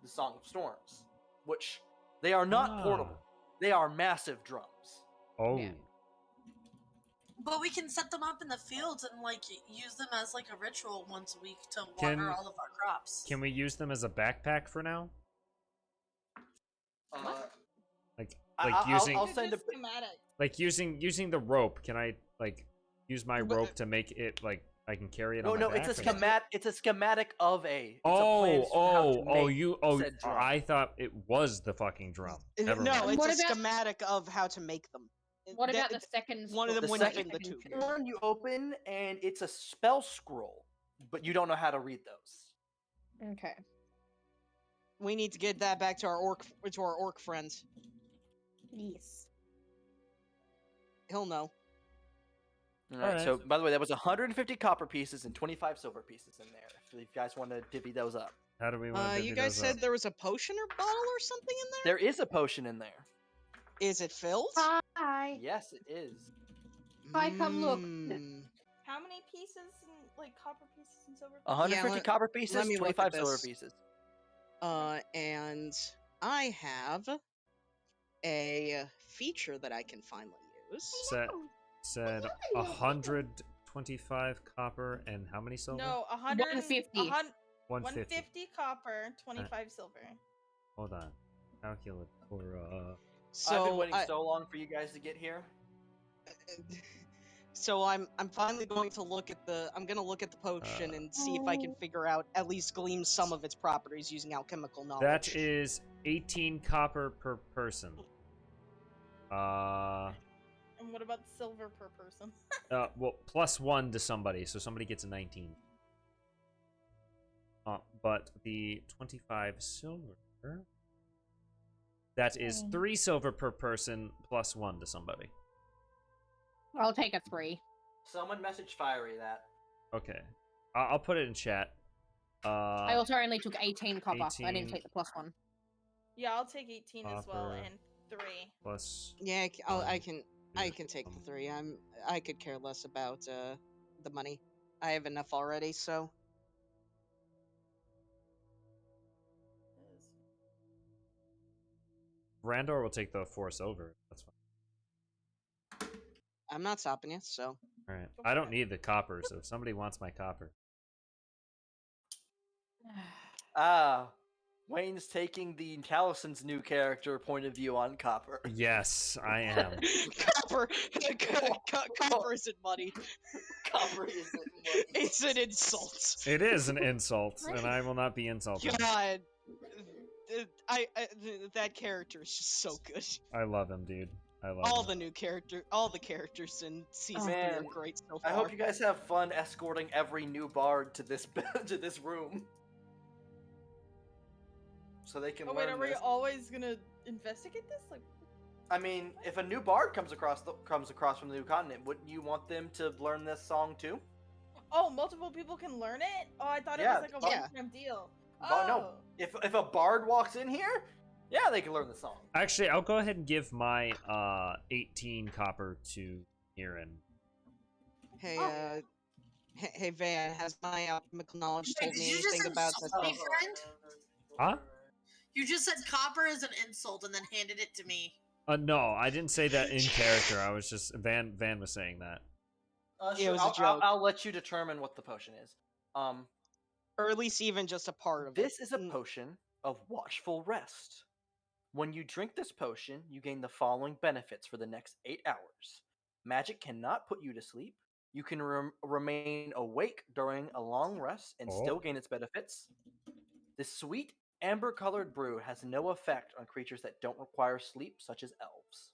the Song of Storms, which they are not portable. They are massive drums. Oh. Yeah. But we can set them up in the fields and like use them as like a ritual once a week to water Can- all of our crops. Can we use them as a backpack for now? Like using I'll It's send a just schematic. like using the rope. Can I like use my But- rope to make it like I can carry it No, on my no, back? it's a or- schematic. It's a schematic of a. It's a plan Oh, for how to make you said drum. I thought it was the fucking drum. Never No, mind. it's What a about- schematic of how to make them. What That- about the second one of them scroll? went in the tube. The one you open, and it's a spell scroll, but you don't know how to read those. Okay. We need to get that back to our orc friends. Yes. He'll know. All right. Alright. So, by the way, that was 150 copper pieces and 25 silver pieces in there. If you guys want to divvy those up, How do we want to You guys said there was a potion or bottle or something in there? there is a potion in there. Is it filled? Hi. Yes, it is. Hi, come look. Mm. How many pieces, and like copper pieces and silver? 150 let- copper let pieces, me look at 25 silver this. pieces. And I have a feature that I can finally use. said 125 copper and how many silver? No, 100. 150. 150. 150 copper, 25 silver. Hold on. Calculator. I've been waiting I- so long for you guys to get here. So I'm finally going to look at the potion and see if I can figure out at least glean some of its properties using alchemical knowledge. That is 18 copper per person. And what about silver per person? Well, +1 to somebody, so somebody gets a 19. But the 25 silver, that is 3 silver per person +1 to somebody. I'll take a 3. Someone message Fiery that. Okay, I'll put it in chat. I also only took 18 copper. I 18. didn't take the +1. Yeah, I'll take 18 as well, Copper. and 3. Plus, Yeah, I can yeah. take the 3. I could care less about the money. I have enough already, so Randor will take the 4 silver. That's fine. I'm not stopping you. So All right. Go I for don't it. need the copper, so if somebody wants my copper. Ah, Wayne's taking the Talison's new character point of view on Copper. Yes, I am. copper, copper isn't money. Copper isn't money. It's an insult. It is an insult, and I will not be insulted. God, that character is just so good. I love him, dude. I love All him. the characters in season 3 Man, are great so I far. hope you guys have fun escorting every new bard to this to this room, so they can Oh wait, learn are we this. always gonna investigate this? Like, I mean, if a new bard comes across from the new continent, wouldn't you want them to learn this song too? oh, multiple people can learn it? Oh, I thought Yeah, it was like a yeah. one-time deal. But no, Oh. if a bard walks in here, yeah, they can learn the song. Actually, I'll go ahead and give my 18 copper to Kieran. Hey, Oh. hey, Van, has my alchemical knowledge Wait, told did me you just anything about this? insult me, friend? Huh? You just said copper is an insult and then handed it to me. No, I didn't say that in character. I was just Van was saying that. Yeah, it was a I'll, joke. I'll let you determine what the potion is. Or at least even just a part of This it. is a potion of watchful rest. When you drink this potion, you gain the following benefits for the next 8 hours. Magic cannot put you to sleep. You can remain awake during a long rest and still gain its benefits. This sweet, amber-colored brew has no effect on creatures that don't require sleep, such as elves.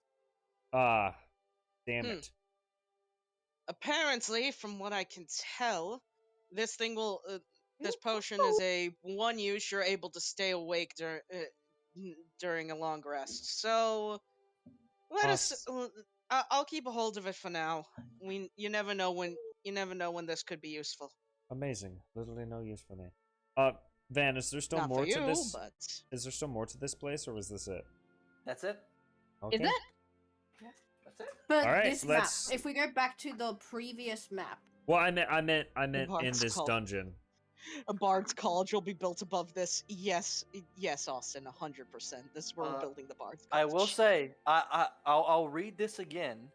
Ah, damn it. Apparently, from what I can tell, this thing will. This potion is a one use. You're able to stay awake during a long rest. So let us. I'll keep a hold of it for now. You never know when this could be useful. Amazing. Literally no use for me. Van, is there still Not more for to you, this? but Is there still more to this place, or was this it? That's it? Okay. Is it? Yeah, that's it. But All right, this let's- map, if we go back to the previous map, Well, I meant in Bard's this Call. dungeon. A Bard's College will be built above this. Yes, Austin, 100%. This is where we're building the Bard's College. I will say, I'll read this again.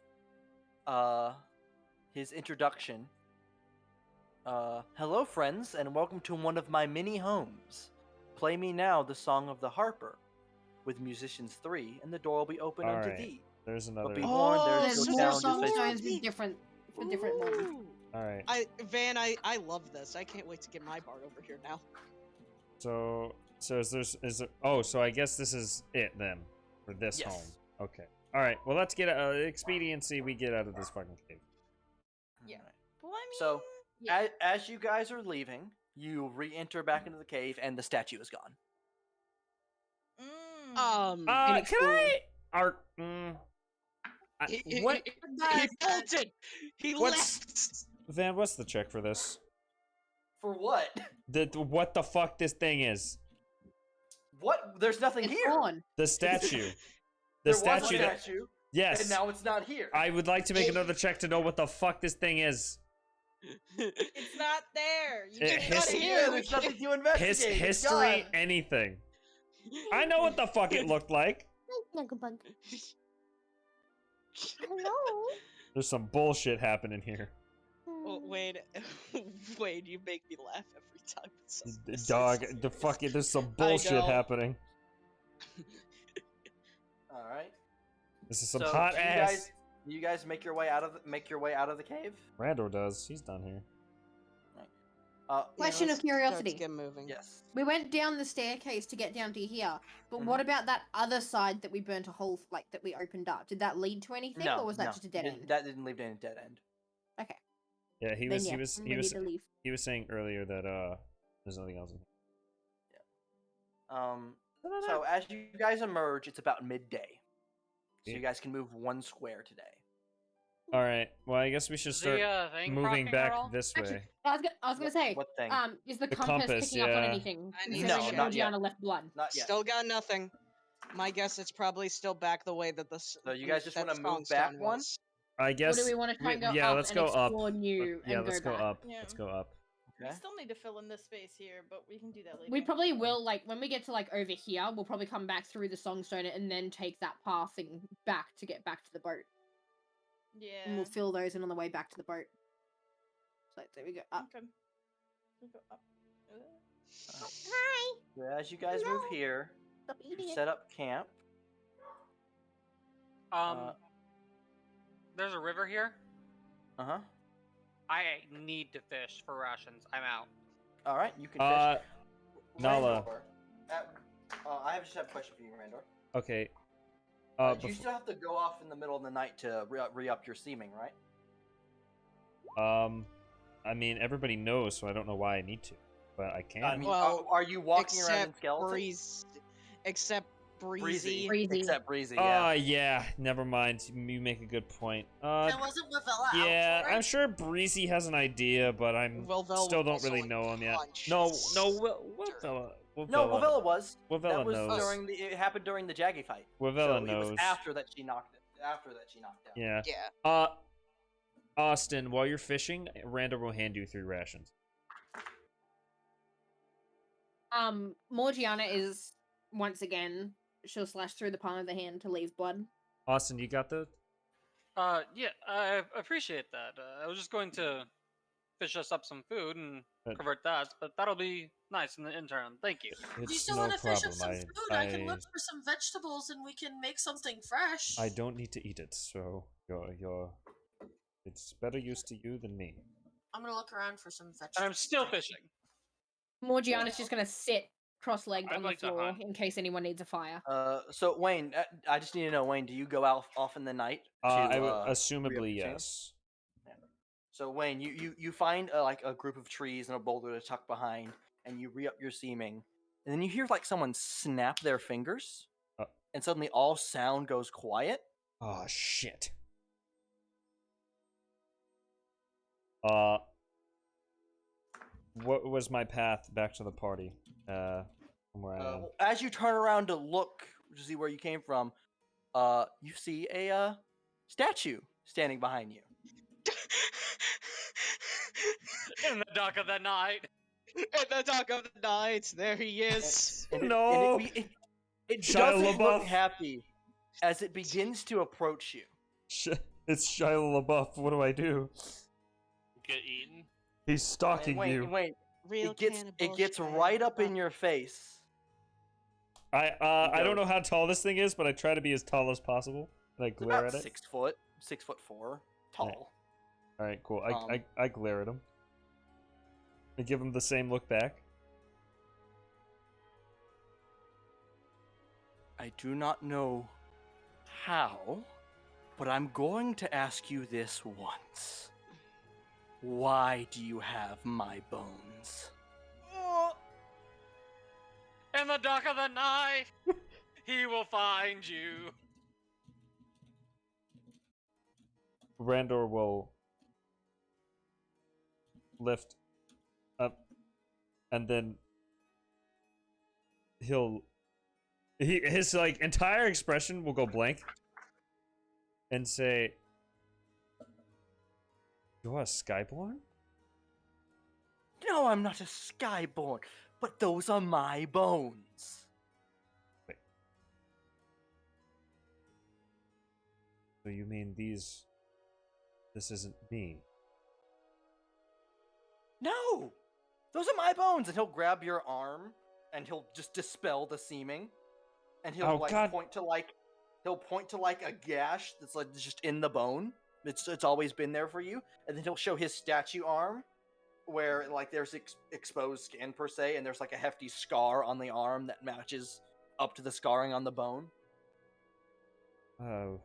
His introduction. Hello, friends, and welcome to one of my many homes. Play me now the song of the harper, with musicians 3, and the door will be open unto Alright. thee. There's But another. be warned, there's there's no more sound song to stones with different ones. Ooh. All right. I love this. I can't wait to get my Bard over here now. So is there? Oh, so I guess this is it then for this Yes. home. Okay. All right. Well, let's get expediency. We get out of this fucking cave. Yeah. Well, I mean, So, yeah. as you guys are leaving, you re-enter back into the cave, and the statue is gone. Mm. Can I? Art. What? He bolted. He What's- left. Van, what's the check for this? For what? What the fuck this thing is? What? There's nothing It's here. gone. The statue. The There was statue a that. statue, Yes. and now it's not here. I would like to make another check to know what the fuck this thing is. It's not there. You It- can't It's not his- here. There's nothing to investigate. His It's history, gone. anything. I know what the fuck it looked like. Hello. There's some bullshit happening here. Oh, Wade, Wade, you make me laugh every time. It's so, it's Dog, so the fucking there's some I bullshit know. happening. All right. This is some So, hot do ass. You guys make your way out of the cave. Rando does. He's done here. Question of curiosity. Let's get moving. Yes. We went down the staircase to get down to here, but what about that other side that we burnt a hole, like that we opened up? Did that lead to anything, No, or was that no, just a dead end? That didn't lead to any dead end. Okay. Yeah, he Then was. yeah, He was. we He was. need to leave. He was saying earlier that there's nothing else in here. So as you guys emerge, it's about midday. So Yeah. you guys can move 1 square today. All right. Well, I guess we should start thing moving procking back at all? this Actually, way. I was gonna say, What thing? is the The compass compass, picking up on yeah. anything? I need Considering to that check. Not yet. Georgiana left blood. Not yet. Still got nothing. My guess it's probably still back the way that the. So you guys just that wanna move songstone back one? was. I Or guess. do we want to try and go yeah, up let's and go up. explore new Yeah, and let's go go back? up. Yeah. Let's go up. We Okay. still need to fill in this space here, but we can do that later. We probably will, like, when we get to, like, over here, we'll probably come back through the Songstone and then take that pathing back to get back to the boat. Yeah. And we'll fill those in on the way back to the boat. So there we go. Up. Okay. We go up. Hi. So as you guys move here, Stop you eating it. set up camp. There's a river here. Uh-huh. I need to fish for rations. I'm out. All right, you can fish. Nala. Randor, I just have a question for you, Randor. Okay. You still have to go off in the middle of the night to re-up your seaming, right? I mean, everybody knows, so I don't know why I need to, but I can. I mean, Well, are you walking around in skeleton? Except Breezy. Breezy. Except Breezy, yeah. Yeah, never mind. You make a good point. And wasn't Lavella out Yeah, for it? I'm sure Breezy has an idea, but still don't really know him yet. No, Wavella. No, Wavella was. Wavella that was knows. it happened during the Jaggy fight. Wavella so knows. It was after that she knocked out. Yeah. Yeah. Austin, while you're fishing, Randall will hand you 3 rations. Morgiana is once again. She'll slash through the palm of the hand to leave blood. Austin, you got the? Yeah, I appreciate that. I was just going to fish us up some food and convert that, but that'll be nice in the interim. Thank you. If you still want to fish up some food, I can look for some vegetables and we can make something fresh. I don't need to eat it, so it's better use to you than me. I'm gonna look around for some vegetables. And I'm still fishing. Morgiana's just gonna sit cross-legged I'd on like the to floor hunt. in case anyone needs a fire. So Wayne, I just need to know, Wayne, do you go out off in the night? Assumably yes. Yeah. So Wayne, you find like a group of trees and a boulder to tuck behind, and you re-up your seaming, and then you hear like someone snap their fingers, and suddenly all sound goes quiet. Oh shit. What was my path back to the party? From where I am. As you turn around to look to see where you came from, you see a statue standing behind you. In the dark of the night. In the dark of the night, there he is. No! It Shia doesn't look LaBeouf. happy as it begins to approach you. It's Shia LaBeouf. What do I do? Get eaten. He's stalking you. Wait. Real It gets right up in your face. I don't know how tall this thing is, but I try to be as tall as possible. And I glare at it. 6 foot, 6'4", tall. All right, cool. I glare at him. I give him the same look back. I do not know how, but I'm going to ask you this once. Why do you have my bones? In the dark of the night, he will find you. Randor will lift up, and then his like entire expression will go blank, and say, "You're a Skyborn?" No, I'm not a Skyborn, but those are my bones. Wait. So you mean this isn't me? No! Those are my bones! And he'll grab your arm, and he'll just dispel the seaming. And he'll point to a gash that's like just in the bone. It's always been there for you. And then he'll show his statue arm, where like there's exposed skin per se, and there's like a hefty scar on the arm that matches up to the scarring on the bone. Oh.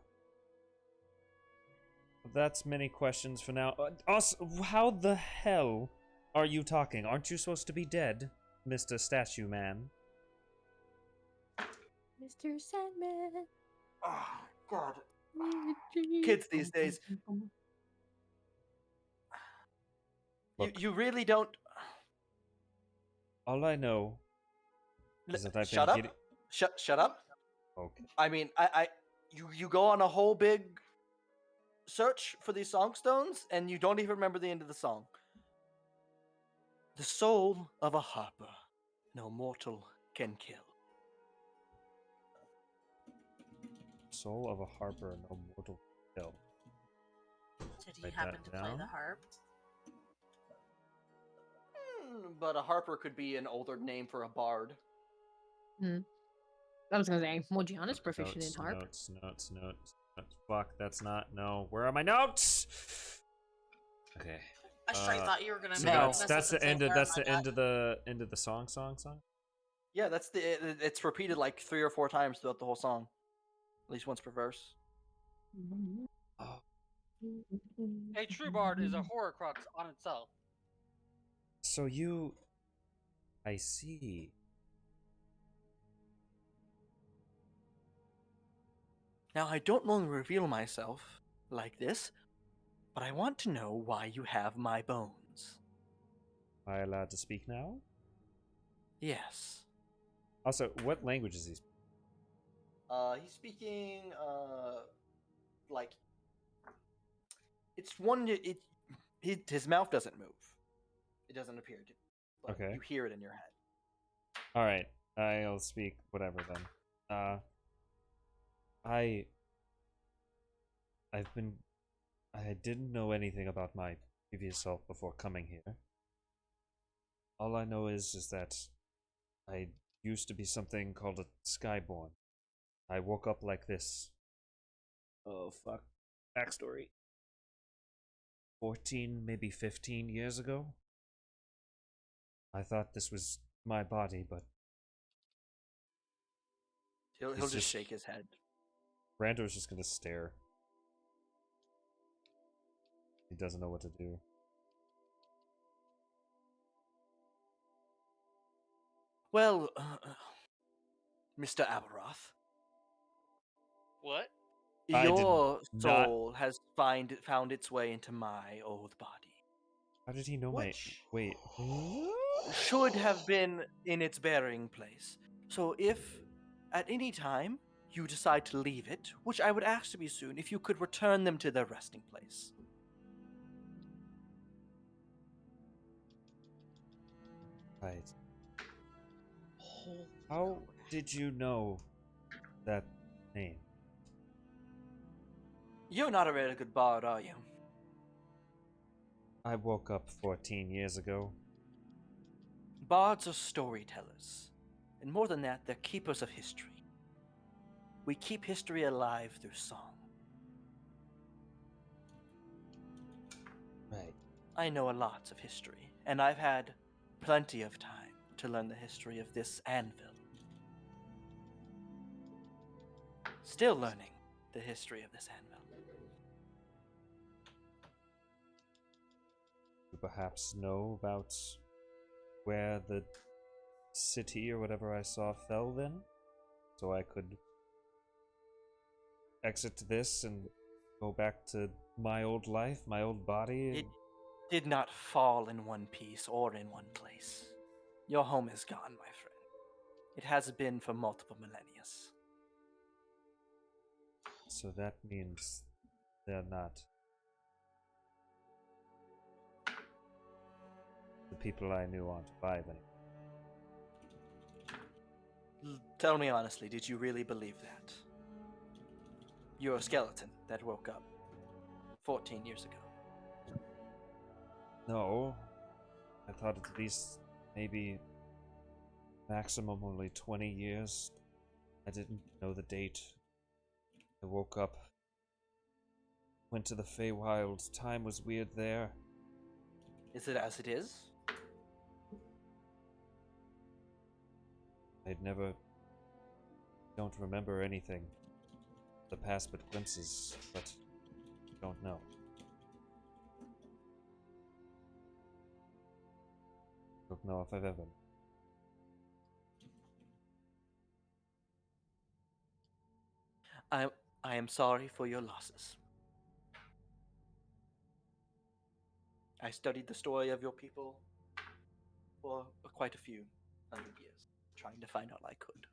That's many questions for now. Also, how the hell are you talking? Aren't you supposed to be dead, Mr. Statue Man? Mr. Sandman. Oh, God. Kids these days. You really don't... All I know is that I've Shut been up. getting... Shut up. Okay. I mean, you go on a whole big search for these song stones, and you don't even remember the end of the song. The soul of a harper, no mortal can kill. Soul of a harper, no mortal kill. Did he Write happen that to play the down. harp? But a harper could be an older name for a bard. I was gonna say, Morgiana's proficient in harp. Notes. Fuck, that's not. No. Where are my notes? Okay. I straight thought you were gonna So Now- mess that's up the and end say, of "Where that's am the I end of the song. Yeah, it's repeated like 3 or 4 times throughout the whole song. At least once per verse. Oh. A true bard is a horcrux on itself. So you, I see. Now, I don't normally reveal myself like this, but I want to know why you have my bones. Am I allowed to speak now? Yes. Also, what language is he? He's speaking, like, it's one, his mouth doesn't move. It doesn't appear to, but Okay. you hear it in your head. All right, I'll speak whatever then. I didn't know anything about my previous self before coming here. All I know is that I used to be something called a skyborn. I woke up like this. Oh fuck. Backstory. 14, maybe 15 years ago. I thought this was my body, but He'll He's just just- shake his head. Rando's just gonna stare. He doesn't know what to do. Well, Mr. Aberoth, What? I did your not- soul has found its way into my old body. How did he know Which Wait. should have been in its burying place. So if at any time you decide to leave it, which I would ask to be soon, if you could return them to their resting place. Right. Holy How crap. did you know that name? You're not a very good bard, are you? I woke up 14 years ago. Bards are storytellers. And more than that, they're keepers of history. We keep history alive through song. Right. I know a lot of history, and I've had plenty of time to learn the history of this anvil. Still learning the history of this anvil. You perhaps know about where the city or whatever I saw fell then? So I could exit this and go back to my old life, my old body? It did not fall in one piece or in one place. Your home is gone, my friend. It has been for multiple millennia. So that means they're not the people I knew aren't alive anymore. Tell me honestly, did you really believe that? You're a skeleton that woke up 14 years ago. No. I thought at least maybe maximum only 20 years. I didn't know the date. I woke up, went to the Feywild. Time was weird there. Is it as it is? I'd never... don't remember anything. The past but glimpses, but don't know. Don't know if I've ever... I am sorry for your losses. I studied the story of your people for quite a few hundred years, trying to find out I could.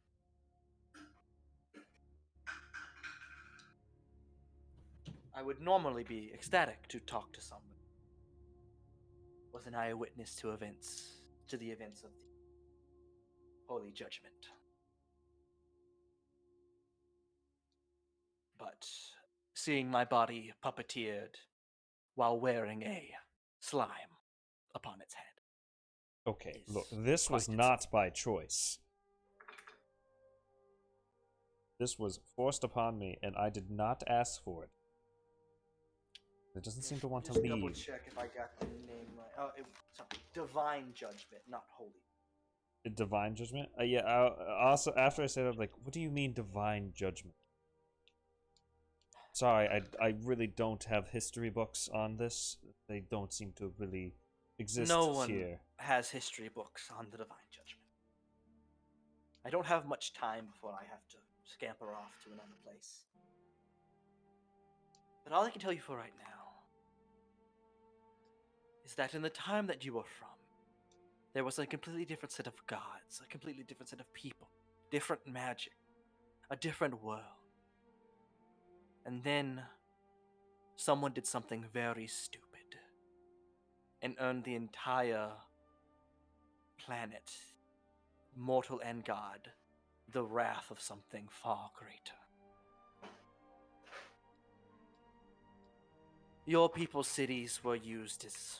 I would normally be ecstatic to talk to someone. Was an eyewitness to the events of the Holy Judgment. But seeing my body puppeteered while wearing a slime upon its head. Okay, Is look, this was quite not by choice. This was forced upon me, and I did not ask for it. It doesn't seem to want to Just double leave. check if I got the name right. Oh, sorry. Divine Judgment, not Holy. Divine Judgment? Yeah, also, after I said it, I'm like, what do you mean Divine Judgment? Sorry, I really don't have history books on this. They don't seem to really exist No one here. has history books on the Divine Judgment. I don't have much time before I have to scamper off to another place. But all I can tell you for right now is that in the time that you were from, there was a completely different set of gods, a completely different set of people, different magic, a different world. And then someone did something very stupid and earned the entire planet, mortal and god, the wrath of something far greater. Your people's cities were used as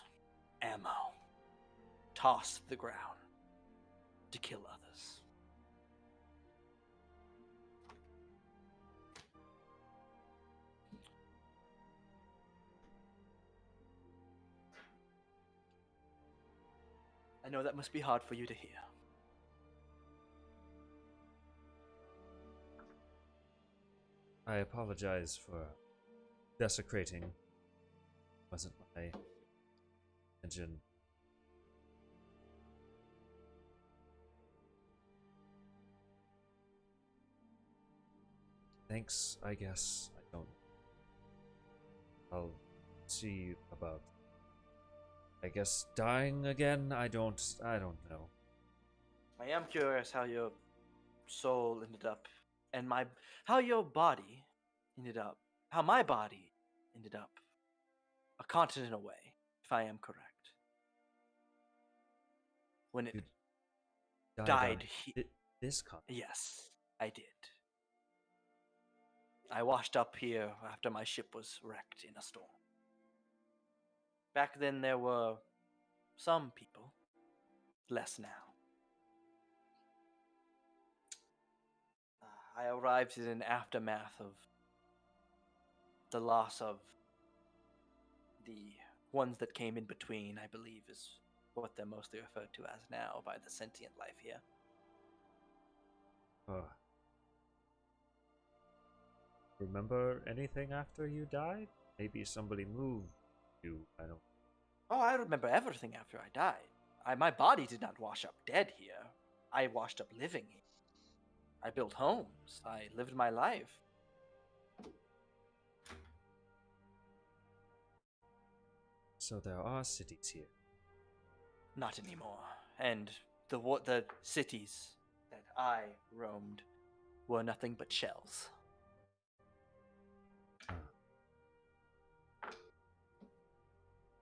ammo, tossed to the ground to kill others. I know that must be hard for you to hear. I apologize for desecrating. Wasn't my intention. Thanks, I guess. I don't. I'll see about. I guess dying again. I don't know. I am curious how your soul ended up, and how your body ended up, how my body ended up a continent away, if I am correct. When it You died died, on this con. yes, I did. I washed up here after my ship was wrecked in a storm. Back then there were some people, less now. I arrived in an aftermath of the loss of the ones that came in between, I believe is what they're mostly referred to as now by the sentient life here. Remember anything after you died? Maybe somebody moved you. I don't. Oh, I remember everything after I died. My body did not wash up dead here. I washed up living here. I built homes. I lived my life. So there are cities here. Not anymore. And the cities that I roamed were nothing but shells.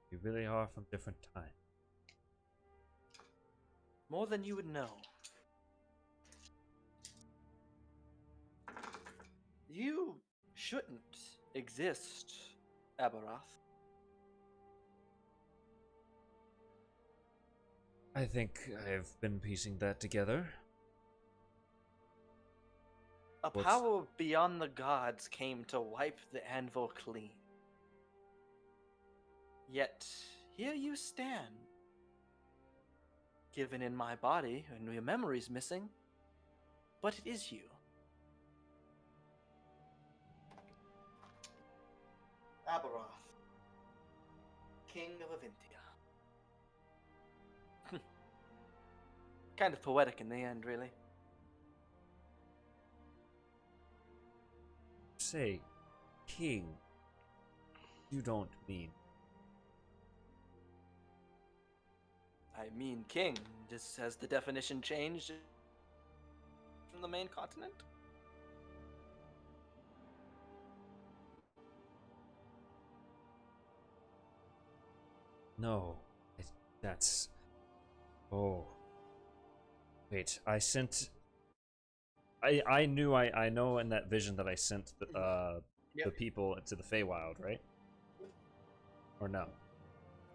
You really are from different time. More than you would know. You shouldn't exist, Aberoth. I think I've been piecing that together. A power beyond the gods came to wipe the anvil clean. Yet, here you stand. Given in my body, and your memory's missing, but it is you. Aberoth, King of Avintia. Kind of poetic in the end, really. Say, king. You don't mean. I mean king. Just has the definition changed from the main continent? No. That's. Oh. Wait, I sent. I knew I know in that vision that I sent the Yep. people to the Feywild, right? Or no?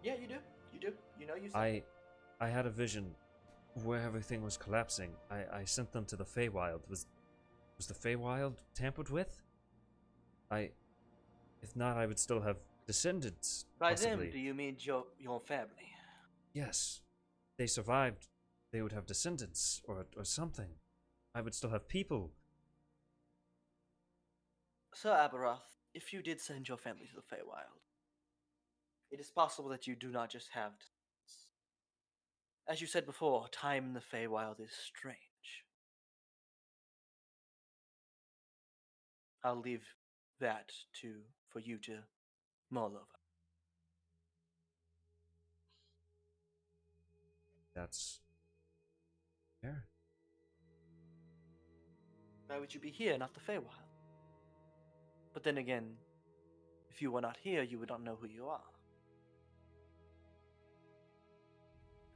Yeah, you do. You do. You know you said I had a vision where everything was collapsing. I sent them to the Feywild. Was the Feywild tampered with? If not, I would still have descendants. By possibly. them, do you mean your family? Yes. They survived. They would have descendants or something. I would still have people. Sir Aberoth, if you did send your family to the Feywild, it is possible that you do not just have descendants. As you said before, time in the Feywild is strange. I'll leave that for you to mull over. That's fair. Why would you be here, not the Feywild? But then again, if you were not here, you would not know who you are.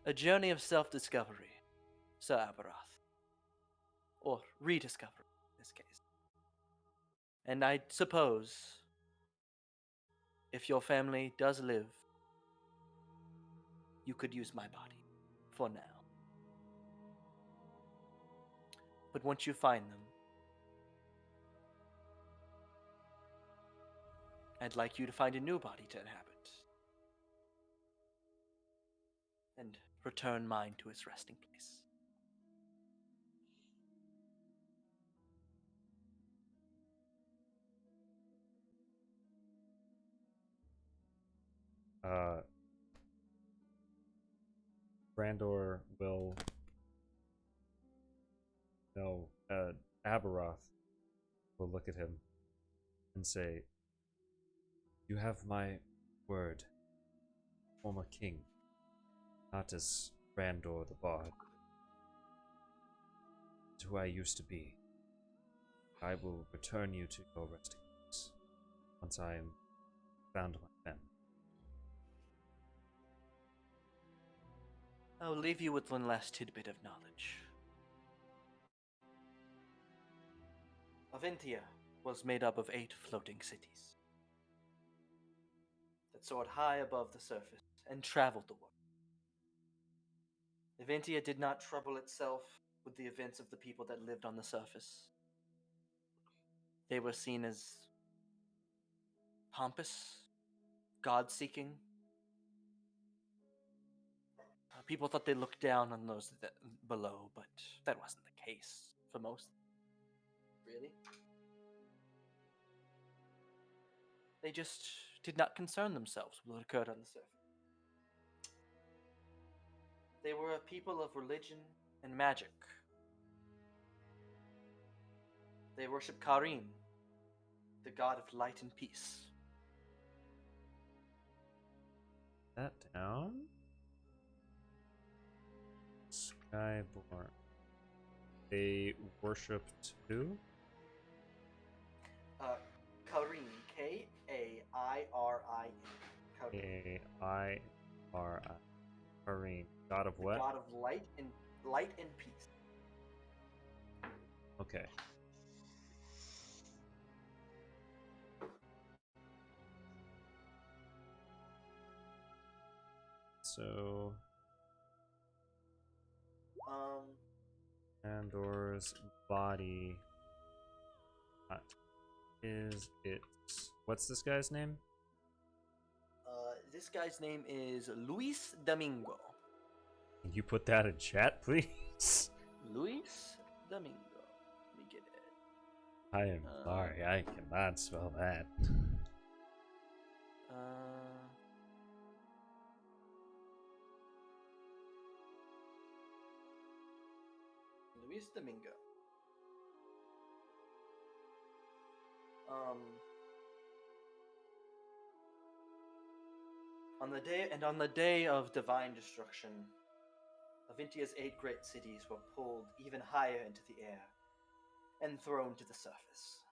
A journey of self-discovery, Sir Aberoth. Or rediscovery, in this case. And I suppose, if your family does live, you could use my body, for now. But once you find them, I'd like you to find a new body to inhabit. And return mine to its resting place. Brandor will. No, Aberoth will look at him and say, "You have my word, former king, not as Brandor the Bard. It's who I used to be. I will return you to your resting place once I am found my family." I'll leave you with one last tidbit of knowledge. Aventia was made up of 8 floating cities that soared high above the surface and traveled the world. Aventia did not trouble itself with the events of the people that lived on the surface. They were seen as pompous, God-seeking. People thought they looked down on those below, but that wasn't the case for most. Really? They just did not concern themselves with what occurred on the surface. They were a people of religion and magic. They worship Karim, the god of light and peace. That down. Skyborn. They worshipped who? Karim, K-A-I-R-I-N. A-I-R-I. Karim. God of what? God of light and peace. Okay. So Andor's body. What is it? What's this guy's name? This guy's name is Luis Domingo. Can you put that in chat, please? Luis Domingo. Let me get it. I am sorry, I cannot spell that. Luis Domingo. On the day of divine destruction, Aventia's 8 great cities were pulled even higher into the air and thrown to the surface.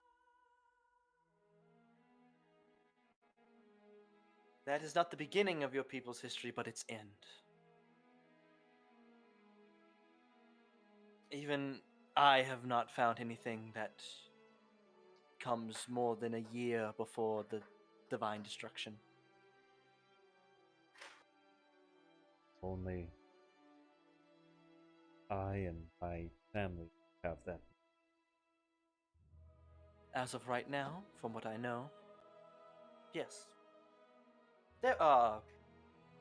That is not the beginning of your people's history, but its end. Even I have not found anything that comes more than a year before the divine destruction. Only I and my family have that. As of right now, from what I know, yes. There are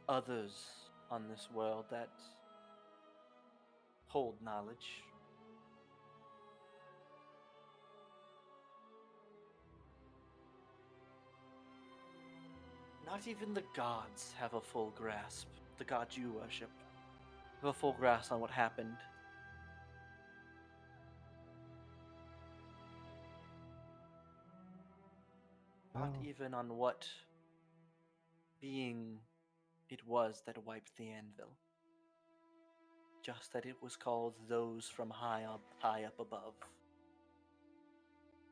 others on this world that hold knowledge. Not even the gods have a full grasp. The gods you worship have a full grasp on what happened. Not Well, even on what being it was that wiped the anvil. Just that it was called those from high up above.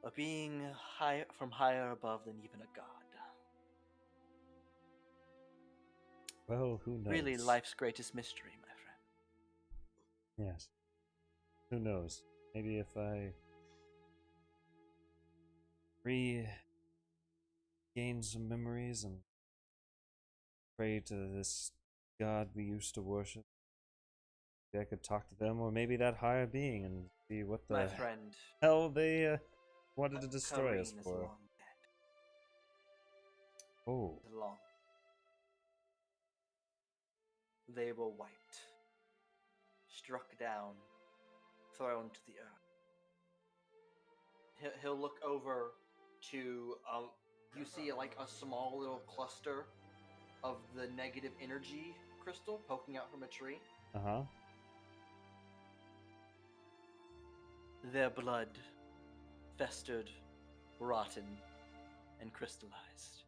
A being from higher above than even a god. well, who knows? Really, life's greatest mystery, my friend. Yes. Who knows? Maybe if I regain some memories and pray to this god we used to worship, maybe I could talk to them, or maybe that higher being, and see what My the friend, hell they wanted to destroy terrein us is for. long dead. Oh, Is long. They were wiped, struck down, thrown to the earth. He'll look over to you see like a small little cluster of the negative energy crystal poking out from a tree. uh-huh. Their blood festered, rotten, and crystallized.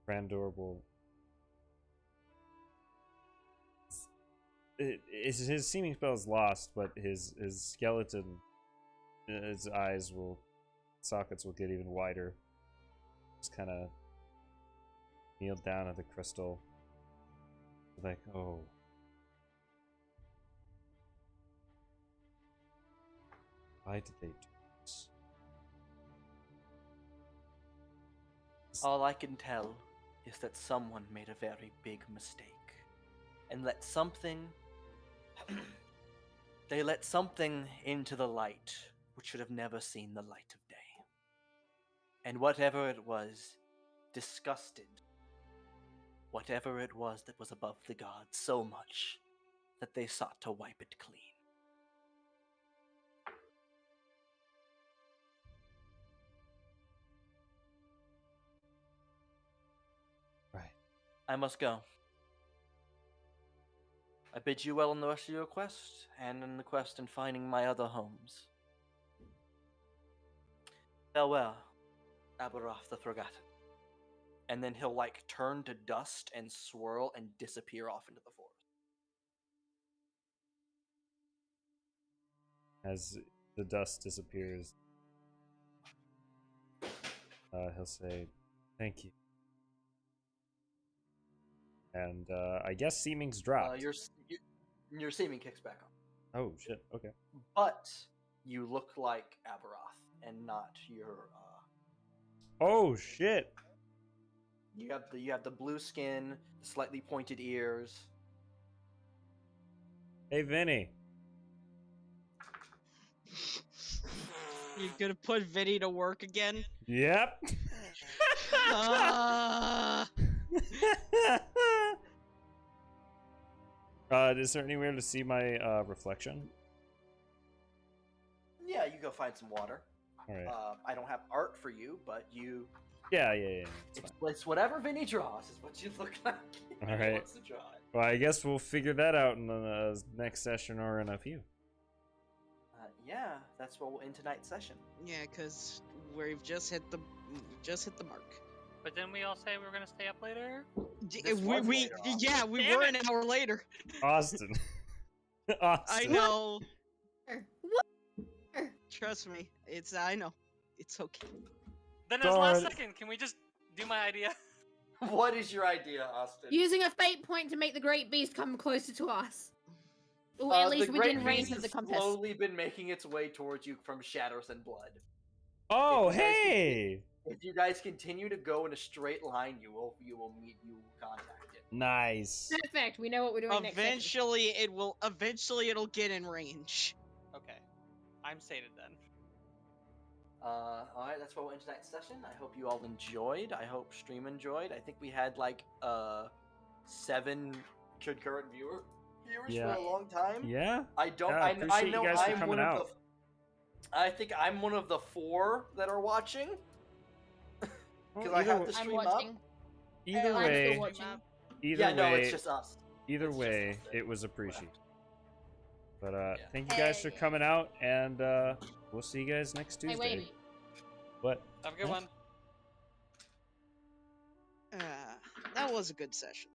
Brandor will... His seeming spell is lost, but his skeleton, his eyes will... sockets will get even wider. Just kind of kneel down at the crystal. Like, oh. Why did they do this? All I can tell is that someone made a very big mistake. And let something... they let something into the light which should have never seen the light of day. And whatever it was, disgusted whatever it was that was above the gods so much that they sought to wipe it clean. Right. I must go. I bid you well in the rest of your quest, and in the quest in finding my other homes. Farewell, Aberoth the Forgotten. And then he'll like turn to dust and swirl and disappear off into the forest. As the dust disappears, he'll say, "Thank you." And I guess seeming's dropped. Your seeming kicks back on. Oh shit! Okay. But you look like Aberoth and not your. Oh shit! You have the blue skin, the slightly pointed ears. Hey, Vinny. You gonna put Vinny to work again? Yep. Is there anywhere to see my reflection? Yeah, you go find some water. All right. I don't have art for you, but you. Yeah. It's whatever Vinny draws is what you look like. All He right. wants to draw it. Well, I guess we'll figure that out in the next session or in a few. Yeah, that's what we'll end tonight's session. Yeah, because we've just hit the mark. But didn't we all say we were gonna stay up later? This was later on. Yeah, we Damn were it. an hour later. Austin. Austin. I know. What? Trust me, I know. It's okay. Then as last Darn. second, can we just do my idea? What is your idea, Austin? Using a fate point to make the great beast come closer to us. Or at least the within Great range Beast of the has compass. slowly been making its way towards you from shadows and blood. Oh, If you guys could hey! If you guys continue to go in a straight line, you will contact it. Nice. Perfect. We know what we're doing next session. Eventually it'll get in range. Okay. I'm sated then. Alright, that's what we'll end tonight's session. I hope you all enjoyed. I hope stream enjoyed. I think we had like 7 concurrent viewers Yeah. for a long time. Yeah. I don't. Yeah, I appreciate know you guys for I'm coming one out. of the. I think I'm one of the 4 that are watching. Because I have the I'm stream up. watching. Either I'm way, still watching. either Yeah, no, way, it's just us. either It's just way, us that- it was appreciated. But Yeah. thank you guys for coming out, and we'll see you guys next Hey, Tuesday. wait. What? Have a good one. That was a good session.